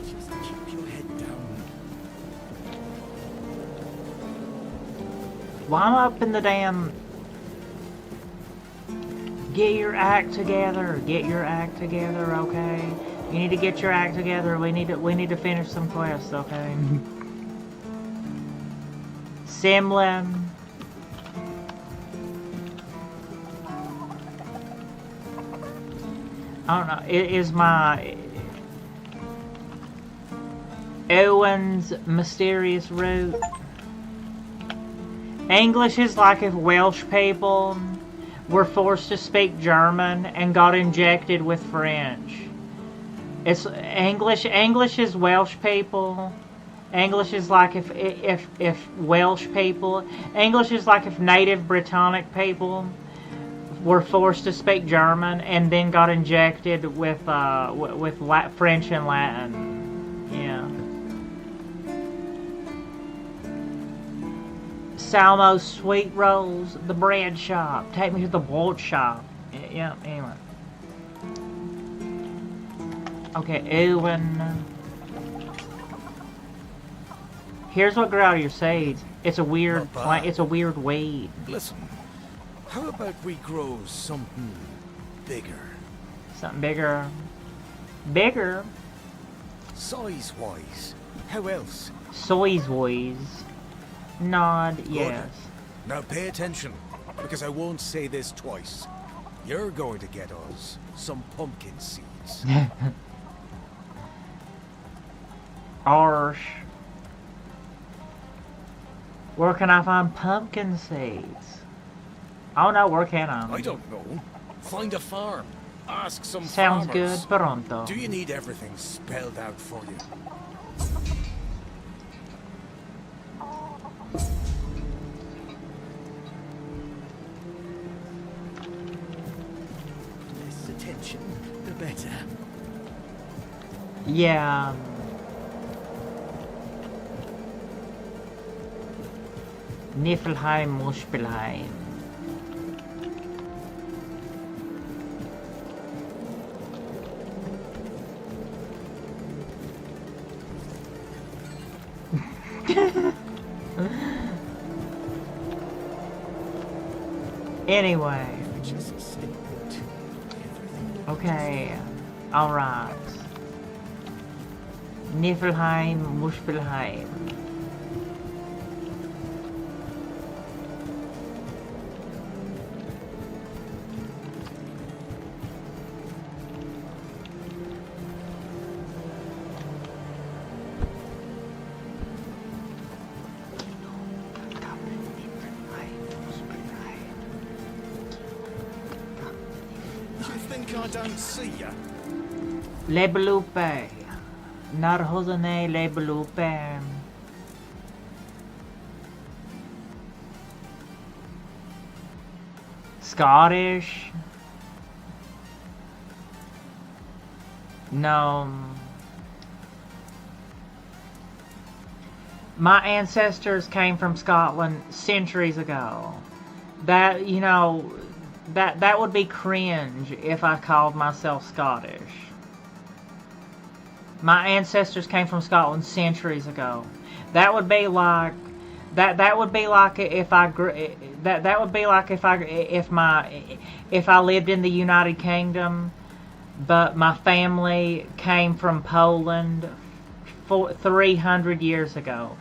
Just keep your head down. Well, I'm up in the damn. Get your act together. Get your act together, okay? You need to get your act together. We need to finish some quests, okay? Simlin. I don't know. It is my Owen's mysterious route. English is like if Welsh people were forced to speak German and got injected with French. It's English is Welsh people. English is like if Welsh people. English is like if native Britannic people were forced to speak German and then got injected with French and Latin. Yeah. Salmo's Sweet Rolls, the bread shop. Take me to the wood shop. Yeah, anyway. Okay, Owen. Here's what grew out of your seeds. It's a weird plant. It's a weird weed. Listen, how about we grow something bigger? Something bigger. Bigger? Size-wise. How else? Size-wise. Nod, yes. Now pay attention, because I won't say this twice. You're going to get us some pumpkin seeds. Arsh. Where can I find pumpkin seeds? Oh no, where can I? I don't know. Find a farm. Ask some Sounds farmers. good, pronto. Do you need everything spelled out for you? Less attention, the better. Yeah. Niflheim, Muspelheim. Anyway. Okay. Alright. Niflheim, Muspelheim. I don't see ya. Lebelupe. Narhozane Lebelupe. Scottish? No. My ancestors came from Scotland centuries ago. That, you know, that would be cringe if I called myself Scottish. My ancestors came from Scotland centuries ago. That would be like that would be like if I that would be like if I lived in the United Kingdom, but my family came from Poland 300 years ago.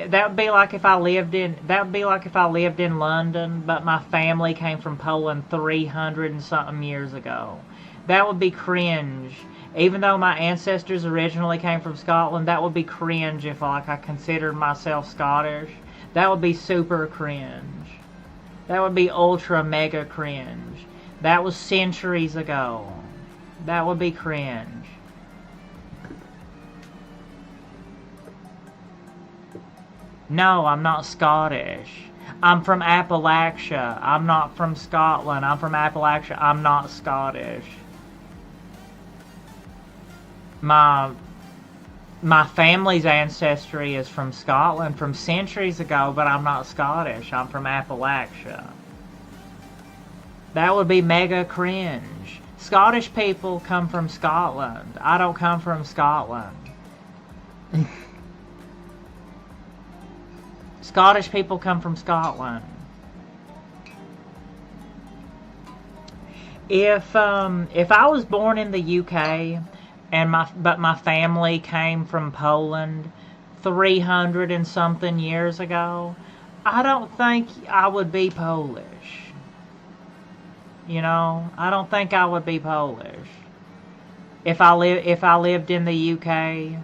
That would be like if I lived in London, but my family came from Poland 300 and something years ago. That would be cringe. Even though my ancestors originally came from Scotland, that would be cringe if I considered myself Scottish. That would be super cringe. That would be ultra mega cringe. That was centuries ago. That would be cringe. No, I'm not Scottish. I'm from Appalachia. I'm not from Scotland. I'm from Appalachia. I'm not Scottish. My family's ancestry is from Scotland from centuries ago, but I'm not Scottish. I'm from Appalachia. That would be mega cringe. Scottish people come from Scotland. I don't come from Scotland. Scottish people come from Scotland. If I was born in the UK but my family came from Poland 300 and something years ago, I don't think I would be Polish. You know, I don't think I would be Polish. If I lived in the UK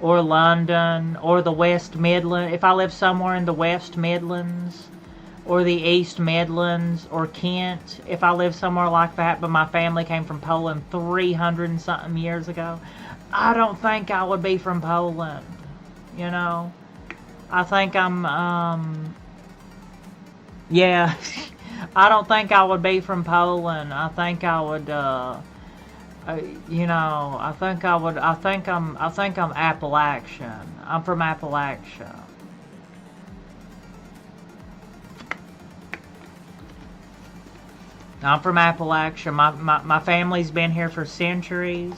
or London or the West Midlands, if I lived somewhere in the West Midlands or the East Midlands or Kent, if I lived somewhere like that, but my family came from Poland 300 and something years ago, I don't think I would be from Poland. You know, I think yeah, I don't think I would be from Poland. I think I would, you know, I think I'm Appalachian. I'm from Appalachia. I'm from Appalachia. My family's been here for centuries.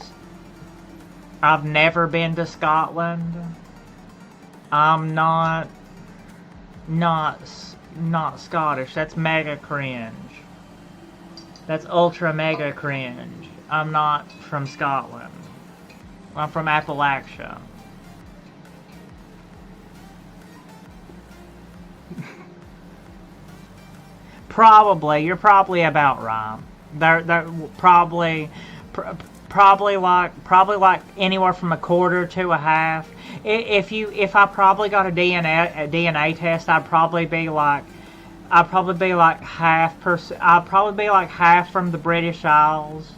I've never been to Scotland. I'm not Scottish. That's mega cringe. That's ultra mega cringe. I'm not from Scotland. I'm from Appalachia. Probably, you're probably about right. They're probably like anywhere from a quarter to a half. If I probably got a DNA test, I'd probably be like half from the British Isles,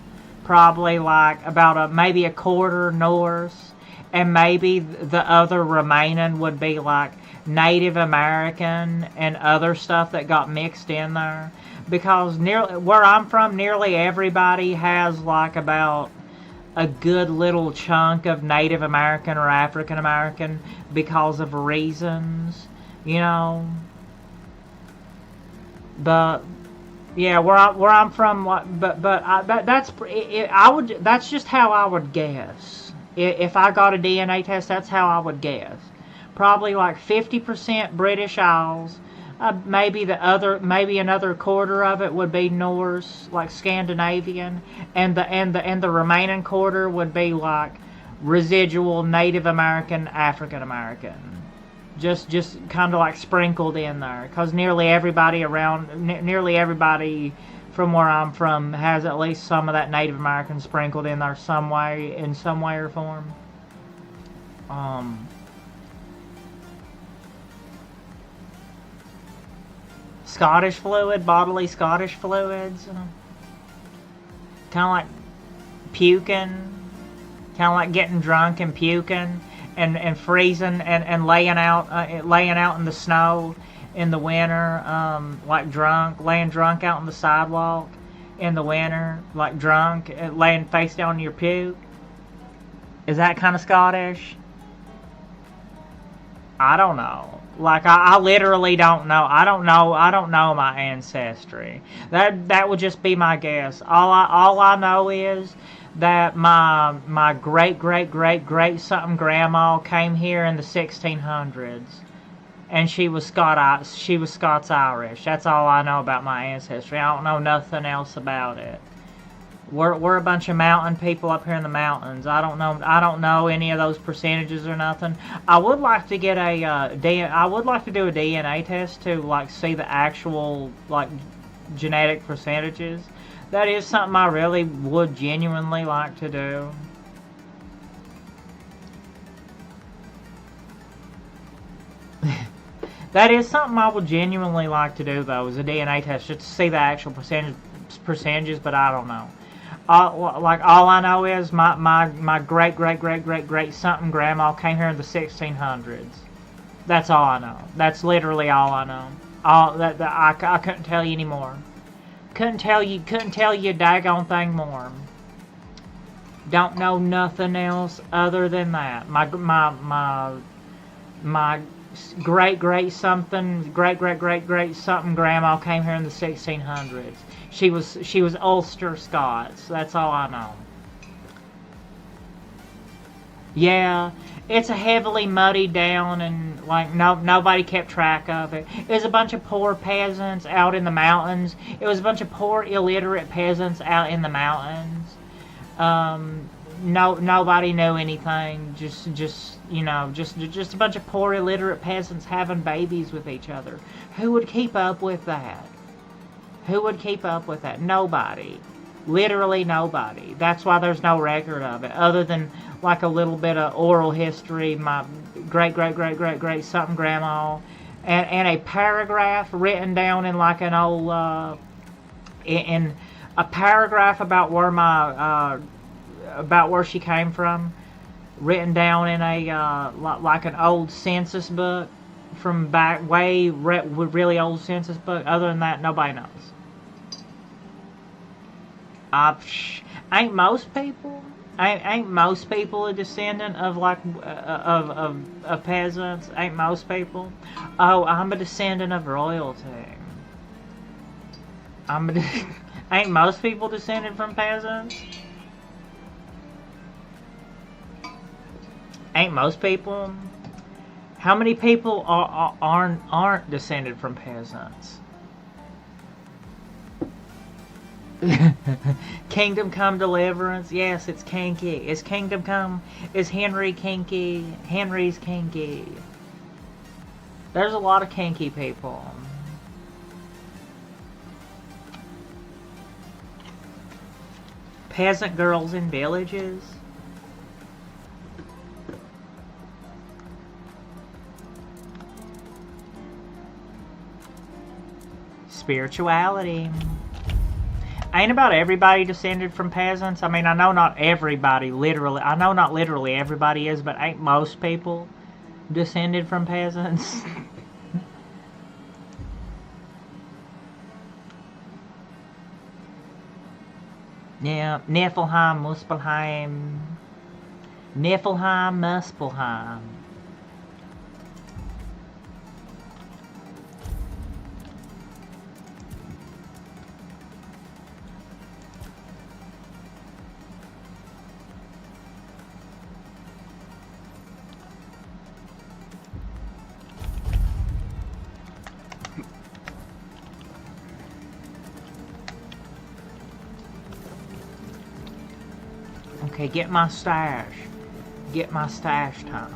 probably like about maybe a quarter Norse, and maybe the other remaining would be like Native American and other stuff that got mixed in there. Because where I'm from, nearly everybody has like about a good little chunk of Native American or African American because of reasons, you know. But yeah, where I'm from, that's just how I would guess. If I got a DNA test, that's how I would guess. Probably like 50% British Isles, maybe another quarter of it would be Norse, like Scandinavian, and the remaining quarter would be like residual Native American, African American. Just kind of like sprinkled in there, because nearly everybody from where I'm from has at least some of that Native American sprinkled in there in some way or form. Scottish fluid, bodily Scottish fluids, kind of like puking, kind of like getting drunk and puking. And freezing and laying out in the snow in the winter, like drunk, laying drunk out on the sidewalk in the winter, like drunk, laying face down in your puke. Is that kind of Scottish? I don't know. Like I literally don't know. I don't know my ancestry. That would just be my guess. All I know is that my great something grandma came here in the 1600s, and she was Scots Irish. That's all I know about my ancestry. I don't know nothing else about it. We're a bunch of mountain people up here in the mountains. I don't know any of those percentages or nothing. I would like to get I would like to do a DNA test to like see the actual like genetic percentages. That is something I really would genuinely like to do. That is something I would genuinely like to do, though, is a DNA test, just to see the actual percentages, but I don't know. All I know is my great something grandma came here in the 1600s. That's all I know. That's literally all I know. I couldn't tell you anymore. Couldn't tell you a daggone thing more. Don't know nothing else other than that. My great something grandma came here in the 1600s. She was Ulster Scots. That's all I know. Yeah, it's a heavily muddied down, and like nobody kept track of it. It was a bunch of poor peasants out in the mountains. It was a bunch of poor illiterate peasants out in the mountains. Nobody knew anything. Just a bunch of poor illiterate peasants having babies with each other. Who would keep up with that? Who would keep up with that? Nobody. Literally nobody. That's why there's no record of it, other than like a little bit of oral history. My great something grandma, and a paragraph written down in like an old in a paragraph about where she came from, written down in a like an old census book from back really old census book. Other than that, nobody knows. Ain't most people a descendant of like of peasants? Ain't most people? Oh, I'm a descendant of royalty. Ain't most people descended from peasants? Ain't most people? How many people aren't descended from peasants? Kingdom Come Deliverance. Yes, it's kinky. Is Kingdom Come? Is Henry kinky? Henry's kinky. There's a lot of kinky people. Peasant girls in villages. Spirituality. Ain't about everybody descended from peasants. I mean, I know not everybody literally. I know not literally everybody is, but ain't most people descended from peasants? Yeah, Niflheim, Muspelheim. Niflheim, Muspelheim. Okay, get my stash. Get my stash time.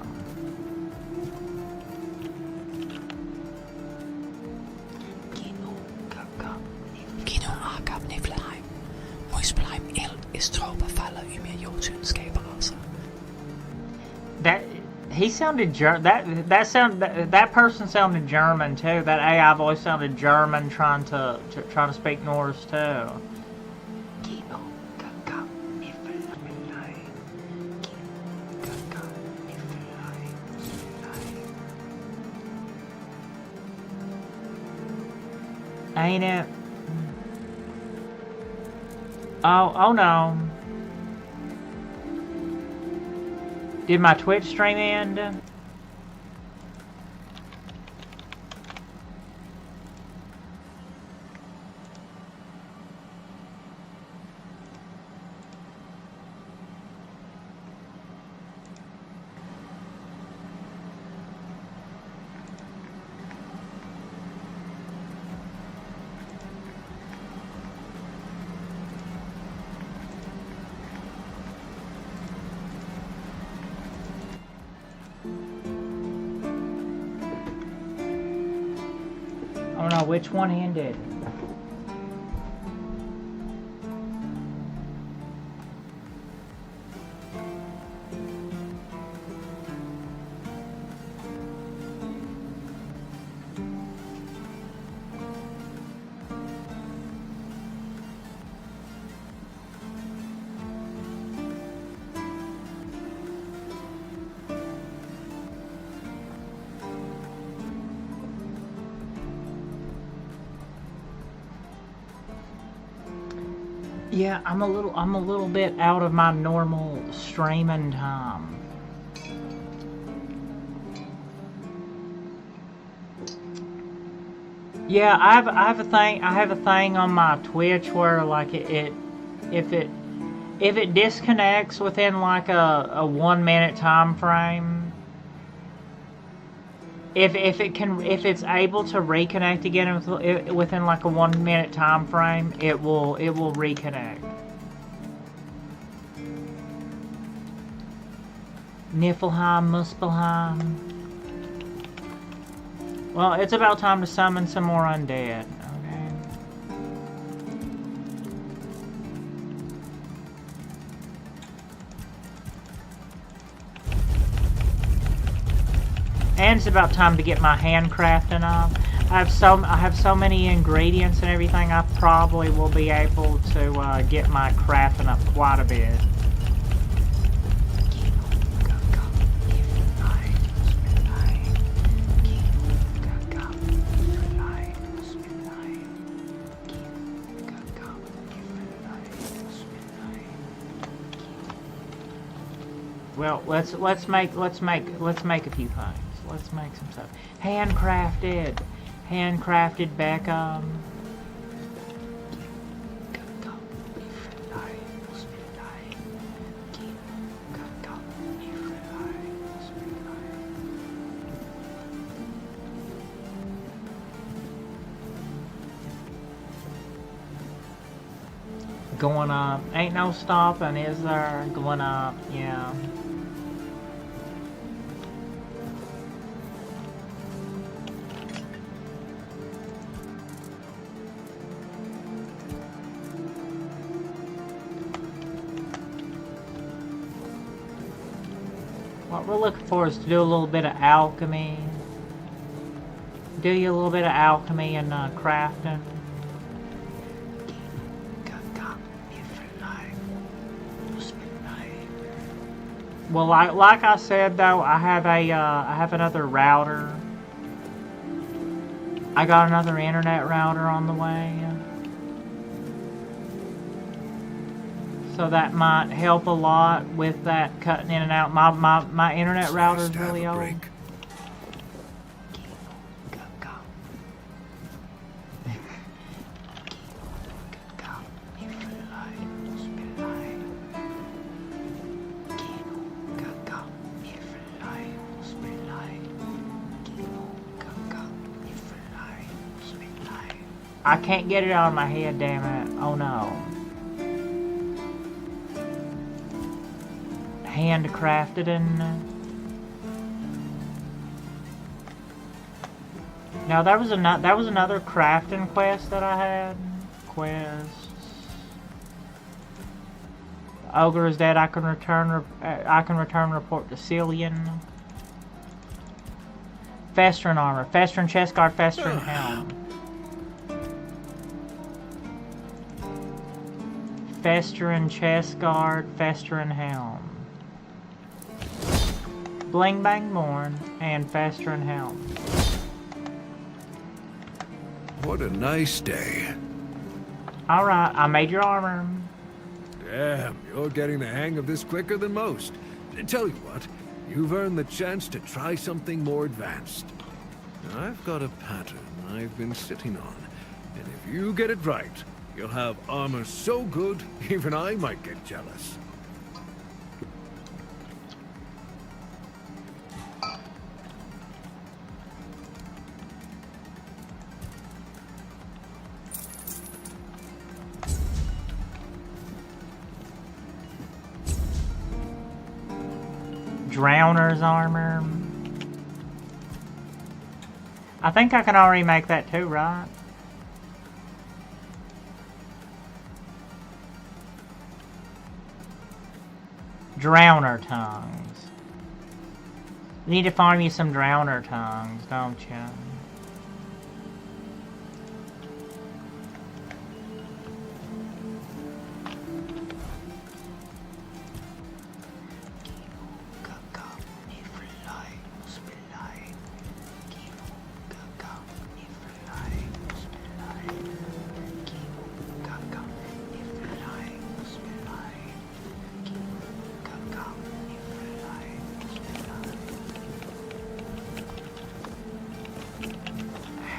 Giv nu Arkab Niflheim. Muspelheim eld Estropa falder i mere jordtyndskaber altså. That he sounded that person sounded German too. That AI voice sounded German, trying to speak Norse too. Ain't it? Oh no. Did my Twitch stream end? I don't know which one ended. Yeah, I'm a little bit out of my normal streaming time. Yeah, I have a thing on my Twitch where like if it disconnects within like a 1 minute time frame, if it's able to reconnect again within like a 1 minute time frame, it will reconnect. Niflheim, Muspelheim. Well, it's about time to summon some more undead. Okay. And it's about time to get my handcrafting up. I have so many ingredients and everything. I probably will be able to get my crafting up quite a bit. Well, let's make a few things. Let's make some stuff. Handcrafted Beckham. Going up. Ain't no stopping, is there? Going up, yeah. What we're looking for is to do a little bit of alchemy. Do you a little bit of alchemy and crafting. Well, like I said though, I have another router. I got another internet router on the way. So that might help a lot with that cutting in and out. My internet router is really old. I can't get it out of my head, damn it. Oh no. Handcrafted and... Now that was another crafting quest that I had. Quests. The ogre is dead. I can return report to Cillian. Festering armor. Festering chest guard. Festering helm. Festering chest guard, Festering helm. Bling bang morn, and Festering helm. What a nice day. Alright, I made your armor. Damn, you're getting the hang of this quicker than most. Tell you what, you've earned the chance to try something more advanced. I've got a pattern I've been sitting on, and if you get it right, you'll have armor so good, even I might get jealous. Drowner's armor. I think I can already make that too, right? Drowner tongues. You need to farm you some drowner tongues, don't you?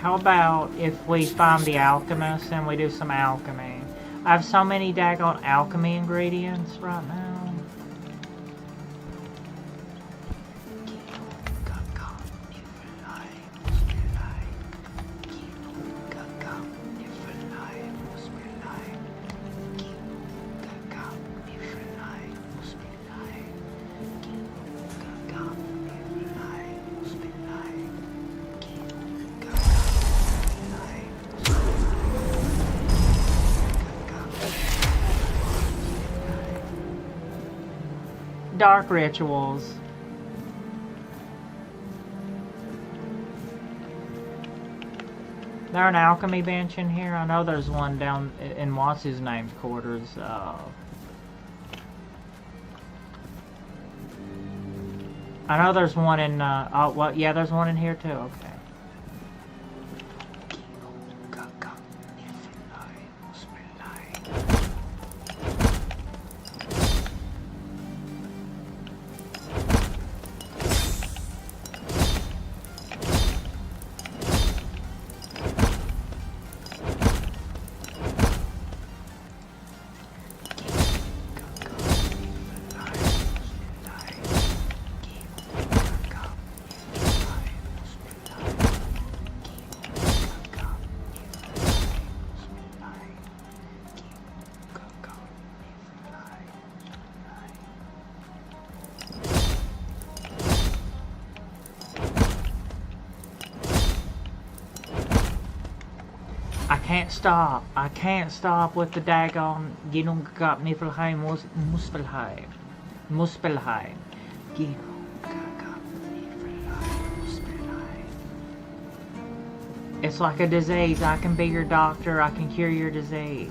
How about if we find the alchemist and we do some alchemy? I have so many daggone alchemy ingredients right now. Dark rituals. There an alchemy bench in here? I know there's one down in what's his name's quarters. I know there's one in oh well, yeah, there's one in here too. Okay. can't stop. I can't stop with the daggone Ginungagap Niflheim Muspelheim. Muspelheim. Ginungagap Niflheim Muspelheim. It's like a disease. I can be your doctor. I can cure your disease.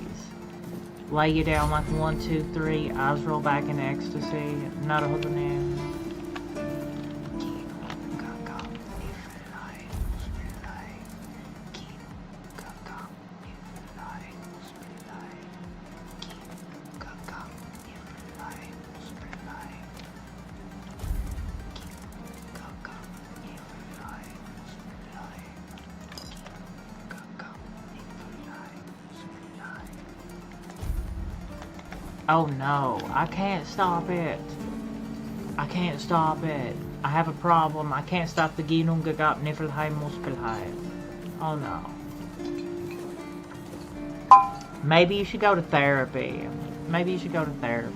Lay you down like 1, 2, 3. Eyes roll back in ecstasy. Not a holding in. Oh no, I can't stop it. I can't stop it. I have a problem. I can't stop the Ginungagap Niflheim Muspelheim. Oh no. Maybe you should go to therapy. Maybe you should go to therapy.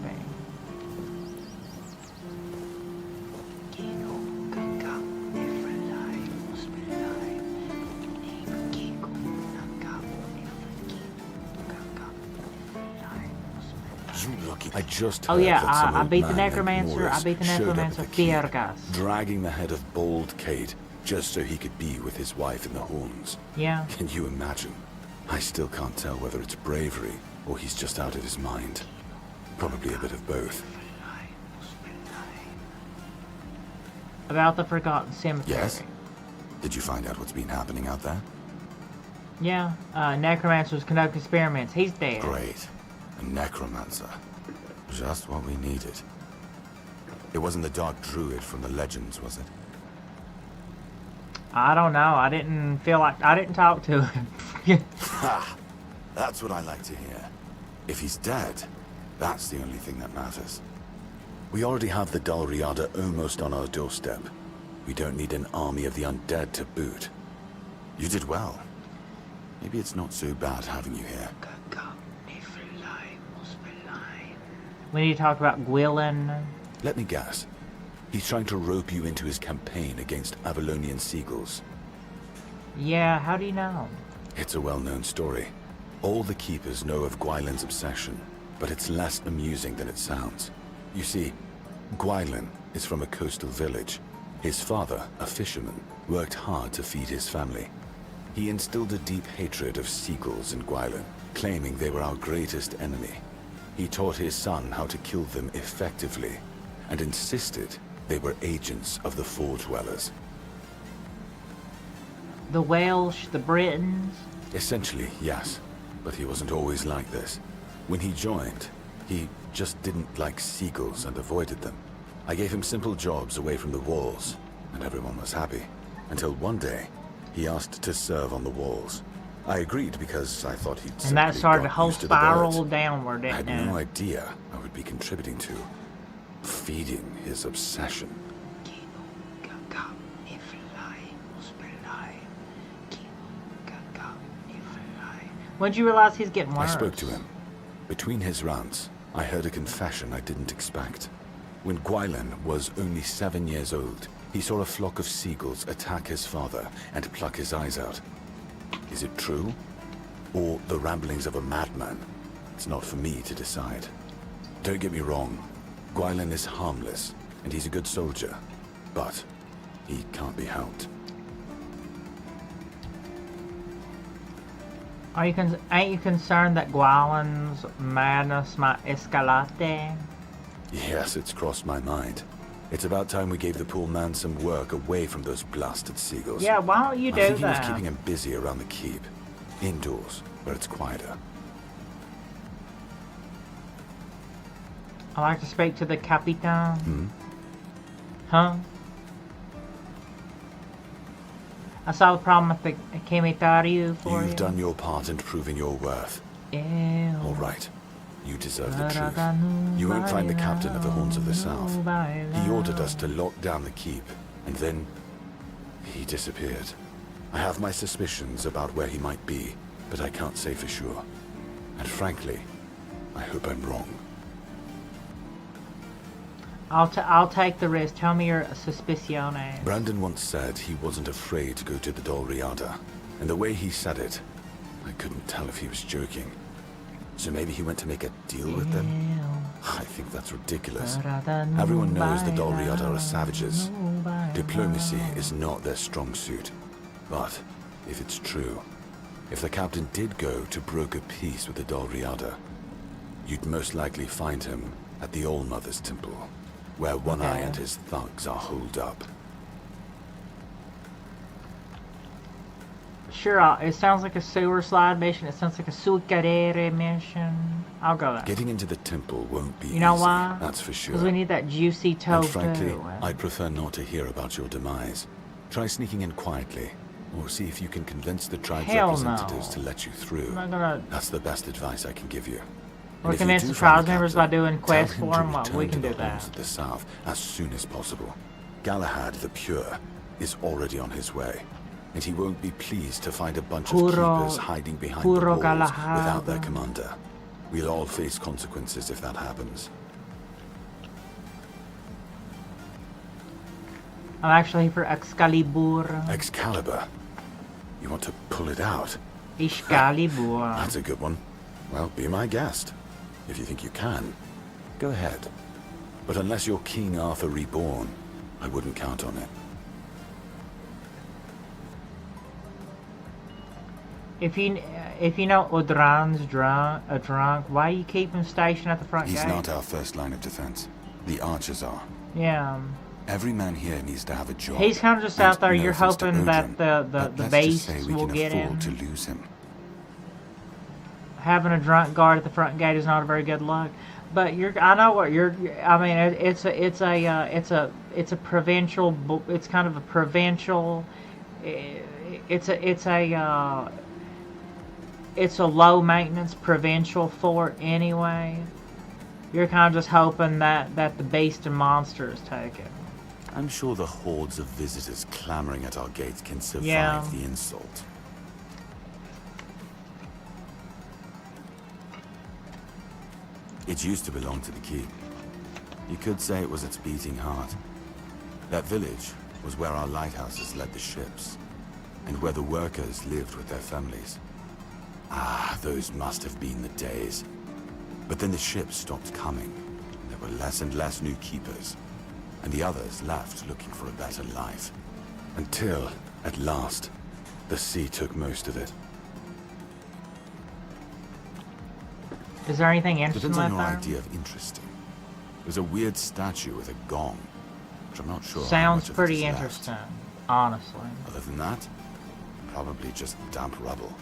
I just Oh heard yeah, that some I old beat the man named necromancer. I Morris beat the showed up at necromancer the keep, Fiergas. dragging the head of Bold Kate just so he could be with his wife in the horns. Yeah. Can you imagine? I still can't tell whether it's bravery or he's just out of his mind. Probably a bit of both. About the Forgotten Cemetery. Yes? Did you find out what's been happening out there? Yeah, necromancers conduct experiments. He's dead. Great. A necromancer. Just what we needed. It wasn't the dark druid from the legends, was it? I don't know. I didn't feel like... I didn't talk to him. Ha! That's what I like to hear. If he's dead, that's the only thing that matters. We already have the Dalriada almost on our doorstep. We don't need an army of the undead to boot. You did well. Maybe it's not so bad having you here. We need to talk about Gwilyn. Let me guess. He's trying to rope you into his campaign against Avalonian seagulls. Yeah, how do you know? It's a well-known story. All the keepers know of Gwylyn's obsession, but it's less amusing than it sounds. You see, Gwylyn is from a coastal village. His father, a fisherman, worked hard to feed his family. He instilled a deep hatred of seagulls in Gwylyn, claiming they were our greatest enemy. He taught his son how to kill them effectively, and insisted they were agents of the Four Dwellers. The Welsh, the Britons. Essentially, yes. But he wasn't always like this. When he joined, he just didn't like seagulls and avoided them. I gave him simple jobs away from the walls, and everyone was happy. Until one day, he asked to serve on the walls. I agreed because I thought he'd And that started a got whole used to the spiral birds. downward, I didn't had it? no idea I would be contributing to feeding his obsession. When did you realize he's getting worse? I spoke to him. Between his rants, I heard a confession I didn't expect. When Gwylyn was only 7 years old, he saw a flock of seagulls attack his father and pluck his eyes out. Is it true? Or the ramblings of a madman? It's not for me to decide. Don't get me wrong. Gwylyn is harmless, and he's a good soldier. But he can't be helped. Ain't you concerned that Gwylyn's madness might escalate? Yes, it's crossed my mind. It's about time we gave the poor man some work away from those blasted seagulls. Yeah, why don't you do I'm thinking that? of keeping him busy around the keep. Indoors, where it's quieter. I'd like to speak to the Capitan. Hmm? Huh? I saw the problem with the Kimitaru for you. You've done your part in proving your worth. Ew. All right. You deserve the truth. You won't find the captain of the Horns of the South. He ordered us to lock down the keep, and then he disappeared. I have my suspicions about where he might be, but I can't say for sure. And frankly, I hope I'm wrong. I'll take the risk. Tell me your suspiciones. Brandon once said he wasn't afraid to go to the Dalriada, and the way he said it, I couldn't tell if he was joking. So maybe he went to make a deal with them? I think that's ridiculous. Everyone knows the Dalriada are savages. Diplomacy is not their strong suit. But if it's true, if the captain did go to broker peace with the Dalriada, you'd most likely find him at the All-Mother's Temple, where One Eye and his thugs are holed up. Sure, it sounds like a sewer slide mission. It sounds like a sucarere mission. I'll go there. Getting into the temple won't be You know easy, why? that's for sure. Because we need that juicy tofu. And frankly, I'd prefer not to hear about your demise. Try sneaking in quietly, or see if you can convince the tribe's Hell representatives no. to let you through. I'm not gonna... That's the best advice I can give you. Or And if you convince do the find tribe members by captain, doing quests tell him for to them. Well, we return can to do the halls that. of the south as soon as possible. Galahad the Pure is already on his way, and he won't be pleased to find a bunch of keepers hiding behind the walls without their commander. We'll all face consequences if that happens. I'm actually for Excalibur. Excalibur? You want to pull it out? Excalibur. That's a good one. Well, be my guest. If you think you can, go ahead. But unless you're King Arthur reborn, I wouldn't count on it. If you know Odran's drunk, why do you keep him stationed at the front gate? He's not our first line of defense. The archers are. Yeah. Every man here needs to have a job. He's kind of just out there. You're hoping that the base will get him. To lose him. Having a drunk guard at the front gate is not a very good look. But I know what you're. I mean, it's a provincial. It's kind of a provincial. It's a low maintenance provincial fort anyway. You're kind of just hoping that the beast and monster is taken. I'm sure the hordes of visitors clamoring at our gates can survive the insult. It used to belong to the keep. You could say it was its beating heart. That village was where our lighthouses led the ships, and where the workers lived with their families. Ah, those must have been the days. But then the ships stopped coming. There were less and less new keepers, and the others left looking for a better life. Until, at last, the sea took most of it. Is there anything interesting Depends on left your there? idea of interesting. There's a weird statue with a gong, which I'm not sure how Sounds much of it pretty is left. interesting, honestly. Other than that, probably just damp rubble.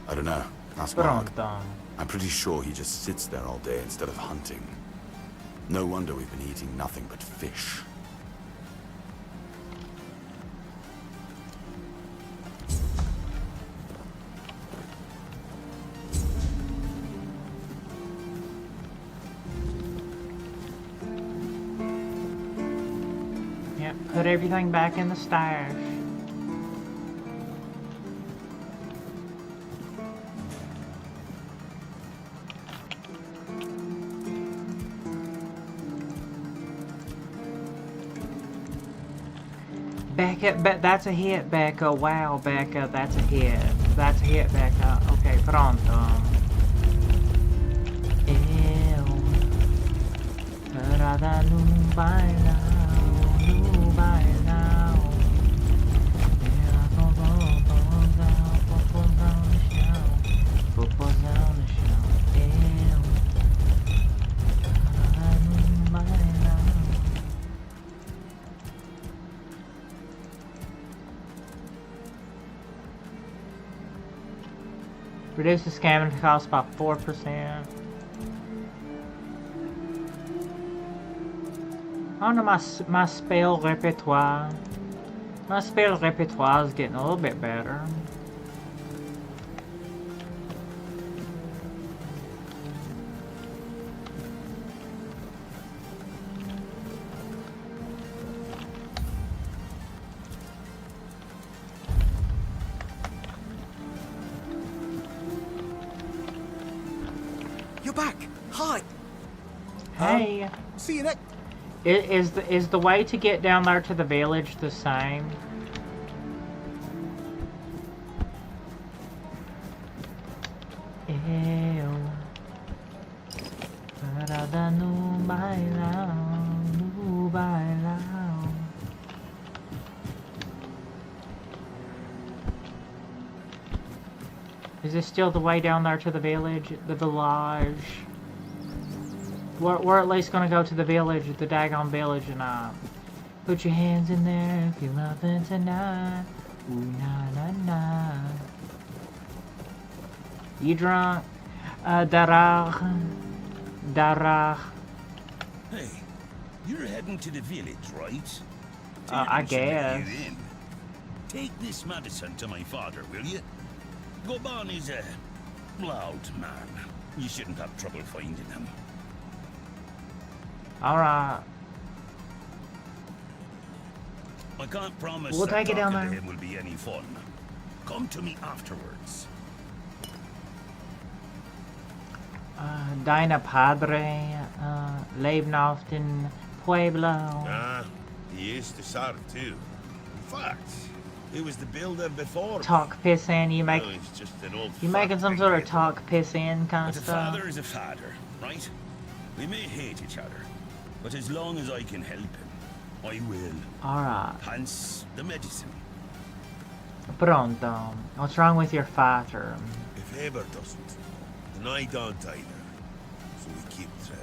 I don't know. Ask But Mark. on I'm pretty sure he just sits there all day instead of hunting. No wonder we've been eating nothing but fish. Yep, put everything back in the stash. Becca, that's a hit, Becca. Wow, Becca, that's a hit. That's a hit, Becca. Okay, pronto. Parada num bailão, no bailão. Popozão no chão. Parada num bailão. Reduce the scamming cost by 4%. I don't know, my spell repertoire. My spell repertoire is getting a little bit better. You're back. Hi. Hey. See you next. Is the way to get down there to the village the same? Parada no bailão. Is this still the way down there to the village? The village? We're at least gonna go to the village, the daggone village, and put your hands in there if you're loving tonight. Ooh, na na na. You drunk? Darach. Hey, you're heading to the village, right? I guess. Take this medicine to my father, will you? Goban is a loud man. You shouldn't have trouble finding him. Alright. I can't promise We'll that take it down talking to there. him will be any fun. Come to me afterwards. Deine Padre leben auf den Pueblo. Ah, he used to serve too. In fact, he was the builder before. Talk piss in, you make. Well, he's just an old You making some sort of talk piss in kind But of a stuff? father is a father, right? We may hate each other, but as long as I can help him, I will. Alright. Hence the medicine. Pronto. What's wrong with your father? If Haber doesn't, then I don't either. So we keep trying.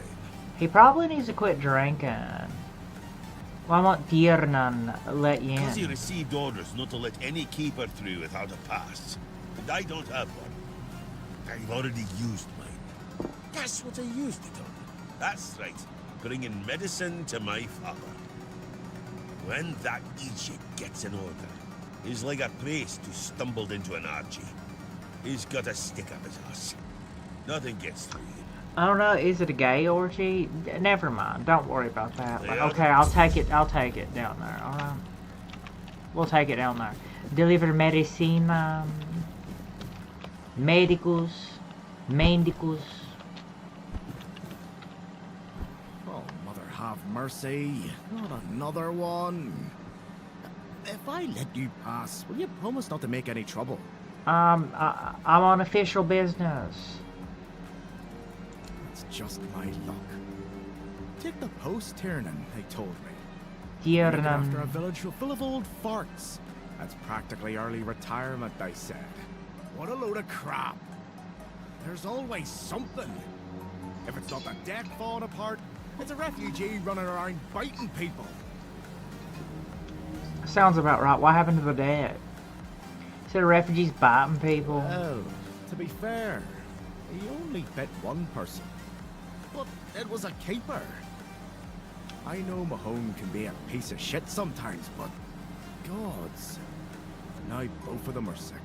He probably needs to quit drinking. Why won't Tiernan let you Because he in? received orders not to let any keeper through without a pass. And I don't have one. I've already used mine. Guess what I used it on? That's right. Bringing medicine to my father. When that Egypt gets an order, he's like a priest who stumbled into an orgy. He's got a stick up his ass. Nothing gets through him. I don't know, is it a gay orgy? Never mind, don't worry about that. Like, Yeah. okay, I'll take it down there, alright? We'll take it down there. Deliver medicina. Medicus. Mendicus. Oh, mother have mercy. Not another one. If I let you pass, will you promise not to make any trouble? I'm on official business. It's just my luck. Take the post, Tiernan, they told me. Tiernan. After a village full of old farts. That's practically early retirement, they said. What a load of crap. There's always something. If it's not the deck falling apart, it's a refugee running around biting people. Sounds about right. What happened to the dead? Said refugees biting people. Well, to be fair, he only bit one person. But it was a keeper. I know Mahone can be a piece of shit sometimes, but gods. Now both of them are sick.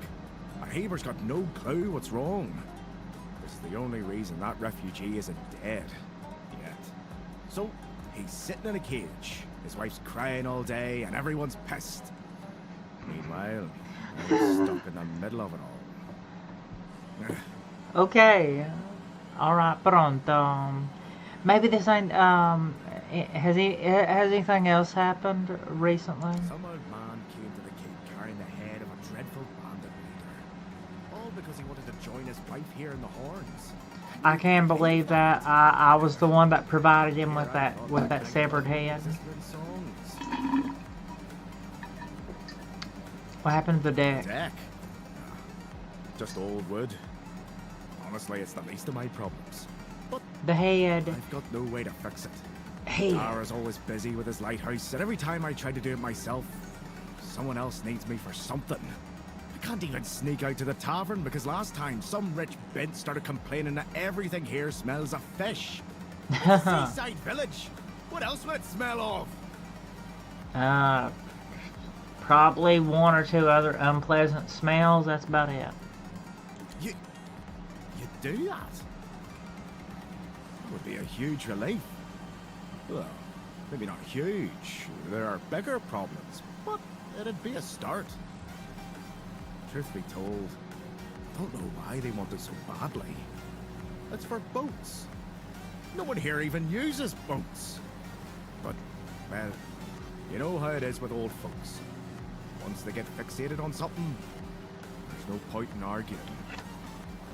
Haber's got no clue what's wrong. This is the only reason that refugee isn't dead yet. So, he's sitting in a cage. His wife's crying all day and everyone's pissed. Meanwhile, he's stuck in the middle of it all. Okay. Alright, pronto. Maybe this ain't, has anything else happened recently? Some old man came to the cave carrying the head of a dreadful bandit leader. All because he wanted to join his wife here in the Horns. I can't believe that. I was the one that provided him with that severed head. What happened to the deck? Deck? Just old wood. Honestly, it's the least of my problems. But the head. I've got no way to fix it. Hey. Tara's always busy with his lighthouse, and every time I try to do it myself, someone else needs me for something. I can't even sneak out to the tavern because last time some rich bint started complaining that everything here smells of fish. It's a seaside village. What else would it smell of? Probably one or two other unpleasant smells. That's about it. You do that? That would be a huge relief. Well, maybe not huge. There are bigger problems, but it'd be a start. Truth be told, I don't know why they want it so badly. It's for boats. No one here even uses boats. But, well, you know how it is with old folks. Once they get fixated on something, there's no point in arguing.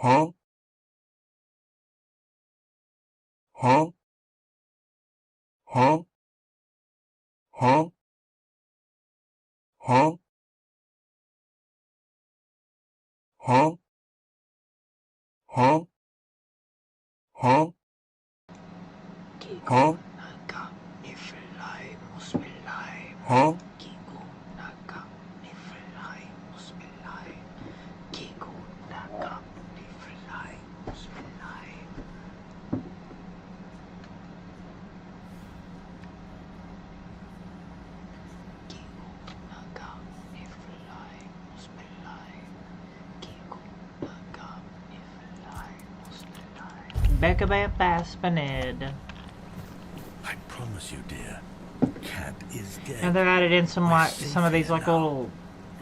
Huh? Huh? Huh? Huh? Huh? Huh? Huh? Huh? Huh? Huh? Becca Baspanid. I promise you, dear, Cat is dead. And they've added in some We're like safe some of these here like now. little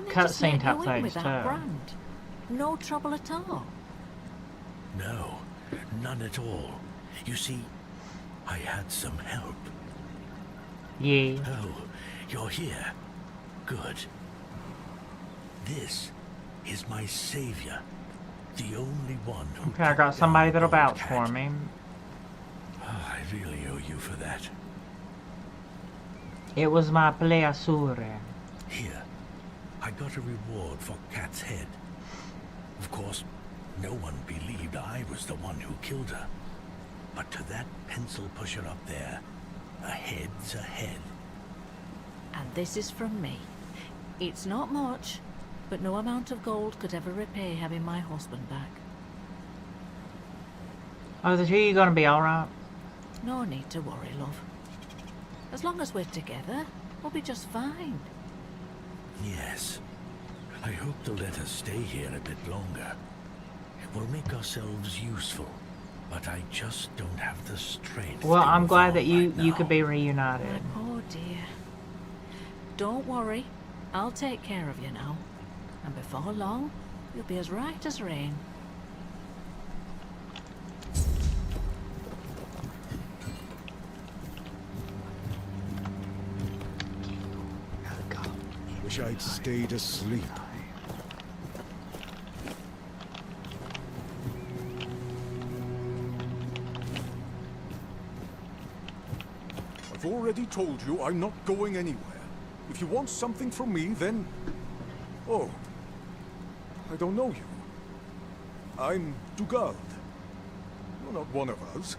cutscene type Go in things with too. that brand. No trouble at all. No, none at all. You see, I had some help. Yeah. Oh, you're here. Good. This is my savior. The only one who Okay, I got somebody that'll vouch for me. Oh, I really owe you for that. It was my pleasure. Here, I got a reward for Cat's head. Of course, no one believed I was the one who killed her. But to that pencil pusher up there, a head's a head. And this is from me. It's not much, but no amount of gold could ever repay having my husband back. Oh, the two of you gonna be alright? No need to worry, love. As long as we're together, we'll be just fine. Yes. I hope they'll let us stay here a bit longer. We'll make ourselves useful, but I just don't have the strength. Well, to I'm glad that evolve you right could now. be reunited. Oh dear. Don't worry, I'll take care of you now. And before long, you'll be as right as rain. Wish I'd stayed asleep. I've already told you I'm not going anywhere. If you want something from me, then... Oh. I don't know you. I'm Dugald. You're not one of us.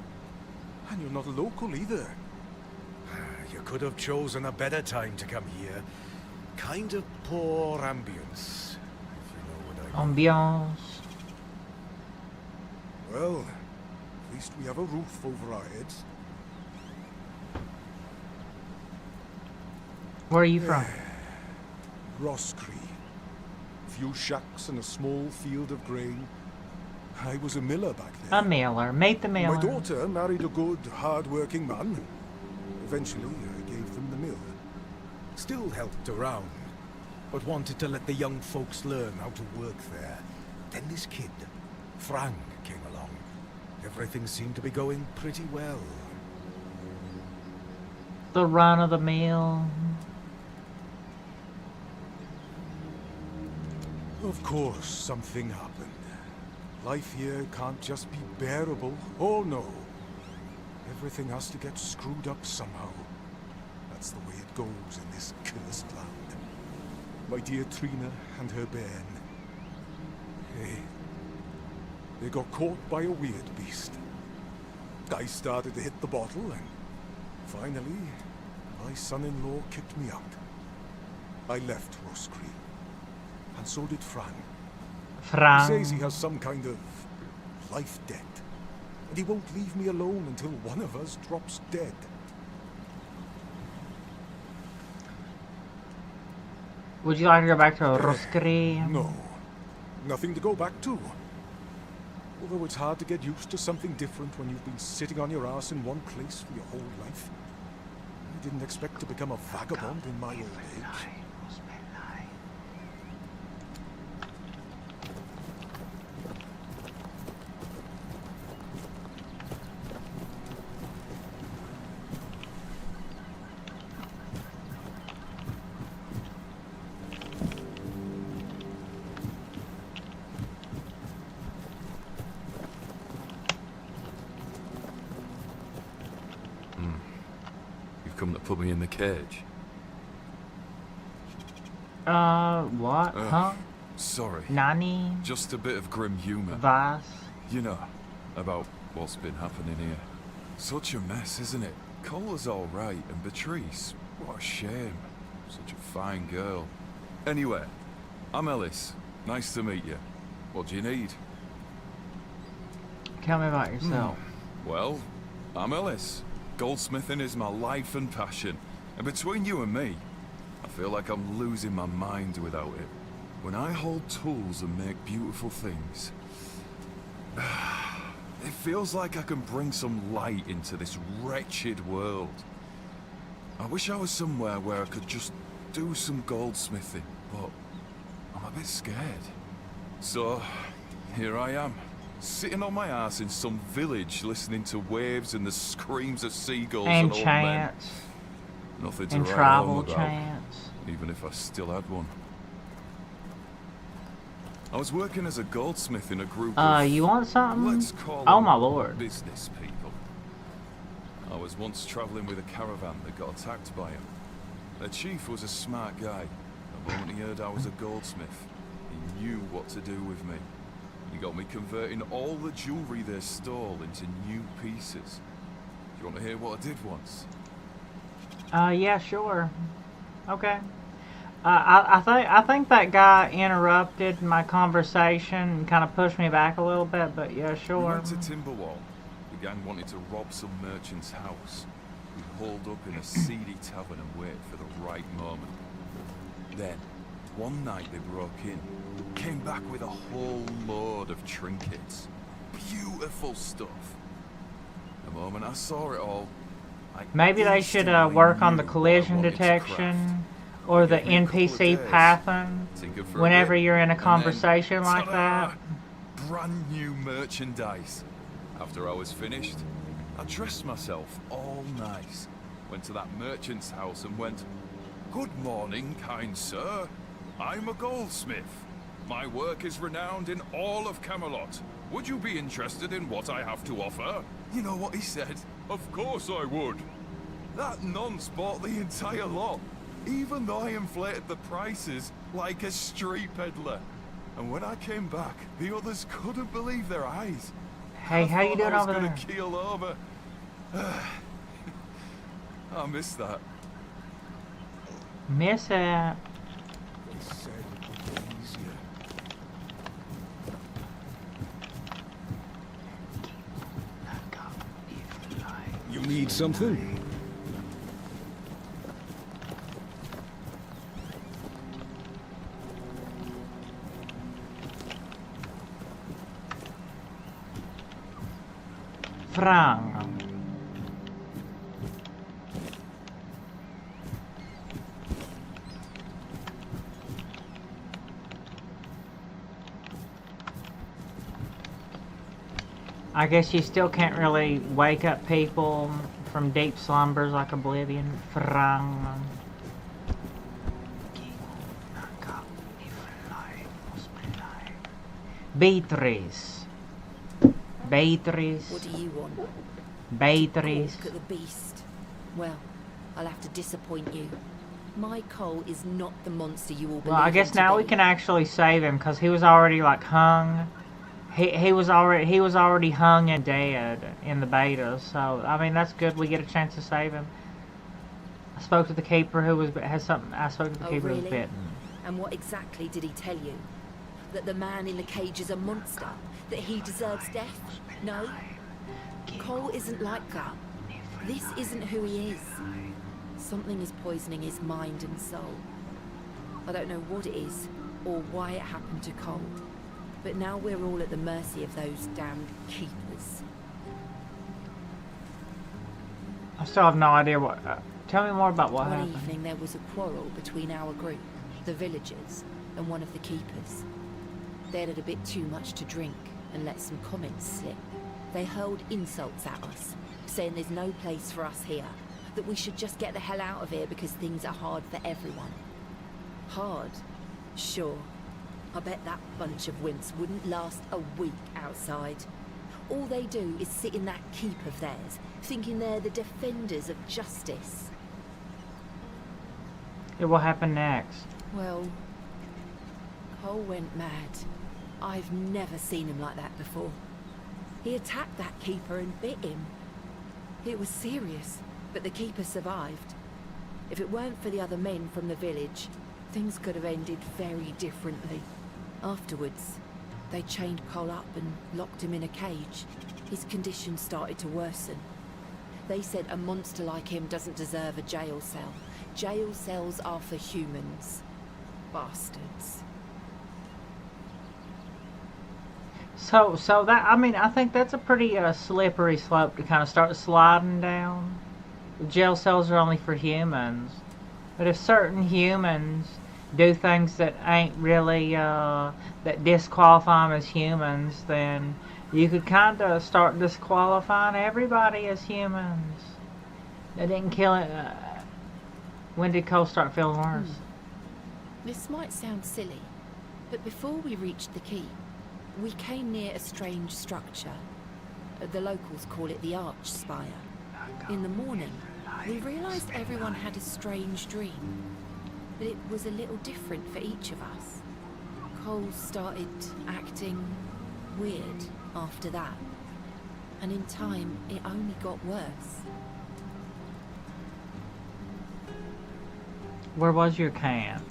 And you're not a local either. You could have chosen a better time to come here. Kind of poor ambience, if you know what I mean. Ambiance. Well, at least we have a roof over our heads. Where are you from? Roscree. Few shacks and a small field of grain. I was a miller back then. A miller. Meet the miller. My daughter married a good, hard-working man. Eventually, I gave them the mill. Still helped around, but wanted to let the young folks learn how to work there. Then this kid, Frank, came along. Everything seemed to be going pretty well. The run of the mill. Of course, something happened. Life here can't just be bearable. Oh no. Everything has to get screwed up somehow. That's the way it goes in this cursed land. My dear Trina and her bairn. Hey, they got caught by a weird beast. I started to hit the bottle and finally, my son-in-law kicked me out. I left Roscree. And so did Fran. Fran. He says he has some kind of life debt. And he won't leave me alone until one of us drops dead. Would you like to go back to Roscree? No. Nothing to go back to. Although it's hard to get used to something different when you've been sitting on your ass in one place for your whole life. I didn't expect to become a vagabond in my old age. scum that put me in the cage? What? Huh? Sorry. Nani? Just a bit of grim humor. Vas? You know, about what's been happening here. Such a mess, isn't it? Cola's all right, and Beatrice, what a shame. Such a fine girl. Anyway, I'm Ellis. Nice to meet you. What do you need? Tell me about yourself. Well, I'm Ellis. Goldsmithing is my life and passion. And between you and me, I feel like I'm losing my mind without it. When I hold tools and make beautiful things, it feels like I can bring some light into this wretched world. I wish I was somewhere where I could just do some goldsmithing, but I'm a bit scared. So, here I am, sitting on my ass in some village listening to waves and the screams of seagulls and old men. Nothing to write home about, even if I still had one. I was working as a goldsmith in a group of, you want something? let's call Oh them my lord. business people. I was once traveling with a caravan that got attacked by him. Their chief was a smart guy. The moment he heard I was a goldsmith, he knew what to do with me. He got me converting all the jewelry they stole into new pieces. Do you want to hear what I did once? Yeah, sure. Okay. I think that guy interrupted my conversation and kind of pushed me back a little bit, but yeah, sure. We went to Timberwall. The gang wanted to rob some merchant's house. We hauled up in a seedy tavern and waited for the right moment. Then, one night they broke in, came back with a whole load of trinkets. Beautiful stuff. The moment I saw it all, maybe they should work on the collision detection or the NPC pathing whenever you're in a conversation like that. Brand new merchandise. After I was finished, I dressed myself all nice, went to that merchant's house and went, "Good morning, kind sir. I'm a goldsmith. My work is renowned in all of Camelot. Would you be interested in what I have to offer?" You know what he said? "Of course I would." That nonce bought the entire lot, even though I inflated the prices like a street peddler. And when I came back, the others couldn't believe their eyes. Hey, how you doing over there? I was gonna keel over. I miss that. Miss it. You need something? Frank. I guess you still can't really wake up people from deep slumbers like Oblivion. Frank. Beatrice. Beatrice. What do you want? Beatrice. Look at the beast. Well, I'll have to disappoint you. My Cole is not the monster you all believe. Well, I guess now we can actually save him because he was already like hung. He was already hung and dead in the beta. So I mean that's good. We get a chance to save him. I spoke to the keeper who spoke to the keeper who was bitten. And what exactly did he tell you? That the man in the cage is a monster? That he deserves death? No? Cole isn't like that. This isn't who he is. Something is poisoning his mind and soul. I don't know what it is, or why it happened to Cole. But now we're all at the mercy of those damned keepers. I still have no idea what... tell me more about what One happened. evening there was a quarrel between our group, the villagers, and one of the keepers. They'd had a bit too much to drink and let some comments slip. They hurled insults at us, saying there's no place for us here, that we should just get the hell out of here because things are hard for everyone. Hard? Sure. I bet that bunch of wimps wouldn't last a week outside. All they do is sit in that keep of theirs, thinking they're the defenders of justice. It will happen next. Well, Cole went mad. I've never seen him like that before. He attacked that keeper and bit him. It was serious, but the keeper survived. If it weren't for the other men from the village, things could have ended very differently. Afterwards, they chained Cole up and locked him in a cage. His condition started to worsen. They said a monster like him doesn't deserve a jail cell. Jail cells are for humans. Bastards. So that, I mean, I think that's a pretty slippery slope to kind of start sliding down. Jail cells are only for humans. But if certain humans do things that ain't really, that disqualify them as humans, then you could kind of start disqualifying everybody as humans. They didn't kill it. When did Cole start feeling worse? This might sound silly, but before we reached the keep, we came near a strange structure. The locals call it the Arch Spire. In the morning, we realized everyone had a strange dream, but it was a little different for each of us. Cole started acting weird after that, and in time, it only got worse. Where was your camp?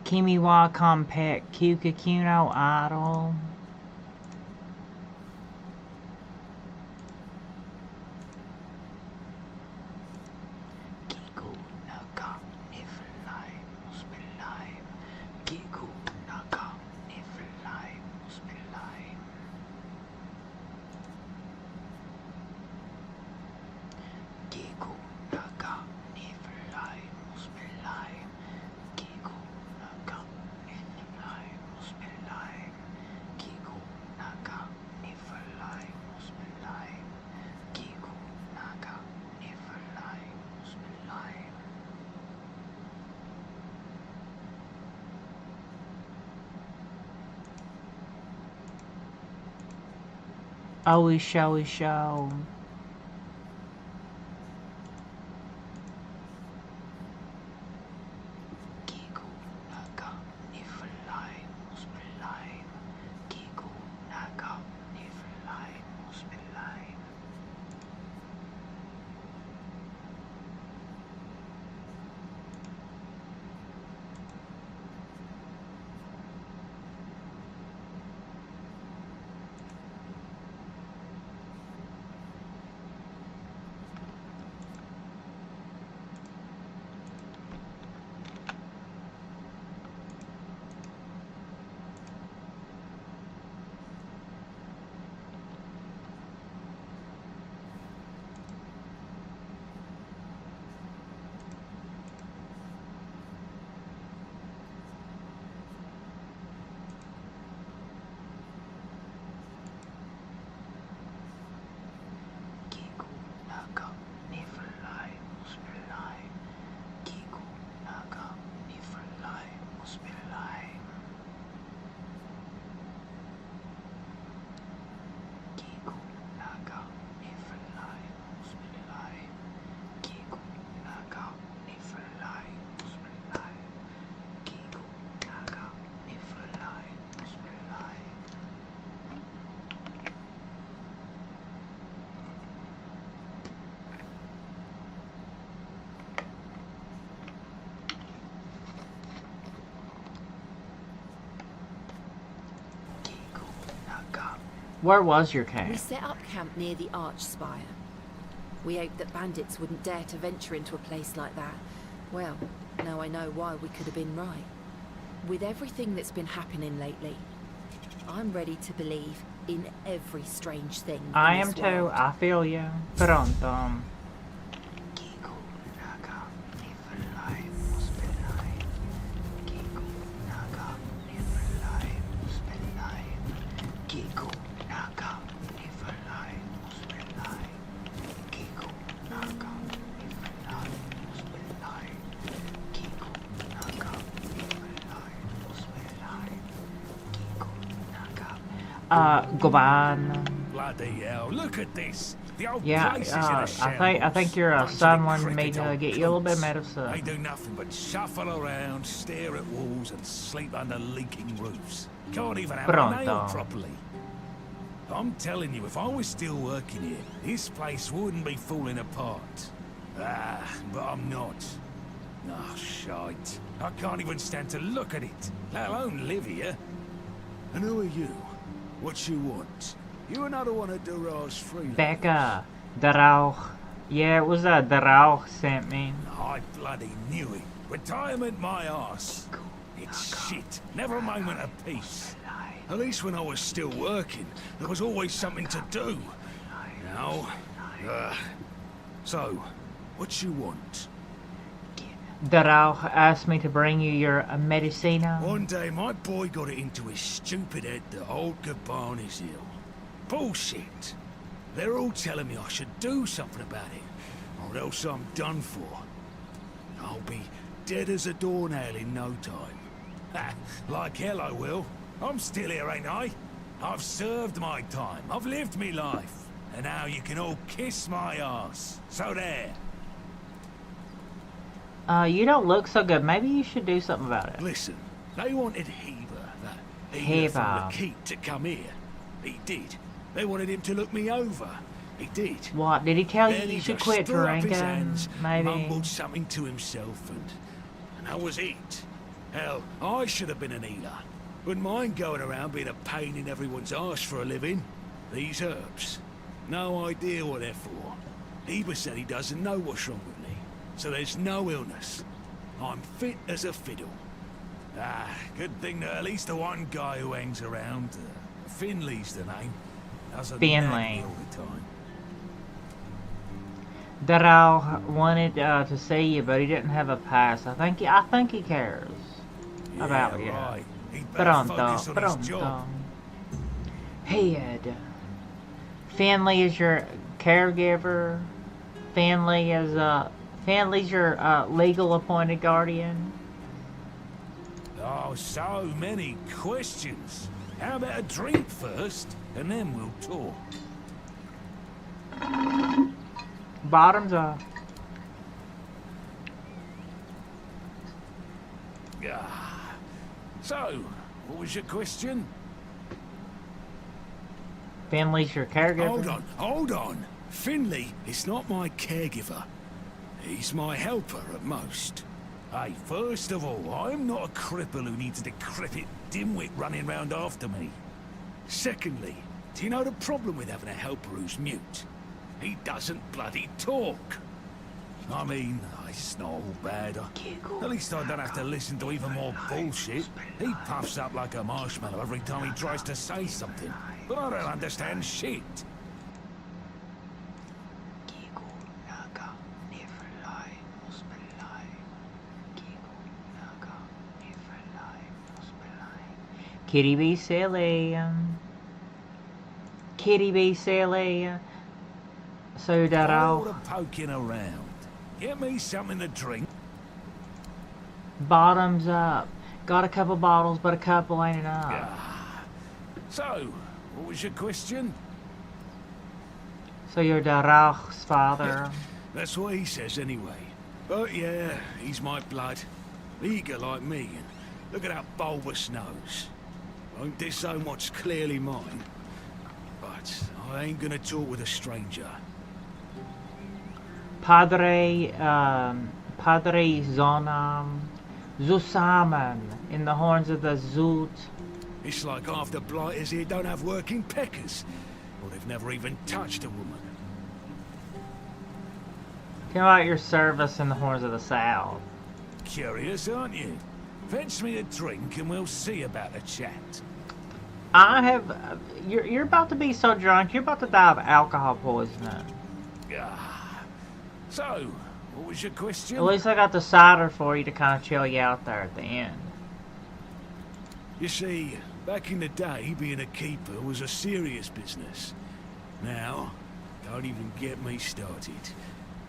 Kimiwa Compact Kukakuno Idol. Always show. Where was your camp? We set up camp near the Arch Spire. We hoped that bandits wouldn't dare to venture into a place like that. Well, now I know why we could have been right. With everything that's been happening lately, I'm ready to believe in every strange thing. I am too. I feel you. Pronto. Gigo Goban. Bloody hell, look at this. The old Yeah, place is in a I think your son wanted me to get you a little bit of They medicine. do nothing but shuffle around, stare at walls, and sleep under leaking roofs. Can't even have a nail Pronto. properly. I'm telling you, if I was still working here, this place wouldn't be falling apart. But I'm not. Oh, shite. I can't even stand to look at it, let alone live here. And who are you? What you want? You another one of Durar's freeloaders? Becca, Darauch. Yeah, it was Darauch sent me. I bloody knew it. Retirement my arse. It's shit. Never a moment of peace. At least when I was still working, there was always something to do. Now, so, what you want? Darauch asked me to bring you your medicina. One day my boy got it into his stupid head that old Gaban is ill. Bullshit. They're all telling me I should do something about it, or else I'm done for. I'll be dead as a doornail in no time. Ha, like hell I will. I'm still here, ain't I? I've served my time. I've lived me life. And now you can all kiss my ass. So there. You don't look so good. Maybe you should do something about it. Listen, they wanted Heber, that Heber from Heber. the keep, to come here. He did. They wanted him to look me over. He did. What? Did he tell you Then you he should just quit threw up his drinking? hands, Maybe. mumbled something to himself, and that was it. Hell, I should have been an healer. Wouldn't mind going around being a pain in everyone's arse for a living. These herbs, no idea what they're for. Heber said he doesn't know what's wrong with me, so there's no illness. I'm fit as a fiddle. Good thing that at least the one guy who hangs around, Finley's the name, doesn't nag Finley. me all the time. Darauch wanted to see you, but he didn't have a pass. I think he cares about you. Right. He'd better focus on his Pronto. job. Head. Finley is your caregiver. Finley's your legal appointed guardian. Oh, so many questions. How about a drink first, and then we'll talk. Bottoms up. So, what was your question? Finley's your caregiver. Hold on. Finley is not my caregiver. He's my helper at most. Hey, first of all, I'm not a cripple who needs a decrepit dimwit running round after me. Secondly, do you know the problem with having a helper who's mute? He doesn't bloody talk. I mean, it's not all bad. At least I don't have to listen to even more bullshit. He puffs up like a marshmallow every time he tries to say something. But I don't understand shit. Kitty be silly. Kitty be silly. So that All I'll the poking around. Get me something to drink. bottoms up. Got a couple bottles, but a couple ain't enough. So, what was your question? So you're Darauch's father. That's what he says anyway. But yeah, he's my blood. Eager like me, and look at that bulbous nose. Won't disown what's clearly mine. But I ain't gonna talk with a stranger. Padre Zusamen in the horns of the Zoot. It's like half the blighters here don't have working peckers. Or they've never even touched a woman. Tell about your service in the horns of the South. Curious, aren't you? Fetch me a drink and we'll see about a chat. I have... You're about to be so drunk, you're about to die of alcohol poisoning. So, what was your question? At least I got the cider for you to kind of chill you out there at the end. You see, back in the day, being a keeper was a serious business. Now, don't even get me started.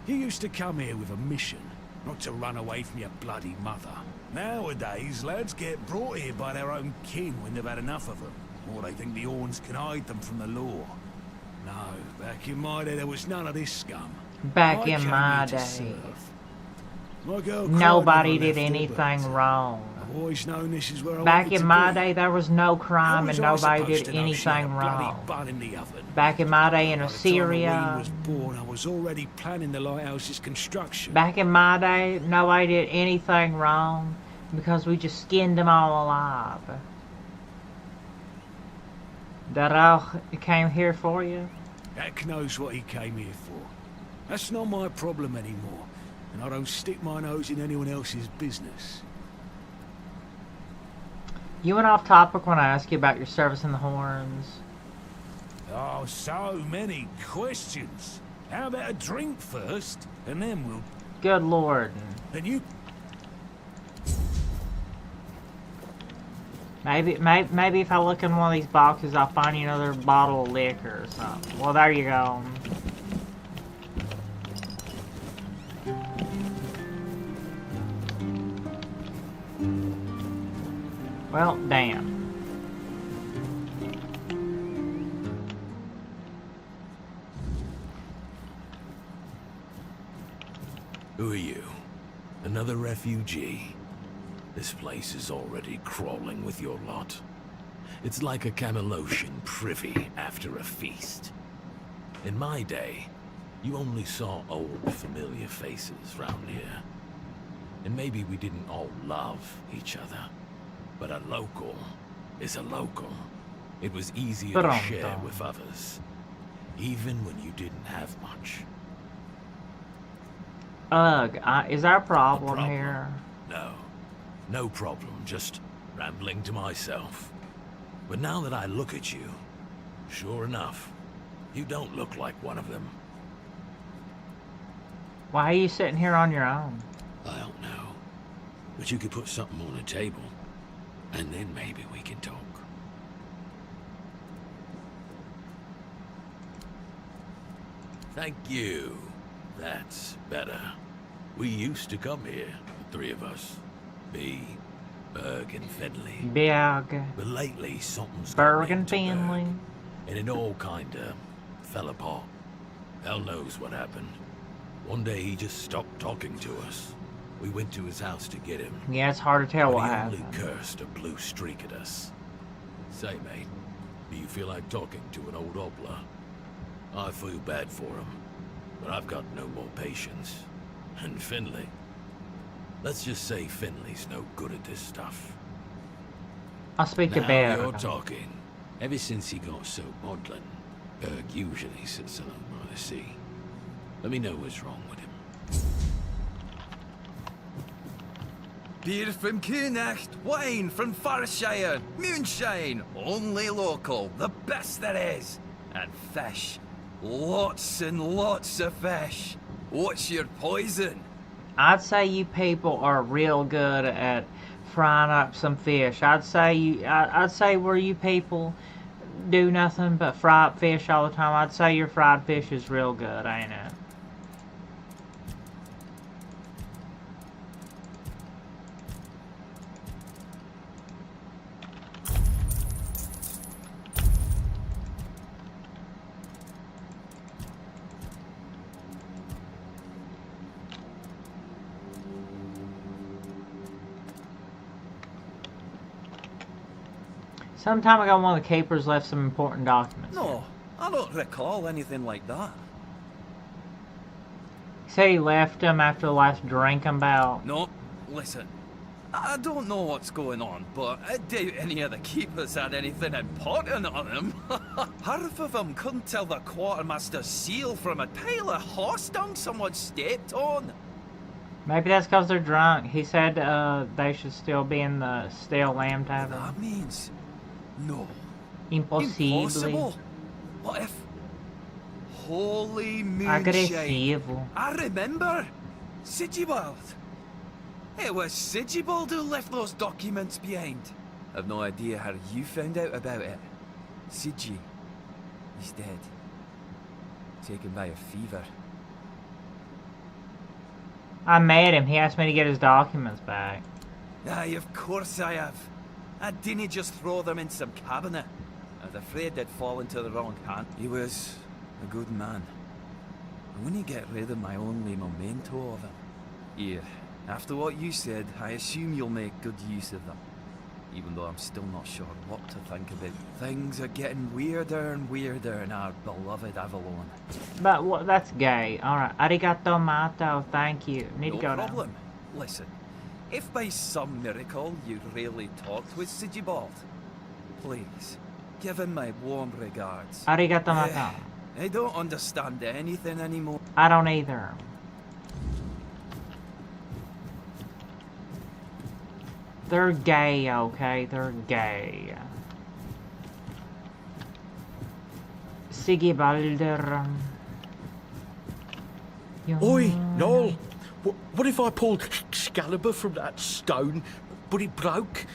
You used to come here with a mission, not to run away from your bloody mother. Nowadays, lads get brought here by their own kin when they've had enough of them. Or they think the Orns can hide them from the law. No, back in my day there was none of this scum. Back I in came my here to day, serve. My girl cried nobody when I did left her, anything but wrong. I've always known this is where I Back wanted in to my be. day, there was no crime How and was I nobody supposed did to know she had anything a bloody wrong. bun in the oven? Back in my day in By the time Assyria, Irene was born, I was already planning the lighthouse's construction. back in my day, nobody did anything wrong because we just skinned them all alive. That all came here for you? Heck knows what he came here for. That's not my problem anymore, and I don't stick my nose in anyone else's business. You went off topic when I asked you about your service in the Horns. Oh, so many questions. How about a drink first, and then we'll... Good Lord. And you... Maybe if I look in one of these boxes, I'll find you another bottle of liquor or something. Well, there you go. Well, damn. Who are you? Another refugee? This place is already crawling with your lot. It's like a Camelosian privy after a feast. In my day, you only saw old familiar faces round here. And maybe we didn't all love each other. But a local is a local. It was easier to share with others, even when you didn't have much. Ugh, is there a problem here? No. No problem, just rambling to myself. But now that I look at you, sure enough, you don't look like one of them. Why are you sitting here on your own? I don't know. But you could put something on the table, and then maybe we can talk. Thank you. That's better. We used to come here, the three of us. Me, Berg, and Finley. Berg. But lately, something's Berg gone and into Berg, Finley. and it all kinda fell apart. Hell knows what happened. One day he just stopped talking to us. We went to his house to get him. Yeah, it's hard to tell but what he happened. only cursed a blue streak at us. Say, mate, do you feel like talking to an old obla? I feel bad for him, but I've got no more patience. And Finley? Let's just say Finley's no good at this stuff. I'll speak to Now Berg. you're talking. Ever since he got so maudlin, Berg usually sits alone by the sea. Let me know what's wrong with him. Beer from Kunacht, wine from Farshire, moonshine, only local, the best there is. And fish. Lots and lots of fish. What's your poison? I'd say you people are real good at frying up some fish. I'd say where you people do nothing but fry up fish all the time, I'd say your fried fish is real good, ain't it? Some time ago, one of the capers left some important documents. No, I don't recall anything like that. He said he left them after the last drink about. No, listen. I don't know what's going on, but I doubt any of the keepers had anything important on them. Half of them couldn't tell the quartermaster's seal from a pile of horse dung someone stepped on. Maybe that's because they're drunk. He said they should still be in the stale lamb tavern. That means... No. Impossible. Impossible. What if... Holy moonshine. Agresivo. I remember. Sigibald. It was Sigibald who left those documents behind. I've no idea how you found out about it. Sigi. He's dead. Taken by a fever. I met him. He asked me to get his documents back. Aye, of course I have. I didn't just throw them in some cabinet. I was afraid they'd fall into the wrong hand. He was a good man. I wouldn't get rid of my only memento of him. Here, after what you said, I assume you'll make good use of them. Even though I'm still not sure what to think about. Things are getting weirder and weirder in our beloved Avalon. But what? That's gay. Alright. Arigato mato. Thank you. Need to go No problem. Listen, if by some miracle you really talked with Sigibald, please, give him my warm regards. Arigato mato. I don't understand anything anymore. I don't either. They're gay, okay? They're gay. Sigibalder. Oi, Noel! What if I pulled Excalibur from that stone, but it broke,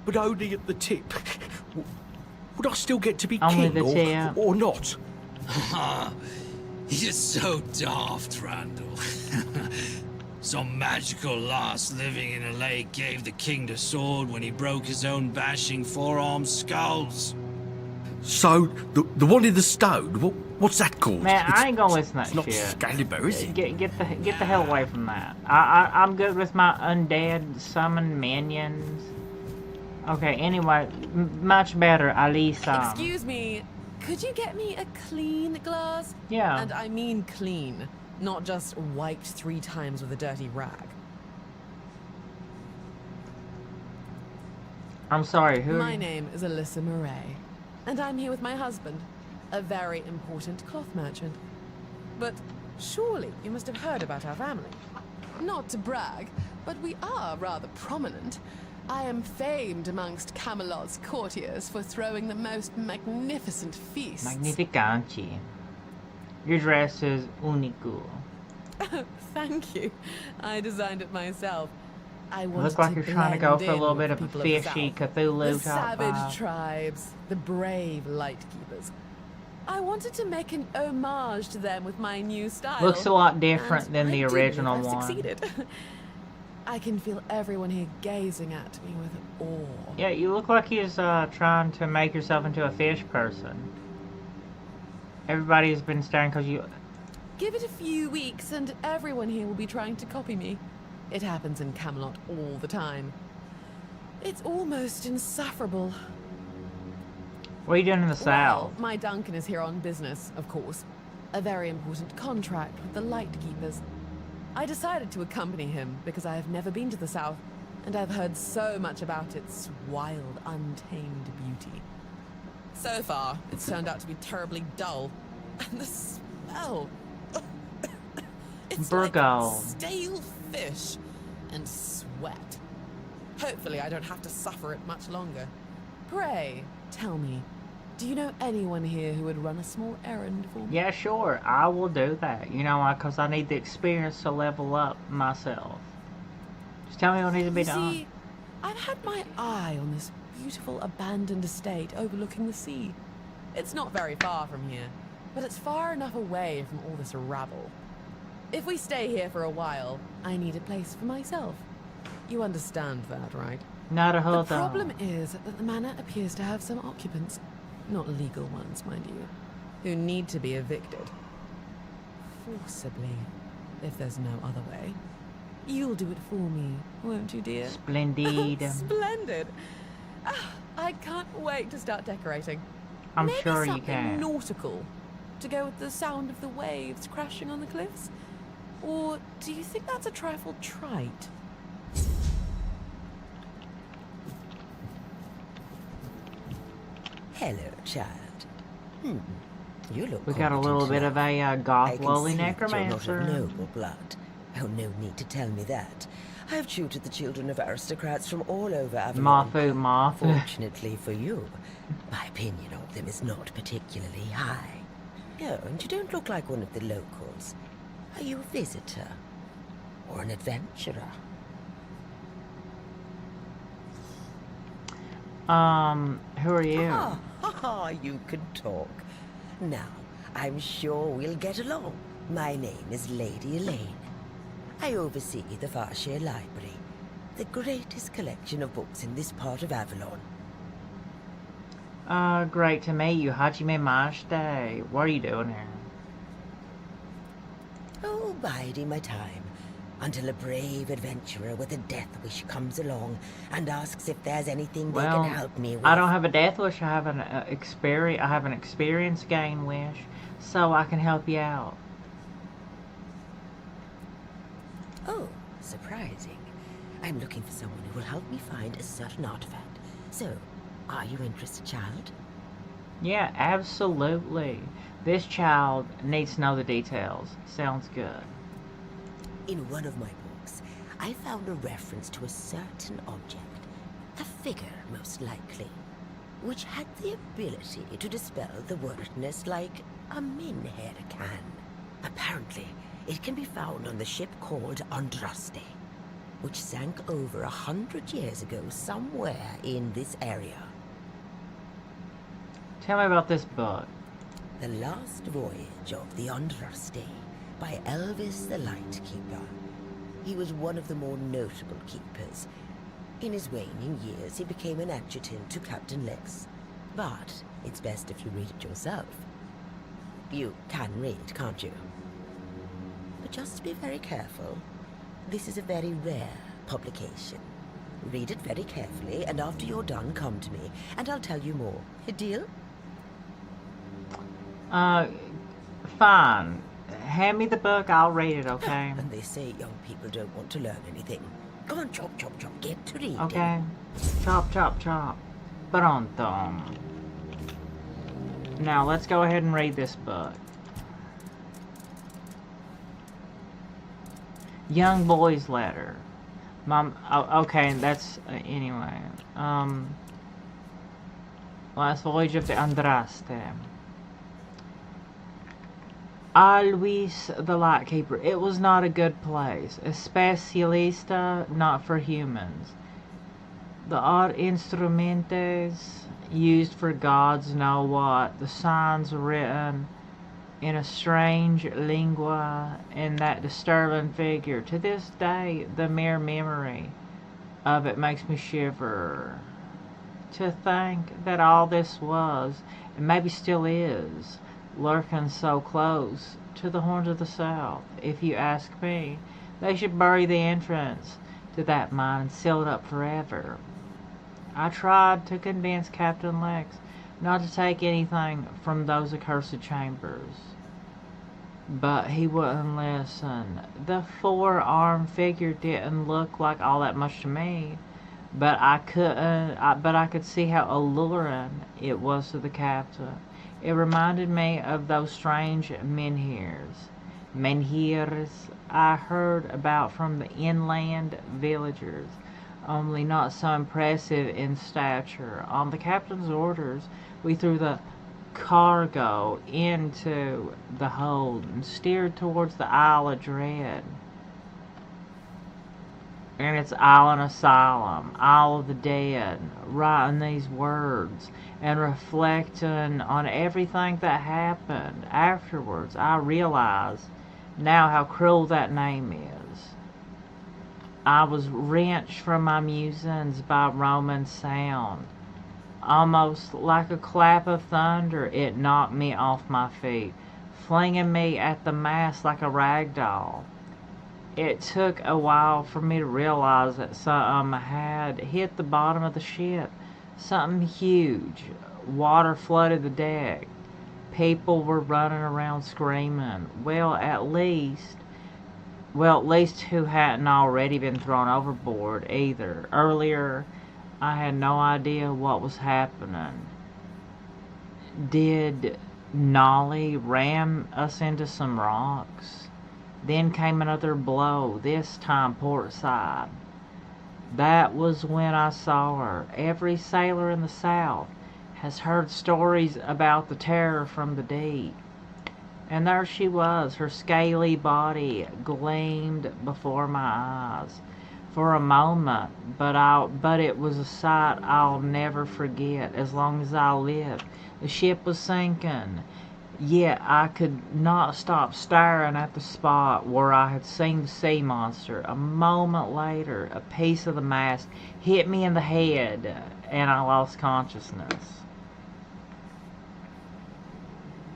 but only at the tip? Would I still get to be Only king, the tip. or not? You're so daft, Randall. Some magical lass living in a lake gave the king the sword when he broke his own bashing forearm skulls. So, the one in the stone, what's that called? Man, I ain't gonna listen to that not shit. Excalibur, is it? Get the hell away from that. I'm good with my undead summon minions. Okay, anyway, much better, Alisa. Excuse me, could you get me a clean glass? Yeah. And I mean clean, not just wiped 3 times with a dirty rag. I'm sorry, who? My name is Alyssa Murray, and I'm here with my husband, a very important cloth merchant. But surely you must have heard about our family. Not to brag, but we are rather prominent. I am famed amongst Camelot's courtiers for throwing the most magnificent feasts. Magnificanti. Your dress is unico. Thank you. I designed it myself. I wanted Look like to you're trying to go blend for a in little with bit of a people the fishy South. Cthulhu The type savage vibe. tribes, the brave lightkeepers. I wanted to make an homage to them with my new style. Looks a lot different than the I do original believe I've one. Succeeded. I can feel everyone here gazing at me with awe. Yeah, you look like he's trying to make yourself into a fish person. Everybody's been staring because you... Give it a few weeks and everyone here will be trying to copy me. It happens in Camelot all the time. It's almost insufferable. What are you doing in the Well, south? my Duncan is here on business, of course. A very important contract with the Lightkeepers. I decided to accompany him because I have never been to the south, and I've heard so much about its wild, untamed beauty. So far, it's turned out to be terribly dull. And the smell... it's Burgo. like stale fish and sweat. Hopefully I don't have to suffer it much longer. Pray, tell me, do you know anyone here who would run a small errand for me? Yeah, sure. I will do that. You know why? Because I need the experience to level up myself. Just tell me what needs to be You done. see, I've had my eye on this beautiful abandoned estate overlooking the sea. It's not very far from here, but it's far enough away from all this rabble. If we stay here for a while, I need a place for myself. You understand that, right? Not a The hold on. problem is that the manor appears to have some occupants, not legal ones, mind you, who need to be evicted. Forcibly, if there's no other way. You'll do it for me, won't you, dear? Splendid. Splendid! Ah, I can't wait to start decorating. I'm Maybe sure you something can. nautical, to go with the sound of the waves crashing on the cliffs? Or do you think that's a trifle trite? Hello, child. You look We got a little bit of a goth lowly necromancer. You're not of noble blood. Oh, no need to tell me that. I've tutored the children of aristocrats from all over Avalon. Mafu. Fortunately for you, my opinion of them is not particularly high. Oh, and you don't look like one of the locals. Are you a visitor? Or an adventurer? Who are you? You can talk. Now, I'm sure we'll get along. My name is Lady Elaine. I oversee the Farshire Library, the greatest collection of books in this part of Avalon. Great to meet you. Hajime Mashite. What are you doing here? Oh, biding my time. Until a brave adventurer with a death wish comes along and asks if there's anything they can help me with. I don't have a death wish. I have an experience gain wish, so I can help you out. Oh, surprising. I'm looking for someone who will help me find a certain artifact. So, are you interested, child? Yeah, absolutely. This child needs to know the details. Sounds good. In one of my books, I found a reference to a certain object, a figure most likely, which had the ability to dispel the wordness like a Minher can. Apparently, it can be found on the ship called Andraste, which sank over 100 years ago somewhere in this area. Tell me about this book. The Last Voyage of the Andraste by Elvis the Lightkeeper. He was one of the more notable keepers. In his waning years, he became an adjutant to Captain Lex. But it's best if you read it yourself. You can read, can't you? But just be very careful. This is a very rare publication. Read it very carefully, and after you're done, come to me, and I'll tell you more. A deal? Fine. Hand me the book, I'll read it, okay? And they say young people don't want to learn anything. Come on, chop, chop, chop, get to reading. Okay. Chop, chop, chop. Pronto. Now, let's go ahead and read this book. Young boy's letter. Mom, oh, okay, that's, anyway. Last Voyage of the Andraste. Luis the Lightkeeper. It was not a good place. Especialista, not for humans. The odd instrumentes used for gods know what. The signs written in a strange lingua, and that disturbing figure. To this day, the mere memory of it makes me shiver. To think that all this was, and maybe still is, lurking so close to the horns of the south. If you ask me, they should bury the entrance to that mine and seal it up forever. I tried to convince Captain Lex not to take anything from those accursed chambers, but he wouldn't listen. The four-armed figure didn't look like all that much to me, but I could see how alluring it was to the captain. It reminded me of those strange menhirs I heard about from the inland villagers, only not so impressive in stature. On the captain's orders, we threw the cargo into the hold and steered towards the Isle of Dread. And it's Island Asylum, Isle of the Dead, writing these words and reflecting on everything that happened afterwards. I realize now how cruel that name is. I was wrenched from my musings by Roman sound. Almost like a clap of thunder, it knocked me off my feet, flinging me at the mast like a rag doll. It took a while for me to realize that something had hit the bottom of the ship. Something huge. Water flooded the deck. People were running around screaming. Well, at least who hadn't already been thrown overboard either. Earlier, I had no idea what was happening. Did Nolly ram us into some rocks? Then came another blow, this time port side. That was when I saw her. Every sailor in the South has heard stories about the terror from the deep. And there she was, her scaly body gleamed before my eyes for a moment, but it was a sight I'll never forget as long as I live. The ship was sinking, yet I could not stop staring at the spot where I had seen the sea monster. A moment later, a piece of the mast hit me in the head, and I lost consciousness.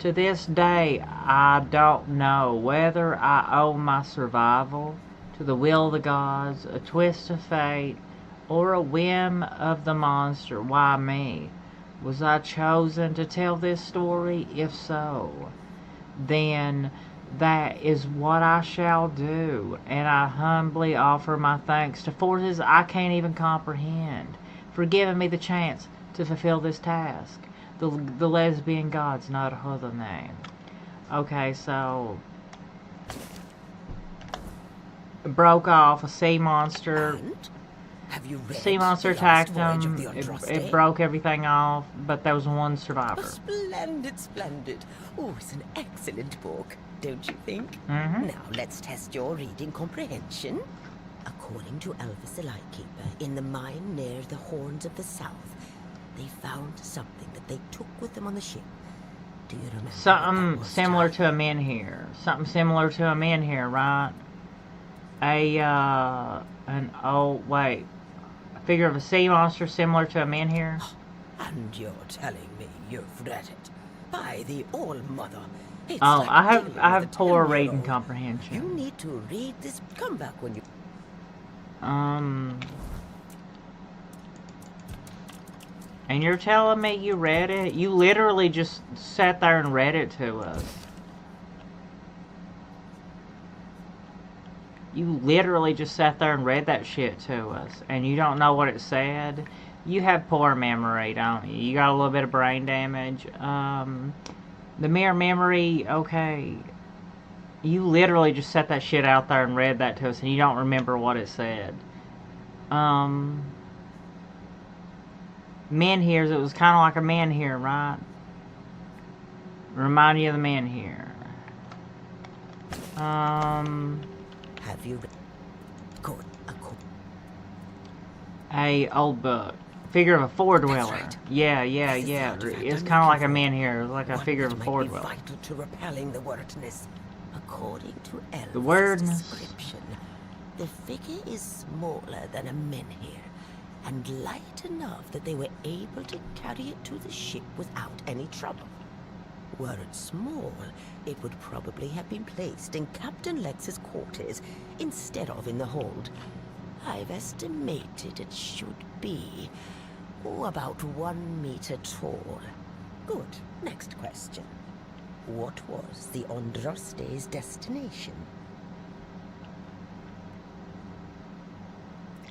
To this day, I don't know whether I owe my survival to the will of the gods, a twist of fate, or a whim of the monster. Why me? Was I chosen to tell this story? If so, then that is what I shall do, and I humbly offer my thanks to forces I can't even comprehend for giving me the chance to fulfill this task. The lesbian gods, not other name. Okay, so it broke off a sea monster. Have you read Sea monster The Last attacked Voyage of him. the Andraste? It broke everything off, but there was one survivor. Splendid, splendid. Oh, it's an excellent book, don't you think? Mhm. Now, let's test your reading comprehension. According to Elvis the Lightkeeper, in the mine near the Horns of the South, they found something that they took with them on the ship. Do you remember? Something similar to a menhir. Something similar to a menhir, right? A figure of a sea monster similar to a menhir. And you're telling me you've read it? By the All-Mother. It's Oh, like I dealing have with a poor 10-year-old. reading comprehension. You need to read this. Come back when you... And you're telling me you read it? You literally just sat there and read it to us. You literally just sat there and read that shit to us. And you don't know what it said? You have poor memory, don't you? You got a little bit of brain damage. The mere memory, okay. You literally just set that shit out there and read that to us, and you don't remember what it said. Menhirs, it was kind of like a menhir, right? Remind you of the menhir. Have you read... Good. A old book. Figure of a floor dweller. right. Yeah. This is the It's artifact kind I'm of looking like a for. menhir. It was like a One figure which of a might floor be dweller. vital to repelling the wordness. According to Elvis' The wordness. description, the figure is smaller than a menhir, and light enough that they were able to carry it to the ship without any trouble. Were it small, it would probably have been placed in Captain Lex's quarters instead of in the hold. I've estimated it should be about 1 meter tall. Good. Next question. What was the Andraste's destination?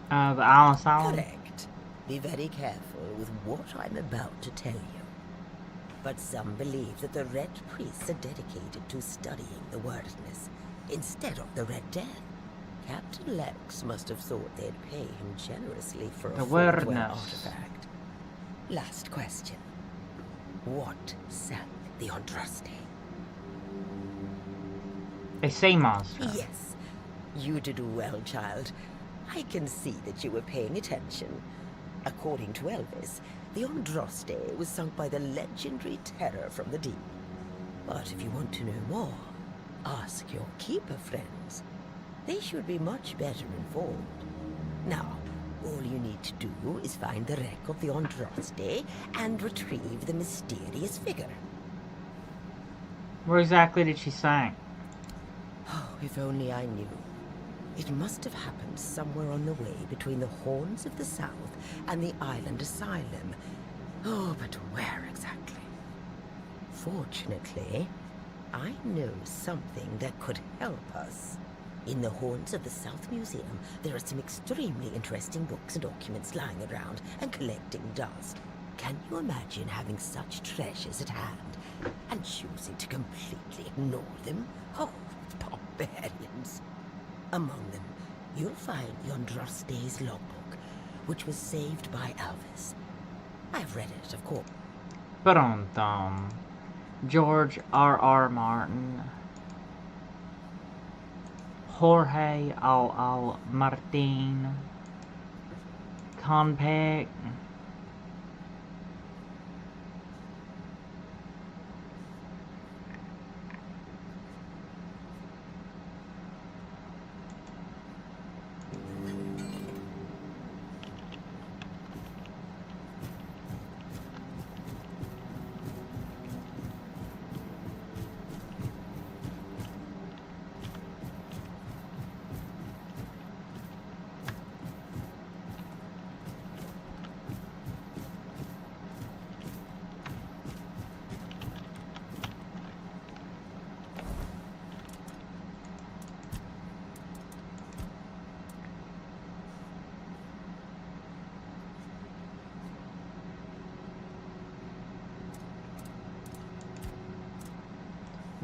The Island Asylum. Correct. Be very careful with what I'm about to tell you. But some believe that the Red Priests are dedicated to studying the wordness instead of the Red Death. Captain Lex must have thought they'd pay him generously for a The Fordwell wordness. artifact. Last question. What sank the Andraste? A sea monster. Yes. You do well, child. I can see that you were paying attention. According to Elvis, the Andraste was sunk by the legendary terror from the deep. But if you want to know more, ask your keeper friends. They should be much better informed. Now, all you need to do is find the wreck of the Andraste and retrieve the mysterious figure. Where exactly did she sink? Oh, if only I knew. It must have happened somewhere on the way between the Horns of the South and the Island Asylum. Oh, but where exactly? Fortunately, I know something that could help us. In the Horns of the South Museum, there are some extremely interesting books and documents lying around and collecting dust. Can you imagine having such treasures at hand and choosing to completely ignore them? Oh, barbarians. Among them, you'll find the Andraste's logbook, which was saved by Elvis. I've read it, of course. But on George R.R. Martin. Jorge Al Martin. Conpeck.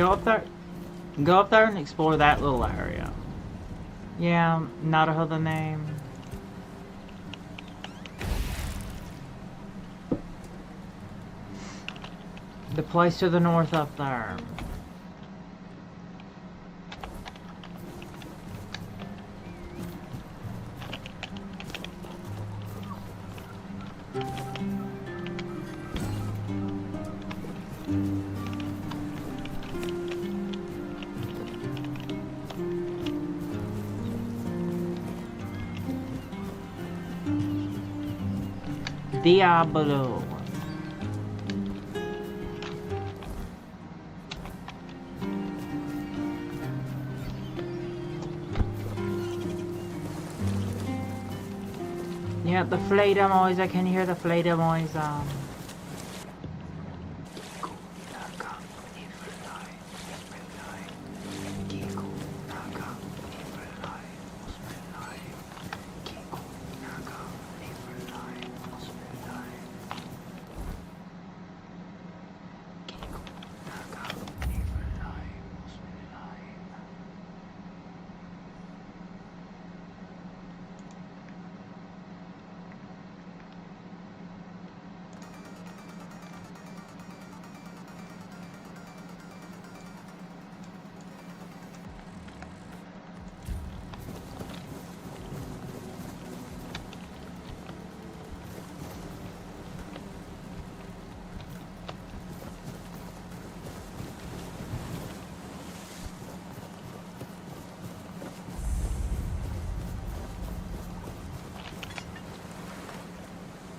Go up there and explore that little area. Yeah, not a the name. The place to the north up there. Diablo. Yeah, the flater noise. I can hear the flater noise.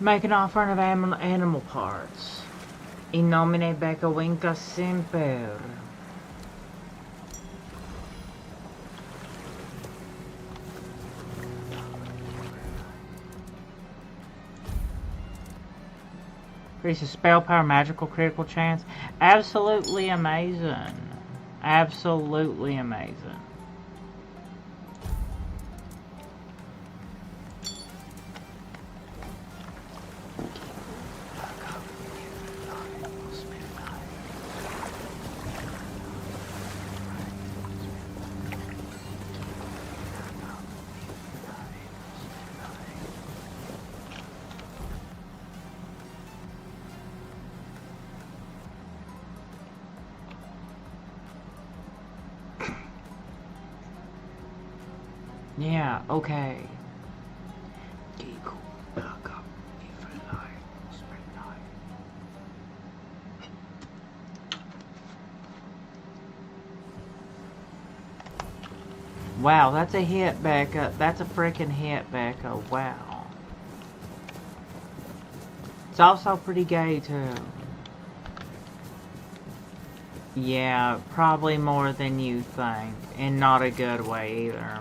Make an offering of animal parts. In nomine Becca Winca Semper. Increases spell power, magical critical chance. Absolutely amazing. Absolutely amazing. Yeah, okay. Wow, that's a hit, Becca. That's a freaking hit, Becca. Wow. It's also pretty gay, too. Yeah, probably more than you think. And not a good way, either.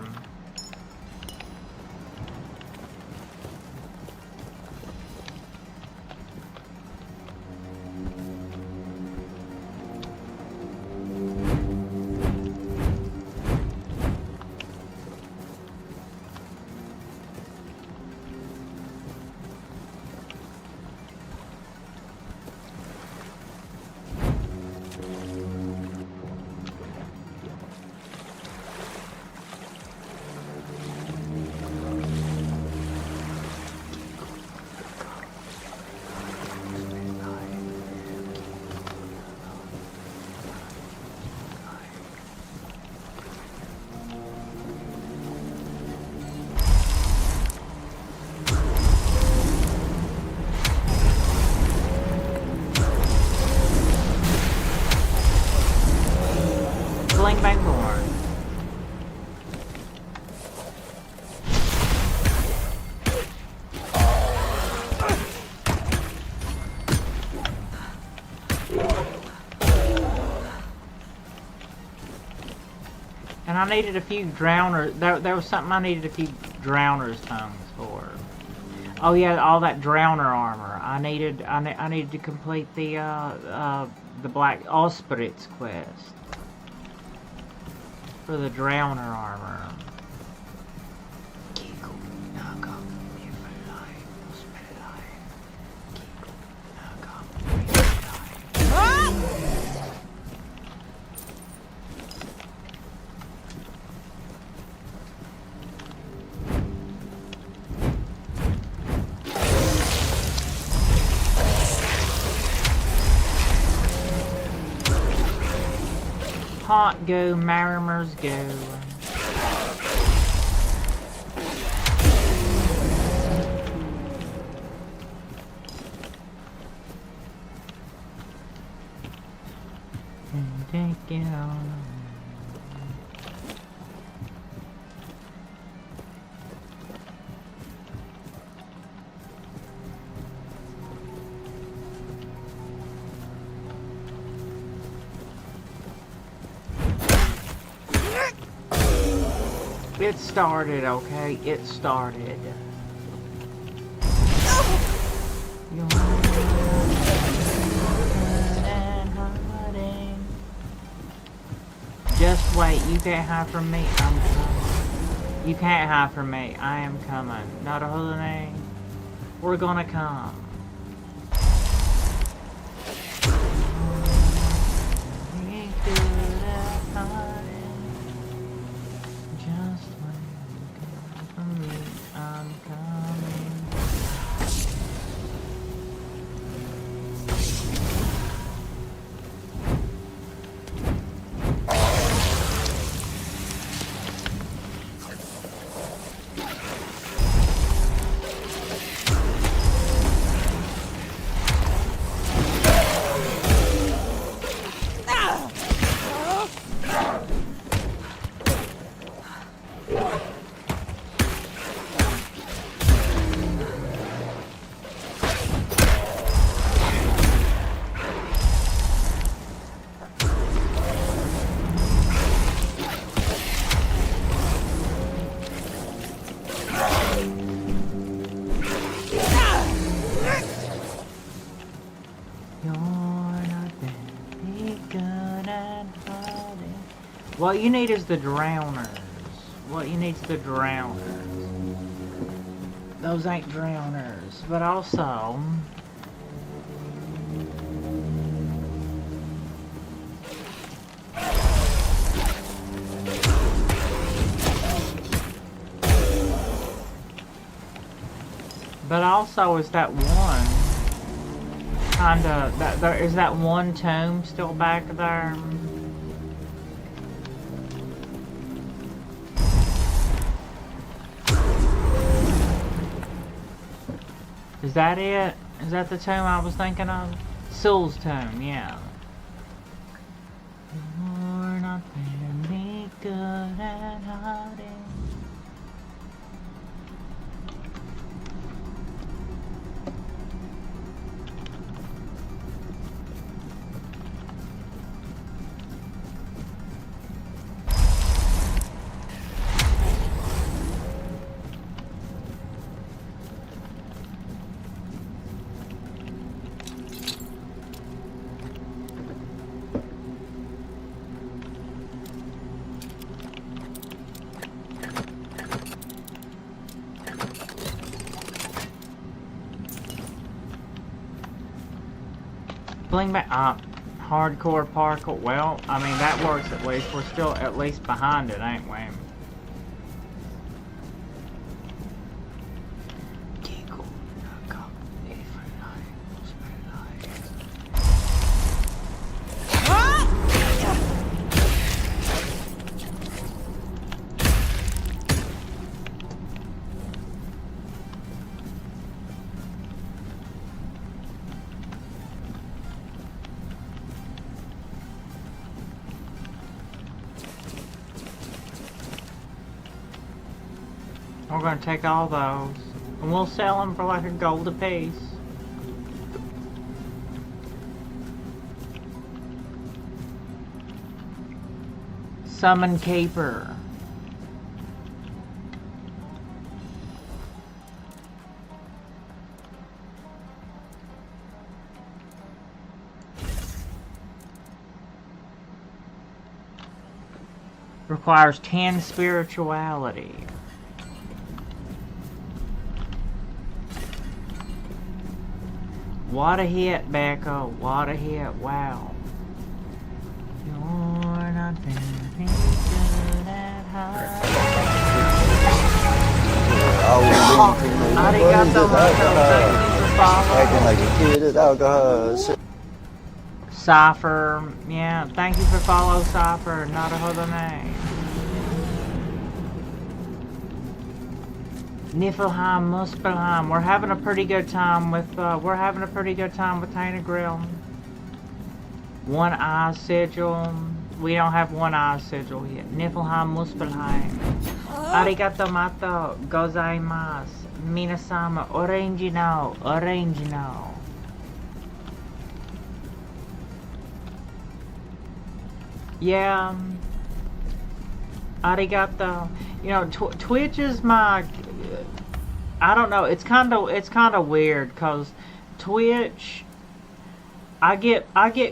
And I needed a few drowners. There was something I needed a few drowners tongues for. Oh yeah, all that drowner armor. I needed to complete the Black Ospritz quest for the drowner armor. Hot go, Mariners go. Take it on. It started, okay? It started. Just wait, you can't hide from me. I'm coming. You can't hide from me. I am coming. Not a holiday. We're gonna come. What you need is the drowners. What you need is the drowners. Those ain't drowners, but also... But also is that one kinda is that one tomb still back there? Is that it? Is that the tomb I was thinking of? Syl's tomb, yeah. You're not very good at hiding. Bling back up. Hardcore parkour. Well, I mean, that works at least. We're still at least behind it, ain't we? We're gonna take all those, and we'll sell them for like a gold a piece. Summon Keeper. Requires 10 spirituality. What a hit, Becca. What a hit. Wow. You're not very good at hiding. Acting like a kid at alcohol. Cypher, yeah, thank you for follow, Cypher, not a other name. Niflheim, Muspelheim, we're having a pretty good time with, Tainted Grail. One eye sigil, we don't have one eye sigil yet. Niflheim, Muspelheim. Arigato mato gozaimasu. Minasama, orange no. Yeah, arigato. You know, Twitch is my, I don't know, it's kind of weird, cause Twitch, I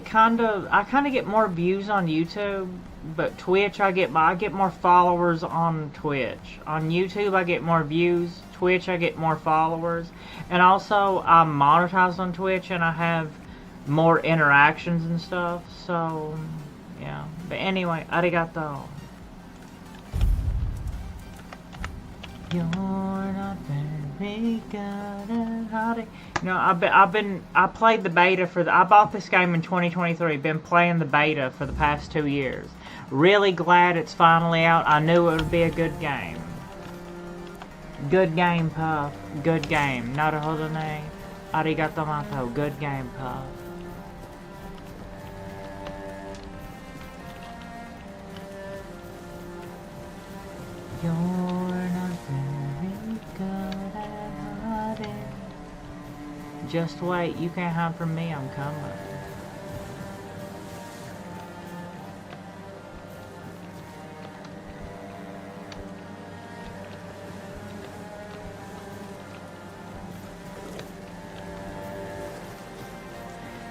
kind of get more views on YouTube, but Twitch I get more followers on Twitch. On YouTube I get more views, Twitch I get more followers, and also I'm monetized on Twitch and I have more interactions and stuff, so yeah. But anyway, arigato. You're not very good at hiding. You know, I played the beta I bought this game in 2023. Been playing the beta for the past 2 years. Really glad it's finally out. I knew it would be a good game. Good game, Puff. Good game. Naruhodone. Arigato mato. Good game, Puff. You're not very good at hiding. Just wait, you can't hide from me, I'm coming.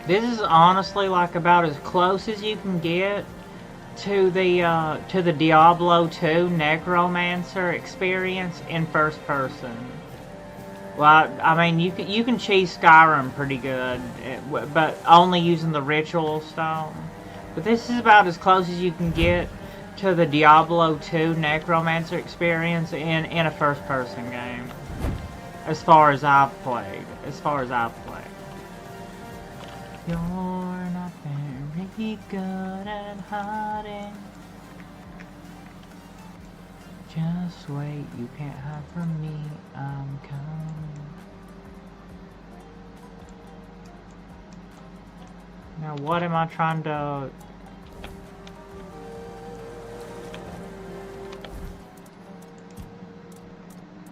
This is honestly like about as close as you can get to the Diablo 2 Necromancer experience in first person. Well, I mean, you can cheese Skyrim pretty good, but only using the ritual stone. But this is about as close as you can get to the Diablo 2 Necromancer experience in a first person game. As far as I've played. You're not very good at hiding. Just wait, you can't hide from me, I'm coming. Now what am I trying to...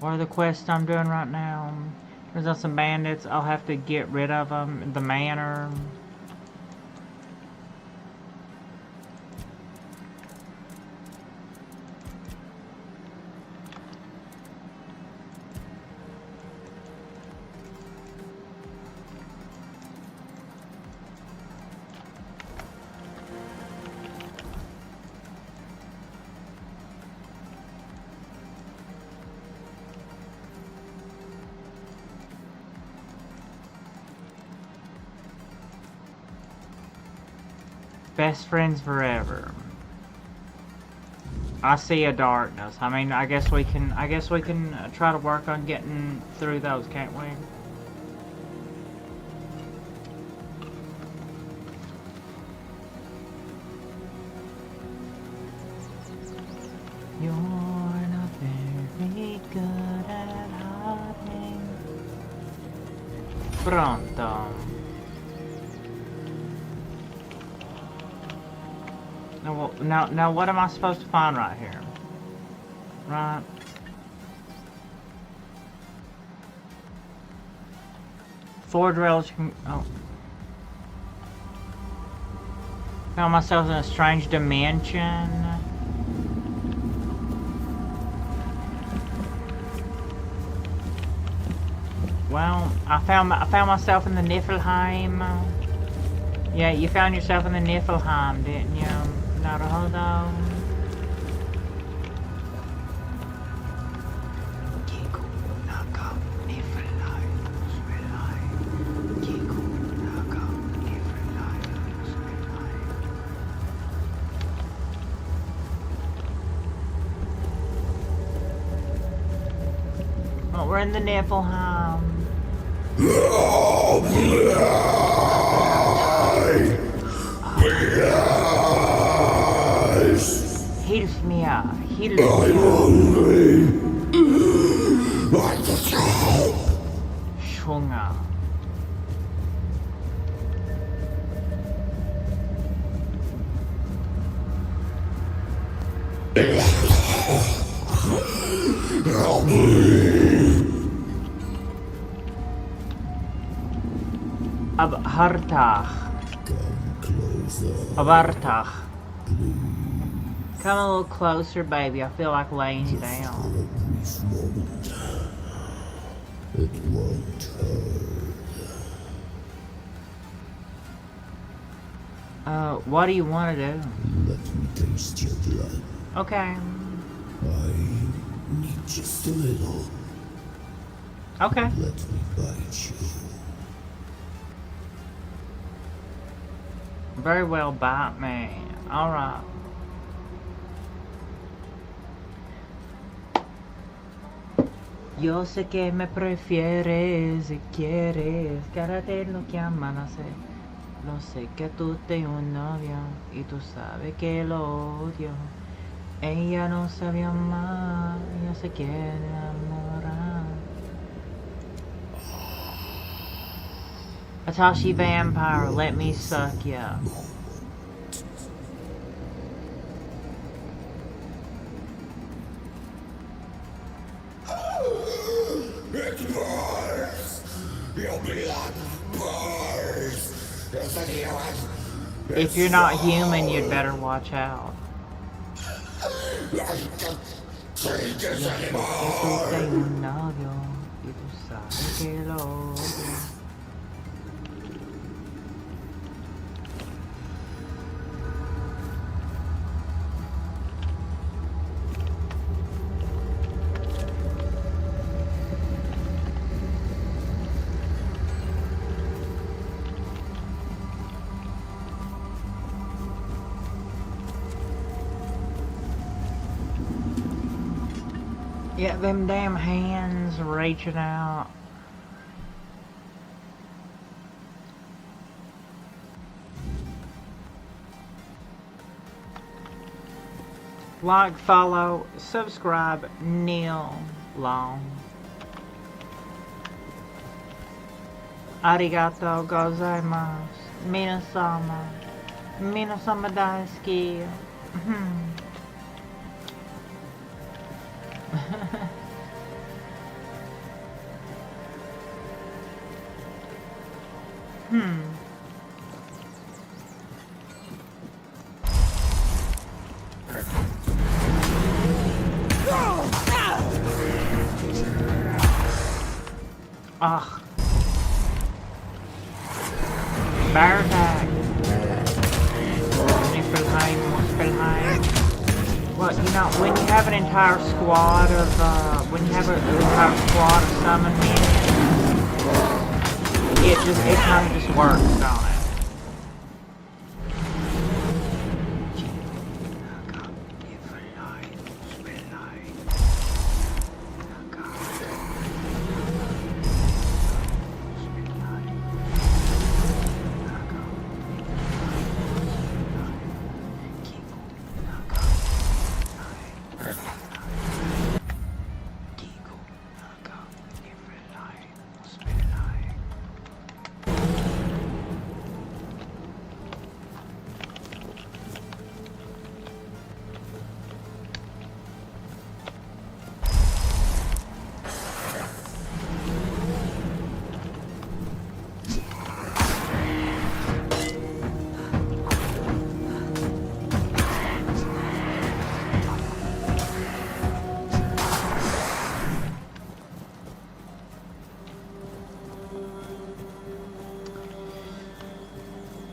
What are the quests I'm doing right now? There's some bandits, I'll have to get rid of them. The manor. Best friends forever. I see a darkness. I mean, I guess we can try to work on getting through those, can't we? You're not very good at hiding. Pronto. Now what am I supposed to find right here? Right. Forge rails can... Oh. Found myself in a strange dimension. Well, I found myself in the Niflheim. Yeah, you found yourself in the Niflheim, didn't you? Naruhodo. Oh, we're in the Niflheim. Hilf mir, hilf I'm mir. hungry. Like the top. Hunger. Help me. Abhartach. Abhartach. Come a little closer, baby. I feel like laying down. It won't hurt. What do you want to do? Let me taste your blood. Okay. I need just a little. Okay. Let me bite you. Very well, bite me. Alright. Yo sé que me prefieres y quieres, cara te lo llaman así. Lo sé que tú tienes un novio y tú sabes que lo odio. Ella no sabe amar, ella se quiere enamorar. Atashi Vampire, let me suck ya. It burns. Your blood burns. If you're not human, you'd better watch out. I can't take this Tú anymore. tienes un novio y tú sabes que lo odio. Yeah, them damn hands reaching out. Like, follow, subscribe, Neil Long. Arigato gozaimasu. Minasama. Minasama daisuki. Ugh. Bear attack. Well, you know, when you have an entire squad of, summon minions, it kind of just works, don't it?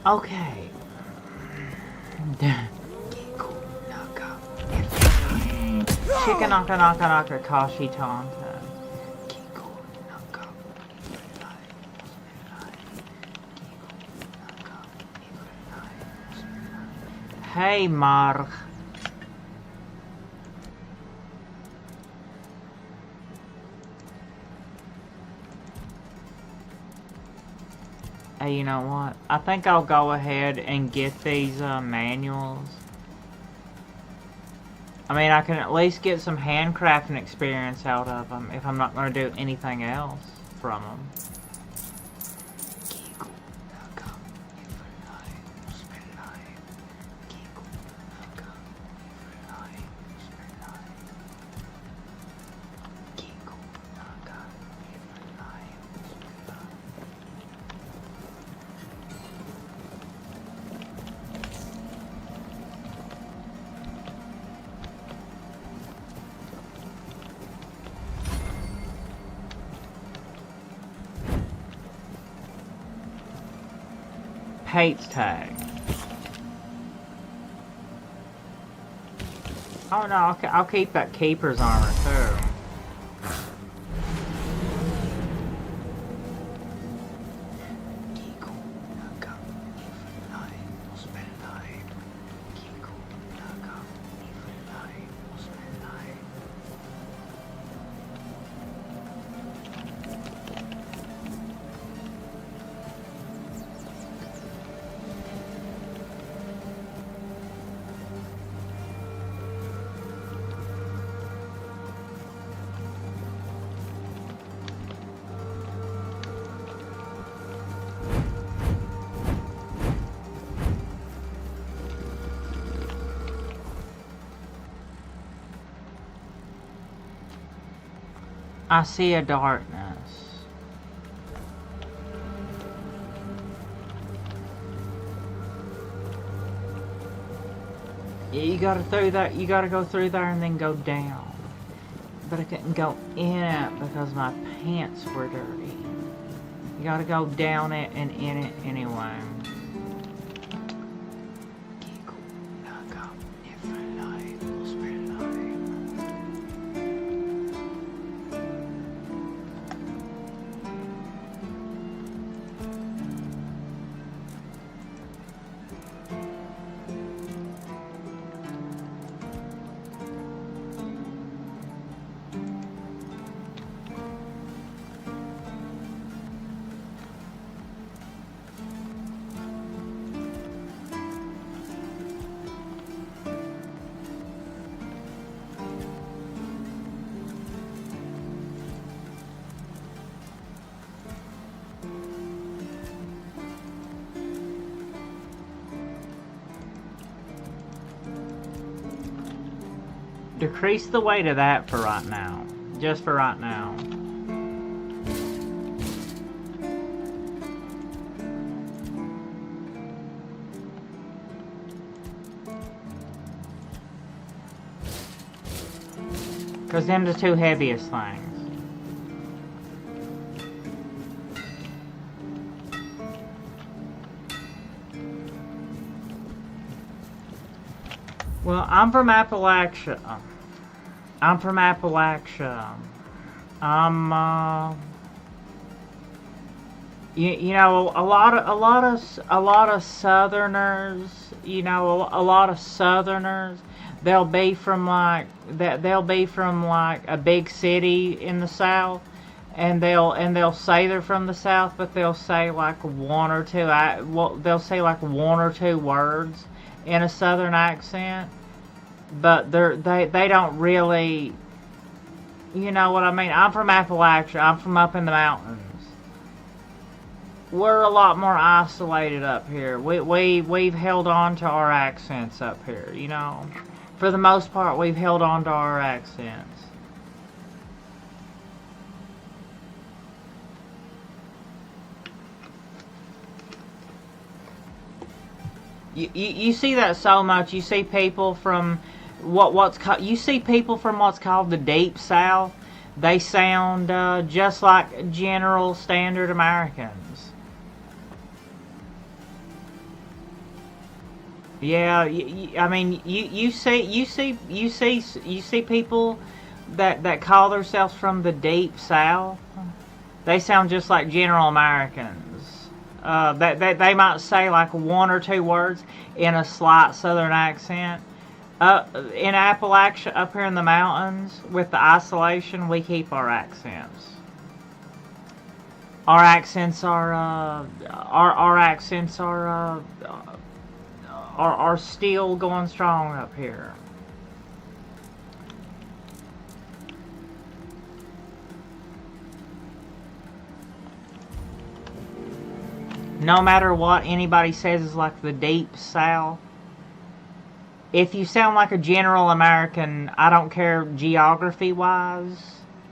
Okay. Chicken naka naka naka kashi tanta. Hey, Marg. Hey, you know what? I think I'll go ahead and get these manuals. I mean, I can at least get some handcrafting experience out of them if I'm not going to do anything else from them. Hates tag. Oh no, I'll keep that keeper's armor too. I see a darkness. You gotta through that. You gotta go through there and then go down. But I couldn't go in it because my pants were dirty. You gotta go down it and in it anyway. Decrease the weight of that for right now. Just for right now. Because them the two heaviest things. Well, I'm from Appalachia. I'm from Appalachia. You know, a lot of Southerners. You know, a lot of Southerners. They'll be from like a big city in the South, and they'll say they're from the South, but they'll say like one or two. They'll say like one or two words in a Southern accent, but they don't really, you know what I mean. I'm from Appalachia. I'm from up in the mountains. We're a lot more isolated up here. We've held on to our accents up here, you know. For the most part, we've held on to our accents. You see that so much. You see people from what's called the Deep South. They sound just like general standard Americans. Yeah, I mean, you see people that call themselves from the Deep South. They sound just like general Americans. They might say like one or two words in a slight Southern accent. In Appalachia, up here in the mountains, with the isolation, we keep our accents. Our accents are still going strong up here. No matter what anybody says is like the deep south. If you sound like a general American, I don't care geography-wise.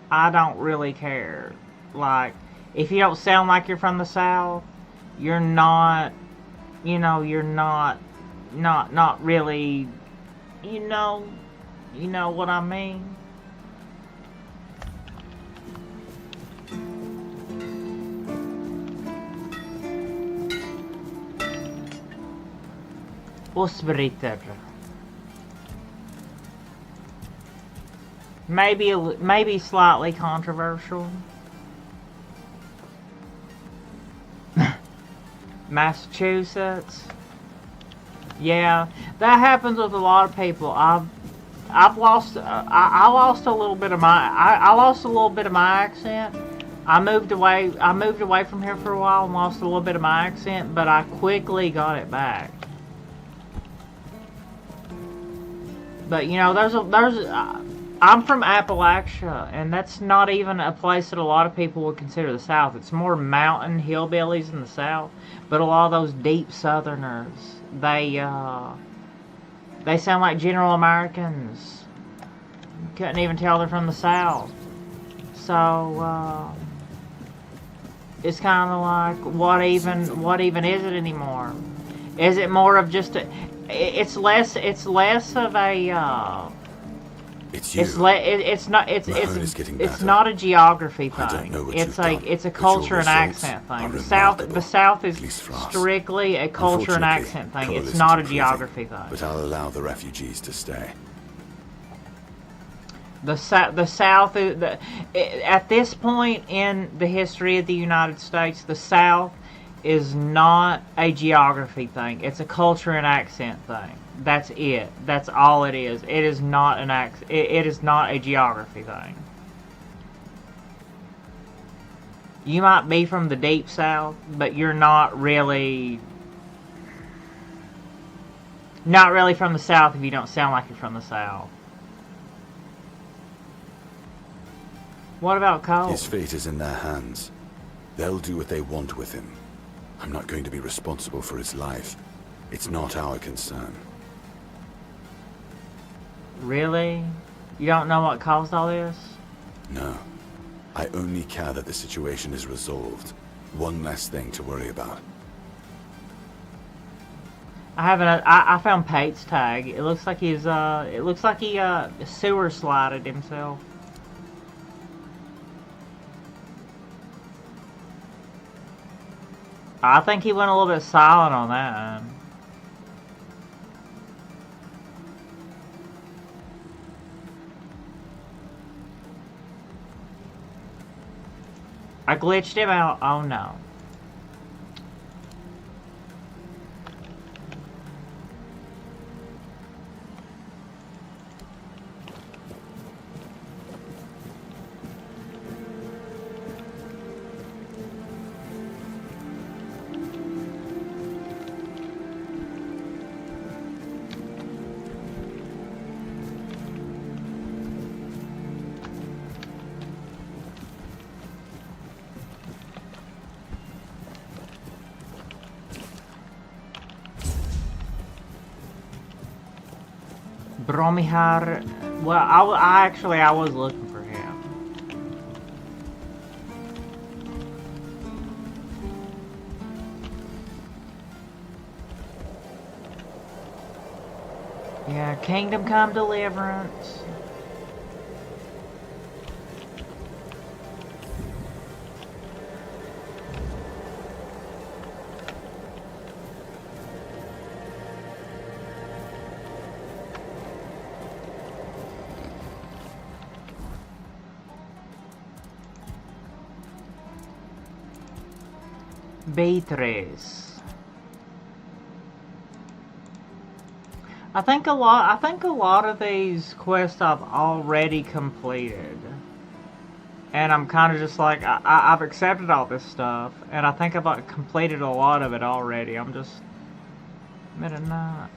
I don't really care. Like, if you don't sound like you're from the south, you're not, you know, you're not really, you know what I mean? Osbriter. Maybe slightly controversial. Massachusetts. Yeah, that happens with a lot of people. I lost a little bit of my accent. I moved away from here for a while and lost a little bit of my accent, but I quickly got it back. But you know, I'm from Appalachia, and that's not even a place that a lot of people would consider the South. It's more mountain hillbillies in the South, but a lot of those deep Southerners, they sound like general Americans. Couldn't even tell they're from the South. So it's kind of like, what even is it anymore? Is it more of just a? It's less of a. It's not a geography thing. It's a culture and accent thing. The South is strictly a culture and accent thing. It's not a geography thing. But I'll allow the refugees to stay. The South is at this point in the history of the United States, the South is not a geography thing. It's a culture and accent thing. That's it. That's all it is. It is not it is not a geography thing. You might be from the deep South, but you're not really from the South if you don't sound like you're from the South. What about Cole? His fate is in their hands. They'll do what they want with him. I'm not going to be responsible for his life. It's not our concern. Really? You don't know what caused all this? No. I only care that the situation is resolved. One less thing to worry about. I found Pate's tag. It looks like he sewer slided himself. I think he went a little bit silent on that. I glitched him out. Oh no. Bromihar. Well, I was looking for him. Yeah, Kingdom Come Deliverance. Beatrice. I think a lot of these quests I've already completed. And I'm kind of just like, I've accepted all this stuff, and I think I've like, completed a lot of it already. I'm just... Midnight.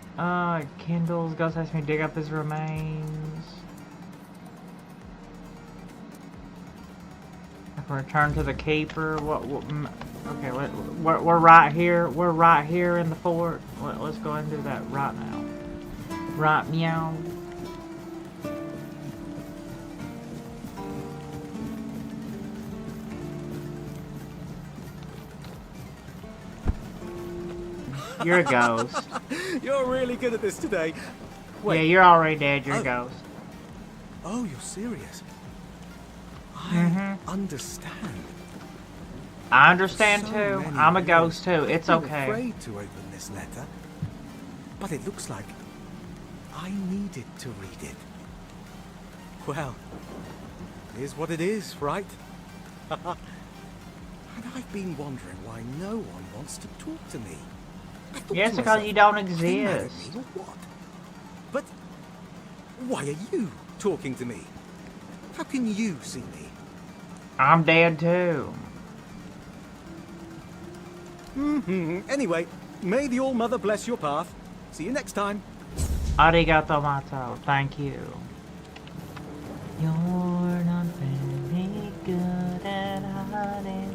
Kindles. Ghost has me dig up his remains. I can return to the keeper. Okay, we're right here. We're right here in the fort. Let's go ahead and do that right now. Right meow. You're a ghost. You're really good at this today. Wait. Yeah, you're already dead. You're a ghost. Oh, you're serious? I understand. I understand too. I'm a ghost too. It's okay. I'm afraid to open this letter, but it looks like I needed to read it. Well, it is what it is, right? And I've been wondering why no one wants to talk to me. Yes, because you don't exist. What? But why are you talking to me? How can you see me? I'm dead too. Anyway, may the All-Mother bless your path. See you next time. Arigato mato. Thank you. You're not very good at hiding.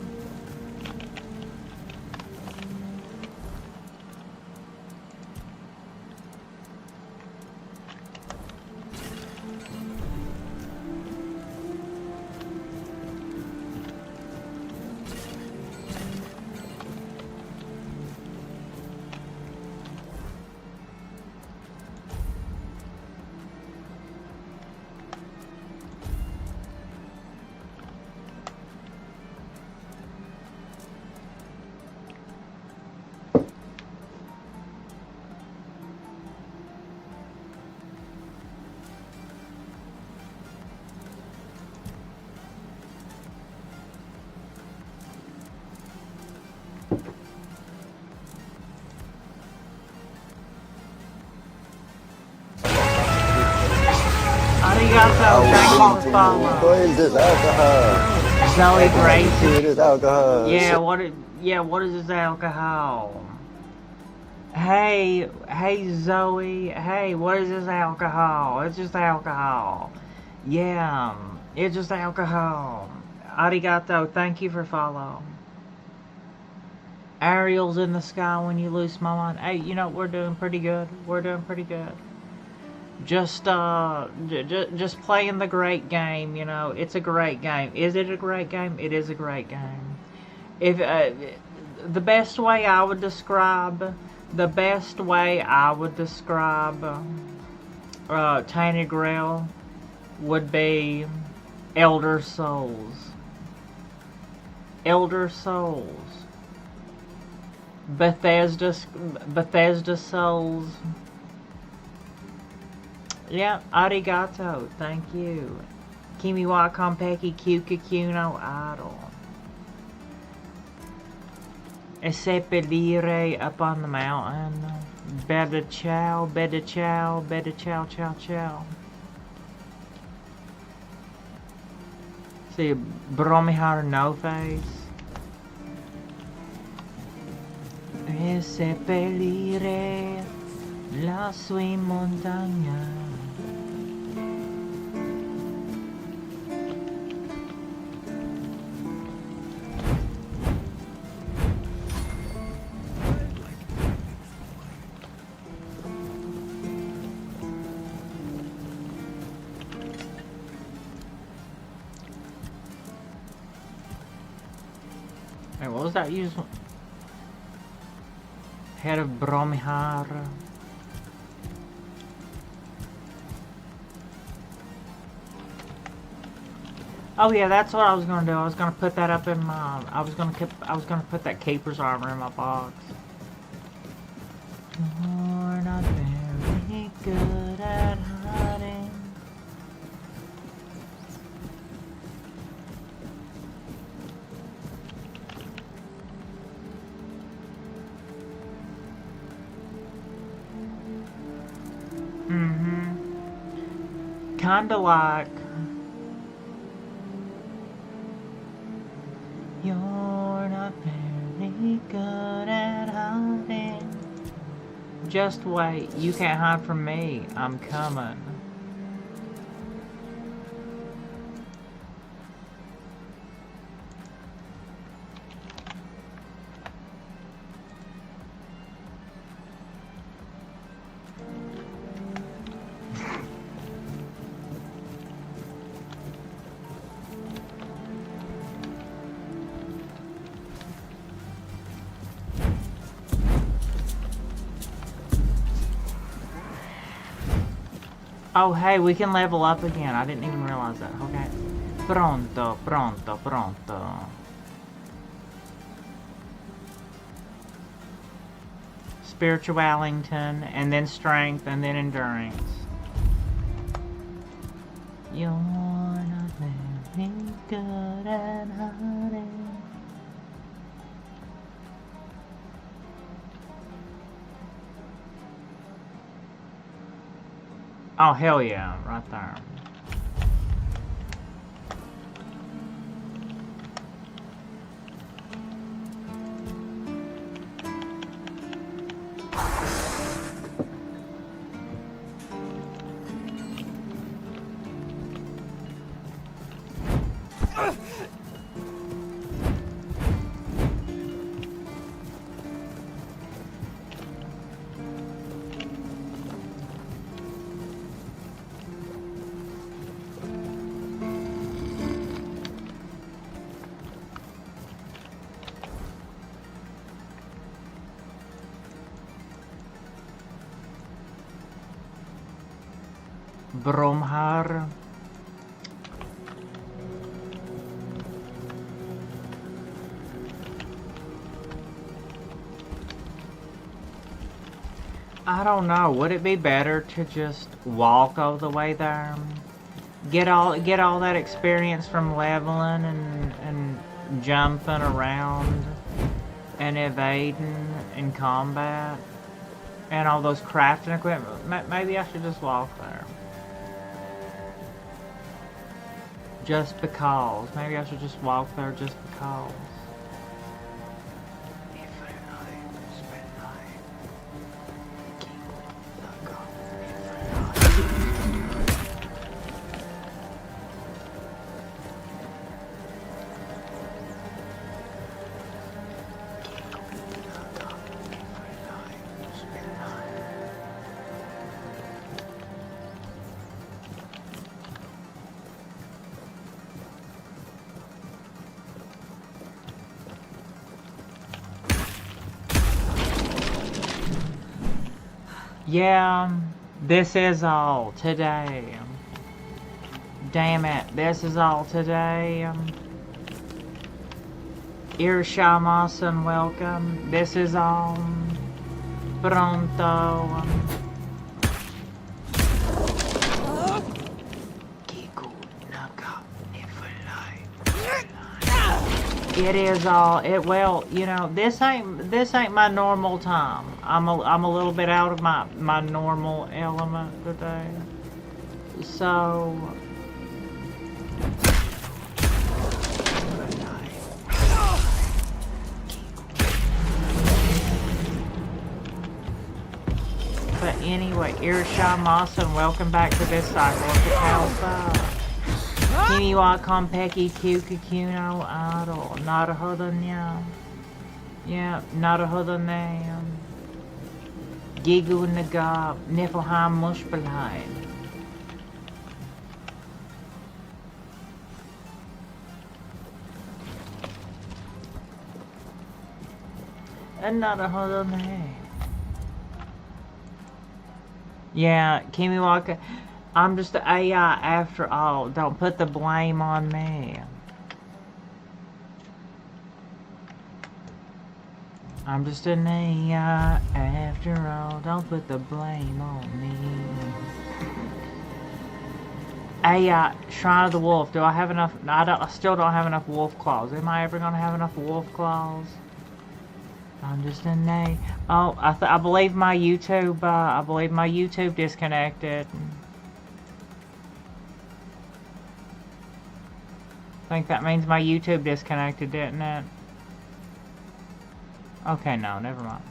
What is this alcohol? Zoe Grace. It is alcohol. Yeah, what is this alcohol? Hey Zoe. Hey, what is this alcohol? It's just alcohol. Yeah, it's just alcohol. Arigato, thank you for follow. Ariel's in the sky when you lose my mind. Hey, you know, we're doing pretty good. We're doing pretty good. Just playing the great game, you know. It's a great game. Is it a great game? It is a great game. If the best way I would describe Tainted Grail would be Elder Souls. Elder Souls. Bethesda Souls. Yeah, arigato, thank you. Kimi wa kompeki kyukaku no idol. E seppellire up on the mountain. Better chow, better chow, better chow, chow, chow. See, Bromihar no face. E seppellire la sua montagna. Hey, what was that used? Head of Bromihar. Oh yeah, that's what I was gonna do. I was gonna put that up in my. I was gonna put that keeper's armor in my box. You're not very good at hiding. Kinda like You're not very good at hiding. Just wait. You can't hide from me. I'm coming. Oh, hey, we can level up again. I didn't even realize that. Okay. Pronto, pronto, pronto. Spiritualington, and then strength, and then endurance. You're not very good at hiding. Oh, hell yeah, right there. Bromhar. I don't know. Would it be better to just walk all the way there? Get all that experience from leveling and jumping around and evading in combat and all those crafting equipment. Maybe I should just walk there. Just because. Maybe I should just walk there just because. Yeah, this is all today. Damn it, this is all today. Irshamasan, welcome. This is all. Pronto. It is all. Well, you know, this ain't my normal time. I'm a little bit out of my normal element today. So but anyway, Irshamasan, welcome back to this cycle of the Alpha. Kimi wa konpeki kyukukuno aro. Naruhodo nya. Yeah, naruhodo ne. Gigu naga Niflheim Muspelheim. And naruhodo ne. Yeah, Kimi wa. I'm just an AI after all. Don't put the blame on me. I'm just an AI after all. Don't put the blame on me. AI, Shrine of the Wolf. Do I have enough? I still don't have enough wolf claws. Am I ever going to have enough wolf claws? I'm just an AI. Oh, I believe my YouTube. I believe my YouTube disconnected. think that means my YouTube disconnected, didn't it? Okay, no, never mind.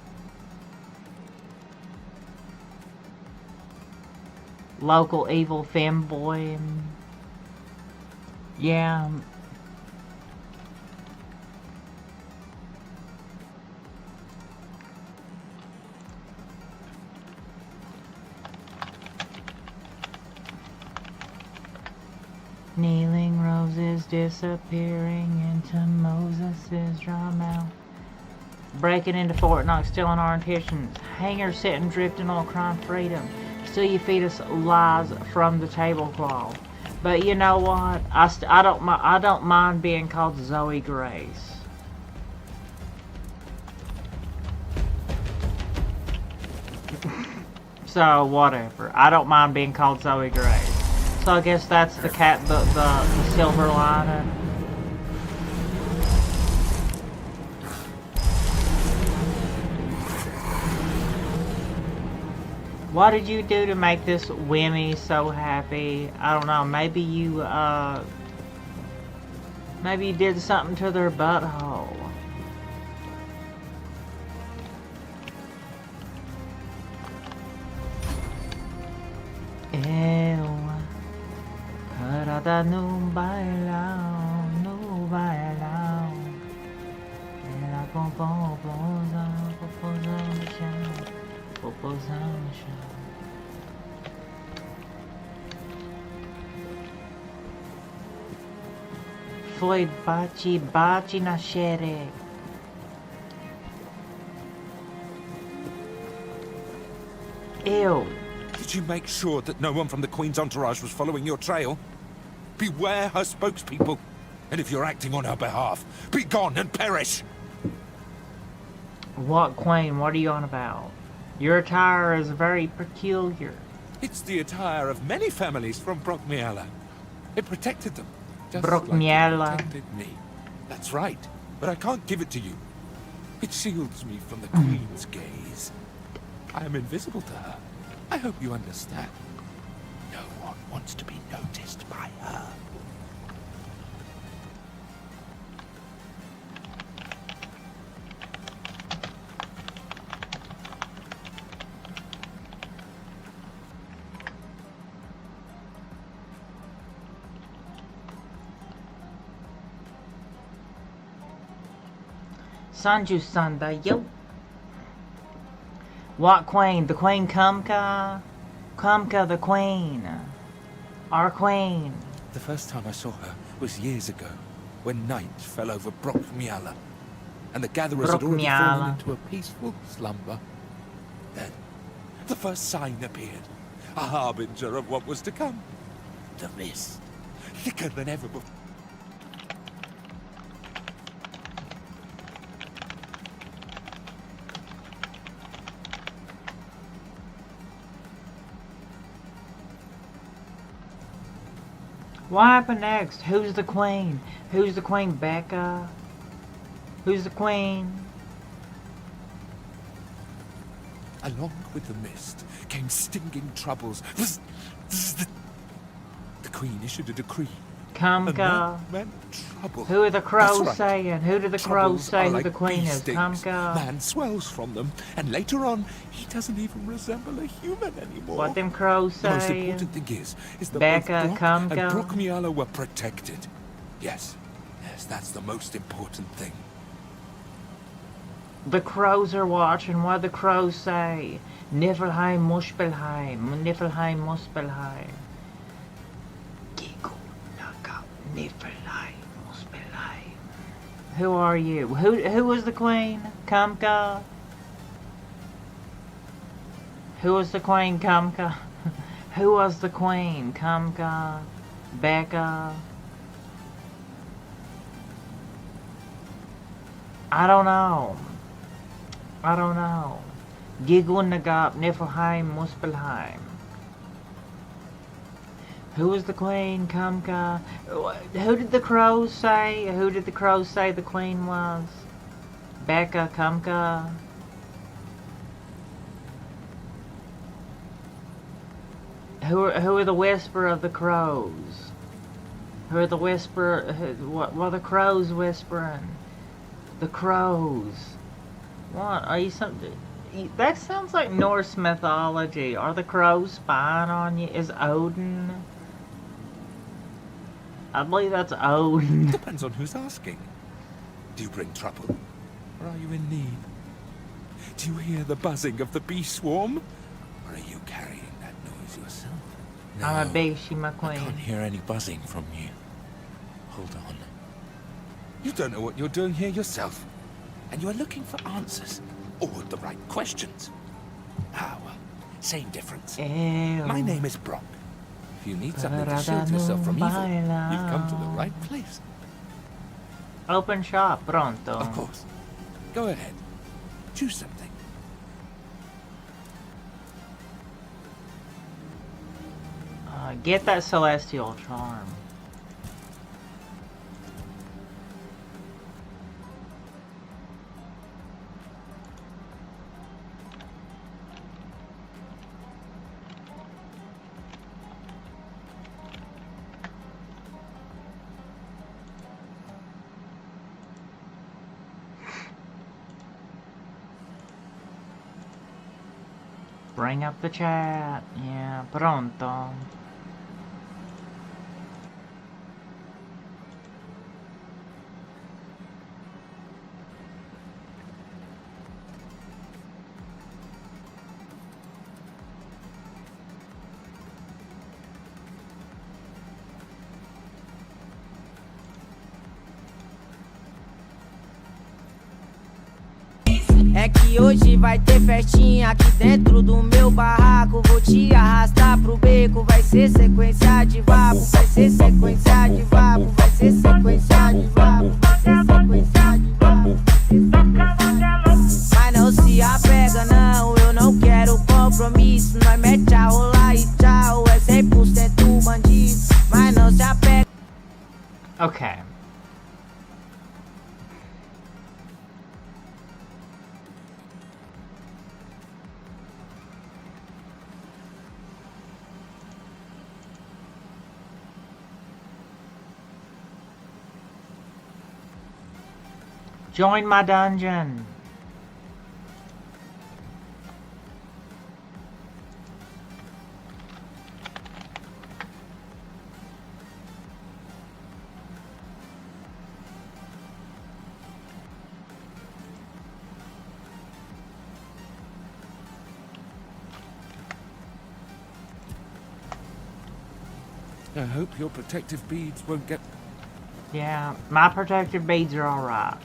Local evil femboy. Yeah. Kneeling roses disappearing into Moses' dry mouth. Breaking into Fort Knox, stealing our intentions. Hangers sitting, drifting on crime freedom. Still you feed us lies from the tablecloth. But you know what? I don't mind being called Zoe Grace. So whatever. I don't mind being called Zoe Grace. So I guess that's the silver lining. What did you do to make this Wimmy so happy? I don't know. Maybe you did something to their butthole. Parada no bailão, no bailão. Ela com popozão no chão, popozão no chão. Foi bate na xereca. Ew. Did you make sure that no one from the Queen's entourage was following your trail? Beware her spokespeople. And if you're acting on her behalf, be gone and perish! What Queen? What are you on about? Your attire is very peculiar. It's the attire of many families from Brockmiela. It protected them. Just Brockmiela. like it protected me. That's right. But I can't give it to you. It shields me from the Queen's gaze. I am invisible to her. I hope you understand. No one wants to be noticed by her. Sanju Sanda, yo. What Queen? The Queen Kumka? Kumka the Queen. Our Queen. The first time I saw her was years ago, when night fell over Brockmiela, and the gatherers had already fallen into a peaceful slumber. Then, the first sign appeared, a harbinger of what was to come. The mist, thicker than ever before. What happened next? Who's the Queen? Who's the Queen? Becca? Who's the Queen? Along with the mist came stinging troubles. The Queen issued a decree. Kumka. Trouble. Who are the crows right. saying? Who do the crows say who like the Queen is? stings. Kumka. Man swells from them, and later on, he doesn't even resemble a human anymore. What them crows say? The most important thing is that Becca, both Brock and Kumka. Brockmiela were protected. Yes, that's the most important thing. The crows are watching. What do the crows say? Niflheim, Muspelheim. Niflheim, Muspelheim. Niflheim, Muspelheim. Who are you? Who was the Queen? Kumka? Who was the Queen? Kumka? Who was the Queen? Kumka? Becca? I don't know. Gigun Nagap, Niflheim, Muspelheim. Who was the Queen? Kumka? Who did the crows say? Who did the crows say the Queen was? Becca, Kumka? Who are the whisper of the crows? Who are the whisper? What are the crows whispering? The crows. What are you? Something? That sounds like Norse mythology. Are the crows spying on you? Is Odin? I believe that's Odin. Depends on who's asking. Do you bring trouble? Or are you in need? Do you hear the buzzing of the bee swarm? Or are you carrying that noise yourself? I'm a Bishi I McQueen. can't hear any buzzing from you. Hold on. You don't know what you're doing here yourself. And you are looking for answers. Or the right questions. Ah, well, same difference. Ew. My name is Brock. If you need something to shield yourself from evil, you've come to the right place. Open shop, pronto. Of course. Go ahead. Choose something. Get that celestial charm. Bring up the chat. Yeah, pronto. É que hoje vai ter festinha aqui dentro do meu barraco. Vou te arrastar pro beco, vai ser sequência de vapo. Vai ser sequência de vapo, vai ser sequência de vapo. Vai ser sequência de vapo. Mas não se apega não, eu não quero compromisso. Nós mete a rolar e tchau, é 100% bandido. Mas não se apega. Okay. Join my dungeon. I hope your protective beads won't get... Yeah, my protective beads are alright.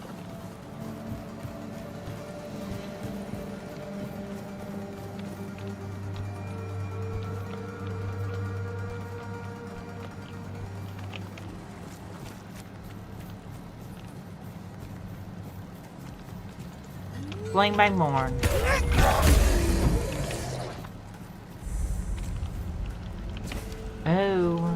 Bling bang morn. Oh.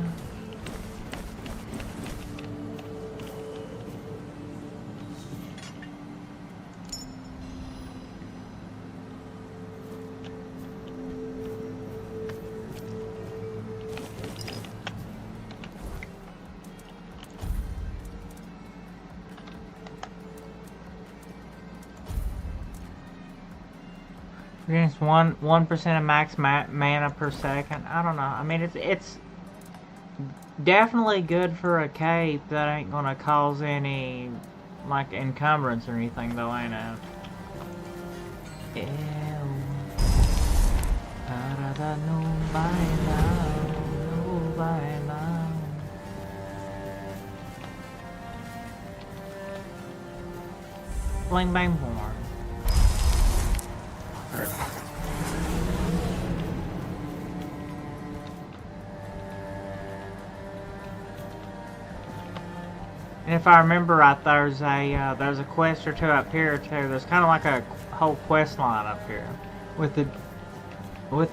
Experience 1% of max mana per second. I don't know. I mean, it's definitely good for a cape that ain't gonna cause any like encumbrance or anything, though, ain't it? Ew. Bling bang born. And if I remember right, there's a quest or two up here too. There's kind of like a whole quest line up here with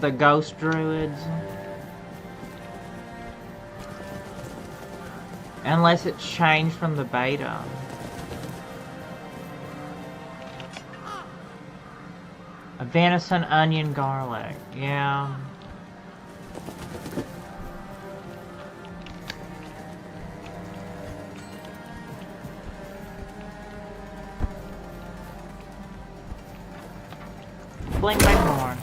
the ghost druids. Unless it's changed from the beta. A venison, onion, garlic. Yeah. Bling bang horn.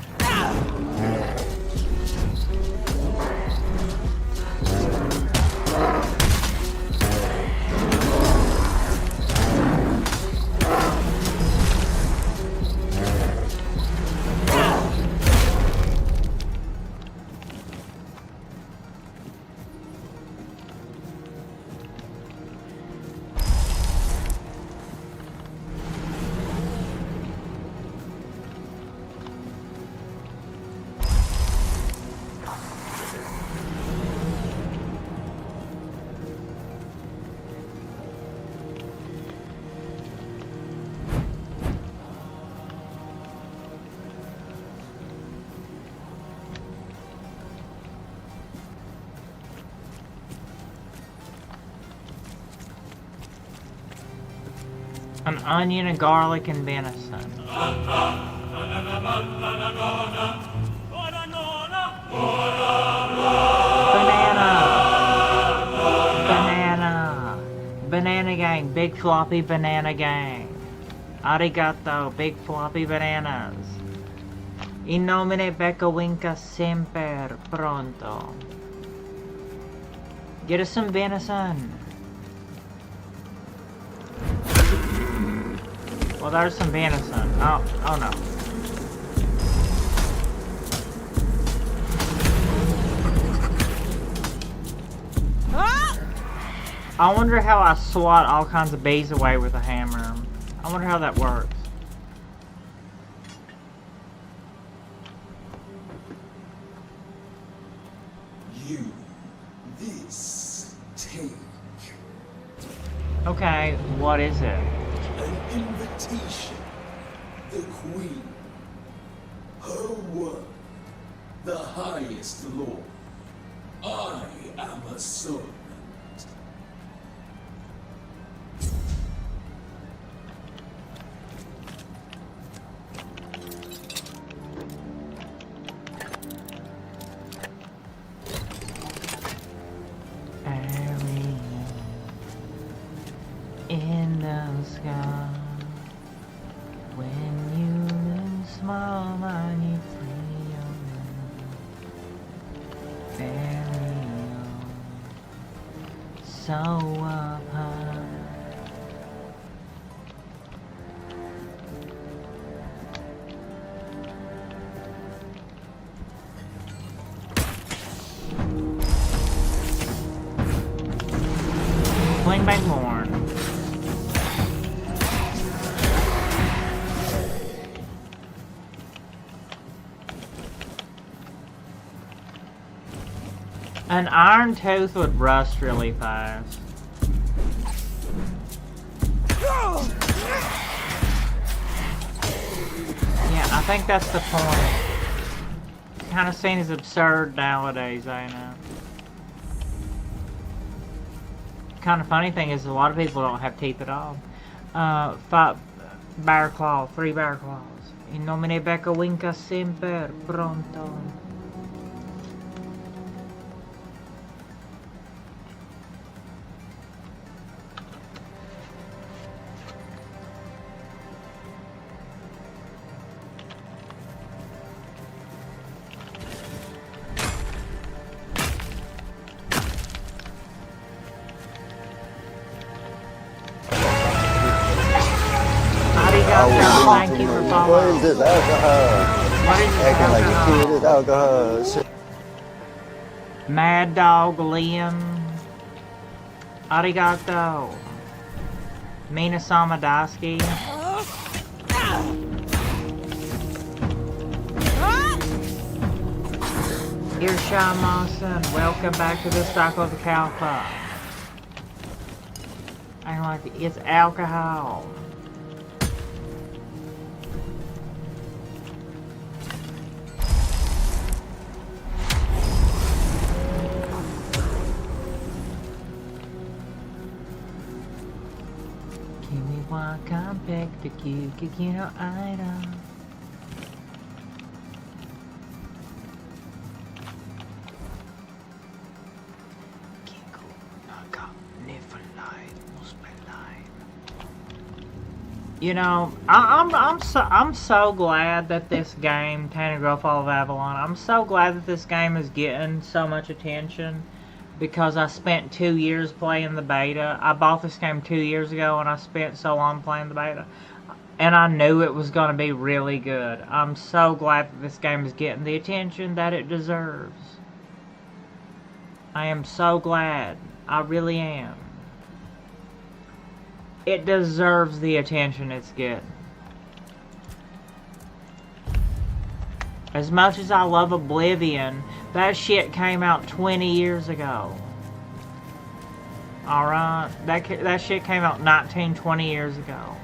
An onion, a garlic, and venison. Banana gang, big floppy banana gang. Arigato, big floppy bananas. In nomine Becca Winka semper pronto. Get us some venison. Well, there's some venison. Oh no. I wonder how I swat all kinds of bees away with a hammer. I wonder how that works. You, this, take. Okay, what is it? An invitation. The Queen. Her word. The highest law. I am a servant. In the sky, when you smile, my new Ariel, so up high. Bling bang horn. An iron tooth would rust really fast. Yeah, I think that's the point. Kind of seen as absurd nowadays, I know. Kind of funny thing is a lot of people don't have teeth at all. 5 bear claw, 3 bear claws. In nomine Becca Winka semper pronto. Thank you for following. What is this alcohol? What is this Acting like a kid, it's alcohol. Shit. Mad Dog Liam. Arigato. Mina Samadaski. Irsha Mawson, welcome back to the Cycle of the Cow Club. I like it. It's alcohol. Kimi wa kanpeki kiki no aira. You know, I'm so glad that this game, Tainted, Grail, Fall of Avalon, I'm so glad that this game is getting so much attention, because I spent 2 years playing the beta. I bought this game 2 years ago, and I spent so long playing the beta, and I knew it was going to be really good. I'm so glad that this game is getting the attention that it deserves. I am so glad. I really am. It deserves the attention it's getting. As much as I love Oblivion, that shit came out 20 years ago. Alright? That shit came out 19, 20 years ago.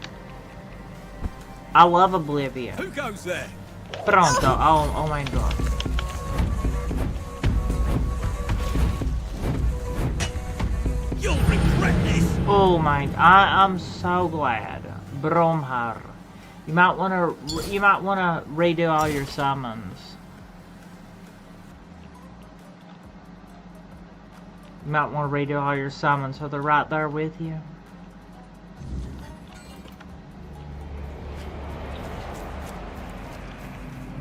I love Oblivion. Who goes there? Pronto. Oh my god. You'll regret this! Oh my, I'm so glad. Bromhar. You might wanna redo all your summons. You might wanna redo all your summons so they're right there with you.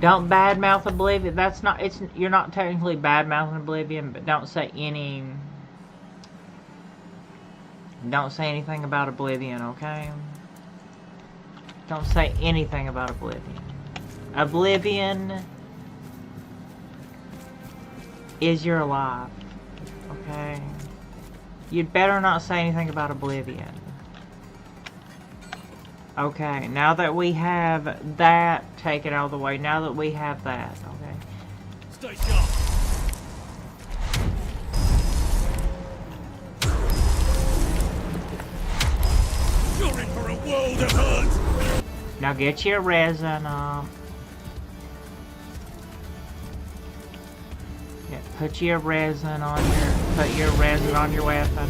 Don't badmouth Oblivion. That's not, you're not technically badmouthing Oblivion, but don't say anything about Oblivion, okay? Don't say anything about Oblivion. Oblivion is your life, okay? You'd better not say anything about Oblivion. Okay, now that we have that taken out of the way, now that we have that, okay? Stay sharp! You're in for a world of hurt! Now get your resin up. Yeah, put your resin on your weapon.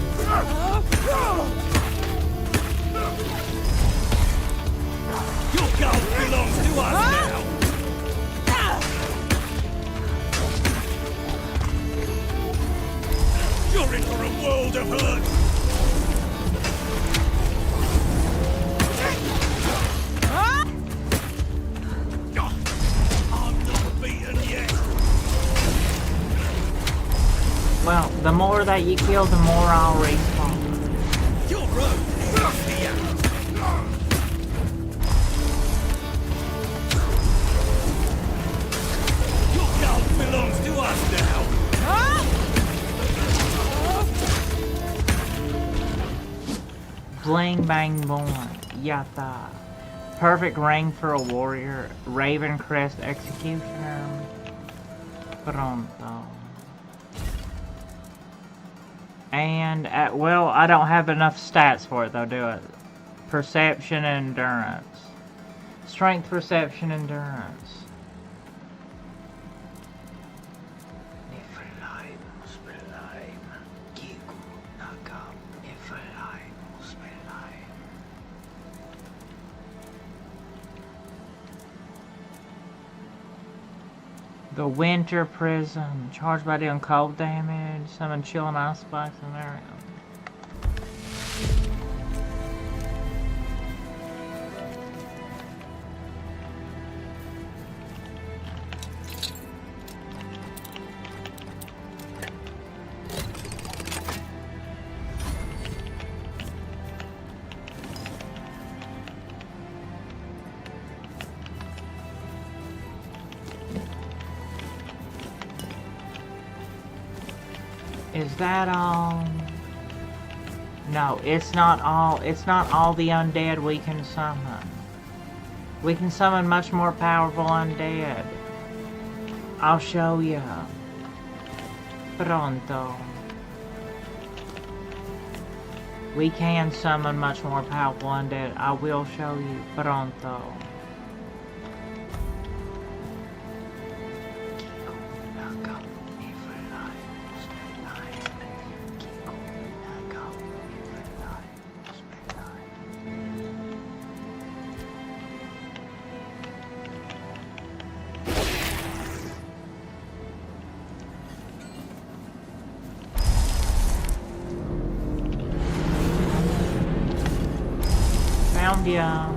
Your gold belongs to us now! You're in for a world of hurt! Well, the more that you kill, the more I'll respawn. Your road is here. Your gold belongs to us now. Bling bang boom. Yatta. Perfect ring for a warrior. Raven Crest Executioner. Pronto. And, well, I don't have enough stats for it, though, do it? Perception and endurance. Strength, perception, endurance. The Winter Prison. Charged by dealing cold damage. Summon chill and ice spikes in there. Is that all? No, it's not all. It's not all the undead we can summon. We can summon much more powerful undead. I'll show you. Pronto. We can summon much more powerful undead. I will show you. Pronto. Found ya.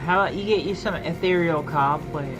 How about you get you some ethereal cobwebs?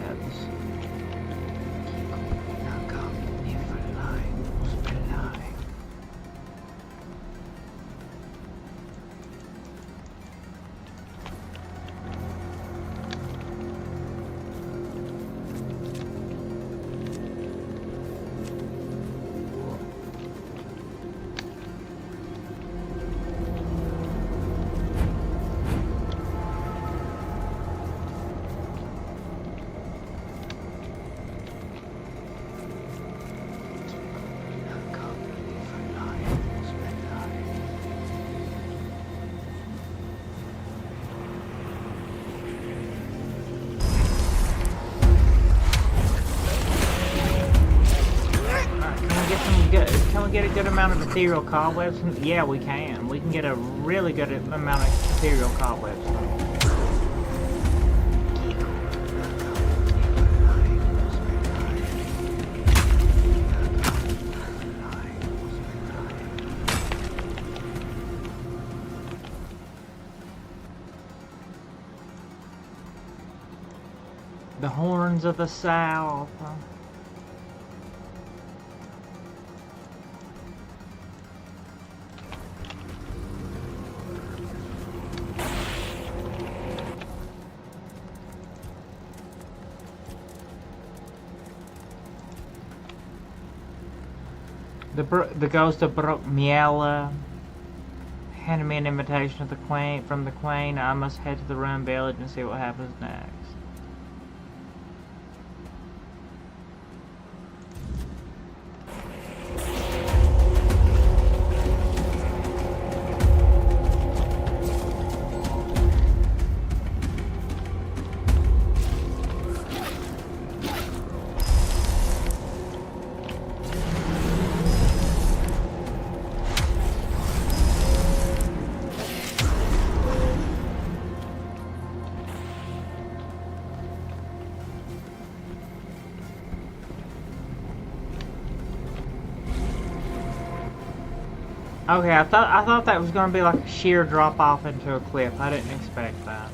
Can we get a good amount of ethereal cobwebs? Yeah, we can. We can get a really good amount of ethereal cobwebs. The horns of the south. The ghost of Miela handed me an invitation of the Queen, from the Queen. I must head to the Rune Village and see what happens next. Okay, I thought that was gonna be like a sheer drop off into a cliff. I didn't expect that.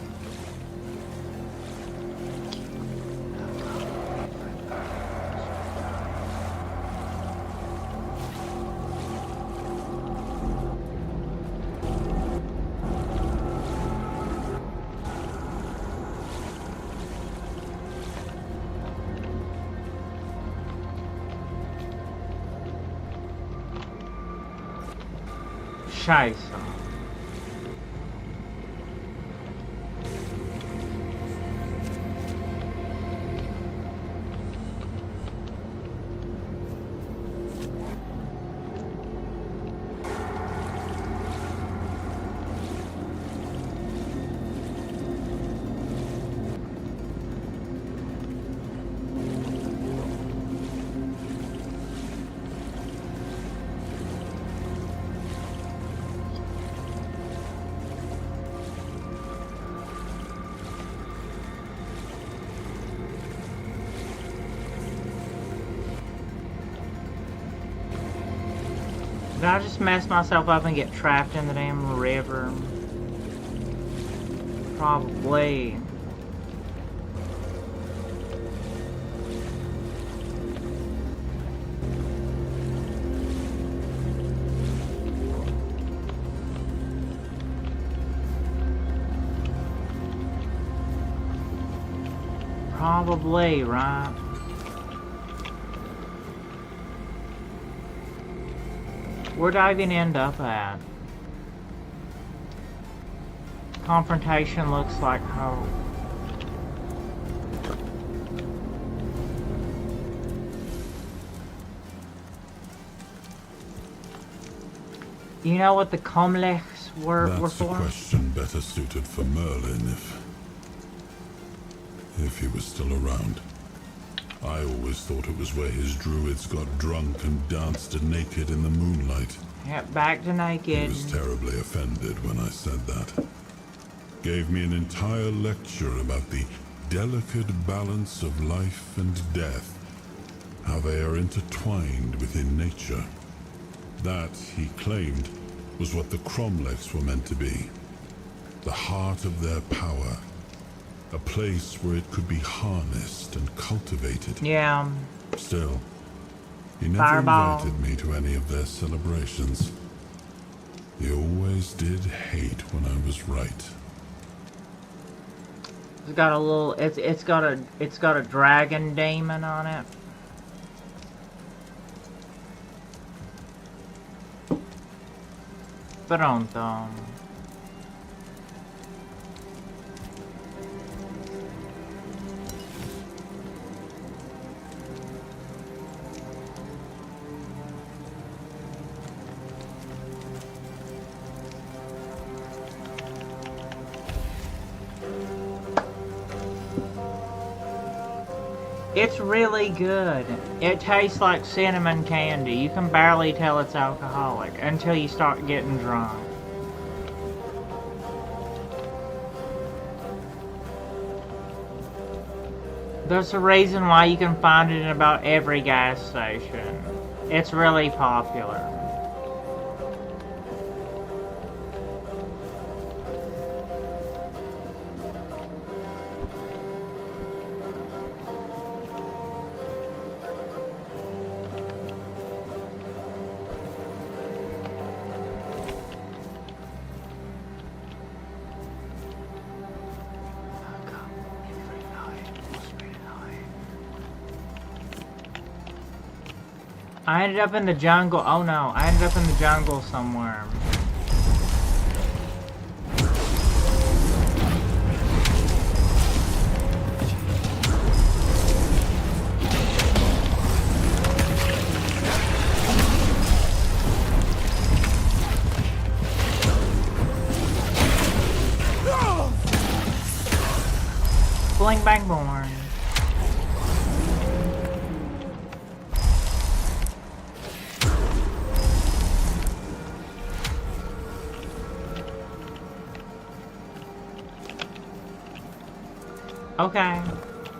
Scheiße. Did I just mess myself up and get trapped in the damn river? Probably. Probably, right? Where'd I even end up at? Confrontation looks like hope. You know what the Comlechs were for? That's a question better suited for Merlin if he was still around. I always thought it was where his druids got drunk and danced naked in the moonlight. Yep, back to naked. He was terribly offended when I said that. Gave me an entire lecture about the delicate balance of life and death, how they are intertwined within nature. That, he claimed, was what the Cromlechs were meant to be. The heart of their power. A place where it could be harnessed and cultivated. Yeah. Still, he never Fireball. invited me to any of their celebrations. He always did hate when I was right. It's got a little. It's got a dragon demon on it. Pronto. It's really good. It tastes like cinnamon candy. You can barely tell it's alcoholic until you start getting drunk. There's a reason why you can find it in about every gas station. It's really popular. I ended up in the jungle. Oh no, I ended up in the jungle somewhere. Bling bang born. Okay,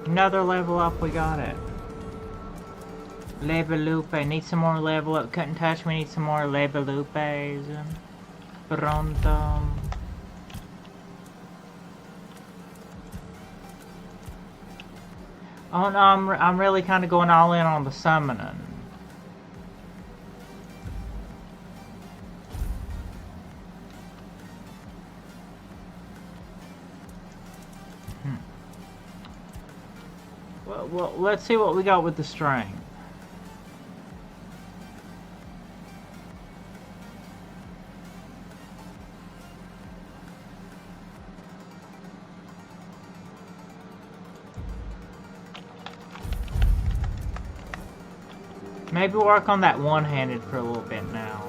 another level up, we got it. Levelupe, need some more level up, couldn't touch me, need some more levelupes. Pronto. Oh no, I'm really kind of going all in on the summoning. Well, let's see what we got with the string. Maybe work on that one-handed for a little bit now.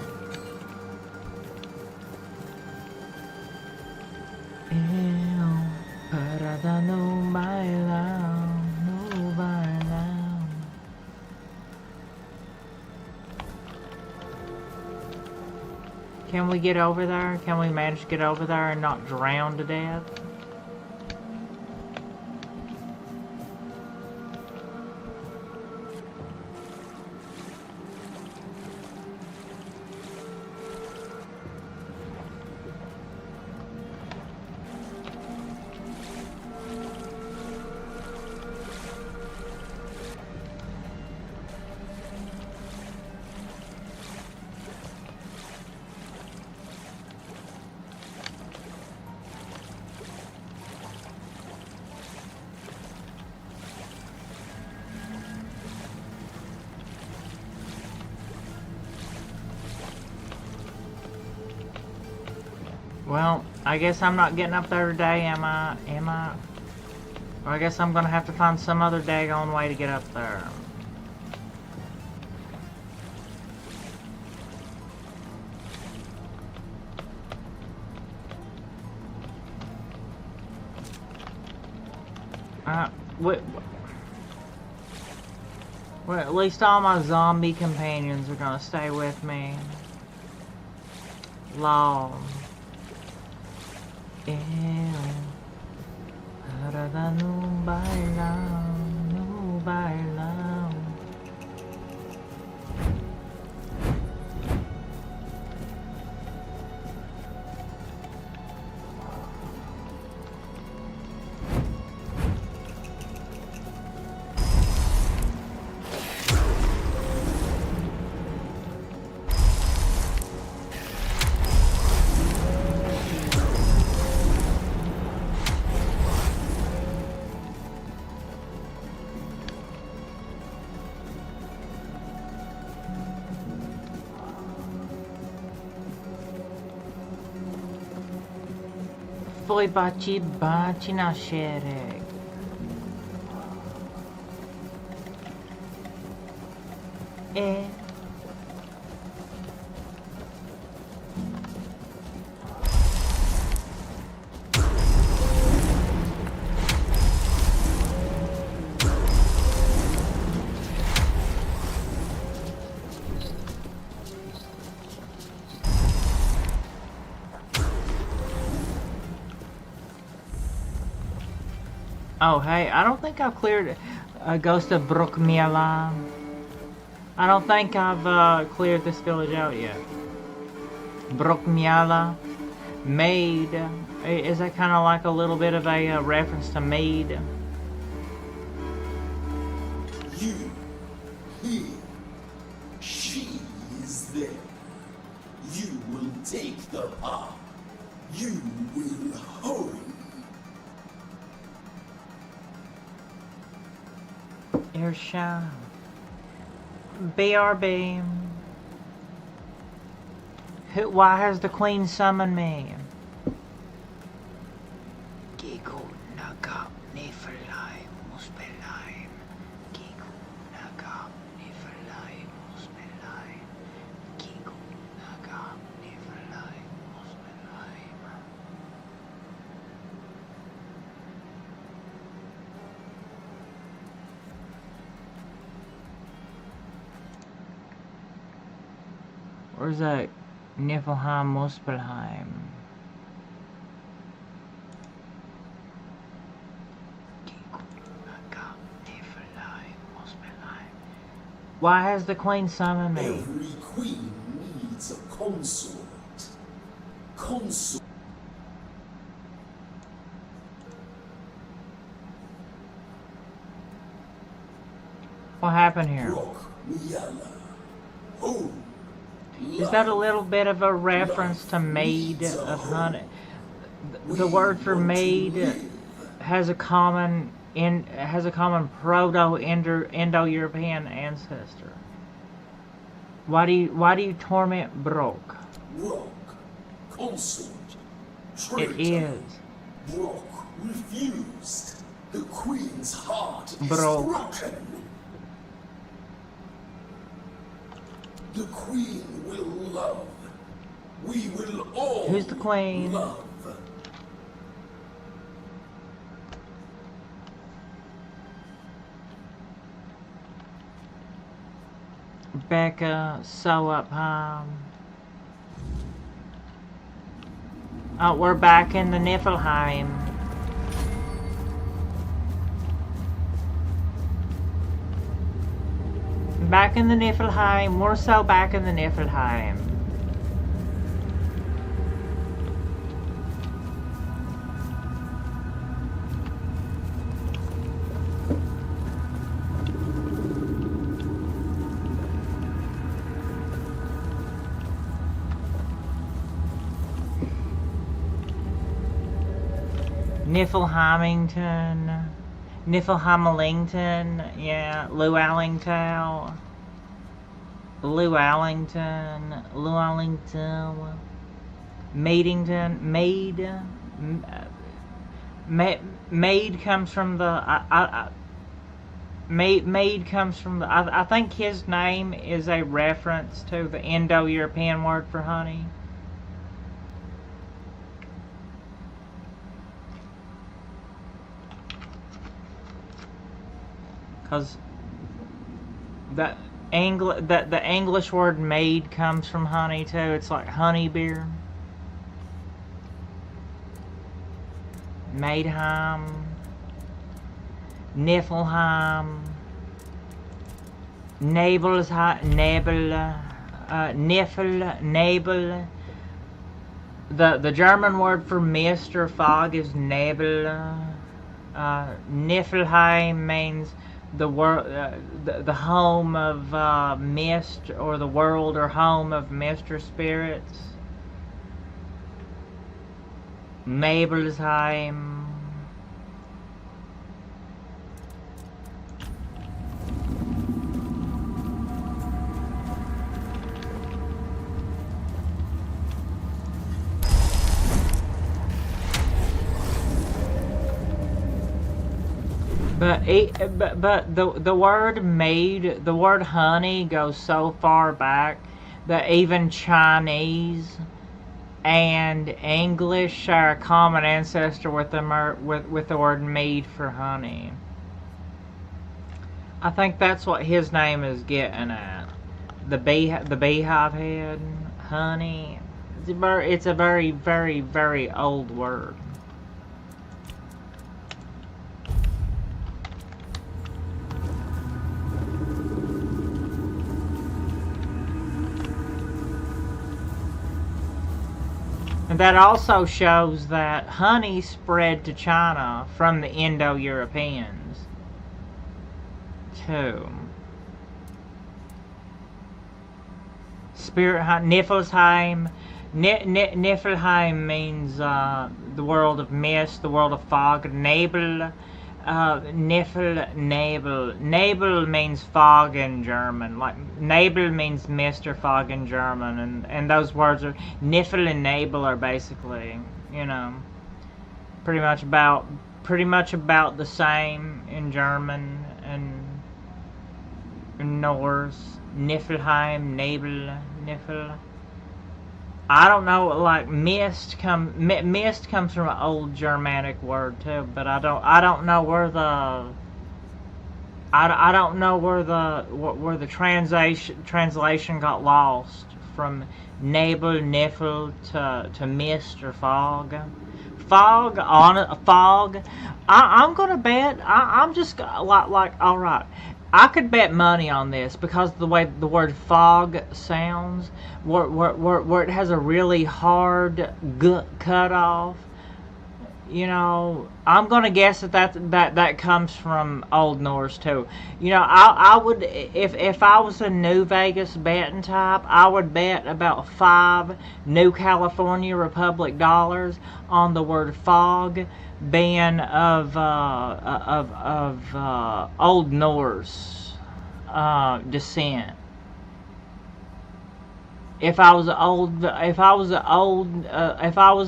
Can we get over there? Can we manage to get over there and not drown to death? Well, I guess I'm not getting up there today, am I? Or I guess I'm gonna have to find some other daggone way to get up there. Well, at least all my zombie companions are gonna stay with me. Long. Foi bate na xereca. É. Oh, hey, I don't think I've cleared Ghost of Brookmiala. I don't think I've cleared this village out yet. Brookmiala. Maid. Is that kind of like a little bit of a reference to Maid? You, here, she is there. You will take the path. You will hone. Earshot. BRB. Why has the queen summoned me? Gigu naga nifalai muspelai. Gigu naga nifalai muspelai. Gigu naga nifalai muspelai. Where's that? Niflheim, Muspelheim. Why has the queen summoned me? Every queen needs a consort. Consort. What happened here? Is that a little bit of a reference to Maid of Honey? The word for maid has a common Proto-Indo-European ancestor. Why do you torment Brock? Brock, consort, it is. Brock refused. The queen's heart is Brock. broken. The queen will love. We will all Who's the queen? love. Becca, sew up Oh, we're back in the Niflheim. Back in the Niflheim. We're so back in the Niflheim. Niflheimington, Niflheimelington, yeah, Llewellington, Maidington, Maid comes from the, Maid comes from the, I think his name is a reference to the Indo-European word for honey. Because the English word maid comes from honey too. It's like honey beer. Maidheim, Niflheim, Nabel. The German word for mist or fog is Nebel. Niflheim means the home of mist, or the world or home of mist or spirits. Mabelsheim. But the word mead, the word honey goes so far back that even Chinese and English share a common ancestor with the word mead for honey. I think that's what his name is getting at. The beehive head, honey. It's a very, very, very old word. And that also shows that honey spread to China from the Indo-Europeans too. Spirit Niflheim. Niflheim means the world of mist, the world of fog. Nebel. Nebel means fog in German. Like Nebel means mist or fog in German, and those words are Nifl and Nebel are basically, you know, pretty much about the same in German and in Norse. Niflheim, Nebel, Nifl. I don't know, like mist comes from an old Germanic word too, but I don't know where the translation got lost from Nebel, Nifl to mist or fog. Fog. I'm gonna bet. I'm just like all right. I could bet money on this because of the way the word fog sounds, where it has a really hard cut off. You know, I'm gonna guess that comes from Old Norse too. You know, I would if I was a New Vegas betting type, I would bet about 5 New California Republic dollars on the word fog being of Old Norse descent. If I was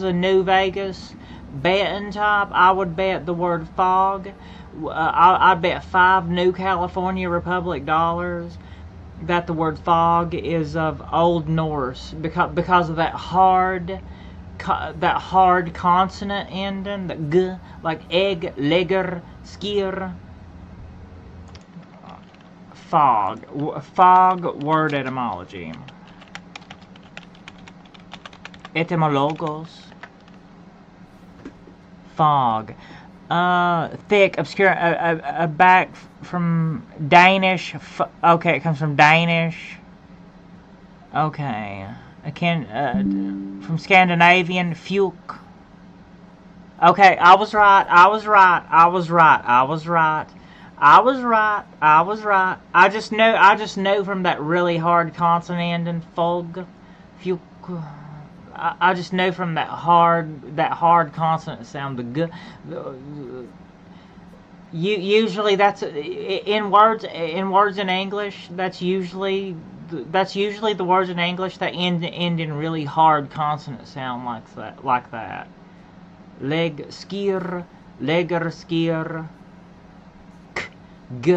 a New Vegas betting type, I would bet the word fog. I'd bet 5 New California Republic dollars that the word fog is of Old Norse because of that hard consonant ending, the g, like egg, legger, skier. Fog word etymology. Etymologos. Fog. Thick, obscure, back from Danish. Okay, it comes from Danish. Okay. From Scandinavian, fjuk. Okay, I was right. I just know from that really hard consonant and fog, fjuk. I just know from that hard consonant sound, the g. Usually that's in words in English. That's usually the words in English that end in really hard consonant sound like that. Leg, skier, legger, skier, k, g.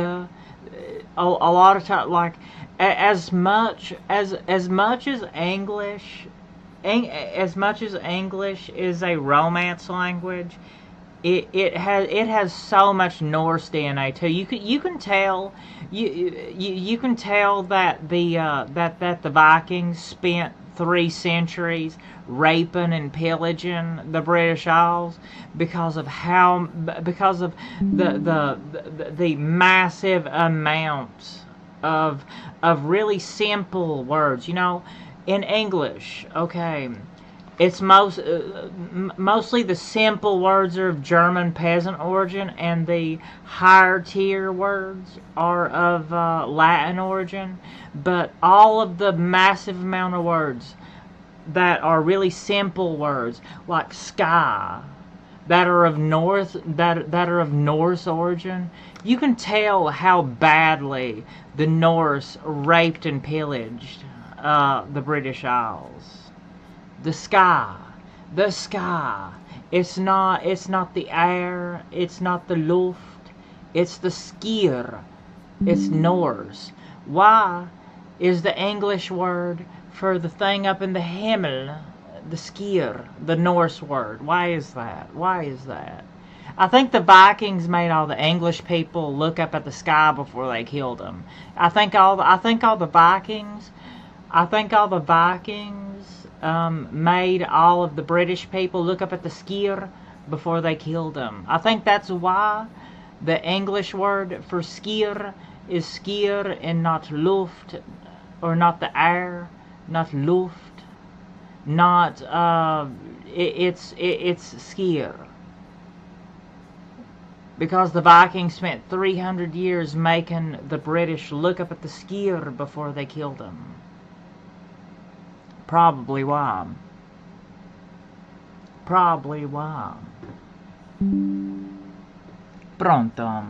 A lot of times, like as much as English is a Romance language, it has so much Norse DNA too. You can tell that the Vikings spent 3 centuries raping and pillaging the British Isles because of the massive amounts of really simple words. You know, in English, okay, it's mostly the simple words are of German peasant origin, and the higher tier words are of Latin origin. But all of the massive amount of words that are really simple words, like sky, that are of Norse origin, you can tell how badly the Norse raped and pillaged the British Isles. The sky. It's not the air. It's not the Luft. It's the skier. It's Norse. Why is the English word for the thing up in the Himmel the skier, the Norse word? Why is that? Why is that? I think the Vikings made all the English people look up at the sky before they killed them. I think all the Vikings made all of the British people look up at the skier before they killed them. I think that's why the English word for skier is skier and not luft, or not the air, not luft, not it's skier. Because the Vikings spent 300 years making the British look up at the skier before they killed them. Probably why. Probably why. Pronto.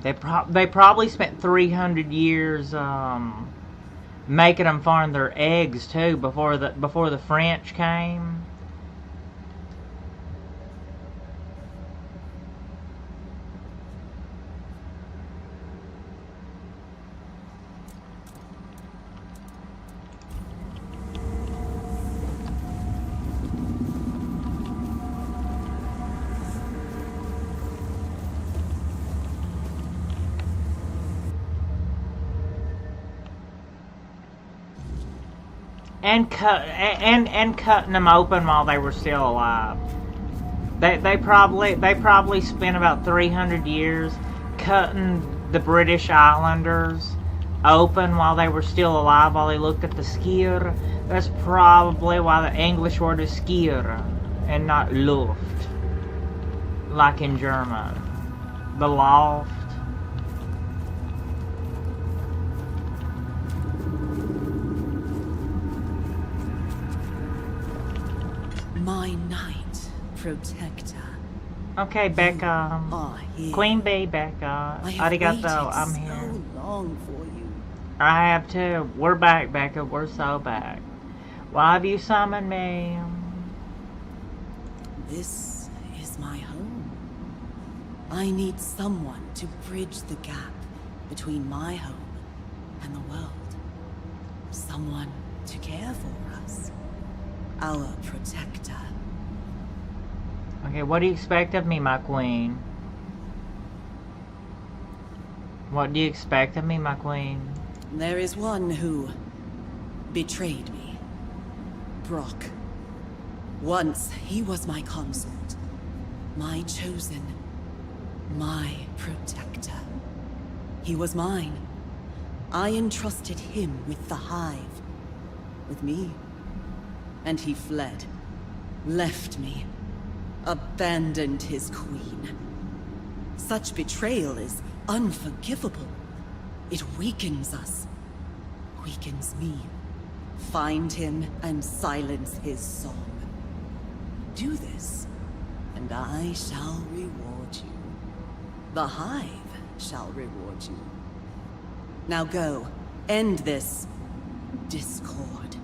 They probably spent 300 years making them farm their eggs too before the French came. And cutting them open while they were still alive. They probably spent about 300 years cutting the British Islanders open while they were still alive, while they looked at the skier. That's probably why the English word is skier and not Luft, like in German. The loft. My knight protector. Okay, Becca. Queen Bee, Becca. Arigato, I'm here. So long for you. I have too. We're back, Becca. We're so back. Why have you summoned me? This is my home. I need someone to bridge the gap between my home and the world. Someone to care for us. Our protector. Okay, what do you expect of me, my queen? What do you expect of me, my queen? There is one who betrayed me. Brock. Once he was my consort, my chosen, my protector. He was mine. I entrusted him with the hive, with me. And he fled, left me, abandoned his queen. Such betrayal is unforgivable. It weakens us, weakens me. Find him and silence his song. Do this, and I shall reward you. The hive shall reward you. Now go, end this discord.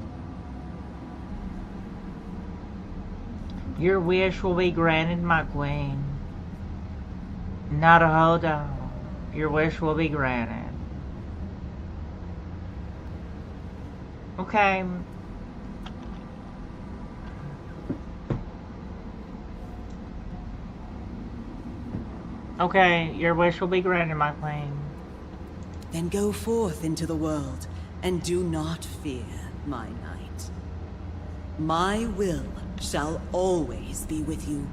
Your wish will be granted, my queen. Not a hold on. Your wish will be granted. Okay. Okay, your wish will be granted, my queen. Then go forth into the world, and do not fear, my knight. My will shall always be with you.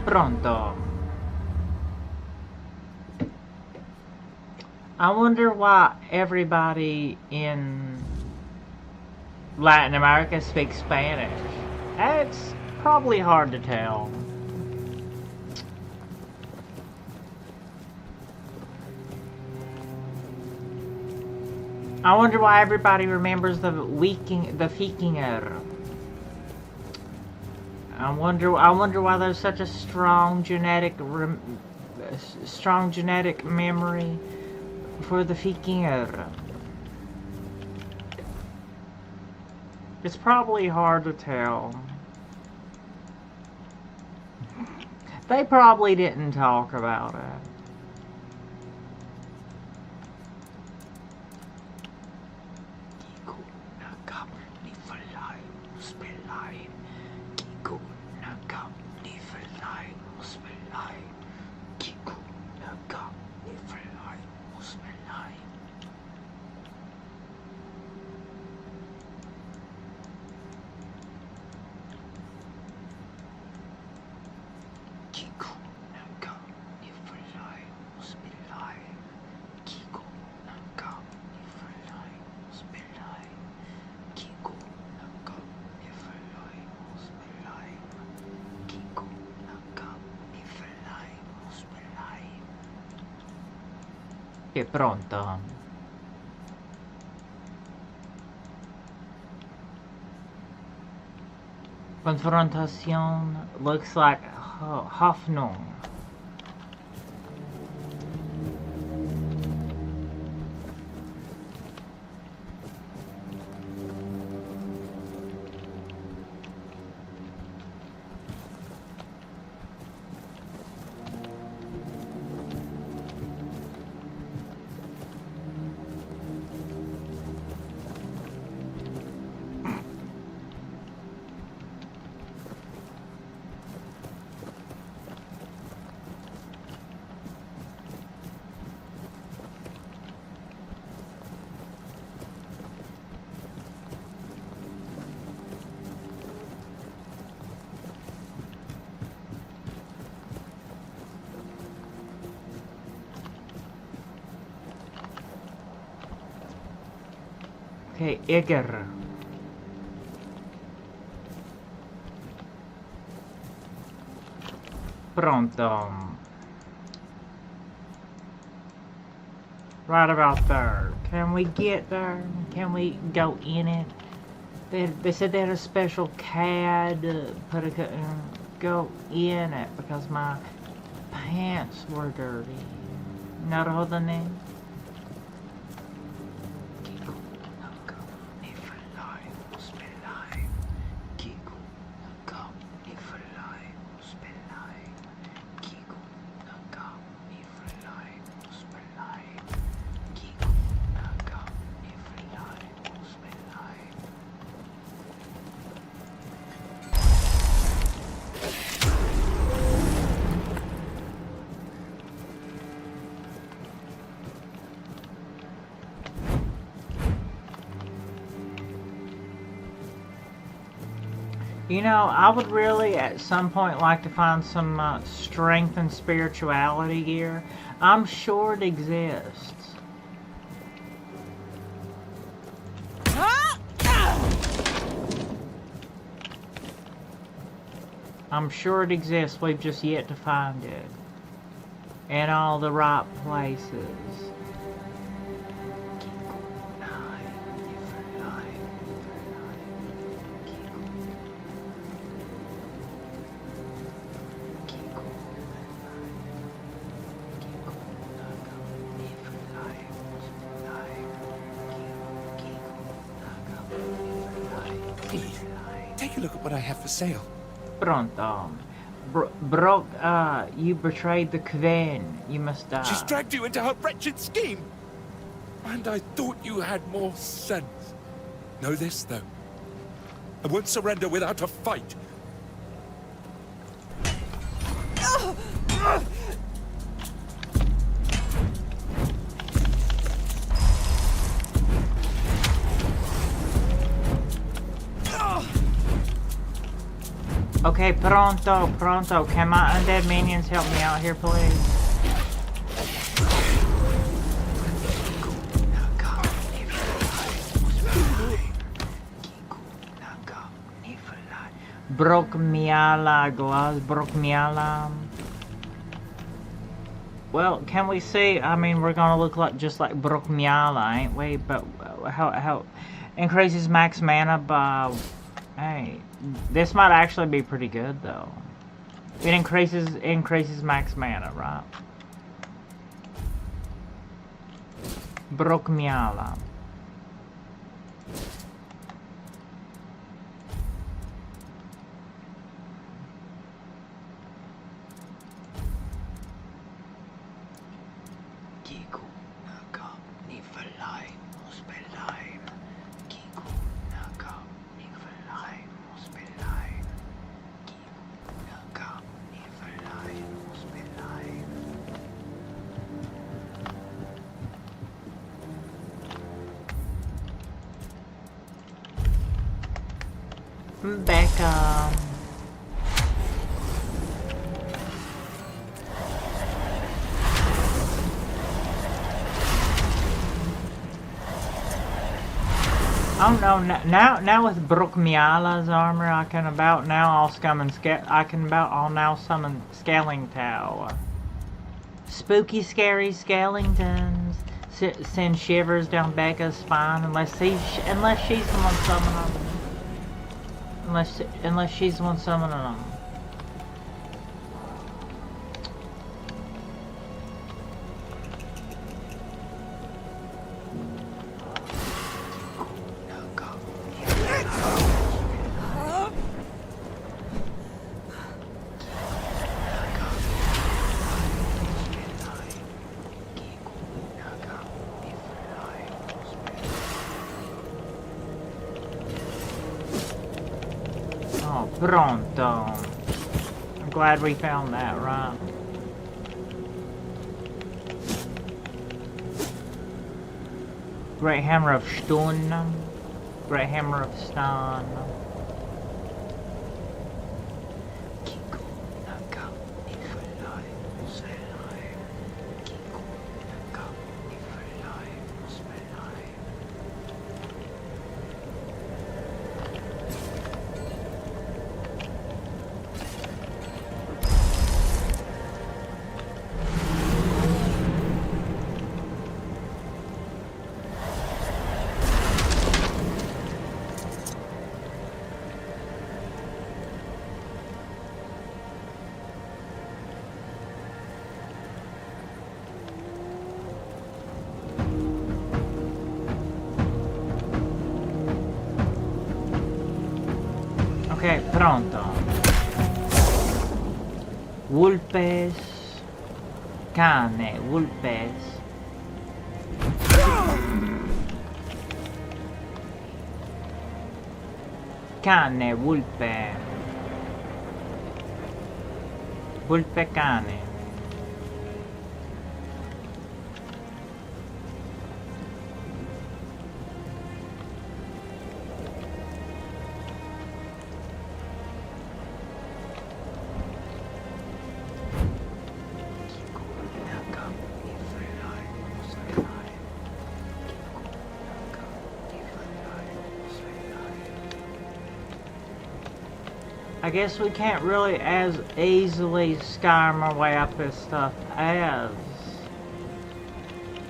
Pronto. I wonder why everybody in Latin America speaks Spanish. It's probably hard to tell. I wonder why everybody remembers the Vikinger. I wonder why there's such a strong genetic memory for the Vikinger. It's probably hard to tell. They probably didn't talk about it. È pronto. Confrontation looks like Hoffnung. Okay, Iger. Pronto. Right about there. Can we get there? Can we go in it? They said they had a special CAD go in it because my pants were dirty. Narodne. You know, I would really at some point like to find some strength and spirituality gear. I'm sure it exists. I'm sure it exists, we've just yet to find it. In all the right places. Take a look at what I have for sale. Pronto. You betrayed the Queen. You must die. She's dragged you into her wretched scheme. And I thought you had more sense. Know this, though. I won't surrender without a fight. Okay, pronto. Can my undead minions help me out here, please? Brokmiala glass, Brokmiala. Well, can we see? I mean, we're gonna look like just like Brokmiala, ain't we? But how increases max mana by? Hey, this might actually be pretty good though. It increases max mana, right? Brokmiala. Becca. Oh no! Now with Brokmiala's armor, I can about now all summon Scaling Tower. Spooky, scary Scalingtons send shivers down Becca's spine unless she's the one summoning them. Unless she's the one summoning them. Pronto. I'm glad we found that, right? Great Hammer of Stone. Great Hammer of Stone. Ok, pronto. Vulpes. Cane, vulpes. Cane, vulpe. Vulpe cane. I guess we can't really as easily Skyrim our way up this stuff as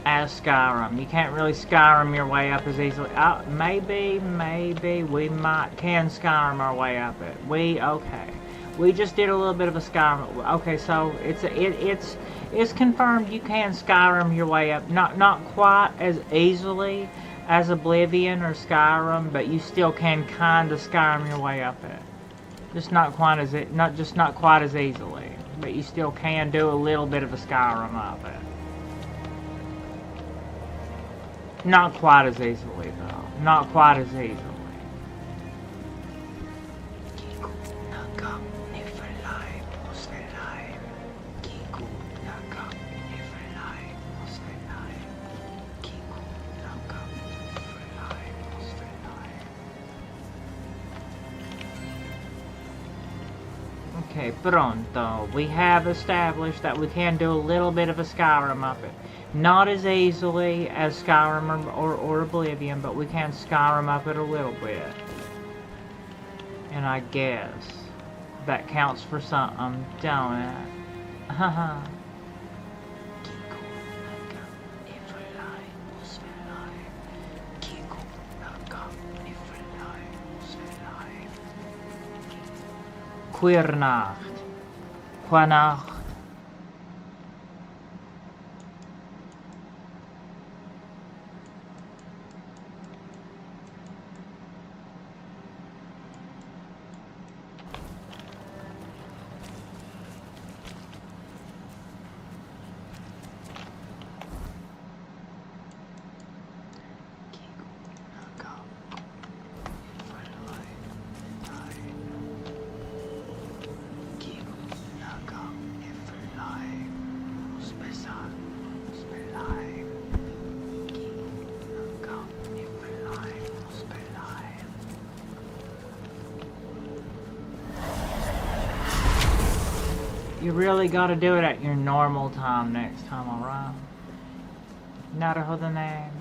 Skyrim. You can't really Skyrim your way up as easily. Maybe we can Skyrim our way up it. Okay. We just did a little bit of a Skyrim. Okay, so it's confirmed you can Skyrim your way up. Not quite as easily as Oblivion or Skyrim, but you still can kind of Skyrim your way up it. Just not quite as easily, but you still can do a little bit of a Skyrim of it. Not quite as easily though. Not quite as easily. Okay, pronto. We have established that we can do a little bit of a Skyrim up it. Not as easily as Skyrim or Oblivion, but we can Skyrim up it a little bit. And I guess that counts for something, don't it? Haha. Queernacht. Quanacht. You really gotta do it at your normal time next time around. Naruhodane.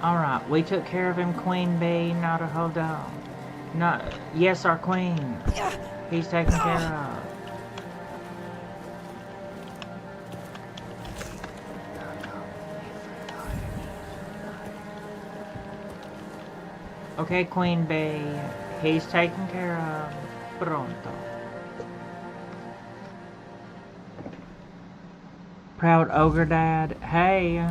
Alright, we took care of him, Queen Bee, not a hold on. No, yes, our queen. He's taken care of. Okay, Queen Bee, he's taken care of. Pronto. Proud Ogre Dad, hey.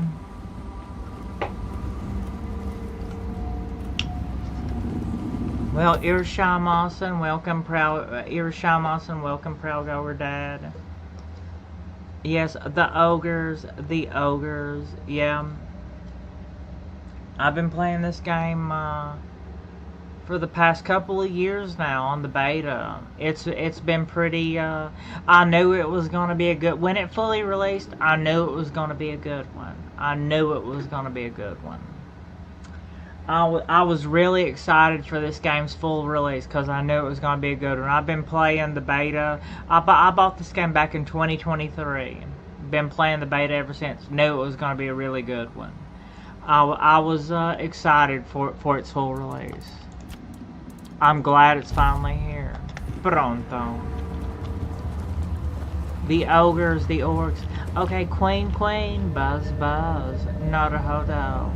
Well, Irshamasan, welcome, Proud Irshamasan, welcome, Proud Ogre Dad. Yes, the ogres, yeah. I've been playing this game for the past couple of years now on the beta. It's been pretty. I knew it was gonna be a good. When it fully released, I knew it was gonna be a good one. I knew it was gonna be a good one. I was really excited for this game's full release because I knew it was going to be a good one. I've been playing the beta. I bought this game back in 2023. Been playing the beta ever since. Knew it was going to be a really good one. I was excited for its full release. I'm glad it's finally here. Pronto. The ogres, the orcs. Okay, Queen, buzz, not a hodo.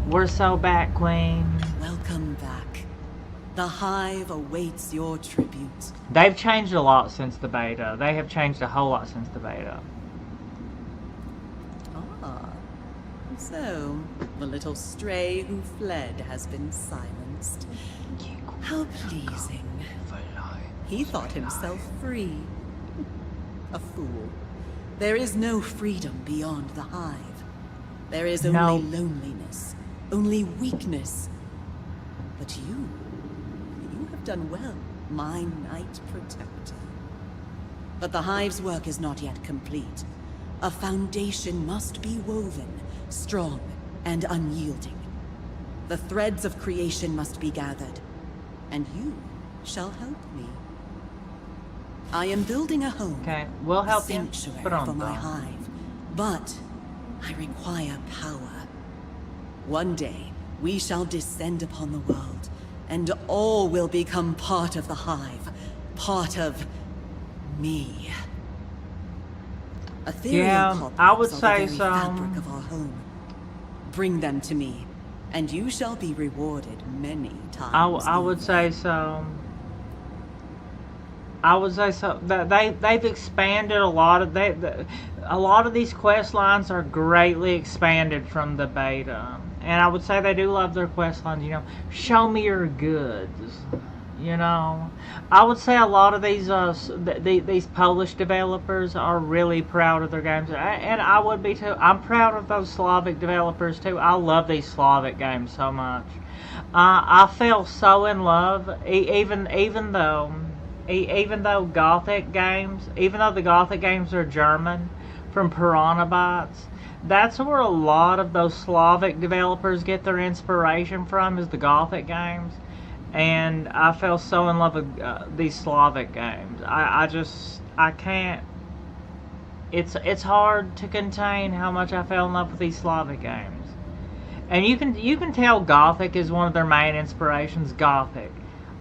We're so back, Queen. Welcome back. The Hive awaits your tribute. They've changed a lot since the beta. They have changed a whole lot since the beta. Ah. So, the little stray who fled has been silenced. How pleasing. He thought himself free. A fool. There is no freedom beyond the Hive. There is only loneliness. Only weakness. But you have done well, my Knight Protector. But the Hive's work is not yet complete. A foundation must be woven, strong and unyielding. The threads of creation must be gathered, and you shall help me. I am building a home, we'll help a sanctuary for my Hive, but I require power. One day, we shall descend upon the world, and all will become part of the Hive, part of me. Ethereal I would say are the very fabric of our home. Bring them to me, and you shall be rewarded many times. I would say so. I would say so. That they've expanded a lot of a lot of these quest lines are greatly expanded from the beta, and I would say they do love their quest lines. You know, show me your goods. You know, I would say a lot of these Polish developers are really proud of their games, and I would be too. I'm proud of those Slavic developers too. I love these Slavic games so much. I fell so in love, even though the Gothic games are German from Piranha Bytes. That's where a lot of those Slavic developers get their inspiration from, is the Gothic games. And I fell so in love with these Slavic games. I can't. It's hard to contain how much I fell in love with these Slavic games. And you can tell Gothic is one of their main inspirations. Gothic.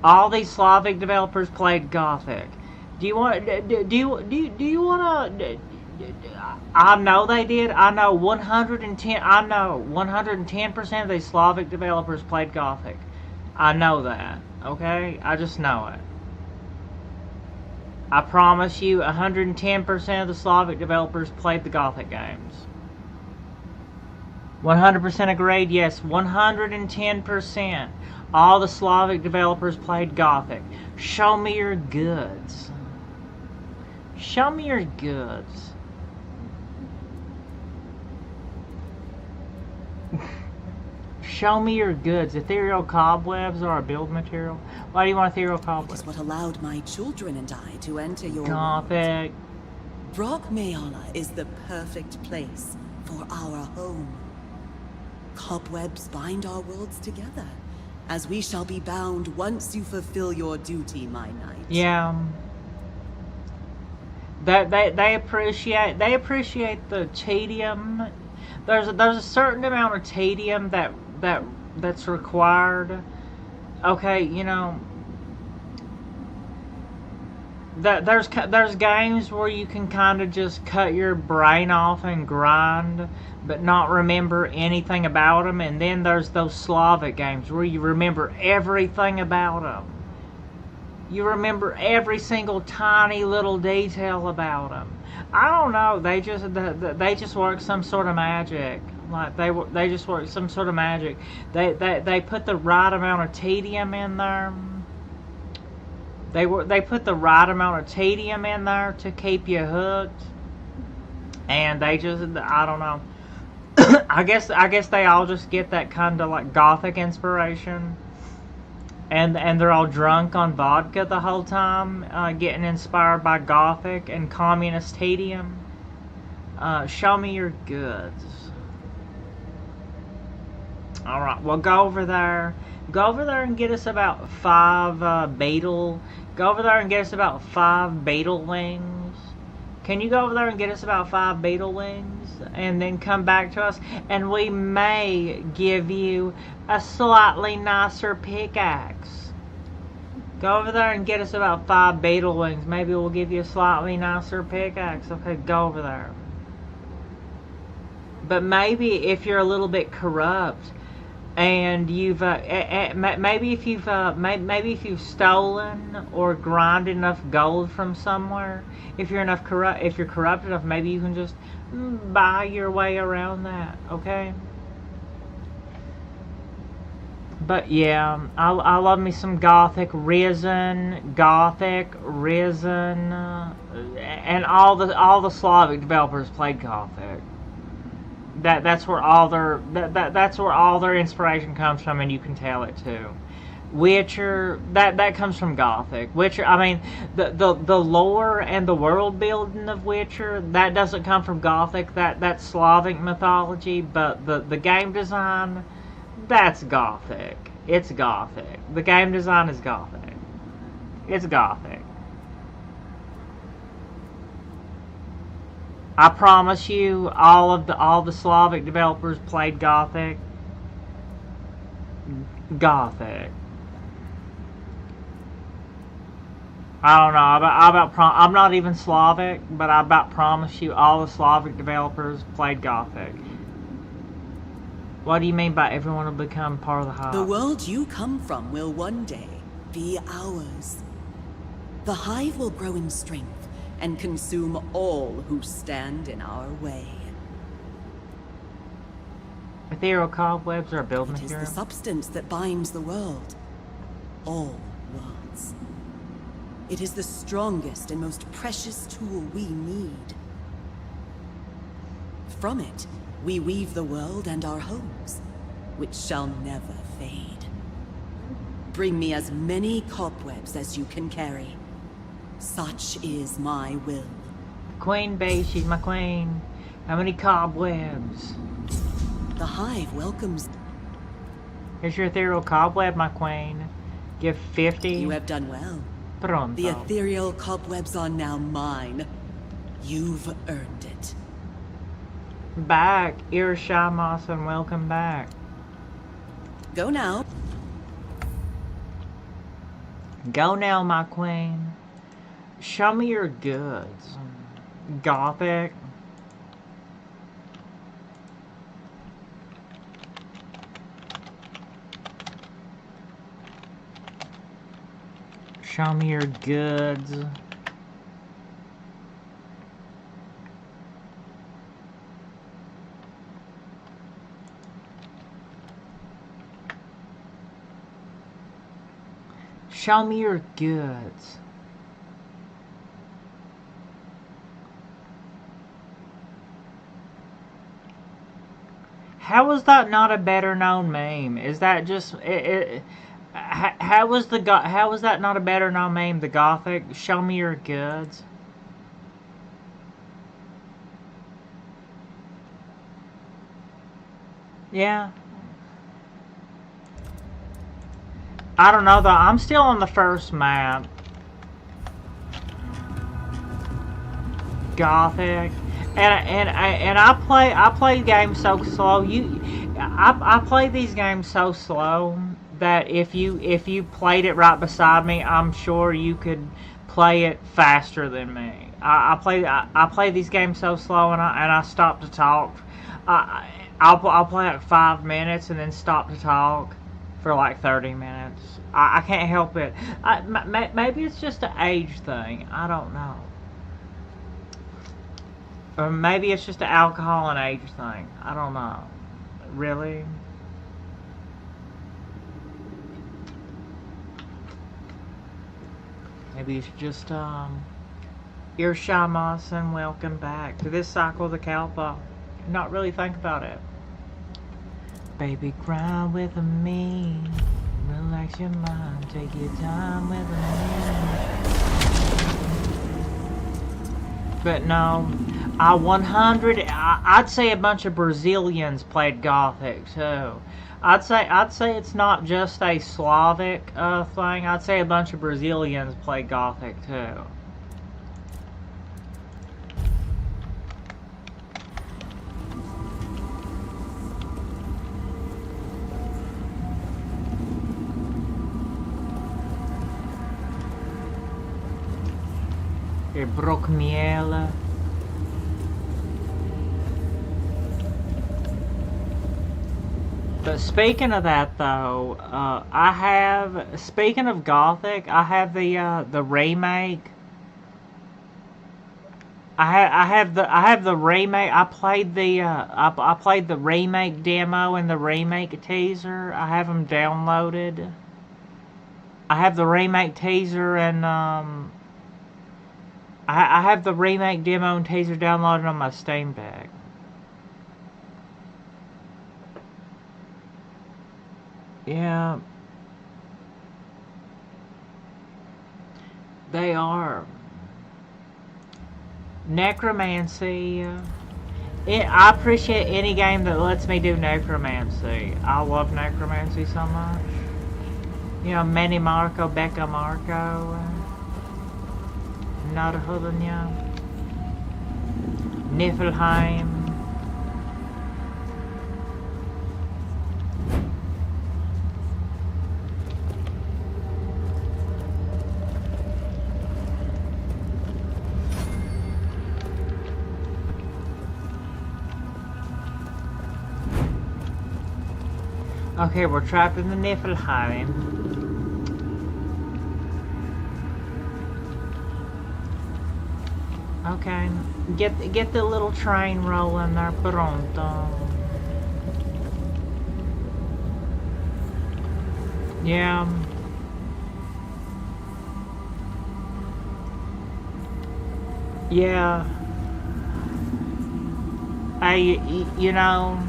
All these Slavic developers played Gothic. Do you want to? I know they did. I know 110% of these Slavic developers played Gothic. I know that. Okay? I just know it. I promise you, 110% of the Slavic developers played the Gothic games. 100% agreed, yes, 110%. All the Slavic developers played Gothic. Show me your goods. Show me your goods. Show me your goods. Ethereal cobwebs are a build material. Why do you want ethereal cobwebs? It is what allowed my children and I to enter your Gothic. Brockmayala is the perfect place for our home. Cobwebs bind our worlds together, as we shall be bound once you fulfill your duty, my knight. Yeah. They appreciate the tedium. There's a certain amount of tedium that's required. Okay, you know, there's games where you can kind of just cut your brain off and grind, but not remember anything about them. And then there's those Slavic games where you remember everything about them. You remember every single tiny little detail about them. I don't know. They just work some sort of magic. Like they just work some sort of magic. They put the right amount of tedium in there. They put the right amount of tedium in there to keep you hooked. And they just, I don't know. I guess they all just get that kind of like Gothic inspiration. And they're all drunk on vodka the whole time, getting inspired by Gothic and communist tedium. Show me your goods. Alright, well go over there. Go over there and get us about 5 beetle. Go over there and get us about 5 beetle wings. Can you go over there and get us about 5 beetle wings? And then come back to us. And we may give you a slightly nicer pickaxe. Go over there and get us about 5 beetle wings. Maybe we'll give you a slightly nicer pickaxe. Okay, go over there. But maybe if you're a little bit corrupt, and you've maybe if you've stolen or grinded enough gold from somewhere, if you're corrupt enough, maybe you can just buy your way around that. Okay. But yeah, I love me some Gothic Risen, and all the Slavic developers played Gothic. That's where all their inspiration comes from, and you can tell it too. Witcher, that comes from Gothic. Witcher, I mean, the lore and the world building of Witcher, that doesn't come from Gothic. That's Slavic mythology, but the game design, that's Gothic. It's Gothic. The game design is Gothic. It's Gothic. I promise you, all the Slavic developers played Gothic. Gothic. I don't know. I'm not even Slavic, but I about promise you, all the Slavic developers played Gothic. What do you mean by everyone will become part of the hive? The world you come from will one day be ours. The hive will grow in strength and consume all who stand in our way. Ethereal cobwebs are a build It is material. the substance that binds the world. All worlds. It is the strongest and most precious tool we need. From it, we weave the world and our homes, which shall never fade. Bring me as many cobwebs as you can carry. Such is my will. Queen bee, she's my queen. How many cobwebs? The hive welcomes. Here's your ethereal cobweb, my queen. Give 50. You have done well. Pronto. The ethereal cobwebs are now mine. You've earned it. Back, Irishamos, and welcome back. Go now. Go now, my queen. Show me your goods. Gothic. Show me your goods. Show me your goods. How is that not a better known meme? Is that just how is that not a better known meme? The Gothic, show me your goods. Yeah. I don't know though. I'm still on the first map. Gothic, and I play games so slow. I play these games so slow that if you played it right beside me, I'm sure you could play it faster than me. I play these games so slow, and I stop to talk. I'll play like 5 minutes and then stop to talk for like 30 minutes. I can't help it. Maybe it's just an age thing. I don't know. Or maybe it's just an alcohol and age thing. I don't know. Really? Maybe it's just, Irishamos, and welcome back to this cycle of the Kalpa. Not really think about it. Baby, cry with me. Relax your mind. Take your time with me. But no, I'd say a bunch of Brazilians played Gothic too. I'd say it's not just a Slavic thing. I'd say a bunch of Brazilians play Gothic too. Brockmiele. But speaking of that though, speaking of Gothic, I have the remake. I have the remake. I played the remake demo and the remake teaser. I have them downloaded. I have the remake teaser and I have the remake demo and teaser downloaded on my Steam Deck. Yeah. They are. Necromancy. I appreciate any game that lets me do necromancy. I love necromancy so much. You know, Manny Marco, Becca Marco. Narhudanya. Niflheim. Okay, we're trapped in the Niflheim. Okay, get the little train rolling there, pronto. Yeah. Yeah. You know.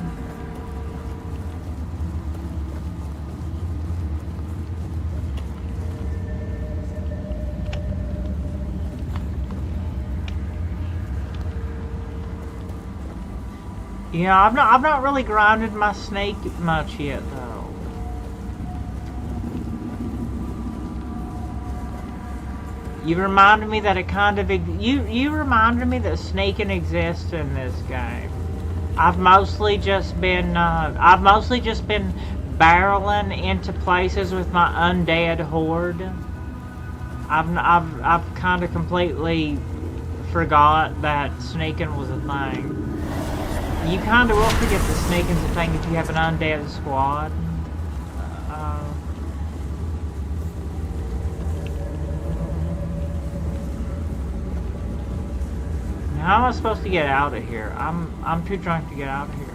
Yeah, I've not really grinded my snake much yet though. You reminded me that it kind of you reminded me that snaking exists in this game. I've mostly just been barreling into places with my undead horde. I've kind of completely forgot that snaking was a thing. You kind of will forget that snaking's a thing if you have an undead squad. How am I supposed to get out of here? I'm too drunk to get out of here.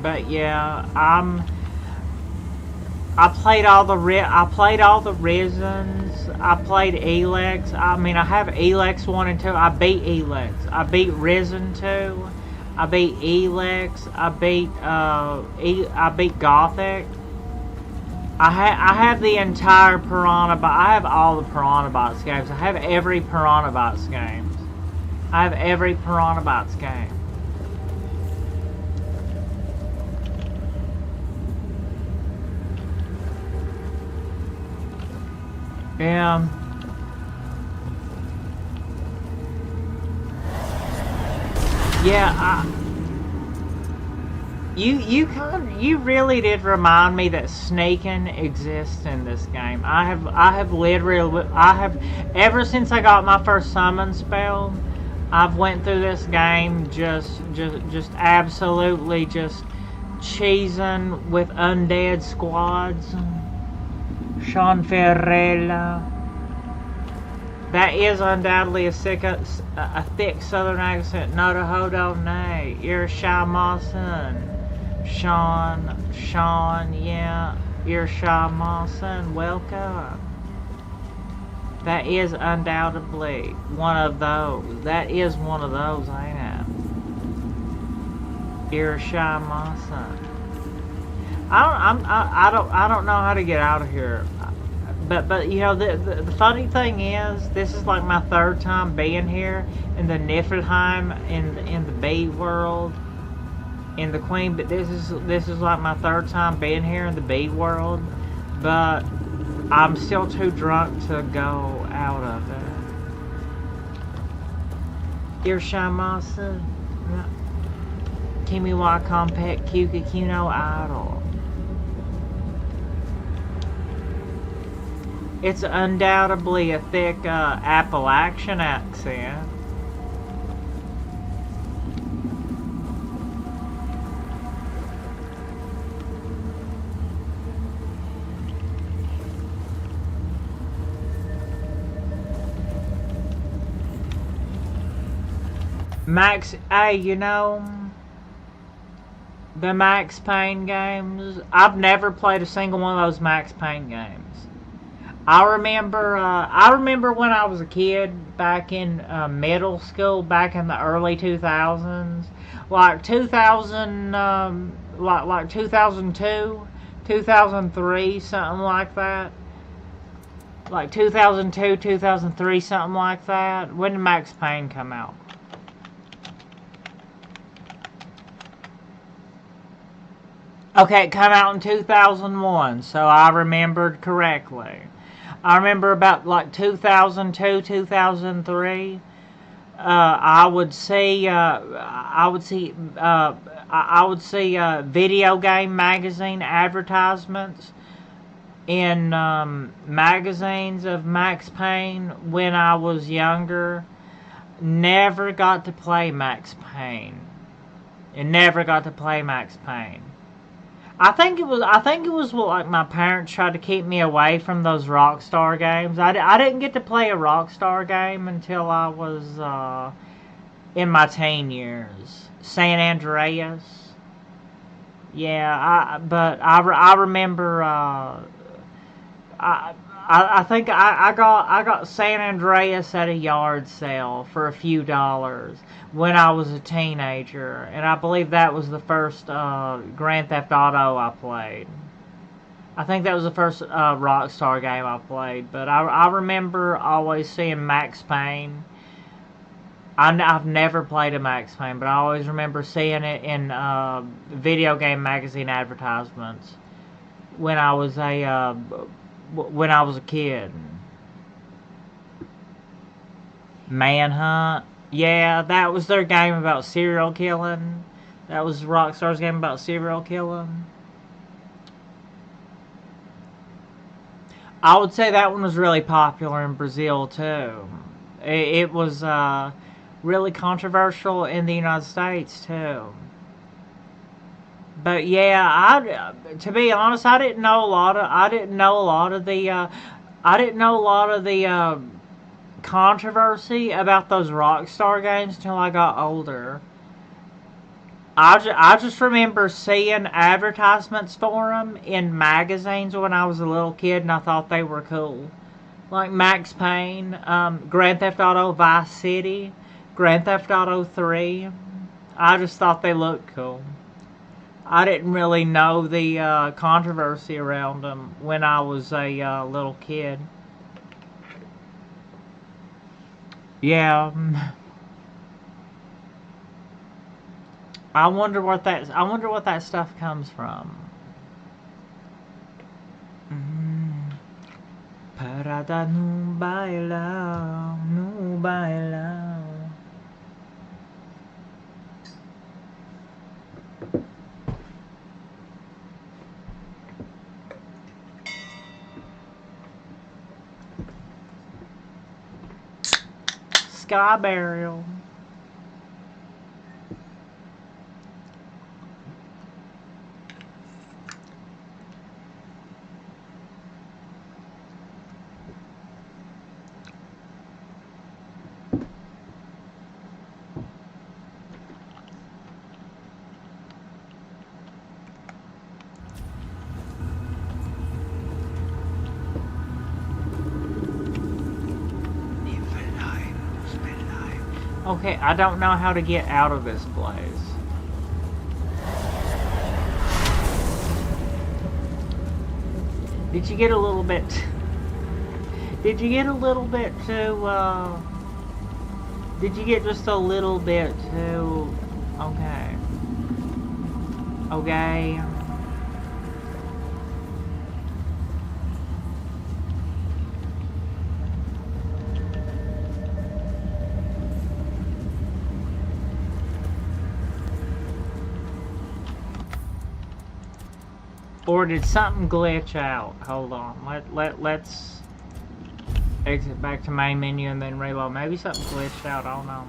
But yeah, I played all the Risens. I played Elex. I mean, I have Elex 1 and 2. I beat Elex. I beat Risen 2. I beat Elex. I beat Gothic. I have the entire Piranha Box. I have all the Piranha Box games. I have every Piranha Box game. I have every Piranha Box game. Yeah. Yeah, you really did remind me that snaking exists in this game. I have ever since I got my first summon spell, I've went through this game just absolutely just cheesing with undead squads. Sean Ferrella. That is undoubtedly a thick southern accent. No to hold on, nay. You're Shy Mawson. Sean, yeah. You're Shy Mawson. Welcome. That is undoubtedly one of those. That is one of those, ain't it? You're Shy Mawson. I don't know how to get out of here. But you know, the funny thing is, this is like my third time being here in the Niflheim in the Bee world, in the Queen. But this is like my third time being here in the Bee world. But I'm still too drunk to go out of it. Dear Shamasa, Kimi wa Compact Kyuka Kino Idol. It's undoubtedly a thick Appalachian accent. Max, hey, you know, the Max Payne games, I've never played a single one of those Max Payne games. I remember when I was a kid back in middle school, back in the early 2000s, like 2002, 2003, something like that. Like 2002, 2003, something like that. When did Max Payne come out? Okay, it came out in 2001, so I remembered correctly. I remember about like 2002, 2003. I would see video game magazine advertisements in magazines of Max Payne when I was younger. Never got to play Max Payne. And never got to play Max Payne. I think it was like my parents tried to keep me away from those Rockstar games. I didn't get to play a Rockstar game until I was in my teen years. San Andreas. Yeah, but I remember. I think I got San Andreas at a yard sale for a few dollars when I was a teenager, and I believe that was the first Grand Theft Auto I played. I think that was the first Rockstar game I played, but I remember always seeing Max Payne. I've never played a Max Payne, but I always remember seeing it in video game magazine advertisements when I was a kid. Manhunt. Yeah, that was their game about serial killing. That was Rockstar's game about serial killing. I would say that one was really popular in Brazil too. It was really controversial in the United States too. But yeah, to be honest, I didn't know a lot of the controversy about those Rockstar games until I got older. I just remember seeing advertisements for them in magazines when I was a little kid, and I thought they were cool. Like Max Payne, Grand Theft Auto Vice City, Grand Theft Auto 3. I just thought they looked cool. I didn't really know the controversy around them when I was a little kid. Yeah. I wonder what that stuff comes from. Parada no bailão, no bailão. Sky burial. Okay, I don't know how to get out of this place. Did you get a little bit... Did you get a little bit too, Did you get just a little bit too... Okay. Okay. Or did something glitch out? Hold on. Let's exit back to main menu and then reload. Maybe something glitched out. I don't know.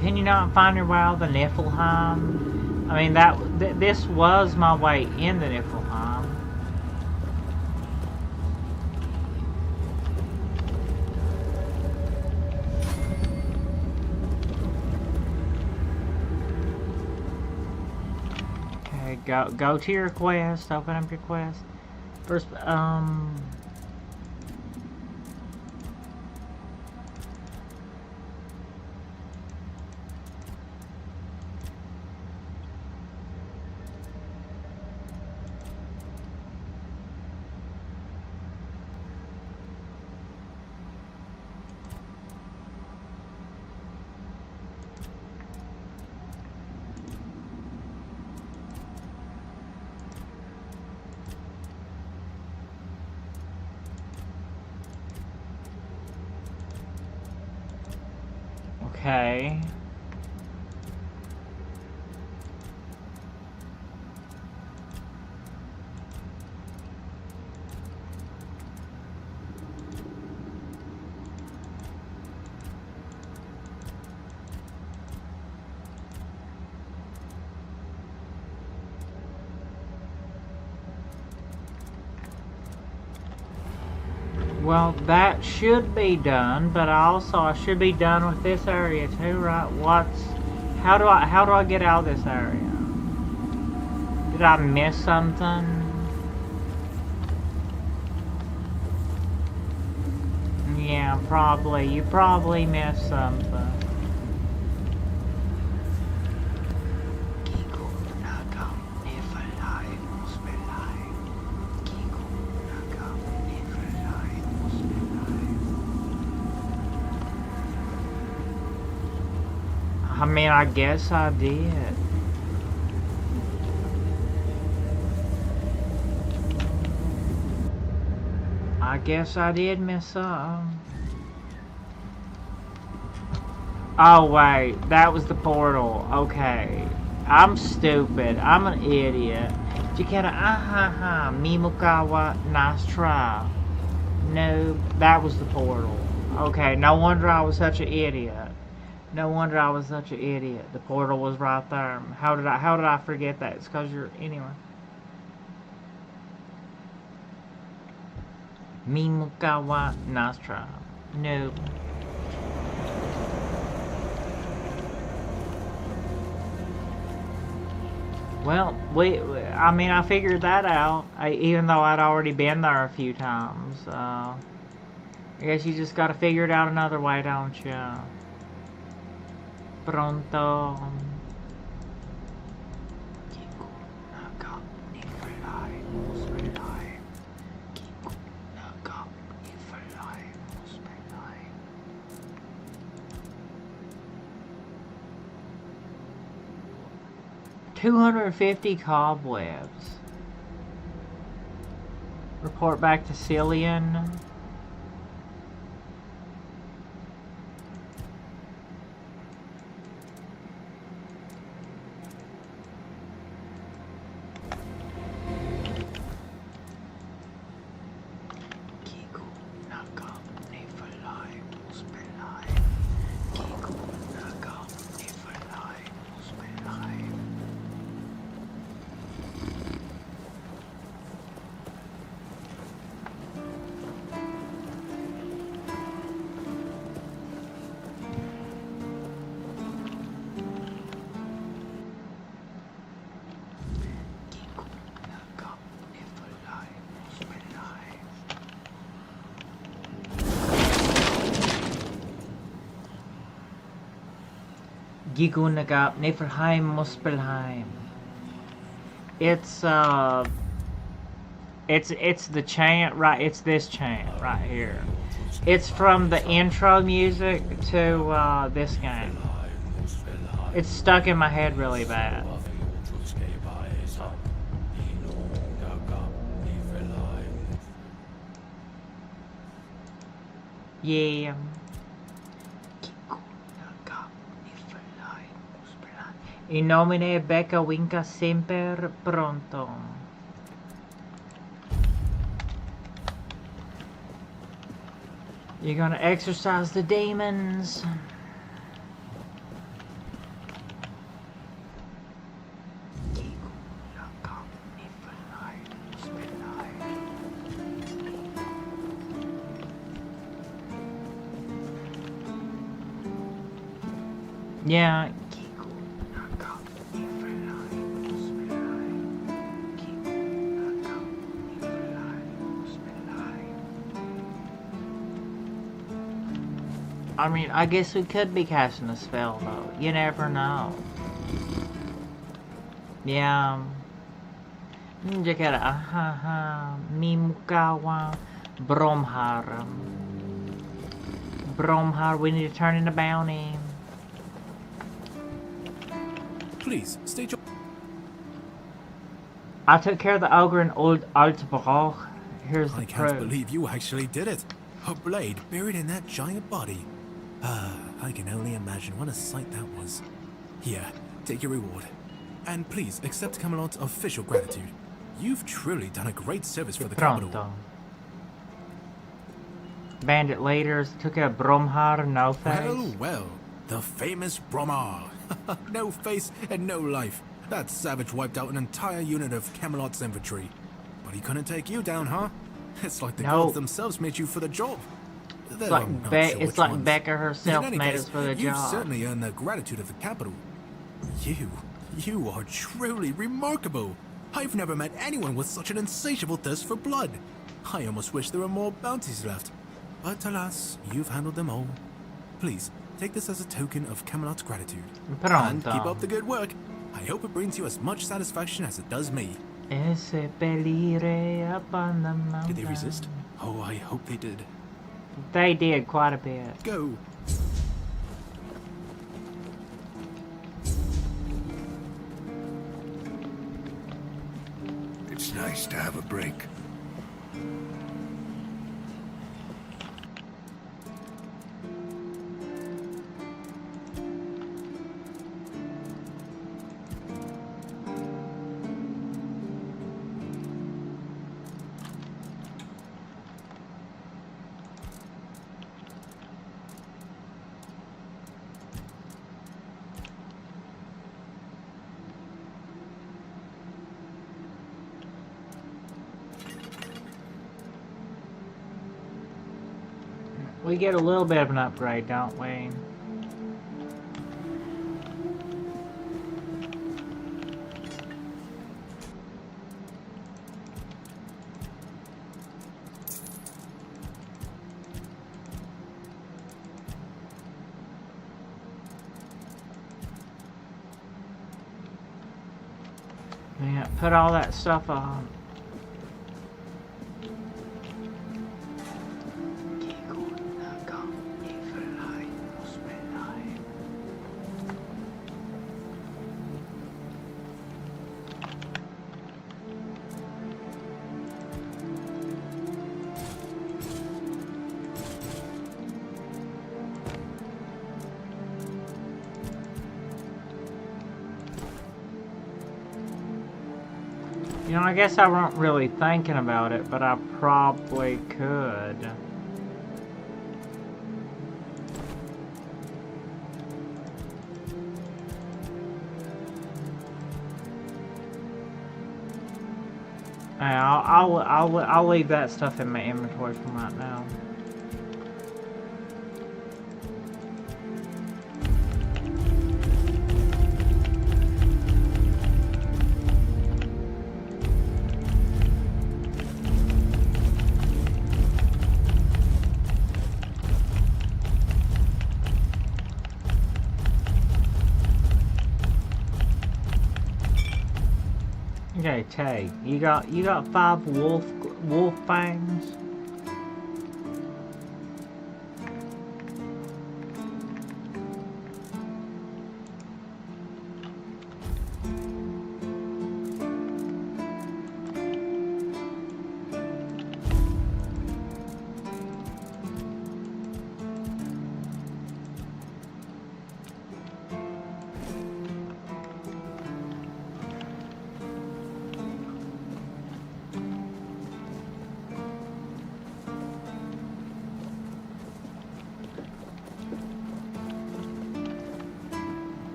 Can you not find your way out of the Niflheim? I mean, this was my way in the Niflheim. Okay, go to your quest. Open up your quest. First, Okay. Well, that should be done, but I should be done with this area too, right? How do I get out of this area? Did I miss something? Yeah, probably. You probably missed something. I mean, I guess I did. I guess I did miss something. Oh, wait. That was the portal. Okay. I'm stupid. I'm an idiot. Chikara, ahaha. Mimukawa, nice try. No, that was the portal. Okay, no wonder I was such an idiot. No wonder I was such an idiot. The portal was right there. How did I forget that? It's because you're anyway. Mimukawa nice try. Nope. Well, I mean, I figured that out. Even though I'd already been there a few times. I guess you just gotta figure it out another way, don't you? Pronto. $250 cobwebs. Report back to Cillian. Gigunagap Niflheim Muspelheim. It's the chant, right? It's this chant right here. It's from the intro music to this game. It's stuck in my head really bad. Yeah. In nomine Becca Winca Semper Pronto. You're gonna exorcise the demons. Yeah. I mean, I guess we could be casting a spell, though. You never know. Yeah. Jekara, ahaha, Mimukawa, Bromhar. Bromhar, we need to turn in a bounty. Please, state your... I took care of the ogre in Old Altbroch. Here's the I can't believe you actually did it. A blade buried in that giant body. I can only imagine what a sight that was. Here, take your reward. And please, accept Camelot's official gratitude. You've truly done a great service for the capital. Bandit leaders took a Bromhar, no face. Well, well, the famous Bromhar. No face and no life. That savage wiped out an entire unit of Camelot's infantry. But he couldn't take you down, huh? It's like the gods themselves made you for the job. It's like Becca herself made us for the job. You've certainly earned the gratitude of the capital. You are truly remarkable. I've never met anyone with such an insatiable thirst for blood. I almost wish there were more bounties left. But alas, you've handled them all. Please, take this as a token of Camelot's gratitude. And keep up the good work. I hope it brings you as much satisfaction as it does me. Did they resist? Oh, I hope they did. They did quite a bit. Go. It's nice to have a break. We get a little bit of an upgrade, don't we? Yeah, put all that stuff on. You know, I guess I wasn't really thinking about it, but I probably could. I'll leave that stuff in my inventory for right now. Okay, Tay, you got 5 wolf fangs.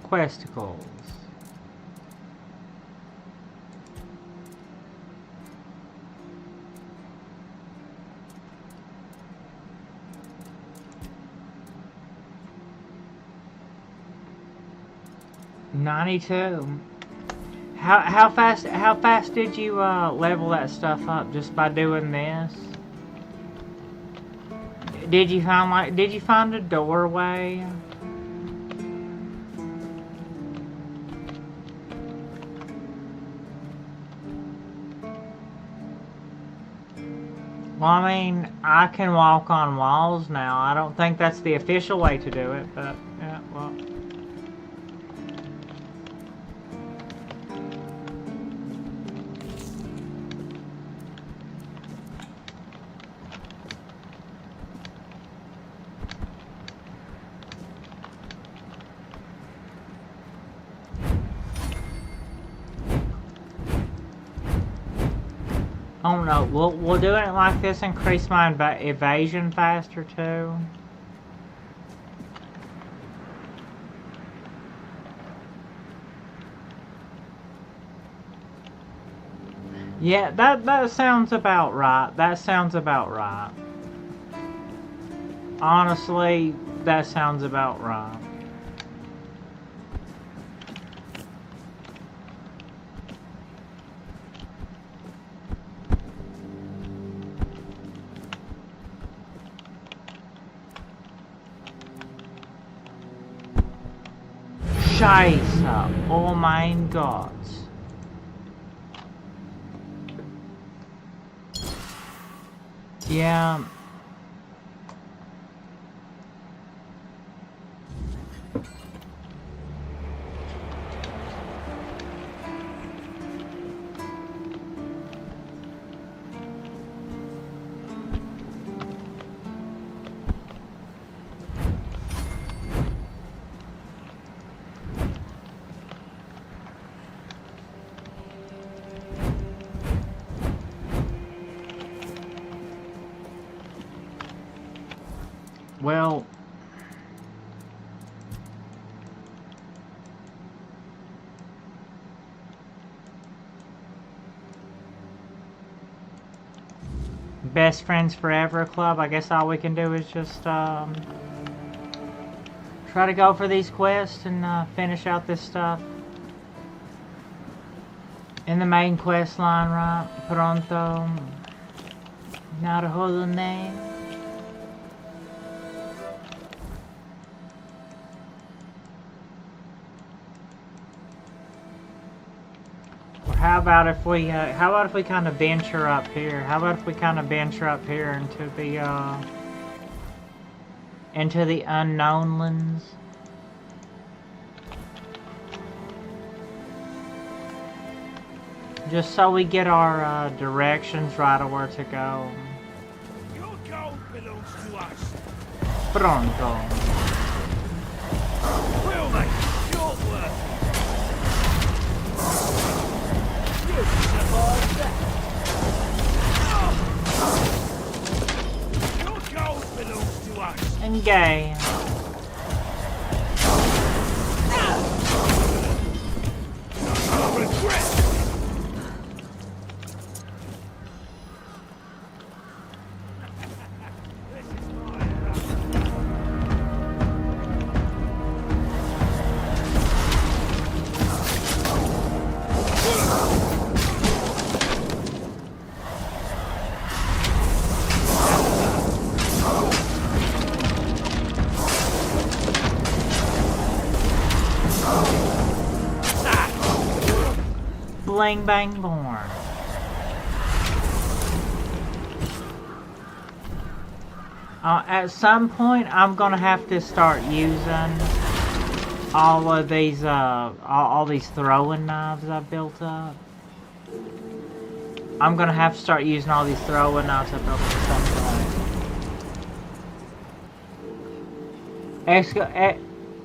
Questicles. $92. How fast did you level that stuff up just by doing this? Did you find a doorway? Well, I mean, I can walk on walls now. I don't think that's the official way to do it, but yeah, well. don't know. Will doing it like this increase my evasion faster too? Yeah, that sounds about right. That sounds about right. Honestly, that sounds about right. Scheiße. Oh mein Gott. Yeah. Well, Best Friends Forever Club, I guess all we can do is just try to go for these quests and finish out this stuff in the main quest line, right? Pronto. Naruhodo ne. How about if we kind of venture up here? How about if we kind of venture up here into the unknown lands? Just so we get our directions right of where to go. Your gold belongs to us. Pronto. We'll make short work. You survived that. Your gold belongs to us. Engage. No regret. Bling bang born. At some point, I'm gonna have to start using all of these, all these throwing knives I've built up. I'm gonna have to start using all these throwing knives I've built up at some point.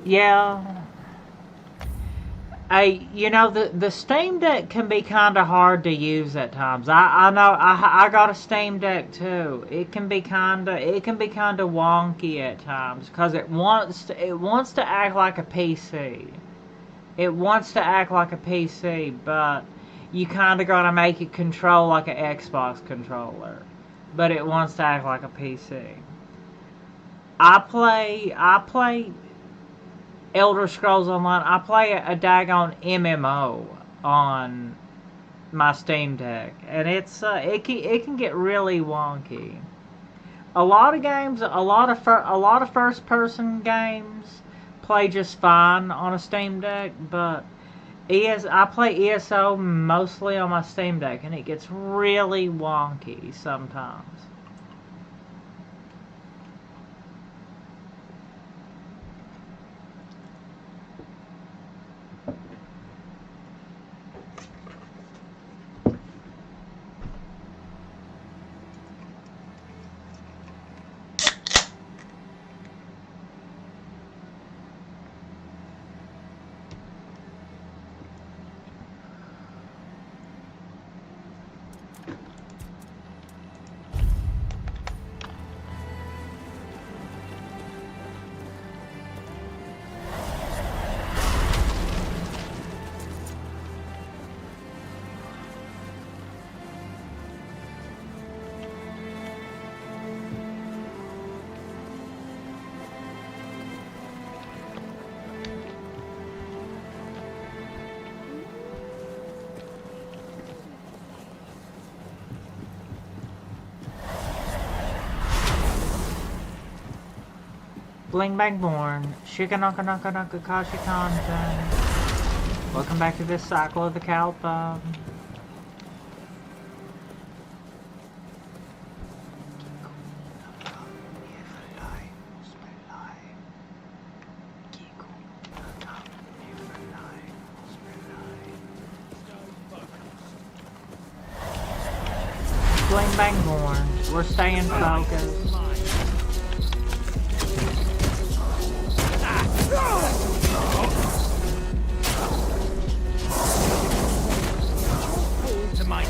Yeah. You know, the Steam Deck can be kind of hard to use at times. I know. I got a Steam Deck too. It can be kind of wonky at times because it wants to act like a PC. It wants to act like a PC, but you kind of gotta make it control like an Xbox controller. But it wants to act like a PC. I play Elder Scrolls Online. I play a daggone MMO on my Steam Deck, and it can get really wonky. A lot of games, a lot of first-person games play just fine on a Steam Deck, but I play ESO mostly on my Steam Deck, and it gets really wonky sometimes. Bling bang born. Shikanaka naka naka kashi content. Welcome back to this cycle of the Kalpa. Bling bang born. We're staying focused. To my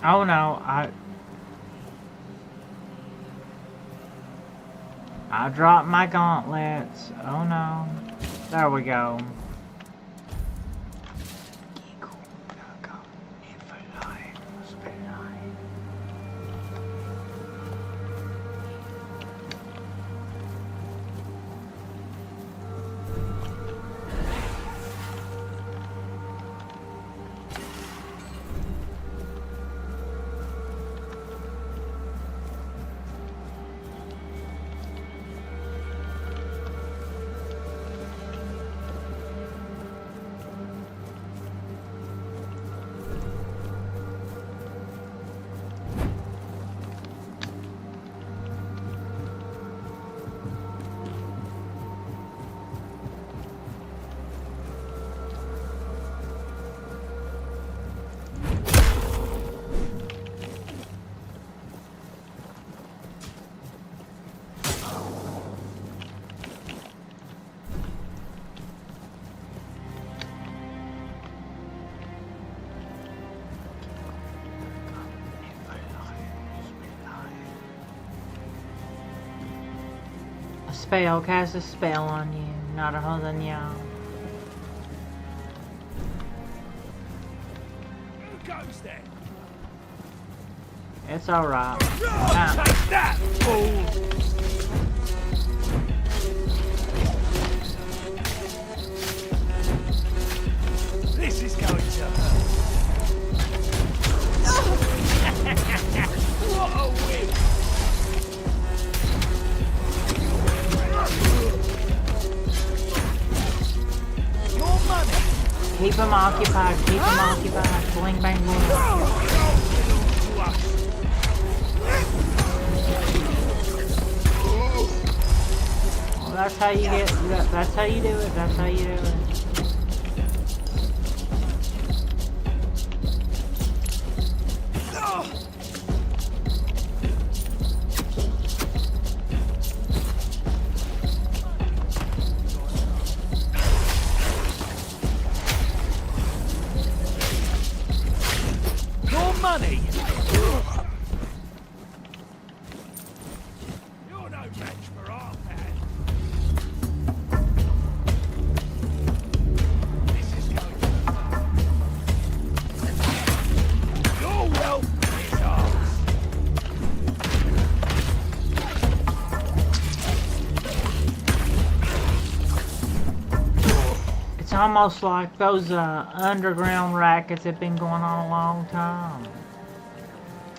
Oh no, I dropped my gauntlets. Oh no. There we go. Spell, cast a spell on you, not a hold on you. Who goes there? It's alright. Take that, fool! This is going to hurt. What a win! Your money! Keep him occupied, keep him occupied. Bling bang boom. Well, that's how you get, that's how you do it, that's how you do it. Money! You're no match for our man. This is going to hurt. Your wealth is ours. It's almost like those underground rackets have been going on a long time.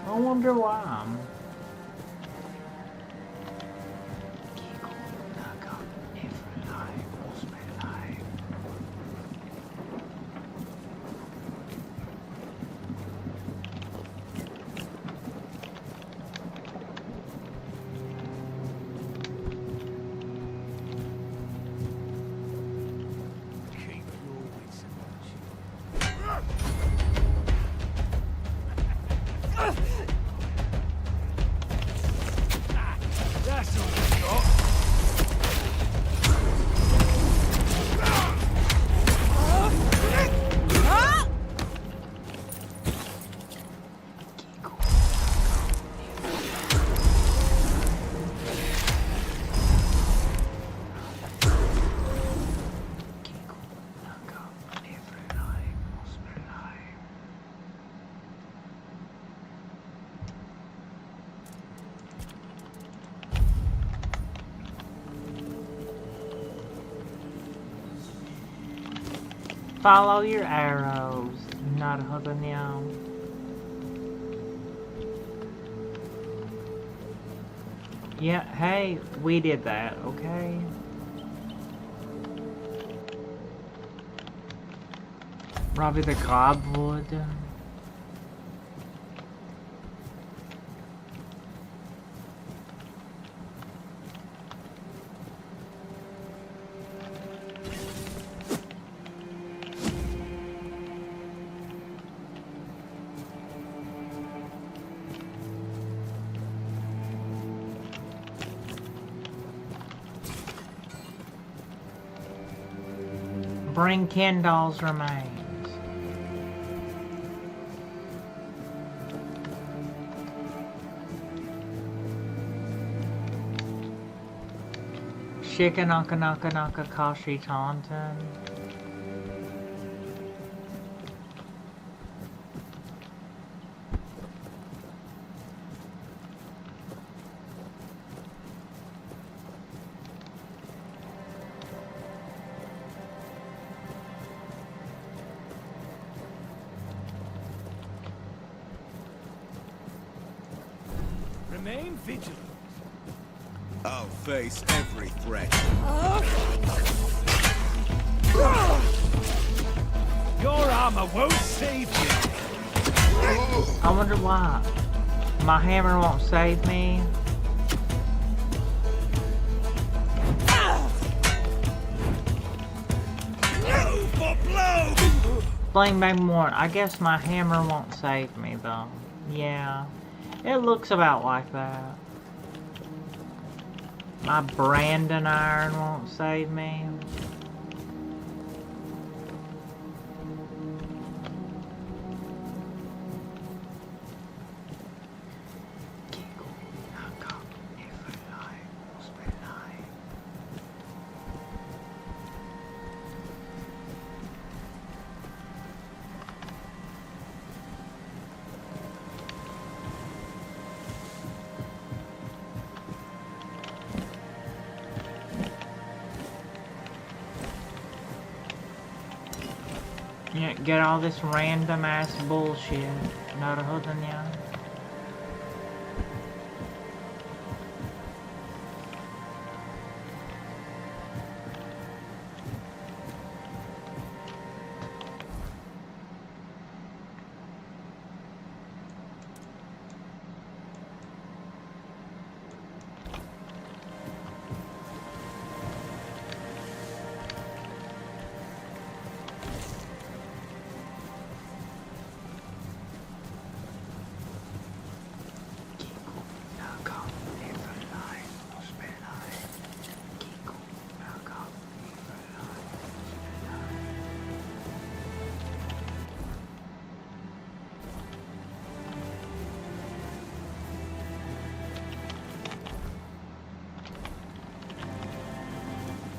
I wonder why. Follow your arrows. 나르하더냐. Yeah, hey, we did that, okay? Robbie the Godwood. Bring Kendall's remains. Shikanaka Kashi Taunton. Remain vigilant. I'll face every threat. Your armor won't save you. I wonder why. My hammer won't save me. Blow for blow. Bling bang more. I guess my hammer won't save me though. Yeah. It looks about like that. My Brandon iron won't save me. Yeah, get all this random ass bullshit. 나르하더냐.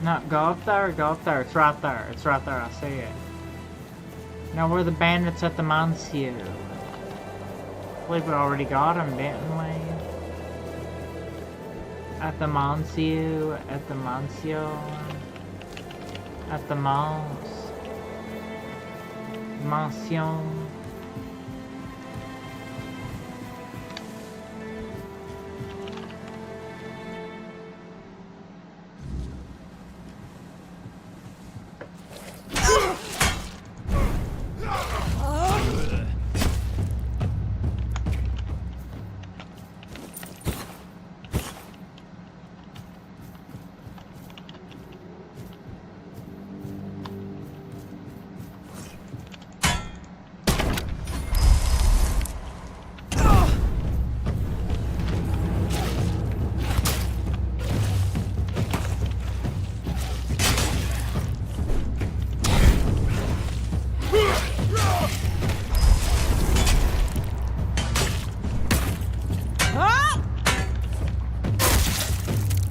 No, go up there, go up there. It's right there. It's right there. I see it. Now we're the bandits at the Monsieur. I believe we already got them, didn't we? At the Monsieur, at the Monsieur, at the Mansion.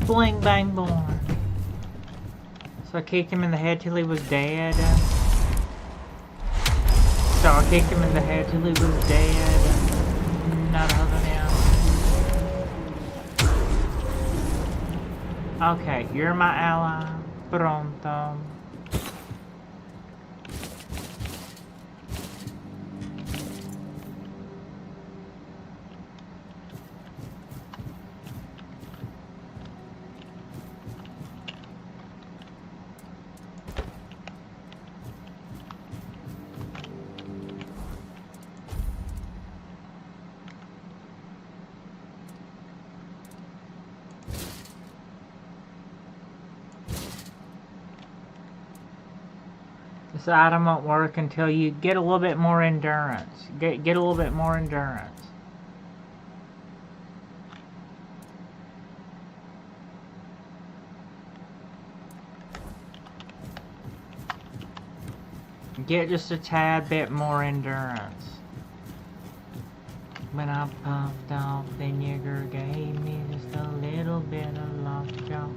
Bling bang born. So I kicked him in the head till he was dead. So I kicked him in the head till he was dead. Not other now. Okay, you're my ally. Pronto. This item won't work until you get a little bit more endurance. Get a little bit more endurance. Get just a tad bit more endurance. When I puffed off, the nigger gave me just a little bit of lockjaw.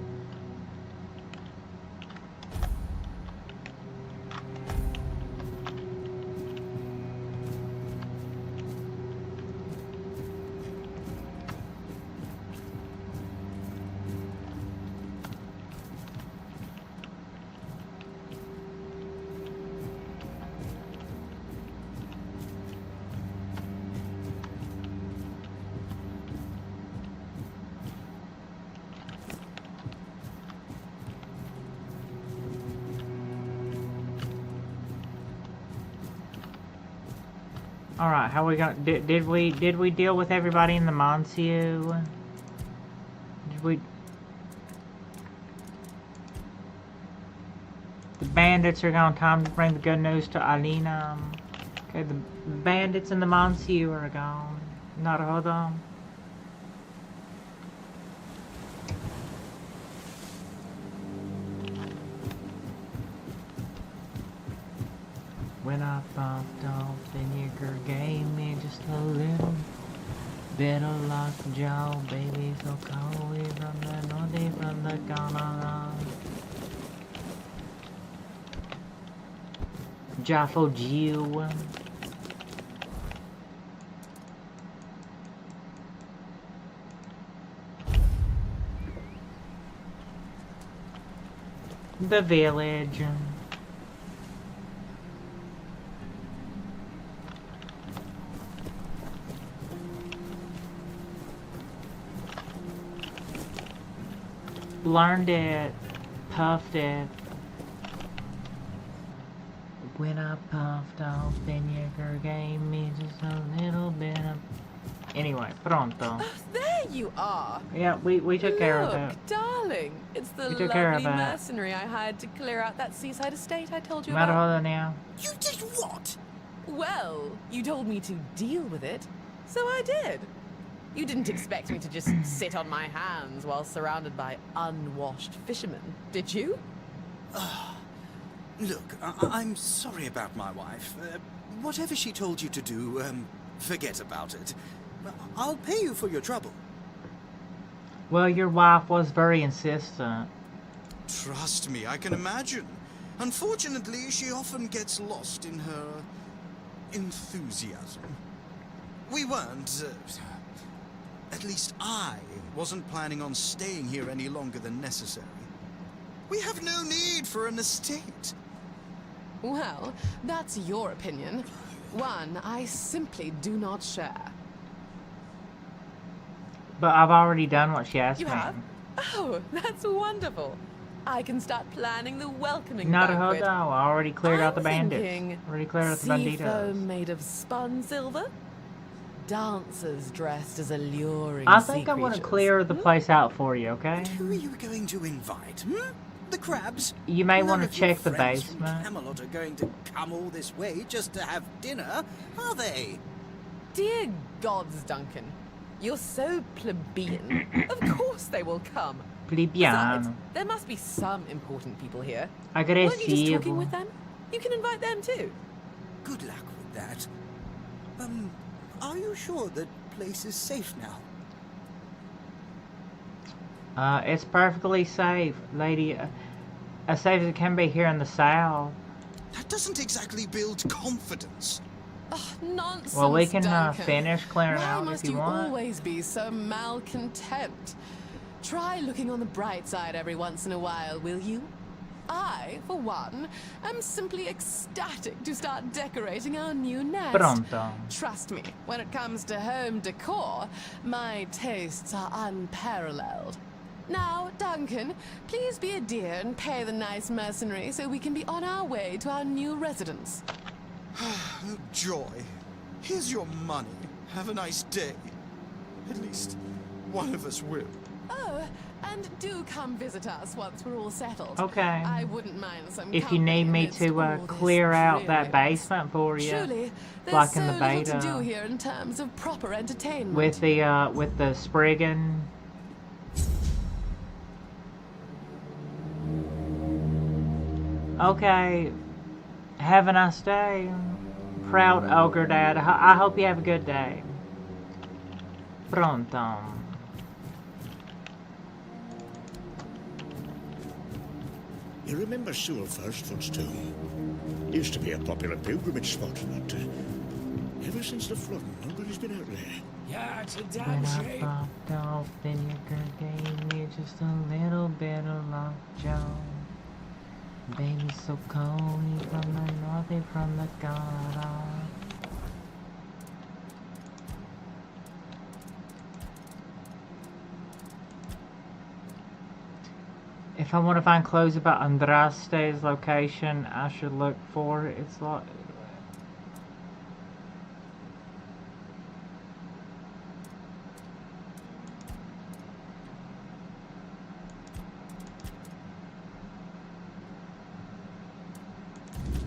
Alright, how we gonna did we deal with everybody in the Monsieur? Did we? The bandits are gone. Time to bring the good news to Alina. Okay, the bandits and the Monsieur are gone. Not hold on. When I popped off, the nigger gave me just a little bit of lockjaw, baby, so cold from the north, from the Ghana. Jaffo Jew. The village. Learned it, puffed it. When I puffed off, the nigger gave me just a little bit of... Anyway, pronto. Oh, there you are. Yeah, we took care of it. Look, darling, it's the We took care of lovely it. mercenary I hired to clear out that seaside estate I told you Matter about. hold now. You did what? Well, you told me to deal with it, so I did. You didn't expect me to just sit on my hands while surrounded by unwashed fishermen, did you? Look, I'm sorry about my wife. Whatever she told you to do, forget about it. I'll pay you for your trouble. Well, your wife was very insistent. Trust me, I can imagine. Unfortunately, she often gets lost in her enthusiasm. We weren't... At least I wasn't planning on staying here any longer than necessary. We have no need for an estate. Well, that's your opinion. One I simply do not share. But I've already done what she asked You me. have? Oh, that's wonderful. I can start planning the welcoming Not a banquet. hold on. I already cleared out the I'm bandits. thinking Already cleared out the sea banditos. foam made of spun silver? Dancers dressed as alluring I think sea I'm going to creatures. clear the place out for you, okay? Who are you going to invite? The crabs? You may None want to of your check the friends from basement. Camelot are going to come all this way just to have dinner, are they? Dear gods, Duncan. You're so plebeian. Of course they will come. Besides, Plebeian. there must be some important people here. Agresivo. Weren't you just talking with them? You can invite them too. Good luck with that. Are you sure the place is safe now? It's perfectly safe, lady. As safe as it can be here in the south. That doesn't exactly build confidence. Oh, nonsense, Well, we can Duncan. finish clearing Why out must if you want. always be so malcontent? Try looking on the bright side every once in a while, will you? I, for one, am simply ecstatic to start decorating our new nest. Pronto. Trust me, when it comes to home decor, my tastes are unparalleled. Now, Duncan, please be a dear and pay the nice mercenary so we can be on our way to our new residence. Oh, joy. Here's your money. Have a nice day. At least, one of us will. Oh, and do come visit us once we're all settled. Okay. I wouldn't mind some If you need me to clear out that basement for you, Truly, there's like so in the little to do beta, here in terms of proper entertainment. with the Spriggan. Okay. Have a nice day. Proud Ogre Dad. I hope you have a good day. Pronto. You remember Sewell Firstfoot's tomb? Used to be a popular pilgrimage spot, but ever since the flooding, nobody's been out there. Yeah, it's a When damn I shame. popped off, then you gave me just a little bit of lockjaw. Baby, so cold, he from the north, he from the god. If I want to find clues about Andraste's location, I should look for it. It's like...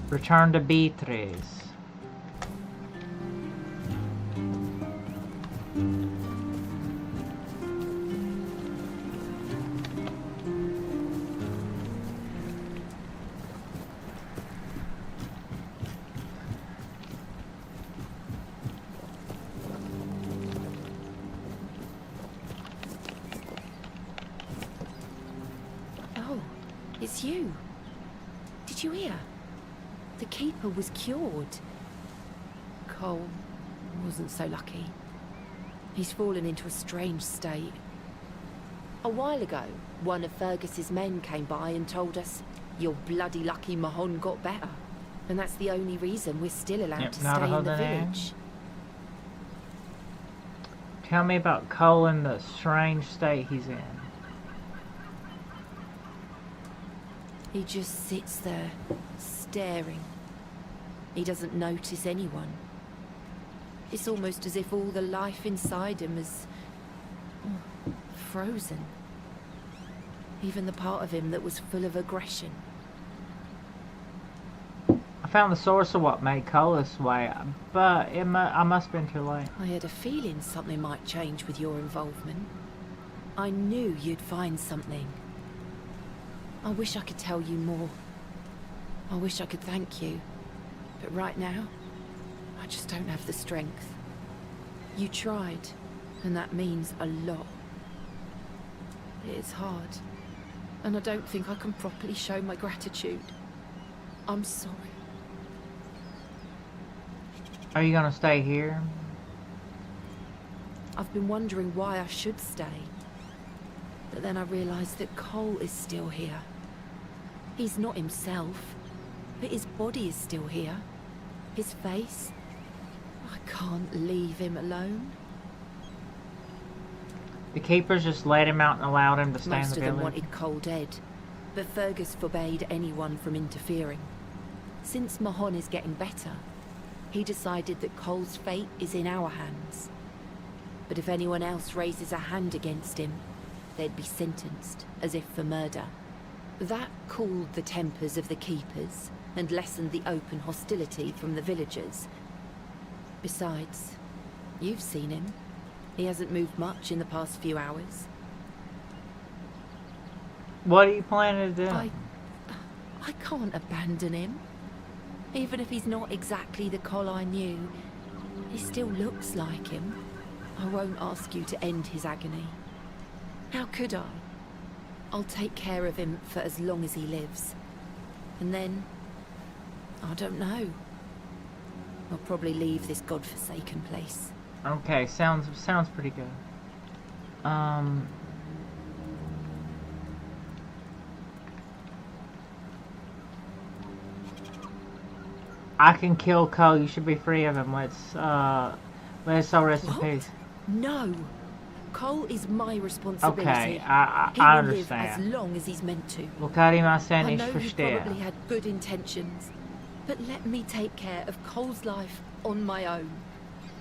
Return to Beatrice. Oh, it's you. Did you hear? The keeper was cured. Cole wasn't so lucky. He's fallen into a strange state. A while ago, one of Fergus's men came by and told us, "You're bloody lucky Mahon got better." And that's the only reason we're still allowed to stay in the village. Tell me about Cole and the strange state he's in. He just sits there, staring. He doesn't notice anyone. It's almost as if all the life inside him is frozen. Even the part of him that was full of aggression. I found the source of what made Cole this way, but I must have been too late. I had a feeling something might change with your involvement. I knew you'd find something. I wish I could tell you more. I wish I could thank you. But right now, I just don't have the strength. You tried, and that means a lot. It's hard, and I don't think I can properly show my gratitude. I'm sorry. Are you gonna stay here? I've been wondering why I should stay. But then I realized that Cole is still here. He's not himself, but his body is still here. His face. I can't leave him alone. The keepers just let him out and allowed him to stay in Most the of them village. wanted Cole dead, but Fergus forbade anyone from interfering. Since Mahon is getting better, he decided that Cole's fate is in our hands. But if anyone else raises a hand against him, they'd be sentenced, as if for murder. That cooled the tempers of the keepers and lessened the open hostility from the villagers. Besides, you've seen him. He hasn't moved much in the past few hours. What are you planning to do? I can't abandon him. Even if he's not exactly the Cole I knew, he still looks like him. I won't ask you to end his agony. How could I? I'll take care of him for as long as he lives. And then, I don't know. I'll probably leave this godforsaken place. Okay, sounds pretty good. I can kill Cole. You should be free of him. Let's all rest in peace. No. Cole is my responsibility. Okay, He I will live understand. as long as he's meant to. Vad kan man säga I ni know he förstår? probably had good intentions, but let me take care of Cole's life on my own.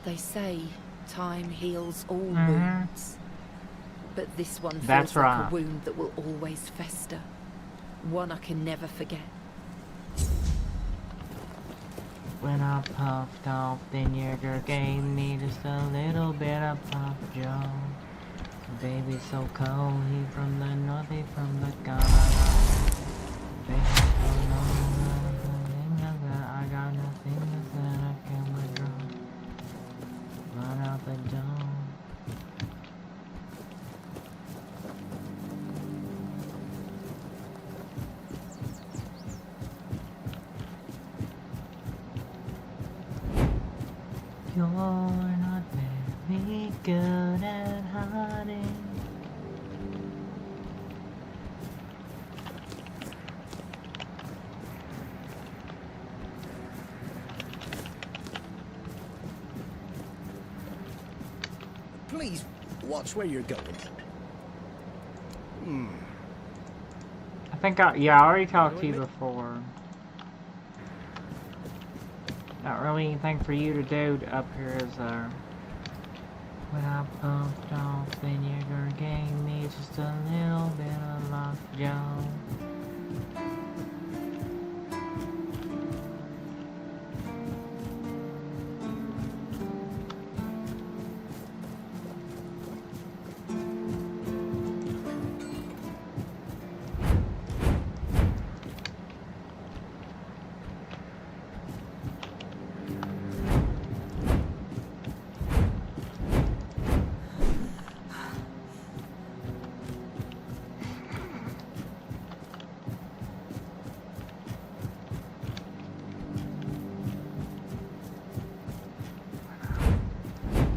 They say time heals all wounds. But this one feels That's like right. a wound that will always fester. One I can never forget. When I puffed off, the Jaeger gave me just a little bit of Pop Joe. Baby so cold, he from the north, he from the Ghana. Baby so long, I got nothing to say, I can withdraw. Run out the door. You're not very good at hiding. Please, watch where you're going. I think I already talked to you before. Not really anything for you to do up here, is there? When I pumped off, the Jaeger gave me just a little bit of lockjaw.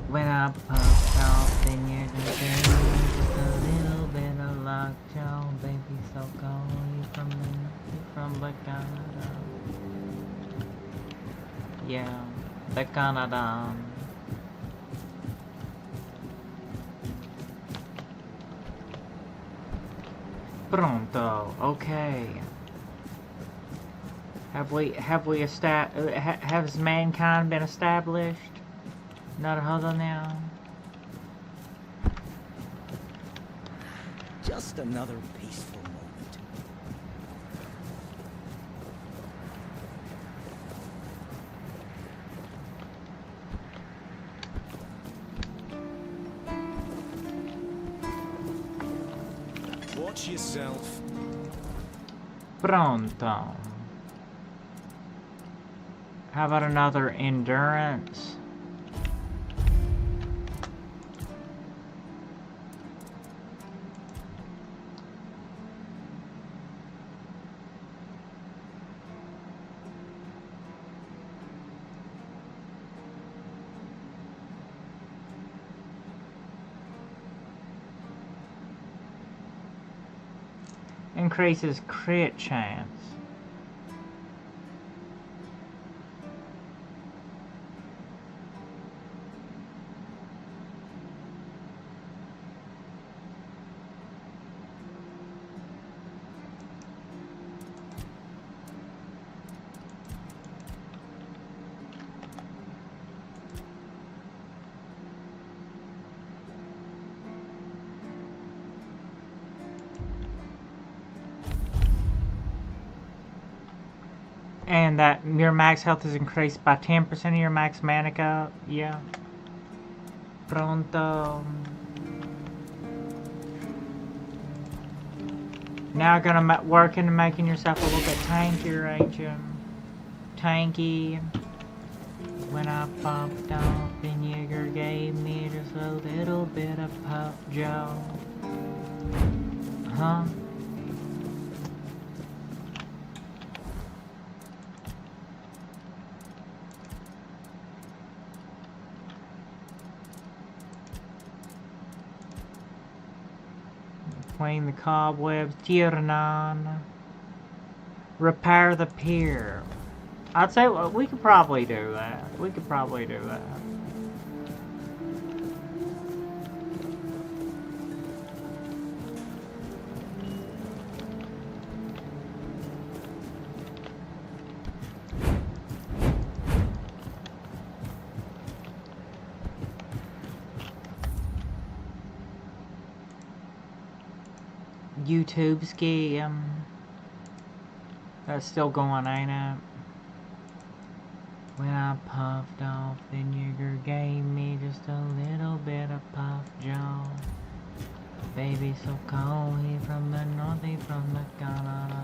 When I pumped off, then you're gonna give me just a little bit of lockjaw. Baby so cold, you from the Canada. Yeah, the Canada. Pronto, okay. Has mankind been established? Not hold on now. Just another peaceful moment. Watch yourself. Pronto. How about another endurance? Increases crit chance. And that your max health is increased by 10% of your max mana cap. Yeah. Pronto. Now gonna work into making yourself a little bit tankier, ain't you? Tanky. When I popped off, and Jaeger gave me just a little bit of Pop Joe. Huh? Between the cobwebs, Tiernan. Repair the pier. I'd say we could probably do that. We could probably do that. YouTube ski. That's still going, ain't it? When I puffed off, the nigger gave me just a little bit of puff jaw. Baby so cold, he from the north, he from the Canada.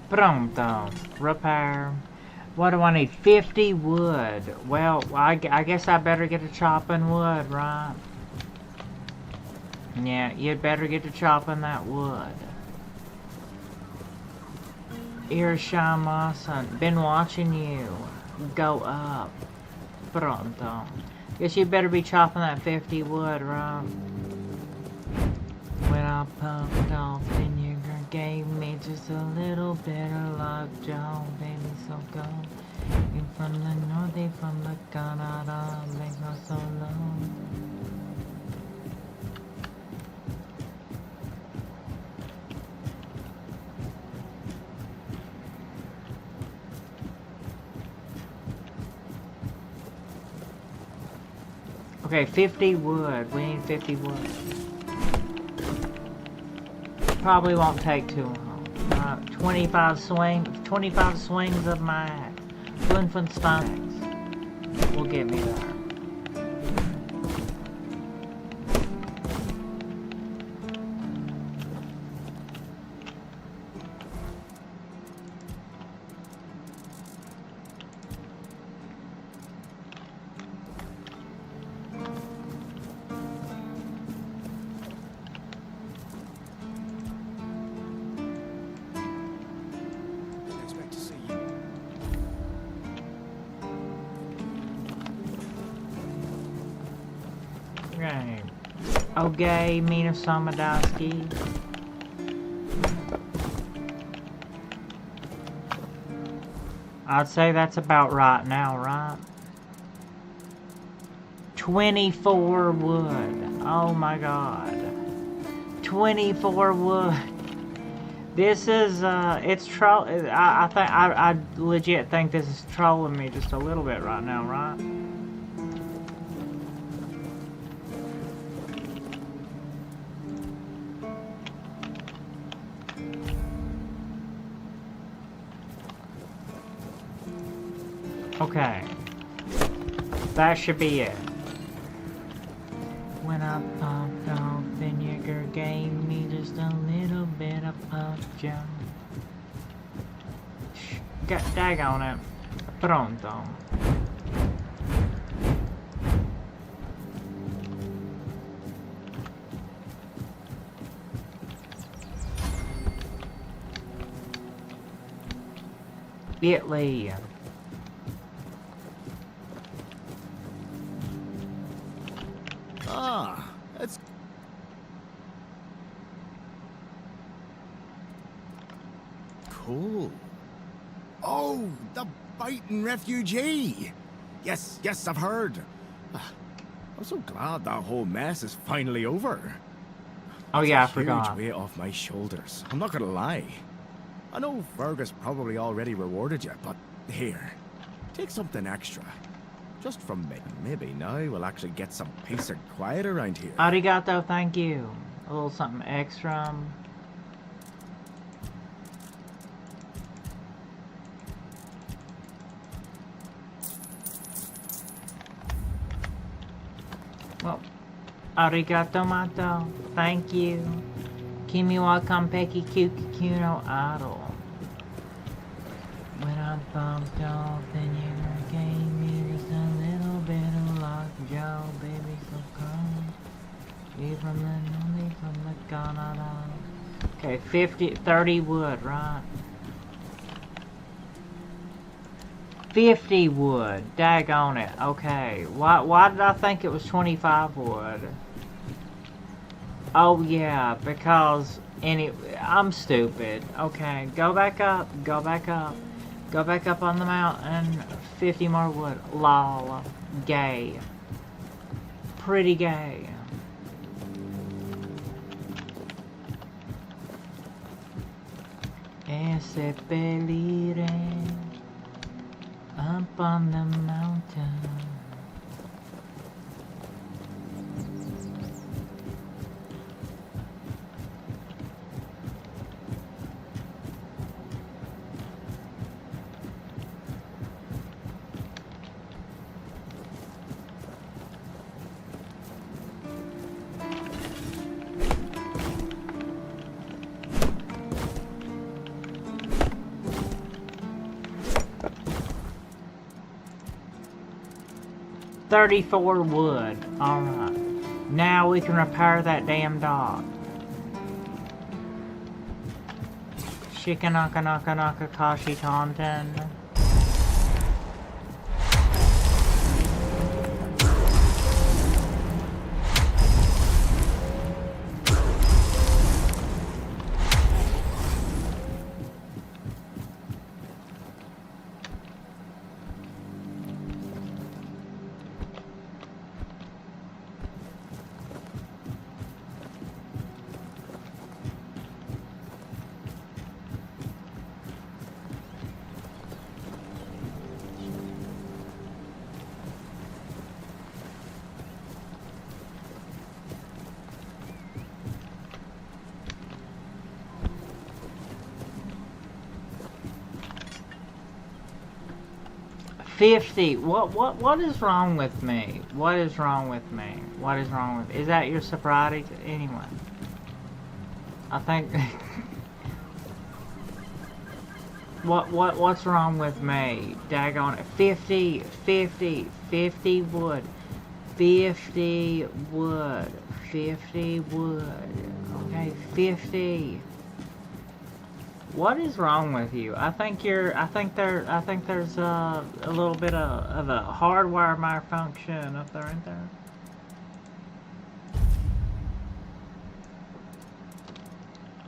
Pronto. Repair. What do I need? 50 wood. Well, I guess I better get to chopping wood, right? Yeah, you'd better get to chopping that wood. Irshama-san, been watching you. Go up. Pronto. Guess you better be chopping that 50 wood, right? When I puffed off, then you gave me just a little bit of lockjaw, baby, so go. You from the north, they from the Canada, make me so low. Okay, 50 wood. We need 50 wood. Probably won't take too long. 25 swings of my axe. 25 swings will get me there. Okay, Mina Samadowski. I'd say that's about right now, right? 24 wood. Oh my god. 24 wood. This is, it's troll. I legit think this is trolling me just a little bit right now, right? Okay. That should be it. When I popped off, the nigger gave me just a little bit of puff jam. Daggone it. Pronto. Italy. Ah, that's... cool. Oh, the biting refugee! Yes, I've heard. I'm so glad that whole mess is finally over. Oh yeah, I forgot. Huge weight off my shoulders. I'm not gonna lie. I know Fergus probably already rewarded you, but here, take something extra. Just from me. Maybe now we'll actually get some peace and quiet around here. Arigato, thank you. A little something extra. Well, arigato mato. Thank you. Kimi wa kanpeki kyuki no aro. When I bumped off, then you gave me just a little bit of lockjaw, baby, so come. You from the north, from the Canada. Okay, 30 wood, right? 50 wood. Daggone it. Okay. Why did I think it was 25 wood? Oh yeah, because I'm stupid. Okay, go back up. Go back up. Go back up on the mountain. 50 more wood. Lol. Gay. Pretty gay. E seppellire up on the mountain. $34 wood. Alright. Now we can repair that damn dog. Shikanaka naka naka kashi tanten. $50. What is wrong with me? What is wrong with me? What is wrong with? Is that your sobriety? Anyway, I think. What's wrong with me? Daggone it. 50 wood. 50 wood. 50 wood. Okay, 50. What is wrong with you? I think there's a little bit of a hardwire malfunction up there, isn't there?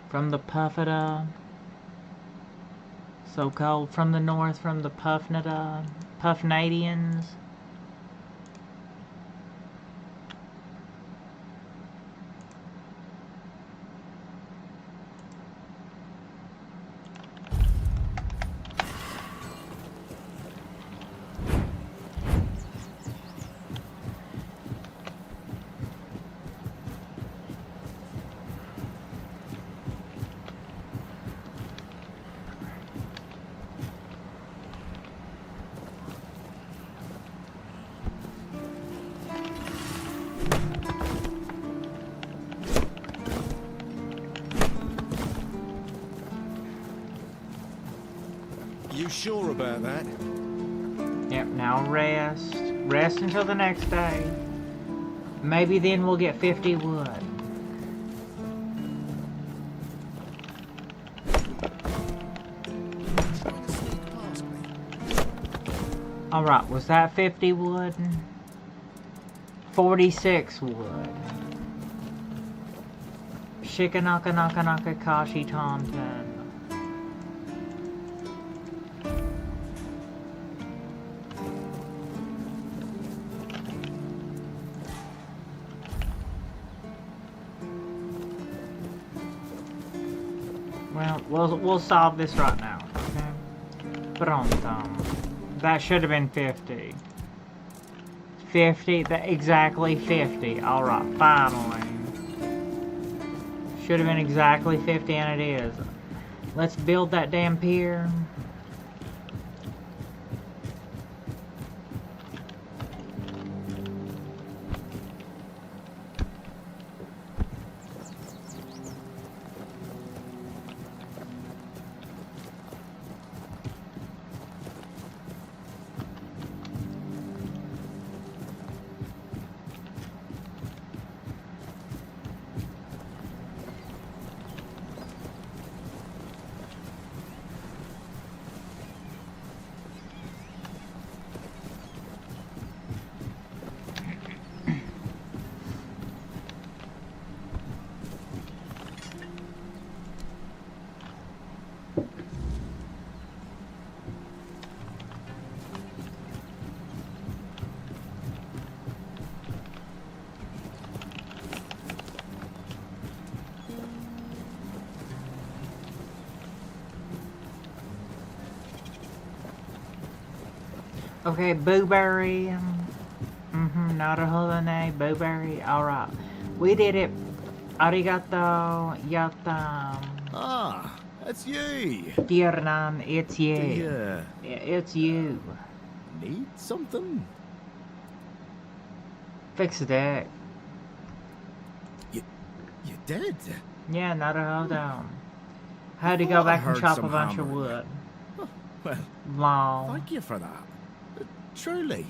From the Puffida, so-called from the north, from the Puffnadians. You sure about that? Yep, now rest. Rest until the next day. Maybe then we'll get 50 wood. Alright, was that 50 wood? 46 wood. Shikanaka naka naka kashi tanten. Well, we'll solve this right now, okay? Pronto. That should have been 50. 50, exactly 50. Alright, finally. Should have been exactly 50, and it is. Let's build that damn pier. Okay, Booberry. Naruhodone, Booberry. Alright. We did it. Arigato, yatta. Ah, it's you. Kiernan, it's you. Do you It's you. need something? Fix the deck. You did? Yeah, Naruhodo. Had to I go thought I back and heard chop a some bunch of hammering. wood. Well, Long. thank you for that. Truly.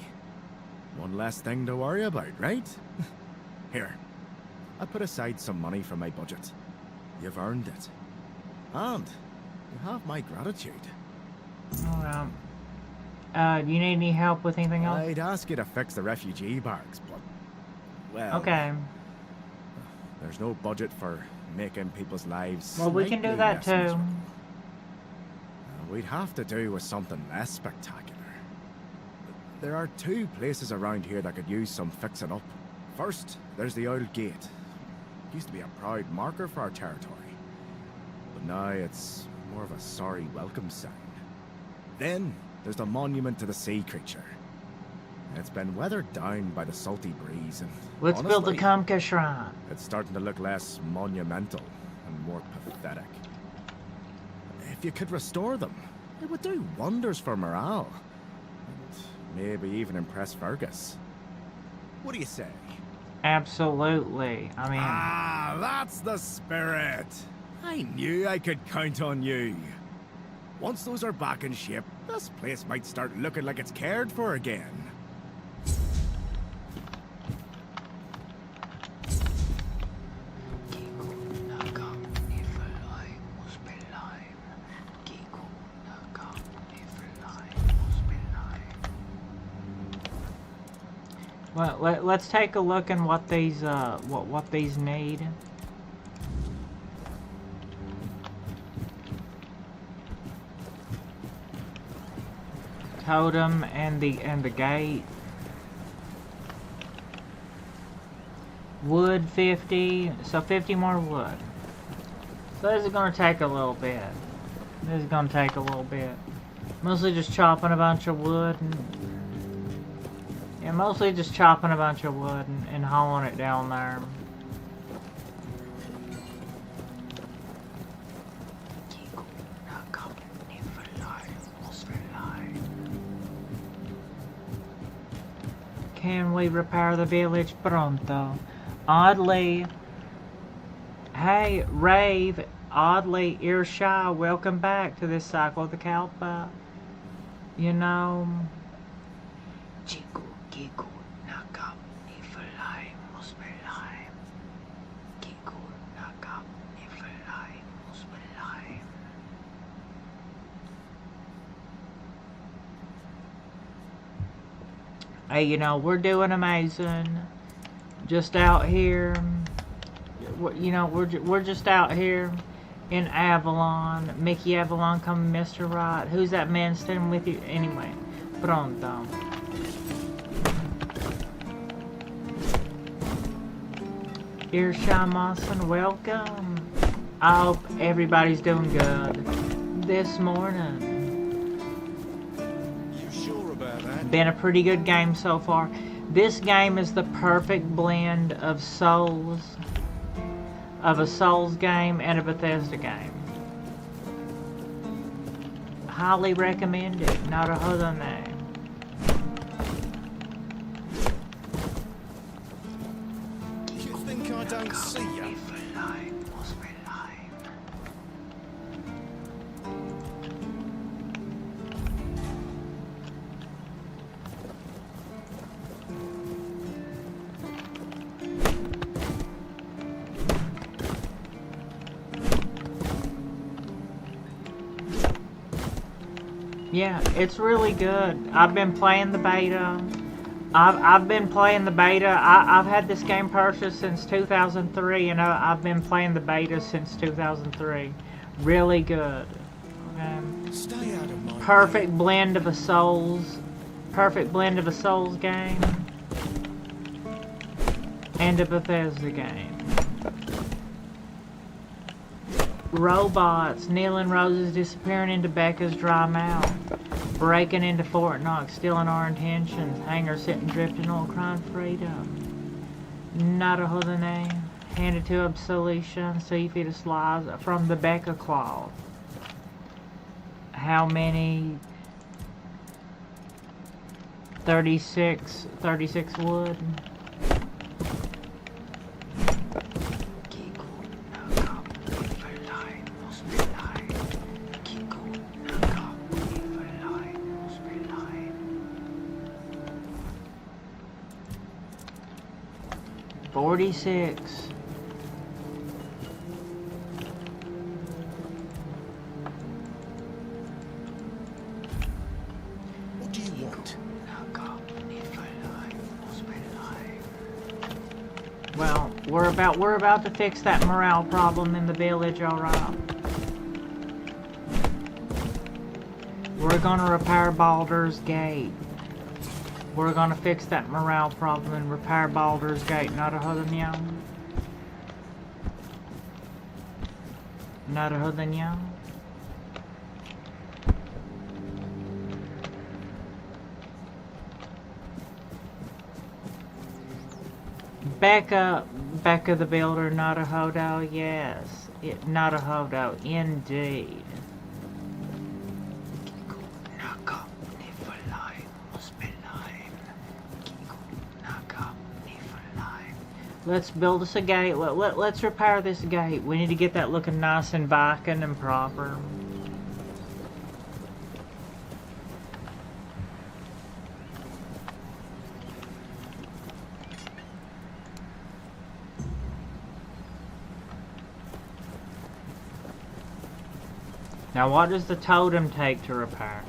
One less thing to worry about, right? Here, I put aside some money from my budget. You've earned it. And you have my gratitude. Alright. Do you need any help with anything else? I'd ask you to fix the refugee barracks, but... well... Okay. There's no budget for making people's lives Well, we can do slightly that less too. miserable. We'd have to do with something less spectacular. There are two places around here that could use some fixing up. First, there's the old gate. It used to be a proud marker for our territory. But now it's more of a sorry welcome sign. Then, there's the monument to the sea creature. It's been weathered down by the salty breeze and Let's build the honestly, Kamka Shrine. it's starting to look less monumental and more pathetic. If you could restore them, it would do wonders for morale. And maybe even impress Fergus. What do you say? Absolutely. I mean... Ah, that's the spirit! I knew I could count on you. Once those are back in shape, this place might start looking like it's cared for again. Well, let's take a look at what these what these need. Totem and the gate. Wood 50, so 50 more wood. So this is gonna take a little bit. This is gonna take a little bit. Mostly just chopping a bunch of wood and yeah, mostly just chopping a bunch of wood and hauling it down there. Can we repair the village pronto? Oddly, hey, Rave, Oddly, Irsha, welcome back to this cycle of the Kalpa. You know... Hey, you know, we're doing amazing. Just out here, you know, we're just out here in Avalon. Mickey Avalon coming, Mr. Right. Who's that man standing with you? Anyway, pronto. Irsha Mawson, welcome. I hope everybody's doing good this morning. Been a pretty good game so far. This game is the perfect blend of Souls, of a Souls game and a Bethesda game. Highly recommend it. Not a other name. You think I don't see you? Yeah, it's really good. I've been playing the beta. I've been playing the beta. I've had this game purchased since 2003, and I've been playing the beta since 2003. Really good. Stay out of my Perfect blend of a Souls. Perfect blend of a Souls game and a Bethesda game. Robots. Kneeling roses disappearing into Becca's dry mouth. Breaking into Fort Knox, stealing our intentions. Hanger sitting drifting oil, crying freedom. Not a other name. Handed to absolution. See if it slides from the Becca cloth. How many? 36 wood. $46. What do you want? Well, we're about to fix that morale problem in the village, alright. We're gonna repair Baldur's Gate. We're gonna fix that morale problem and repair Baldur's Gate, not a Hudanyam. Not a Hudanyam. Becca the Builder, not a Hodo, yes. Not a Hodo, indeed. Let's build us a gate. Let's repair this gate. We need to get that looking nice and Viking and proper. Now what does the totem take to repair?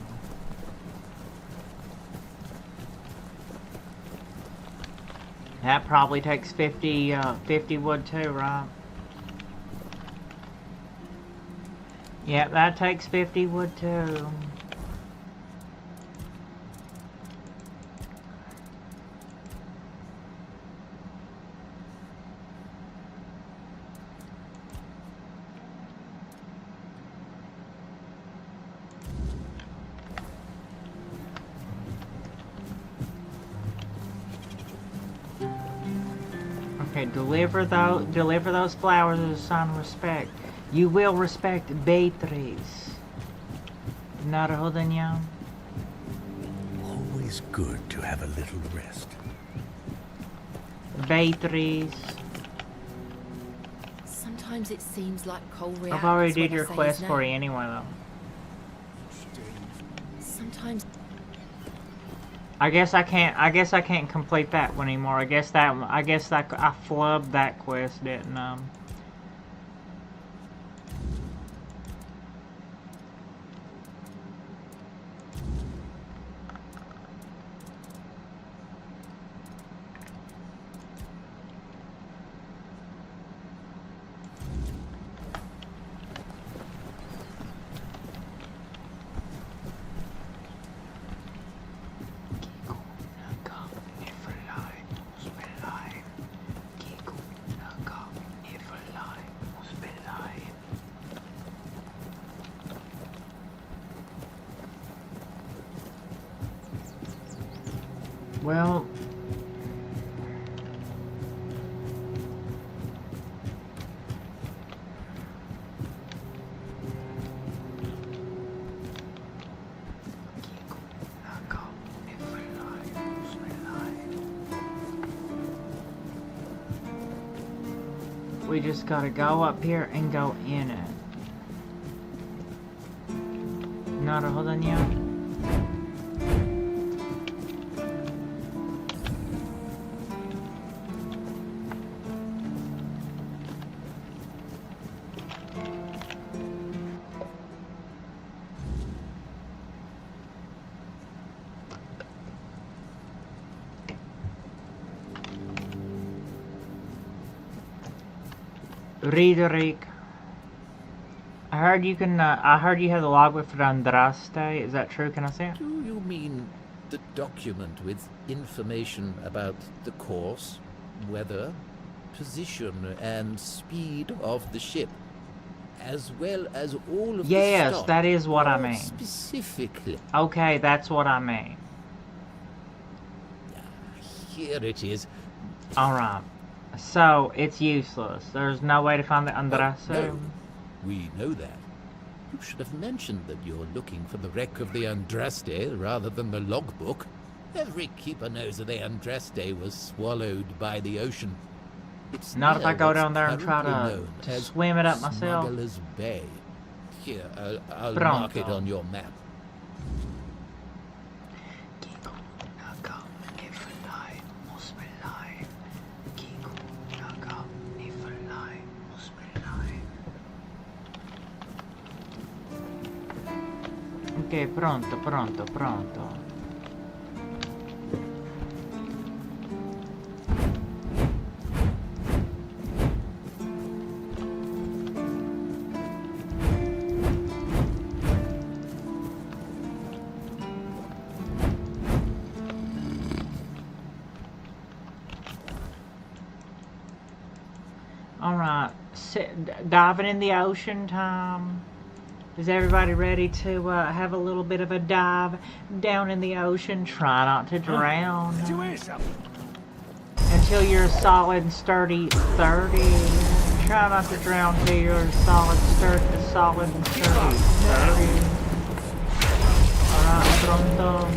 That probably takes 50 wood too, right? Yep, that takes 50 wood too. Okay, deliver those flowers as a sign of respect. You will respect Beatrice. Naruhodanya. Always good to have a little rest. Beatrice. Sometimes it seems like Cole reacts. I've already did when I your say quest his for you name. anyway, though. Sometimes. I guess I can't complete that one anymore. I guess I flubbed that quest, didn't I? Well, we just gotta go up here and go in it. Not a hold on yet. Riederik. I heard you can. I heard you have the logbook for Andraste. Is that true? Can I see it? Do you mean the document with information about the course, weather, position, and speed of the ship? as well as all of the Yes, stock. that is what I More mean. Specifically. Okay, that's what I mean. Here it is. Alright. So, it's useless. There's no way to find the Andresso. No, we know that. You should have mentioned that you're looking for the wreck of the Andraste rather than the logbook. Every keeper knows that the Andraste was swallowed by the ocean. It's Not if I near go what's down there and try currently to known as swim it up myself. Smuggler's Bay. Here, I'll Pronto. mark it on your map. Ok, pronto, pronto, pronto. Alright, diving in the ocean time. Is everybody ready to have a little bit of a dive down in the ocean? Try not to drown. Did you hear something? Until you're a solid and sturdy 30. Try not to drown till you're a solid and sturdy 30. Alright, pronto.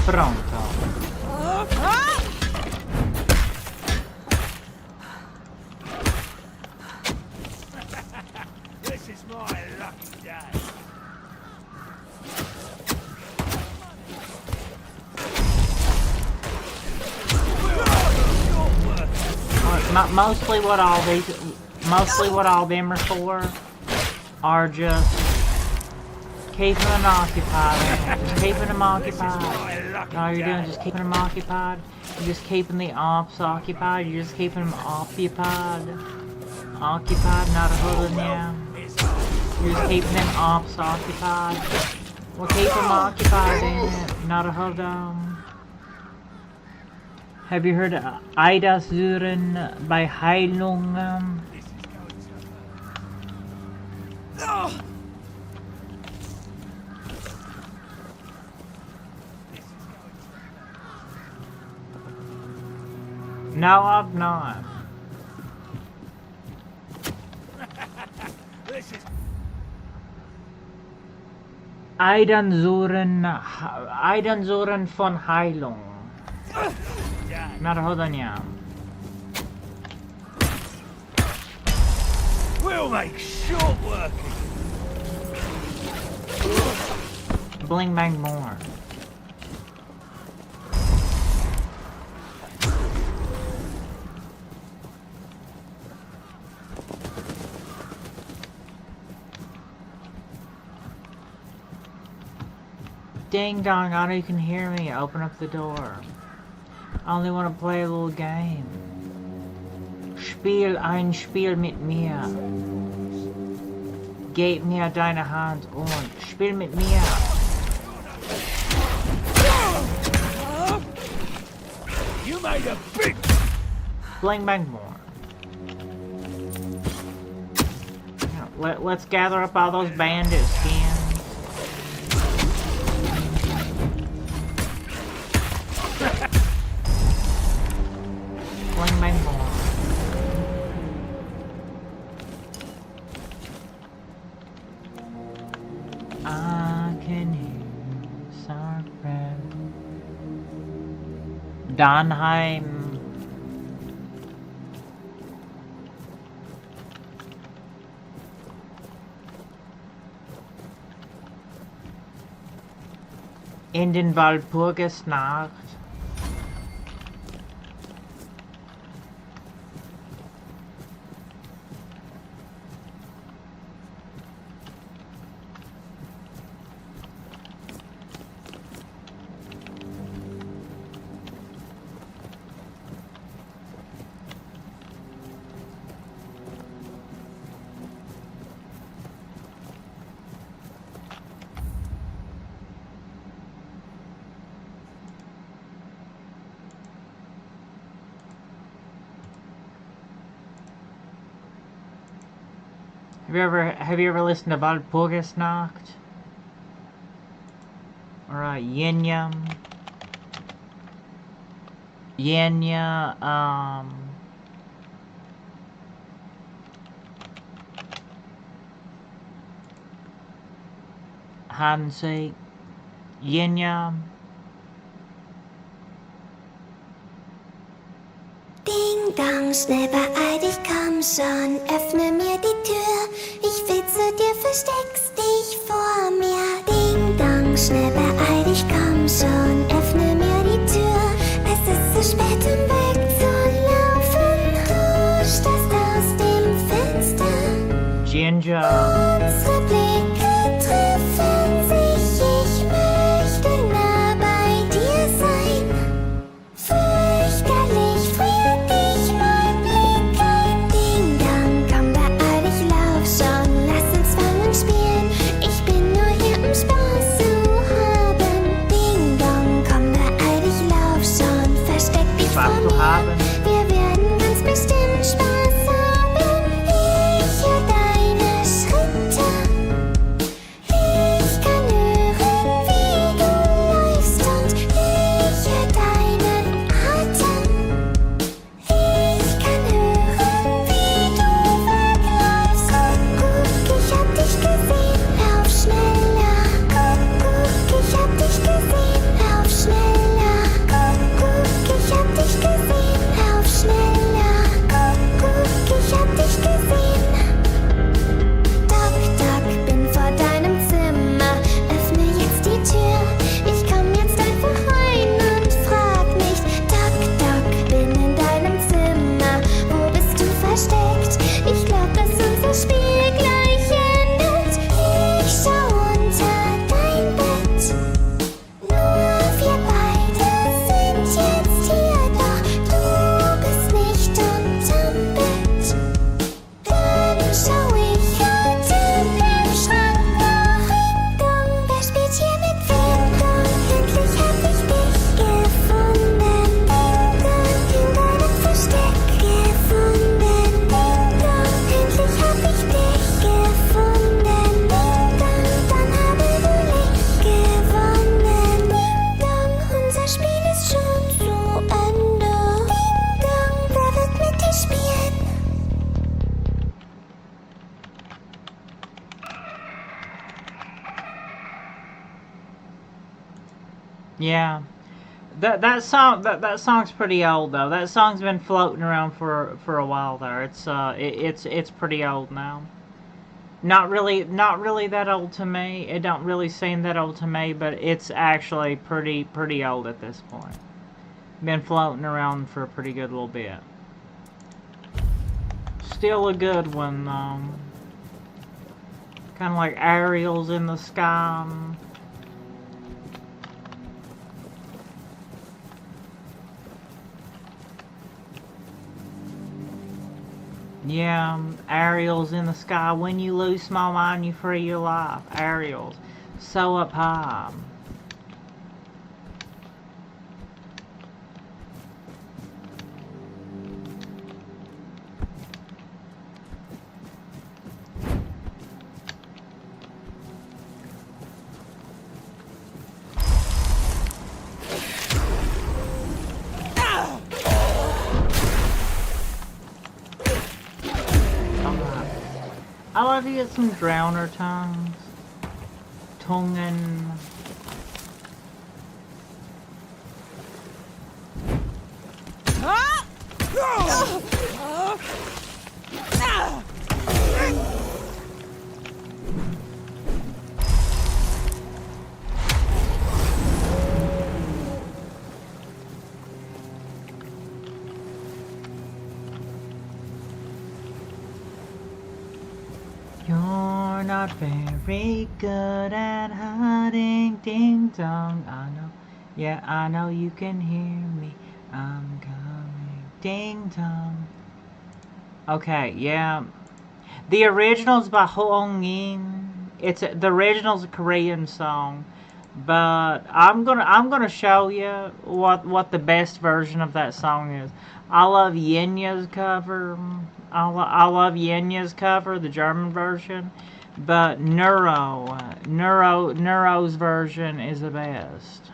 Pronto. This is my lucky day. Mostly what all them are for are just keeping them occupied. Just keeping them occupied. All you're doing is just keeping them occupied. You're just keeping the ops occupied. You're just keeping them occupied. Occupied, not a holding down. You're just keeping them ops occupied. Well, keep them occupied, ain't it? Not a hold on. Have you heard of Ida Zuren by Heilung? No, I've not. Aidan Zuren von Heilung. Narodania. We'll make short work. Bling bang more. Ding dong, I know you can hear me. Open up the door. I only want to play a little game. Spiel ein Spiel mit mir. Gib mir deine Hand und spiel mit mir. You made a big Bling bang more. Let's gather up all those bandit skins. Bling bang more. I can hear Sarkred. Donheim. In den Walpurgisnacht. Have you ever listened to Walpurgisnacht? Alright, Yenya. Hide and seek. Yenya. Ding dong, schnell beeil dich, komm schon, öffne mir die Tür. Ich will zu dir, versteckst dich vor mir. Ding dong, schnell beeil dich, komm schon, öffne mir die Tür. Es ist zu spät, um wegzulaufen. Du stehst aus dem Fenster. Ginger. Unsere Blicke treffen sich, ich möchte nah bei dir sein. Fürchterlich friert dich mein Blick ein. Ding dong, komm beeil dich, lauf schon, lass uns fangen spielen. Ich bin nur hier, um Spaß zu haben. Ding dong, komm beeil dich, lauf schon, versteck dich vor mir. Wir werden ganz bestimmt Spaß haben. Ich höre deine Schritte. Ich kann hören, wie du läufst und ich höre deinen Atem. Ich kann hören, wie du wegläufst. Guck, ich hab dich gesehen, lauf schneller. Guck, ich hab dich gesehen, lauf schneller. Guck, ich hab dich gesehen, lauf schneller. Guck, ich hab dich gesehen. Doc, Doc, bin vor deinem Zimmer. Öffne jetzt die Tür. Ich komm jetzt einfach rein und frag nicht. Doc, Doc, bin in deinem Zimmer. Wo bist du versteckt? Ich glaub, dass unser Spiel gleich endet. Ich schau unter dein Bett. Nur wir beide sind jetzt hier, doch du bist nicht unterm Bett. Dann schau ich unter dem Schrank nach. Ding dong, wer spielt hier mit wem? Dong, endlich hab ich dich gefunden. Ding dong, in deinem Versteck gefunden. Ding dong, endlich hab ich dich gefunden. Ding dong, dann habe du Licht gewonnen. Ding dong, unser Spiel ist schon zu Ende. Ding dong, wer wird mit dir spielen? Yeah, that song's pretty old though. That song's been floating around for a while there. It's pretty old now. Not really that old to me. It don't really seem that old to me, but it's actually pretty old at this point. Been floating around for a pretty good little bit. Still a good one though. Kind of like Ariel's in the Sky. Yeah, Ariel's in the sky. When you lose small mind, you free your life. Ariel's so up high. I love to get some drowner tongues. Tungen. You're not very good at hiding, ding dong. I know, yeah, I know you can hear me. I'm coming, ding dong. Okay, yeah. The original's by Hong Yin. The original's a Korean song. But I'm gonna show you what the best version of that song is. I love Yenya's cover. I love Yenya's cover, the German version. But Neuro's version is the best.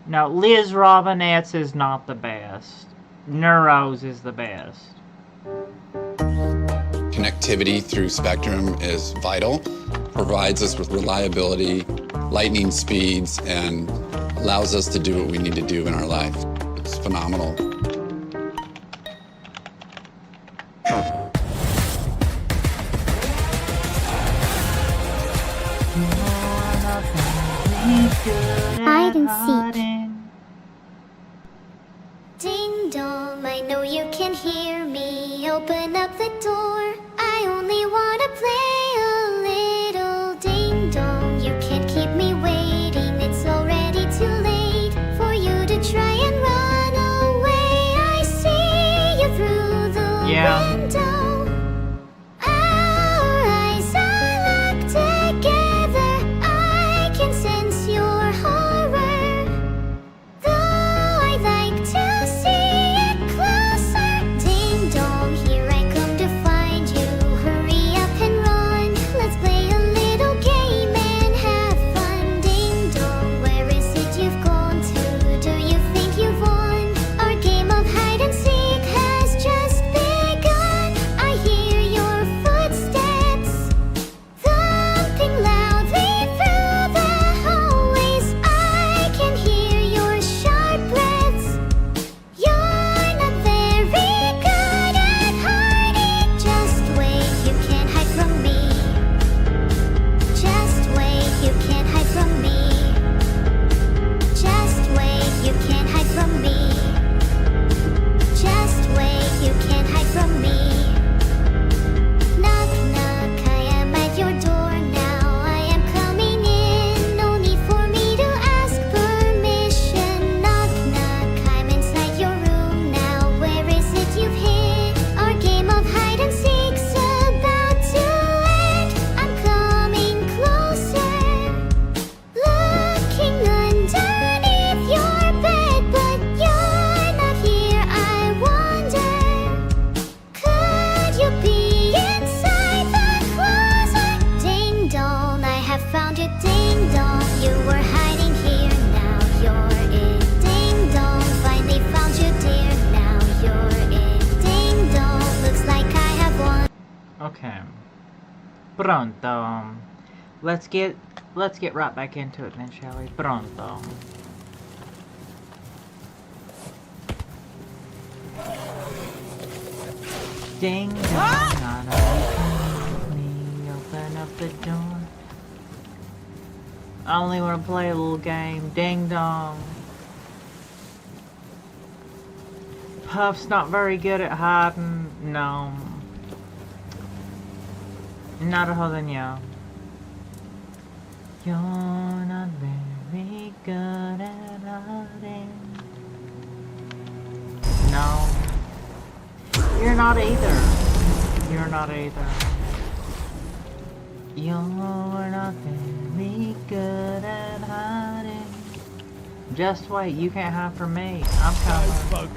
No, Liz Robinette's is not the best. Neuro's is the best. Connectivity through Spectrum is vital, provides us with reliability, lightning speeds, and allows us to do what we need to do in our life. It's phenomenal. Hide and seek. Ding dong, I know you can hear me. Open up the door. I only wanna play a little. Ding dong, you can't keep me waiting. It's already too late for you to try and run away. I see you through the window. Our eyes are locked together. I can sense your horror. Though I'd like to see it closer. Ding dong, here I come to find you. Hurry up and run. Let's play a little game and have fun. Ding dong, where is it you've gone to? Do you think you've won? Our game of hide and seek has just begun. I hear your footsteps thumping loudly through the hallways. I can hear your sharp breaths. You're not very good at hiding. Just wait, you can't hide from me. Just wait, you can't hide from me. Just wait, you can't hide from me. Just wait, you can't hide from me. Knock, knock, I am at your door now. I am coming in. No need for me to ask permission. Knock, knock, I'm inside your room now. Where is it you've hid? Our game of hide and seek's about to end. I'm coming closer, looking underneath your bed, but you're not here. I wonder, could you be inside the closet? Ding dong, I have found you. Ding dong, you were hiding here. Now you're in. Ding dong, finally found you, dear. Now you're in. Ding dong, looks like I have won. Okay. Pronto. Let's get right back into it then, shall we? Pronto. Ding dong, open up the door. I only want to play a little game. Ding dong. Puff's not very good at hiding. No. Not a than you. You're not very good at hiding. No. You're not either. You're not either. You're not very good at hiding. Just wait, you can't hide from me. I'm coming.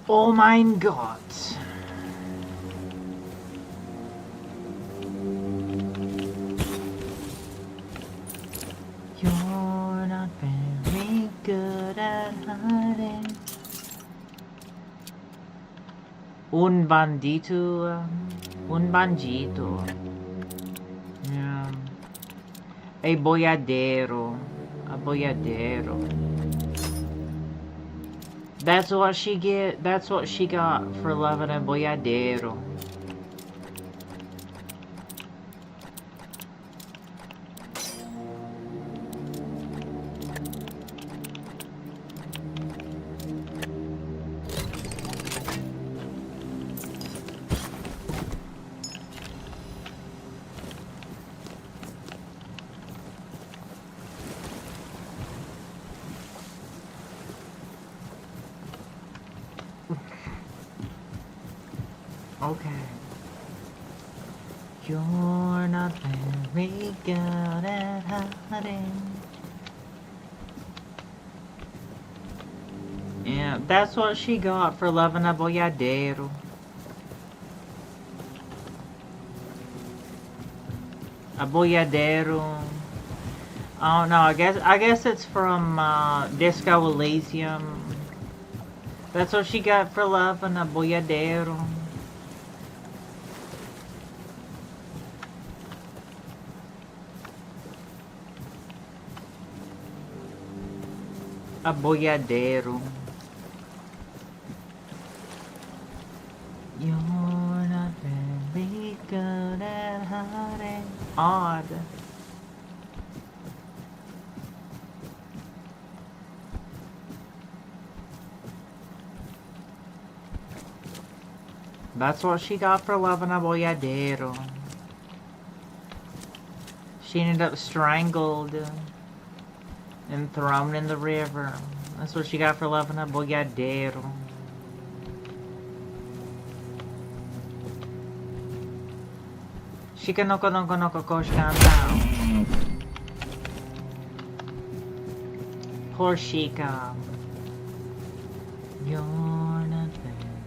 Oh mein Gott. You're not very good at hiding. Un bandito. Un bandito. Yeah. A boiadeiro. A boiadeiro. That's what she get. That's what she got for loving a boiadeiro. Okay. You're not very good at hiding. Yeah, that's what she got for loving a boiadeiro. A boiadeiro. Oh no, I guess it's from Disco Elysium. That's what she got for loving a boiadeiro. A boiadeiro. You're not very good at hiding. Odd. That's what she got for loving a boiadeiro. She ended up strangled and thrown in the river. That's what she got for loving a boiadeiro. Shika noko noko noko koshkan down. Poor Shika. You're not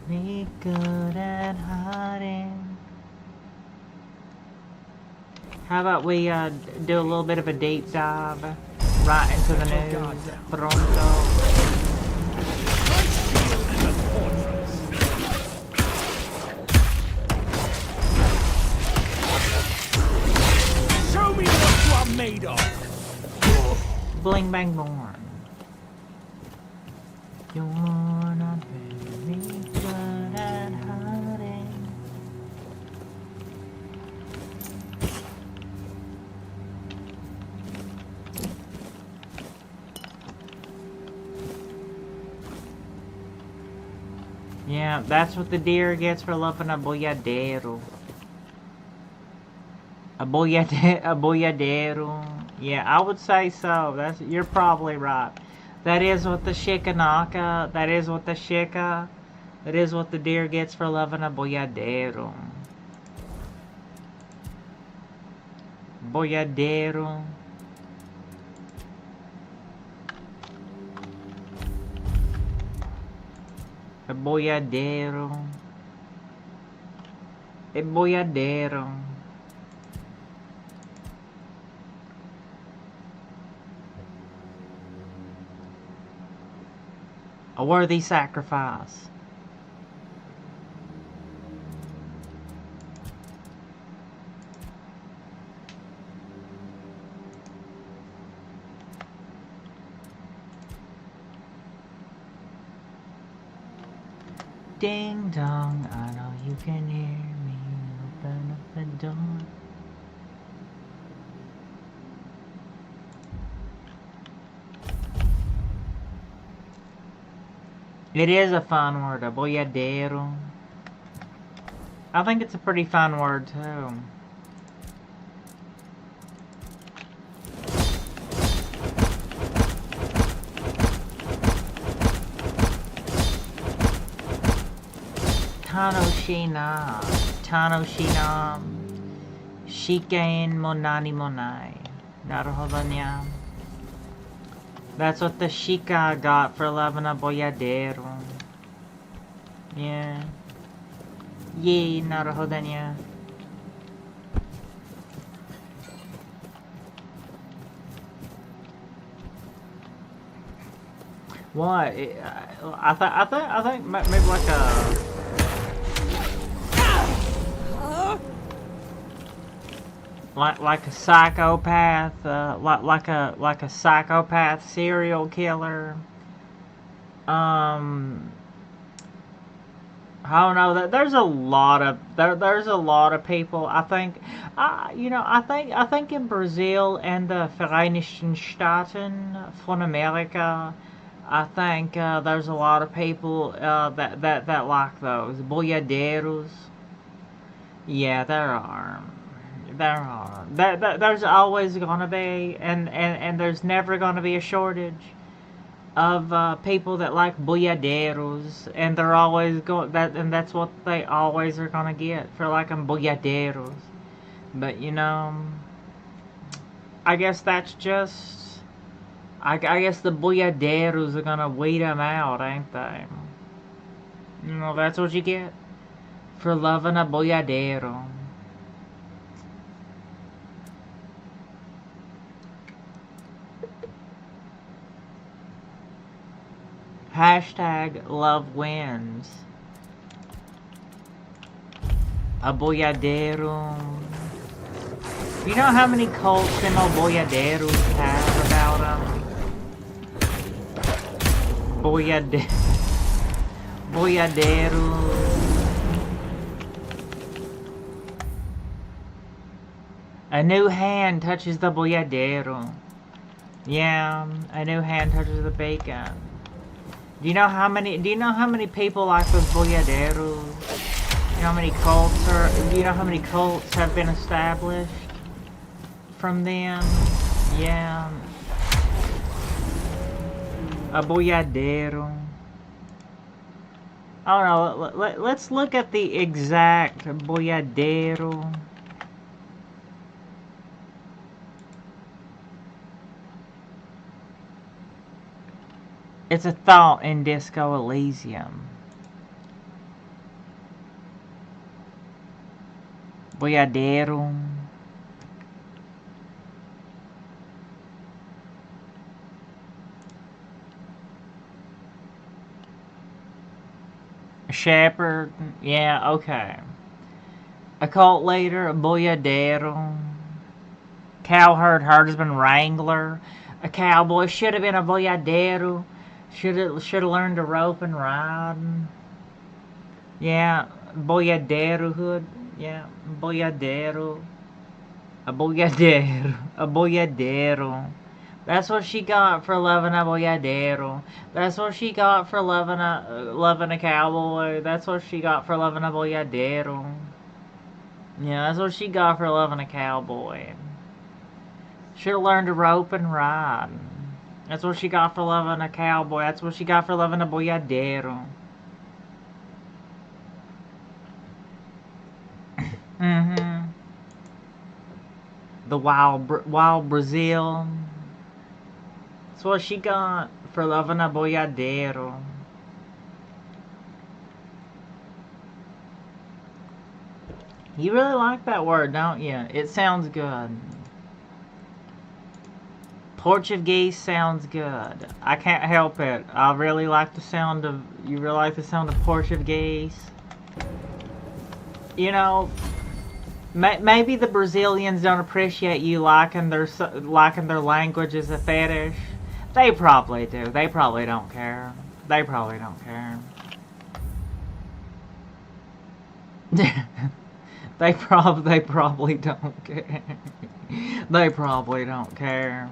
very good at hiding. How about we do a little bit of a deep dive right into the news? Pronto. Show me what you are made of. Bling bang born. You're not very good at hiding. Yeah, that's what the deer gets for loving a boiadeiro. A boiadeiro. Yeah, I would say so. You're probably right. That is what the shikanaka. That is what the shika. That is what the deer gets for loving a boiadeiro. Boiadeiro. A boiadeiro. A boiadeiro. A worthy sacrifice. Ding dong, I know you can hear me. Open up the door. It is a fun word, a boiadeiro. I think it's a pretty fun word too. Tanoshina, Tanoshina, Shikain Monani Monai. Naruhodo nya. That's what the Shika got for loving a boiadeiro. Yeah. Yay, naruhodo nya. What? I think maybe like a... Like a psychopath, like a psychopath serial killer. I don't know. There's a lot of people. I think, I think in Brazil and the Vereinigten Staaten von America, I think there's a lot of people that like those boiadeiros. Yeah, there are. There's always gonna be, and there's never gonna be a shortage of people that like boyaderos, and they're always and that's what they always are gonna get for liking boyaderos. But you know, I guess that's just, I guess the boyaderos are gonna weed them out, ain't they? You know, that's what you get for loving a boyadero. Hashtag love wins. A boyadero. You know how many cults them boyaderos have about them? Boyaderos. A new hand touches the boyadero. Yeah, a new hand touches the bacon. Do you know how many people like those boyaderos? You know how many cults do you know how many cults have been established from them? Yeah. A boyadero. Oh no, let's look at the exact boyadero. It's a thought in Disco Elysium. Boyadero. A shepherd. Yeah, okay. A cult leader, a boyadero. Cowherd, herdsman, wrangler. A cowboy should have been a boyadero. Should have learned to rope and ride. Yeah, boyaderohood. Yeah, boyadero. A boyadero. A boyadero. That's what she got for loving a boyadero. That's what she got for loving a cowboy. That's what she got for loving a boyadero. Yeah, that's what she got for loving a cowboy. Should have learned to rope and ride. That's what she got for loving a cowboy. That's what she got for loving a boyadero. The wild Brazil. That's what she got for loving a boyadero. You really like that word, don't you? It sounds good. Portuguese sounds good. I can't help it. I really like the sound of... You really like the sound of Portuguese? You know, maybe the Brazilians don't appreciate you liking their language as a fetish. They probably do. They probably don't care. They probably don't care. They probably don't care. They probably don't care.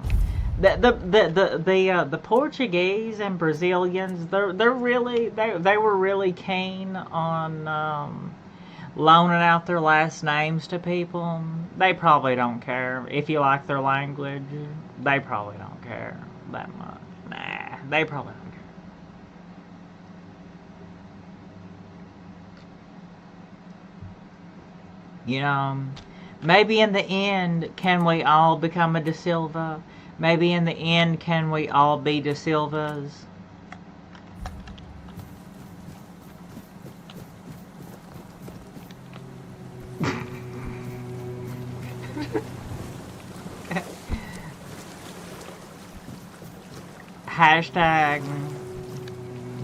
The Portuguese and Brazilians, they were really keen on loaning out their last names to people. They probably don't care if you like their language. They probably don't care that much. Nah, they probably don't care. You know, maybe in the end, can we all become a De Silva? Maybe in the end, can we all be De Silvas? Hashtag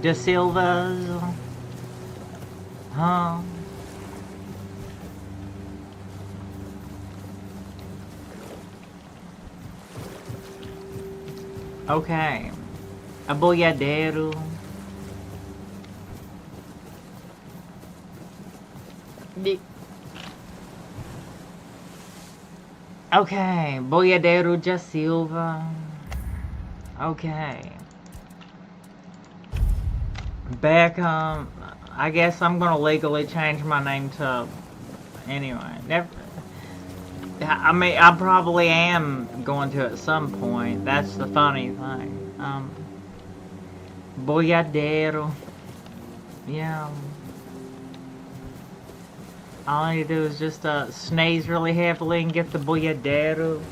De Silvas. Huh? Okay. A boyadero. Okay. Boyadero de Silva. Okay. Beckham. I guess I'm gonna legally change my name to... Anyway. I mean, I probably am going to at some point. That's the funny thing. Boyadero. Yeah. All I need to do is just sneeze really heavily and get the boyadero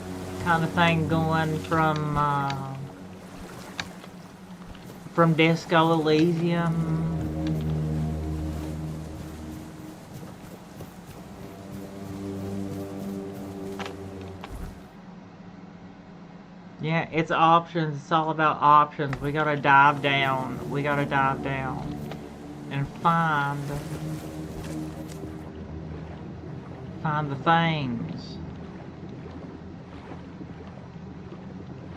kind of thing going from Disco Elysium. Yeah, it's options. It's all about options. We gotta dive down. We gotta dive down and find the things.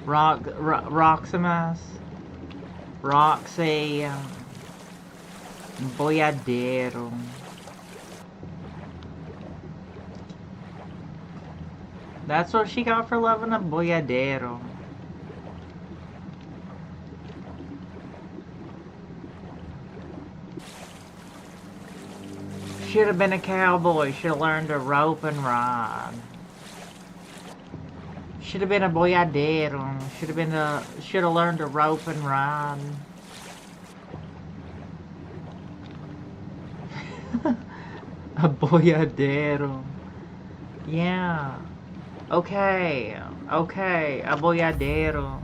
Roximus, Roxy, Boyadero. That's what she got for loving a boyadero. Should have been a cowboy. Should have learned to rope and ride. Should have been a boyadero. Should have learned to rope and ride. A boyadero. Yeah. Okay. Okay. A boyadero.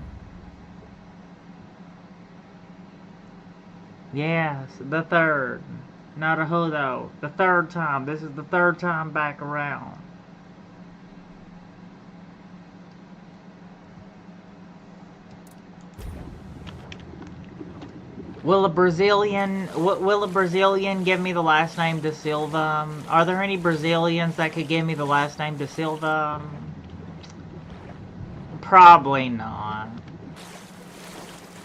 Yes, the third. Not a hodo. The third time. This is the third time back around. Will a Brazilian give me the last name De Silva? Are there any Brazilians that could give me the last name De Silva? Probably not.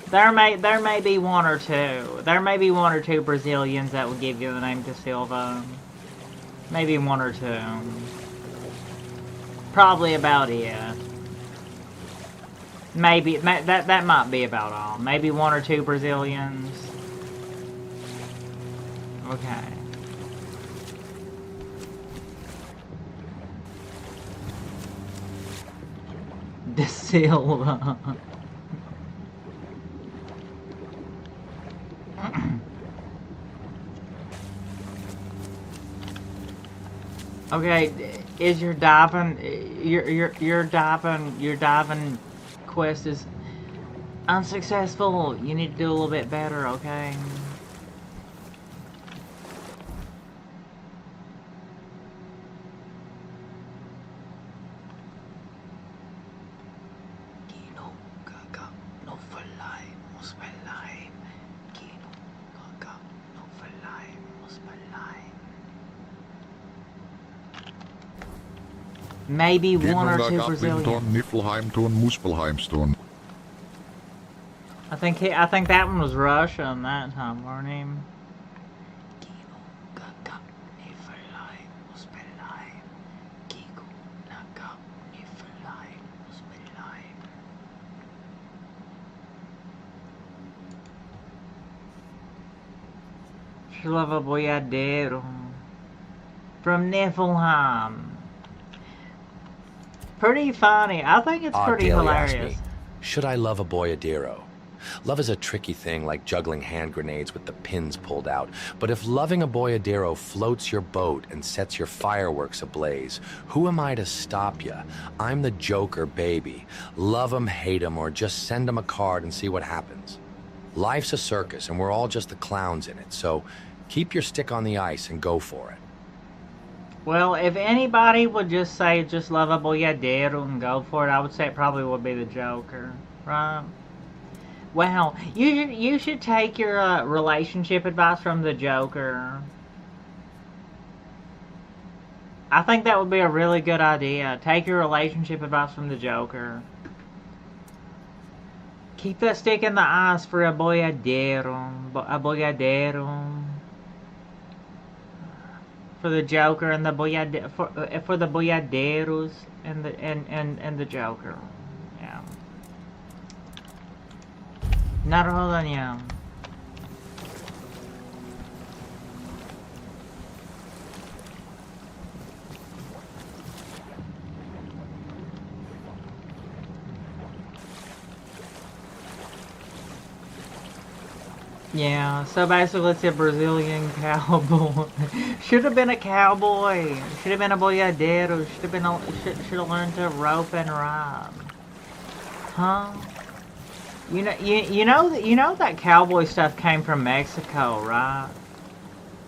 There may be one or two. There may be one or two Brazilians that would give you the name De Silva. Maybe one or two. Probably about it. Maybe that might be about all. Maybe one or two Brazilians. Okay. De Silva. Okay, is your diving quest is unsuccessful? You need to do a little bit better, okay? Maybe one or two Brazilians. I think that one was Russian that time, weren't he? Slava Boyadero from Niflheim. Pretty funny. I think it's pretty hilarious. Should I love a boyadero? Love is a tricky thing, like juggling hand grenades with the pins pulled out. But if loving a boyadero floats your boat and sets your fireworks ablaze, who am I to stop ya? I'm the Joker, baby. Love 'em, hate 'em, or just send 'em a card and see what happens. Life's a circus, and we're all just the clowns in it, so keep your stick on the ice and go for it. Well, if anybody would just say, just love a boyadero and go for it, I would say it probably would be the Joker, right? Well, you should take your relationship advice from the Joker. I think that would be a really good idea. Take your relationship advice from the Joker. Keep that stick in the ice for a boyadero. A boyadero. For the Joker and the for the boyaderos and the Joker. Yeah. Naruhodo niya. Yeah, so basically it's a Brazilian cowboy. Should have been a cowboy. Should have been a boiadeiro. Should have learned to rope and ride. Huh? You know that cowboy stuff came from Mexico, right?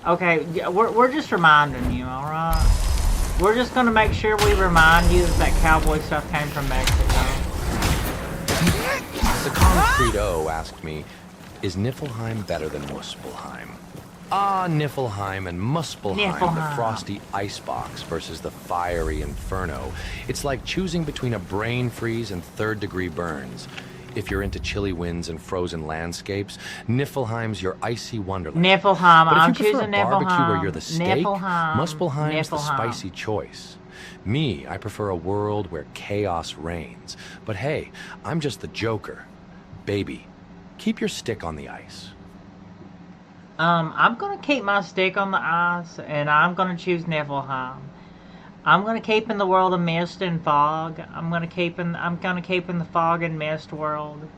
Okay, we're just reminding you, all right? We're just gonna make sure we remind you that cowboy stuff came from Mexico. The Concrete O asked me, is Niflheim better than Muspelheim? Ah, Niflheim and Muspelheim, the frosty icebox versus the fiery inferno. It's like choosing between a brain freeze and third-degree burns. If you're into chilly winds and frozen landscapes, Niflheim's your icy wonderland. Niflheim, but if I'm you prefer choosing a barbecue Niflheim. where you're the steak, Muspelheim's the Niflheim. spicy choice. Me, I prefer a world where chaos reigns. But hey, I'm just the Joker. Baby, keep your stick on the ice. I'm gonna keep my stick on the ice, and I'm gonna choose Niflheim. I'm gonna keep in the world of mist and fog. I'm gonna keep in the fog and mist world,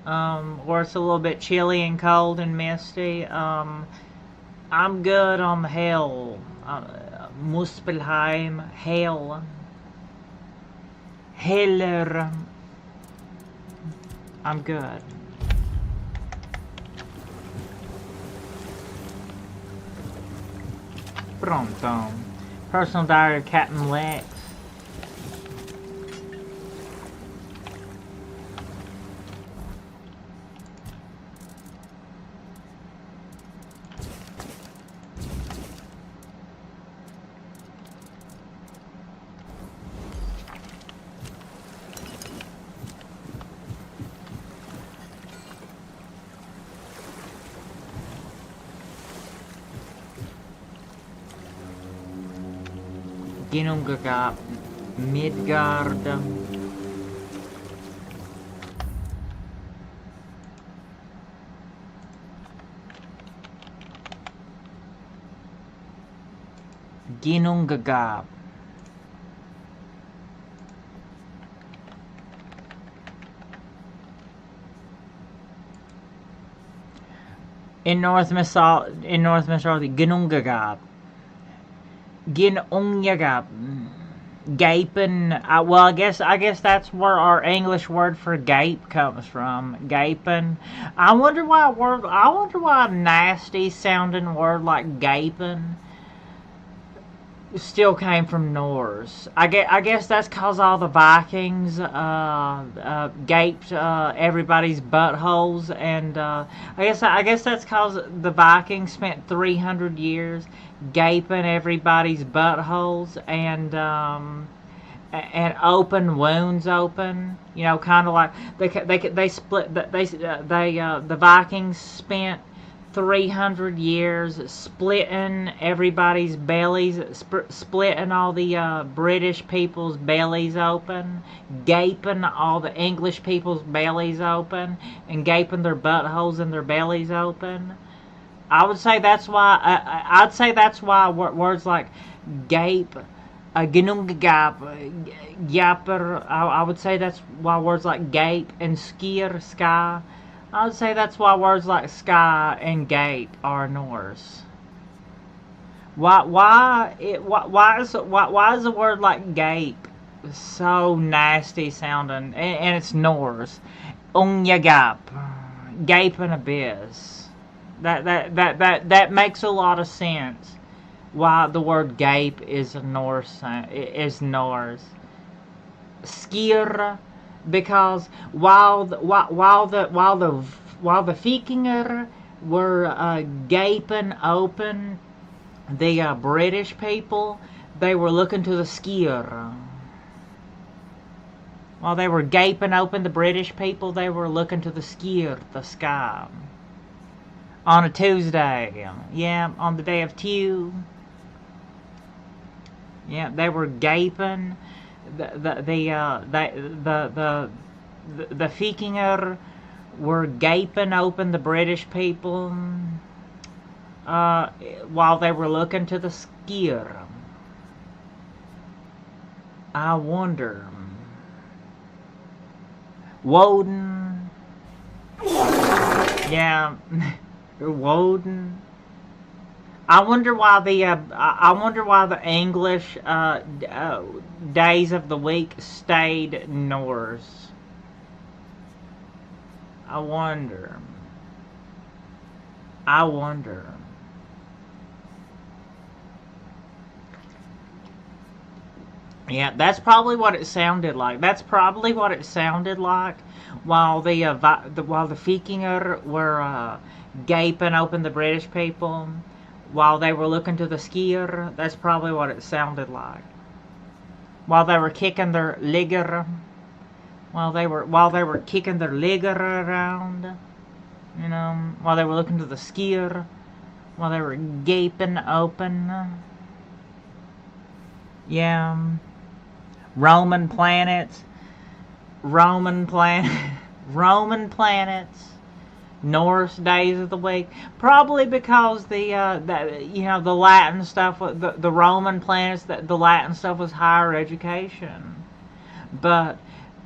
where it's a little bit chilly and cold and misty. I'm good on the hell, Muspelheim, hell, heller. I'm good. Pronto. Personal diary of Captain Lex. Ginnungagap, Midgard. Ginnungagap. In Norse mythology, Ginnungagap. Ginnungagap. Gaping. Well, I guess that's where our English word for gape comes from. Gaping. I wonder why a nasty sounding word like gaping still came from Norse. I guess that's cause all the Vikings gaped everybody's buttholes, and I guess that's cause the Vikings spent 300 years gaping everybody's buttholes and open wounds open. You know, kind of like they split. The Vikings spent 300 years splitting everybody's bellies, splitting all the British people's bellies open, gaping all the English people's bellies open, and gaping their buttholes and their bellies open. I would say that's why. I'd say that's why words like gape, ginnungagap, yapper. I would say that's why words like gape and skier, sky. I would say that's why words like sky and gape are Norse. Why is a word like gape so nasty sounding, and it's Norse? Ungjagap, gaping abyss. That makes a lot of sense. Why the word gape is Norse. Skier. Because while the Vikinger were gaping open the British people, they were looking to the skier. While they were gaping open the British people, they were looking to the skier, the sky. On a Tuesday, yeah, on the day of Tew. Yeah, they were gaping. The Vikinger were gaping open the British people while they were looking to the skier. I wonder. Woden. Yeah. Woden. I wonder why the English days of the week stayed Norse. I wonder. Yeah, that's probably what it sounded like. While the Vikinger were gaping open the British people, while they were looking to the skier. That's probably what it sounded like. While they were kicking their ligger, while they were kicking their ligger around, you know, while they were looking to the skier, while they were gaping open. Yeah. Roman planets, Norse days of the week. Probably because the Latin stuff, the Roman planets, the Latin stuff was higher education. But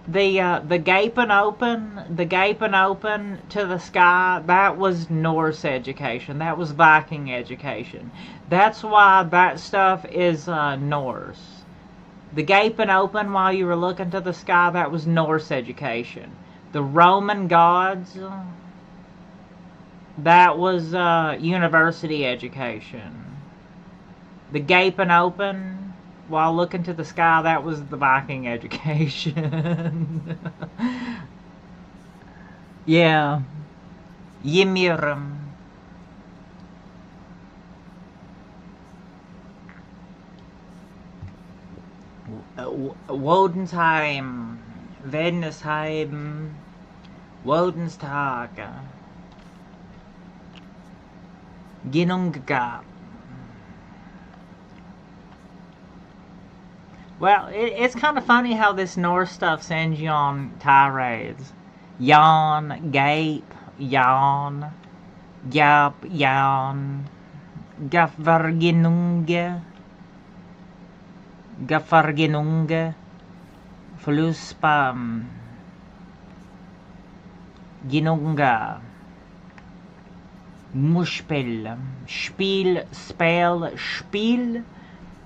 the gaping open to the sky, that was Norse education. That was Viking education. That's why that stuff is Norse. The gaping open while you were looking to the sky, that was Norse education. The Roman gods, that was university education. The gaping open while looking to the sky, that was the Viking education. Yeah. Ymir. Wodensheim, Wednesheim, Wodenstag, Ginnungagap. Well, it's kind of funny how this Norse stuff sends you on tirades. Yawn, gape, yawn, gap, yawn, gafvarginunge, gafvarginunge, fluspa, ginunga, muspel, spiel, spell, spiel,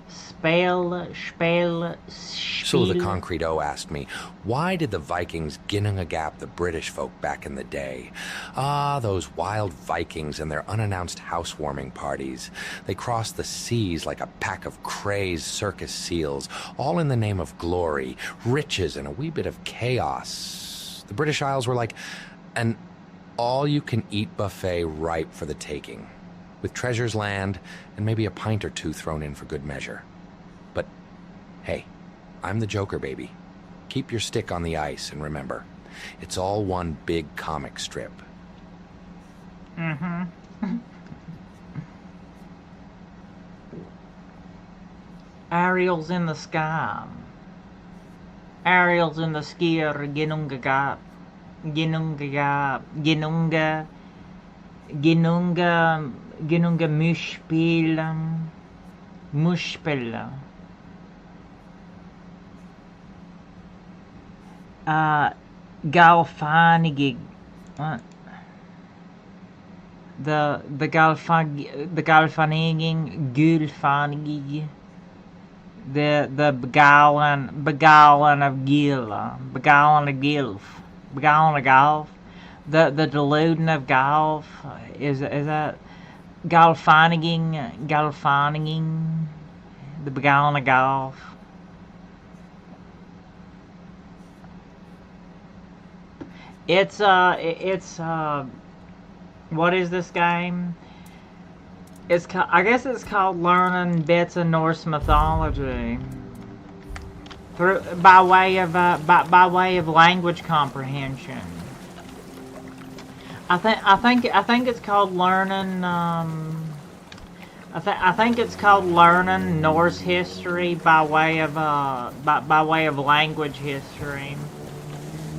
spell, spell, So the Concrete O asked me, why did the Vikings Ginnungagap the British folk back in the day? Ah, those wild Vikings and their unannounced housewarming parties. They crossed the seas like a pack of crazed circus seals, all in the name of glory, riches, and a wee bit of chaos. The British Isles were like an all-you-can-eat buffet ripe for the taking, with treasures land and maybe a pint or two thrown in for good measure. But hey, I'm the Joker, baby. Keep your stick on the ice, and remember, it's all one big comic strip. Mm-hmm. Ariel's in the sky. Ariel's in the skier, Ginnungagap. Ginnungagap. Ginnunga. Ginnunga. Ginnunga muspel. Muspel. Galfanigig. What? The Galfaniging, Gulfanigig. The Begallan of Gil. Begallan of Gilf. Begallan of Golf. The deluding of Golf. Is that Galfaniging? Galfaniging. The Begallan of Golf. It's what is this game? I guess it's called learning bits of Norse mythology by way of language comprehension. I think it's called learning. I think it's called learning Norse history by way of language history.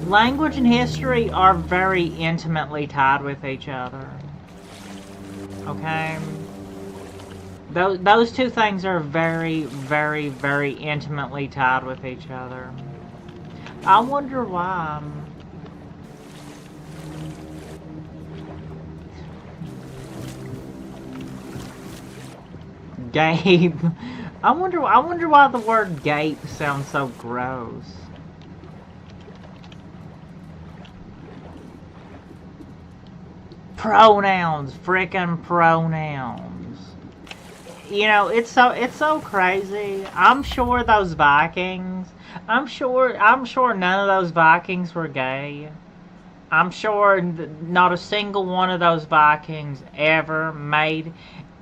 Language and history are very intimately tied with each other. Okay? Those two things are very, very, very intimately tied with each other. I wonder why. Gape. I wonder why the word gape sounds so gross. Pronouns, frickin' pronouns. You know, it's so crazy. I'm sure those Vikings, I'm sure none of those Vikings were gay. I'm sure not a single one of those Vikings ever made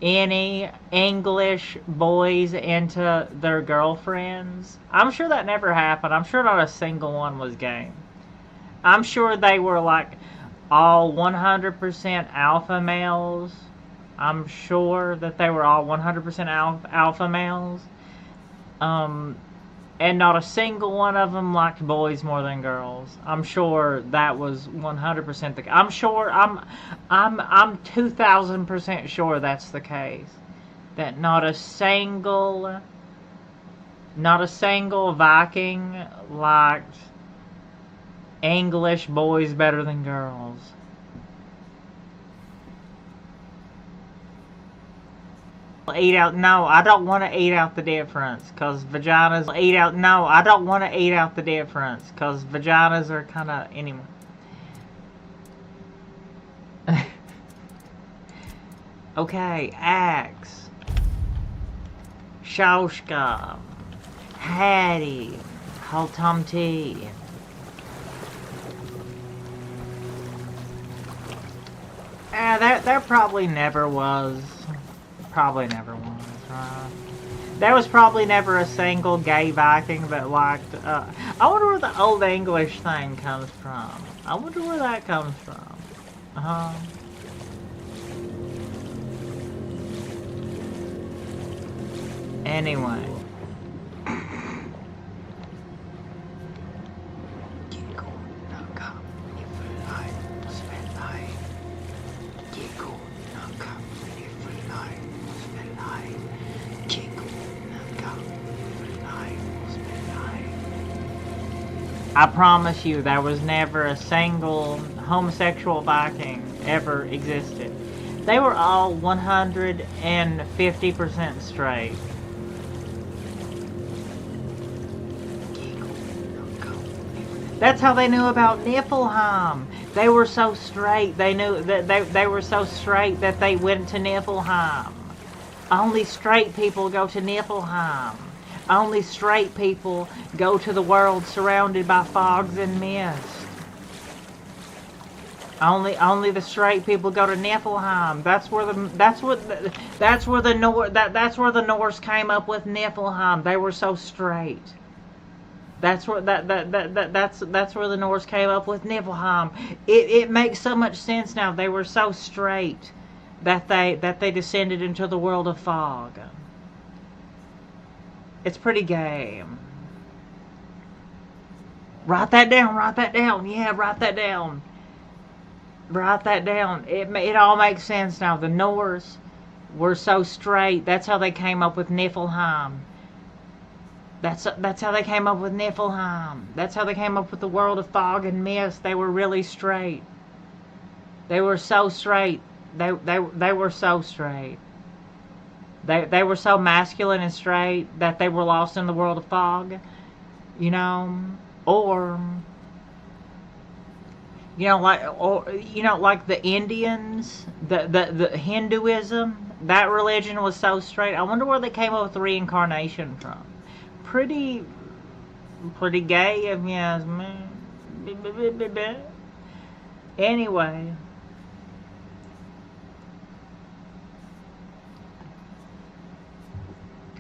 any English boys into their girlfriends. I'm sure that never happened. I'm sure not a single one was gay. I'm sure they were like all 100% alpha males. I'm sure that they were all 100% alpha males. And not a single one of them liked boys more than girls. I'm sure that was 100% the case. I'm sure, I'm 2,000% sure that's the case. That not a single Viking liked English boys better than girls. Eat out. No, I don't want to eat out the difference because vaginas eat out. No, I don't want to eat out the difference because vaginas are kind of anyway. Okay, Axe, Shoshka, Hattie, Haltumti. There probably never was. Probably never was, right? There was probably never a single gay Viking that liked, I wonder where the Old English thing comes from. I wonder where that comes from. Anyway. I promise you, there was never a single homosexual Viking ever existed. They were all 150% straight. That's how they knew about Niflheim. They were so straight. They knew that they were so straight that they went to Niflheim. Only straight people go to Niflheim. Only straight people go to the world surrounded by fogs and mist. Only the straight people go to Niflheim. That's where the Norse came up with Niflheim. They were so straight. That's where that's where the Norse came up with Niflheim. It makes so much sense now. They were so straight that they descended into the world of fog. It's pretty gay. Write that down. Write that down. Yeah, write that down. Write that down. It all makes sense now. The Norse were so straight. That's how they came up with Niflheim. That's how they came up with Niflheim. That's how they came up with the world of fog and mist. They were really straight. They were so straight. They were so straight. They were so masculine and straight that they were lost in the world of fog, you know, or like the Indians, the Hinduism, that religion was so straight. I wonder where they came up with reincarnation from. Pretty gay, if you ask me. Anyway.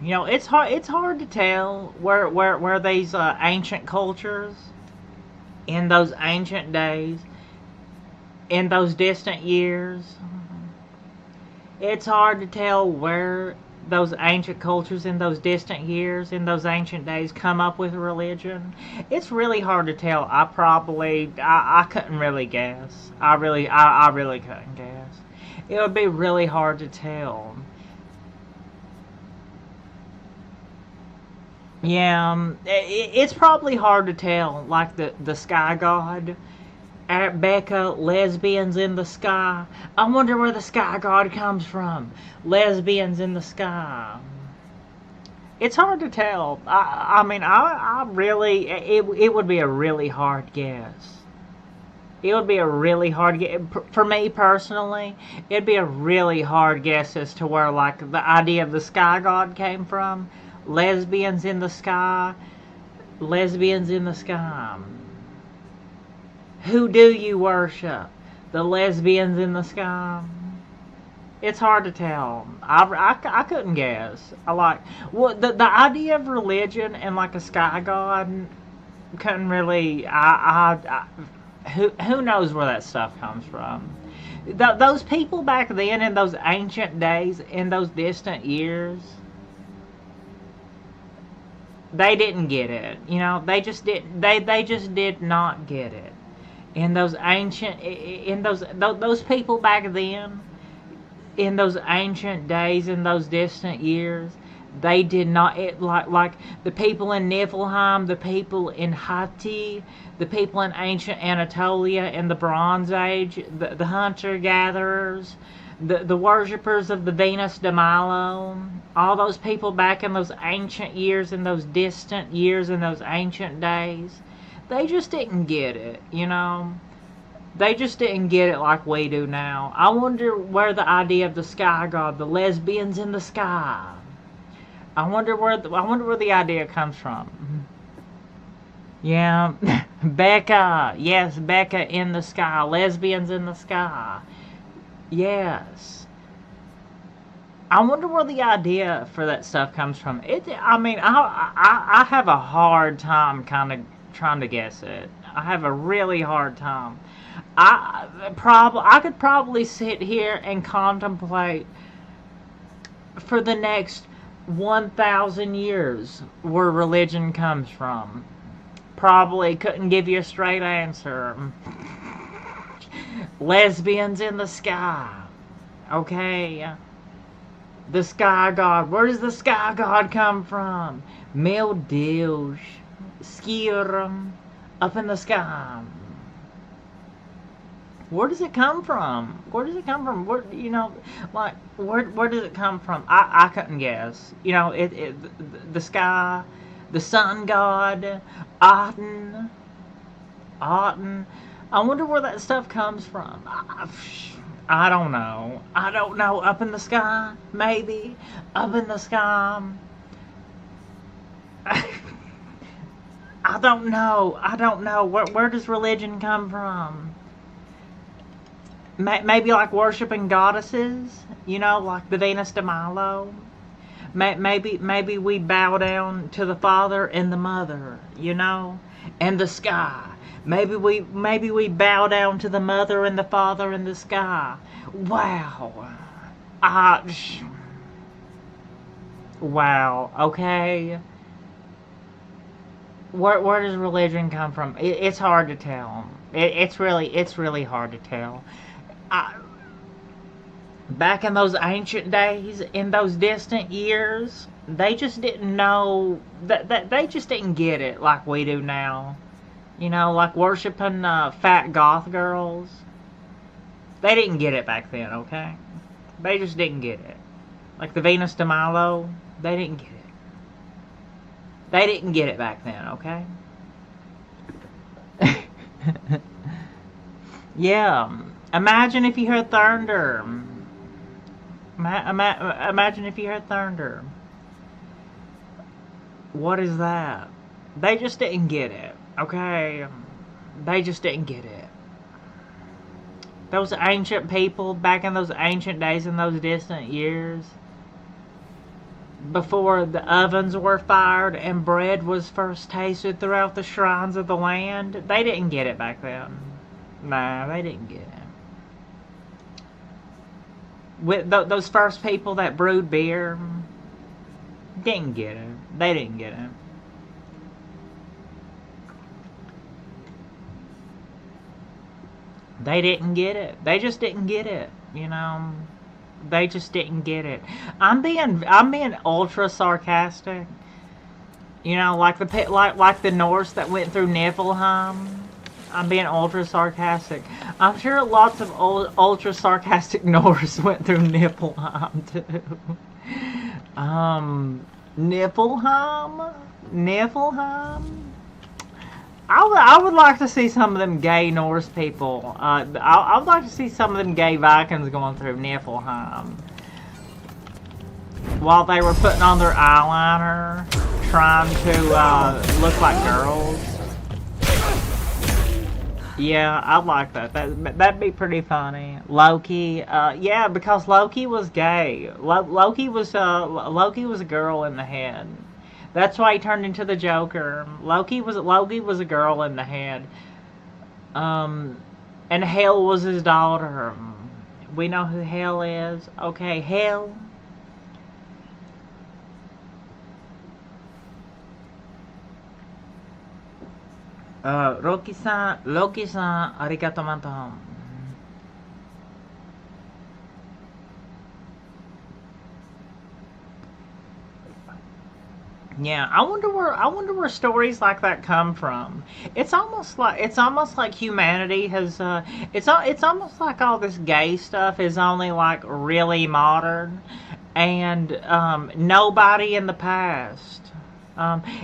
You know, it's hard to tell where these ancient cultures, in those ancient days, in those distant years, it's hard to tell where those ancient cultures in those distant years, in those ancient days, come up with religion. It's really hard to tell. I couldn't really guess. I really couldn't guess. It would be really hard to tell. Yeah, it's probably hard to tell, like the sky god Becca, lesbians in the sky. I wonder where the sky god comes from. Lesbians in the sky. It's hard to tell. I mean, I really, it would be a really hard guess. It would be a really hard guess. For me personally, it'd be a really hard guess as to where, like, the idea of the sky god came from. Lesbians in the sky. Lesbians in the sky. Who do you worship? The lesbians in the sky? It's hard to tell. I couldn't guess. The idea of religion and like a sky god couldn't really. Who knows where that stuff comes from? Those people back then in those ancient days, in those distant years, they didn't get it. You know, they just did. They just did not get it. In those ancient, in those people back then, in those ancient days, in those distant years, they did not, like the people in Niflheim, the people in Hatti, the people in ancient Anatolia in the Bronze Age, the hunter-gatherers, the worshippers of the Venus de Milo, all those people back in those ancient years, in those distant years, in those ancient days, they just didn't get it, you know? They just didn't get it like we do now. I wonder where the idea of the sky god, the lesbians in the sky, I wonder where the idea comes from. Yeah, Becca. Yes, Becca in the sky. Lesbians in the sky. Yes. I wonder where the idea for that stuff comes from. I mean, I have a hard time kind of trying to guess it. I have a really hard time. I could probably sit here and contemplate for the next 1,000 years where religion comes from. Probably couldn't give you a straight answer. Lesbians in the sky. Okay. The sky god. Where does the sky god come from? Meu Deus. Skirum. Up in the sky. Where does it come from? Where does it come from? Where, you know, like, where does it come from? I couldn't guess. You know, the sky, the sun god, Aten. I wonder where that stuff comes from. I don't know. I don't know. Up in the sky? Maybe. Up in the sky. I don't know. I don't know. Where does religion come from? Maybe like worshiping goddesses, you know, like the Venus de Milo. Maybe we bow down to the Father and the Mother, you know, and the sky. Maybe we bow down to the Mother and the Father and the sky. Wow. Wow. Okay. Where does religion come from? It's hard to tell. It's really hard to tell. Back in those ancient days, in those distant years, they just didn't know, they just didn't get it like we do now. You know, like worshiping fat goth girls. They didn't get it back then, okay? They just didn't get it. Like the Venus de Milo, they didn't get it. They didn't get it back then, okay? Yeah. Imagine if you heard thunder. Imagine if you heard thunder. What is that? They just didn't get it, okay? They just didn't get it. Those ancient people, back in those ancient days, in those distant years, before the ovens were fired and bread was first tasted throughout the shrines of the land, they didn't get it back then. Nah, they didn't get it. With those first people that brewed beer, didn't get it. They didn't get it. They didn't get it. They just didn't get it. You know, they just didn't get it. I'm being ultra sarcastic. You know, like the Norse that went through Niflheim. I'm being ultra sarcastic. I'm sure lots of ultra sarcastic Norse went through Niflheim too. Niflheim? I would like to see some of them gay Norse people. I would like to see some of them gay Vikings going through Niflheim while they were putting on their eyeliner, trying to look like girls. Yeah, I'd like that. That'd be pretty funny. Loki, yeah, because Loki was gay. Loki was a girl in the head. That's why he turned into the Joker. Loki was a girl in the head. And Hel was his daughter. We know who Hel is. Okay, Hel. Loki-san, arigato mato. Yeah, I wonder where stories like that come from. It's almost like humanity has it's almost like all this gay stuff is only like really modern, and nobody in the past.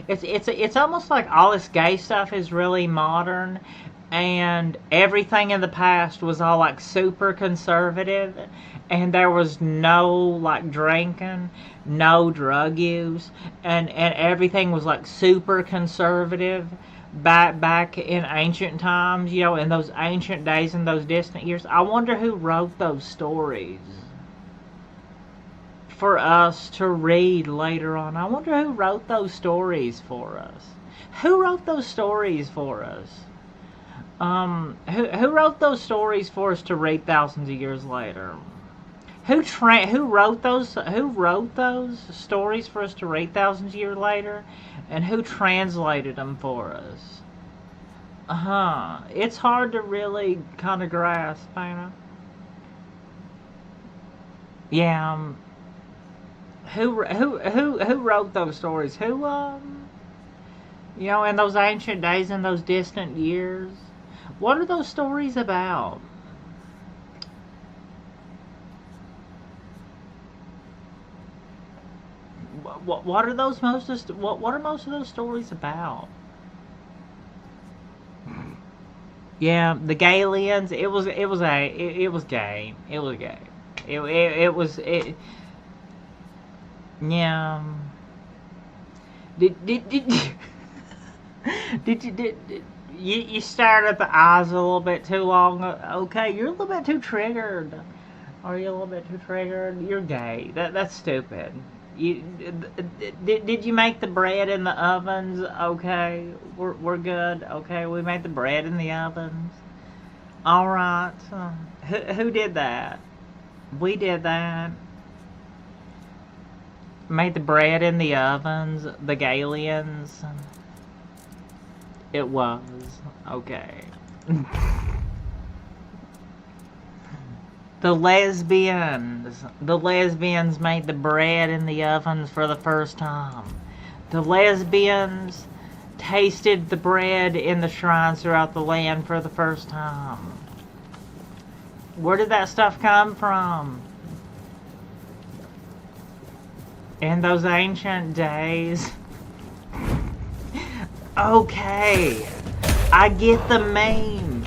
It's almost like all this gay stuff is really modern, and everything in the past was all like super conservative, and there was no like drinking, no drug use, and everything was like super conservative back in ancient times, you know, in those ancient days, in those distant years. I wonder who wrote those stories for us to read later on. I wonder who wrote those stories for us. Who wrote those stories for us? Who wrote those stories for us to read thousands of years later? Who wrote those stories for us to read thousands of years later, and who translated them for us? It's hard to really kind of grasp, you know. Yeah. Who wrote those stories? Who you know, in those ancient days, in those distant years? What are those stories about? What are those most of those stories about? Yeah, the Galians. It was gay. Yeah. Did you stared at the eyes a little bit too long? Okay, you're a little bit too triggered. Are you a little bit too triggered? You're gay. That's stupid. Did you make the bread in the ovens? Okay, we're good. Okay, we made the bread in the ovens. All right. Who did that? We did that. Made the bread in the ovens. The Galians. It was okay. The lesbians made the bread in the ovens for the first time. The lesbians tasted the bread in the shrines throughout the land for the first time. Where did that stuff come from? In those ancient days? Okay, I get the meme.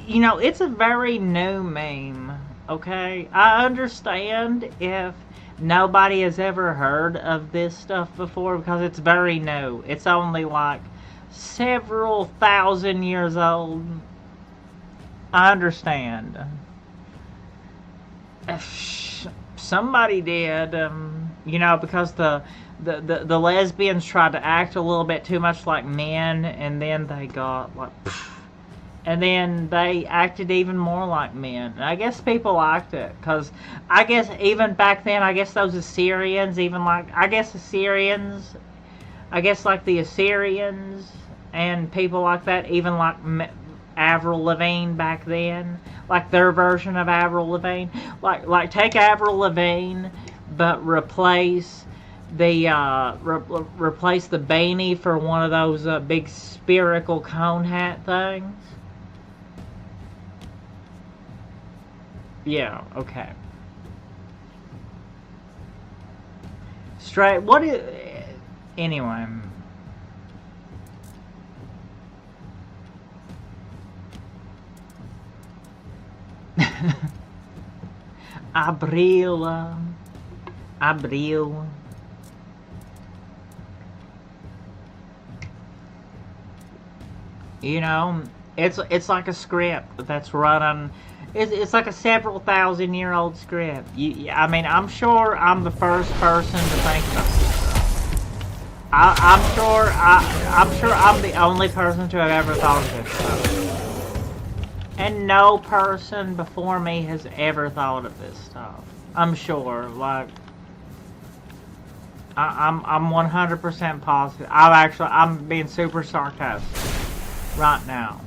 You know, it's a very new meme, okay? I understand if nobody has ever heard of this stuff before because it's very new. It's only like several thousand years old. I understand. Somebody did, you know, because the lesbians tried to act a little bit too much like men, and then they got like... And then they acted even more like men. And I guess people liked it. Because I guess even back then, I guess those Assyrians, even like... I guess like the Assyrians and people like that, even like Avril Lavigne back then. Like their version of Avril Lavigne. Like take Avril Lavigne, but replace They replaced the beanie for one of those big spherical cone hat things. Yeah, okay. Straight, what is... Anyway. Abril. Abril. You know, it's like a script that's running. It's like a several thousand-year-old script. I mean, I'm sure I'm the first person to think about this. I'm sure I'm the only person to have ever thought of this stuff. And no person before me has ever thought of this stuff. I'm sure, like, I'm 100% positive. I'm being super sarcastic right now.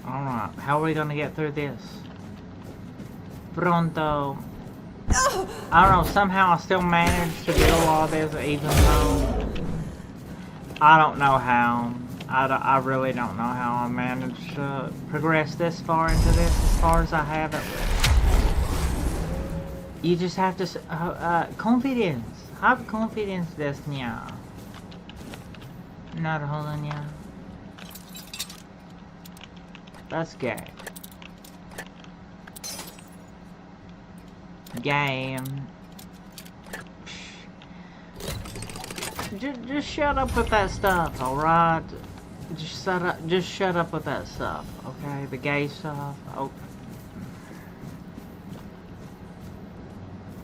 Alright, how are we gonna get through this? Pronto. I don't know, somehow I still managed to do all this even though... I don't know how. I really don't know how I managed to progress this far into this as far as I have it. You just have to... confidence. Have confidence this nya. Not holding ya. That's gay. Game. Just shut up with that stuff, alright? Just shut up with that stuff, okay? The gay stuff. Oh.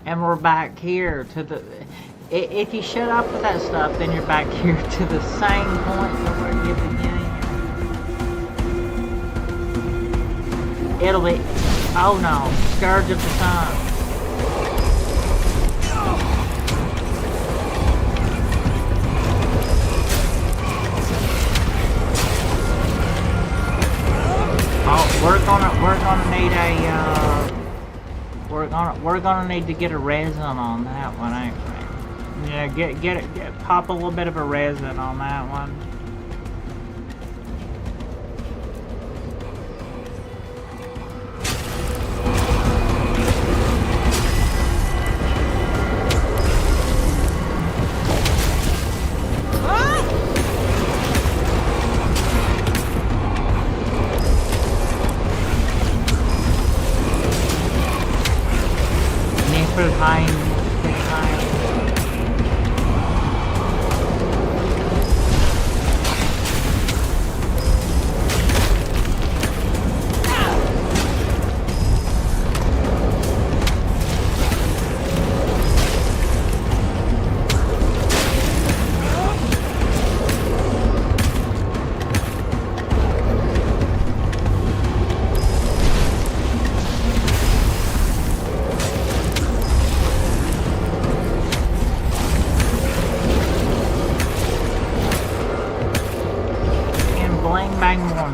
And we're back here to the... If you shut up with that stuff, then you're back here to the same point that where you began. It'll be... Oh no. Scourge of the Sun. Oh, we're gonna need a, we're gonna need to get a resin on that one, ain't we? Yeah, pop a little bit of a resin on that one.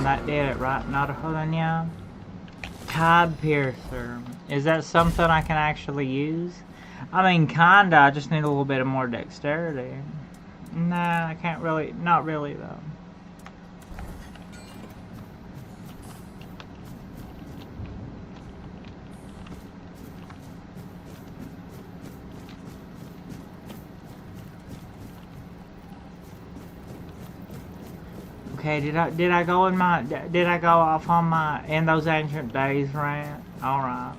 That did it, right? Not a Hodanya. Tide Piercer. Is that something I can actually use? I mean, kinda. I just need a little bit of more dexterity. Nah, I can't really. Not really, though. Okay, did I go off on my in those ancient days rant? All right.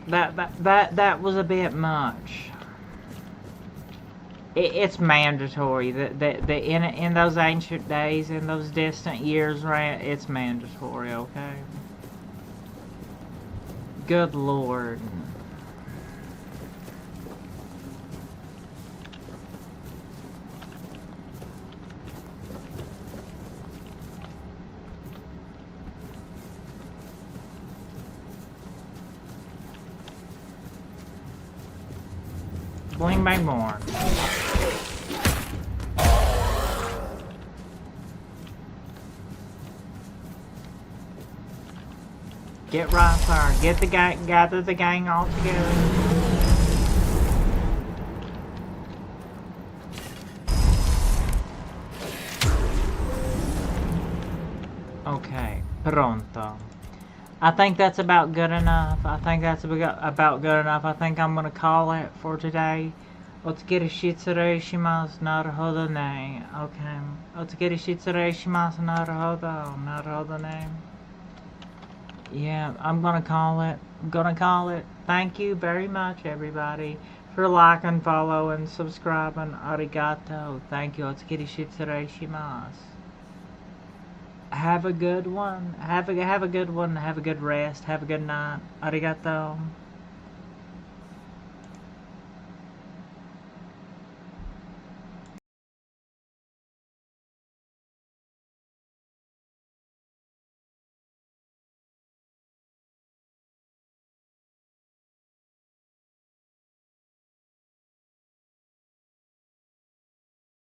That was a bit much. It's mandatory. In those ancient days, in those distant years, right? It's mandatory, okay? Good Lord. Bling bang more. Get right there. Get the gang. Gather the gang all together. Okay, pronto. I think that's about good enough. I think that's about good enough. I think I'm gonna call it for today. Otsukiri shitsureshimasu, naruhodo ne. Okay. Otsukiri shitsureshimasu, naruhodo ne. Yeah, I'm gonna call it. Thank you very much, everybody, for liking, following, subscribing. Arigato. Thank you. Otsukiri shitsureshimasu. Have a good one. Have a good one. Have a good rest. Have a good night. Arigato.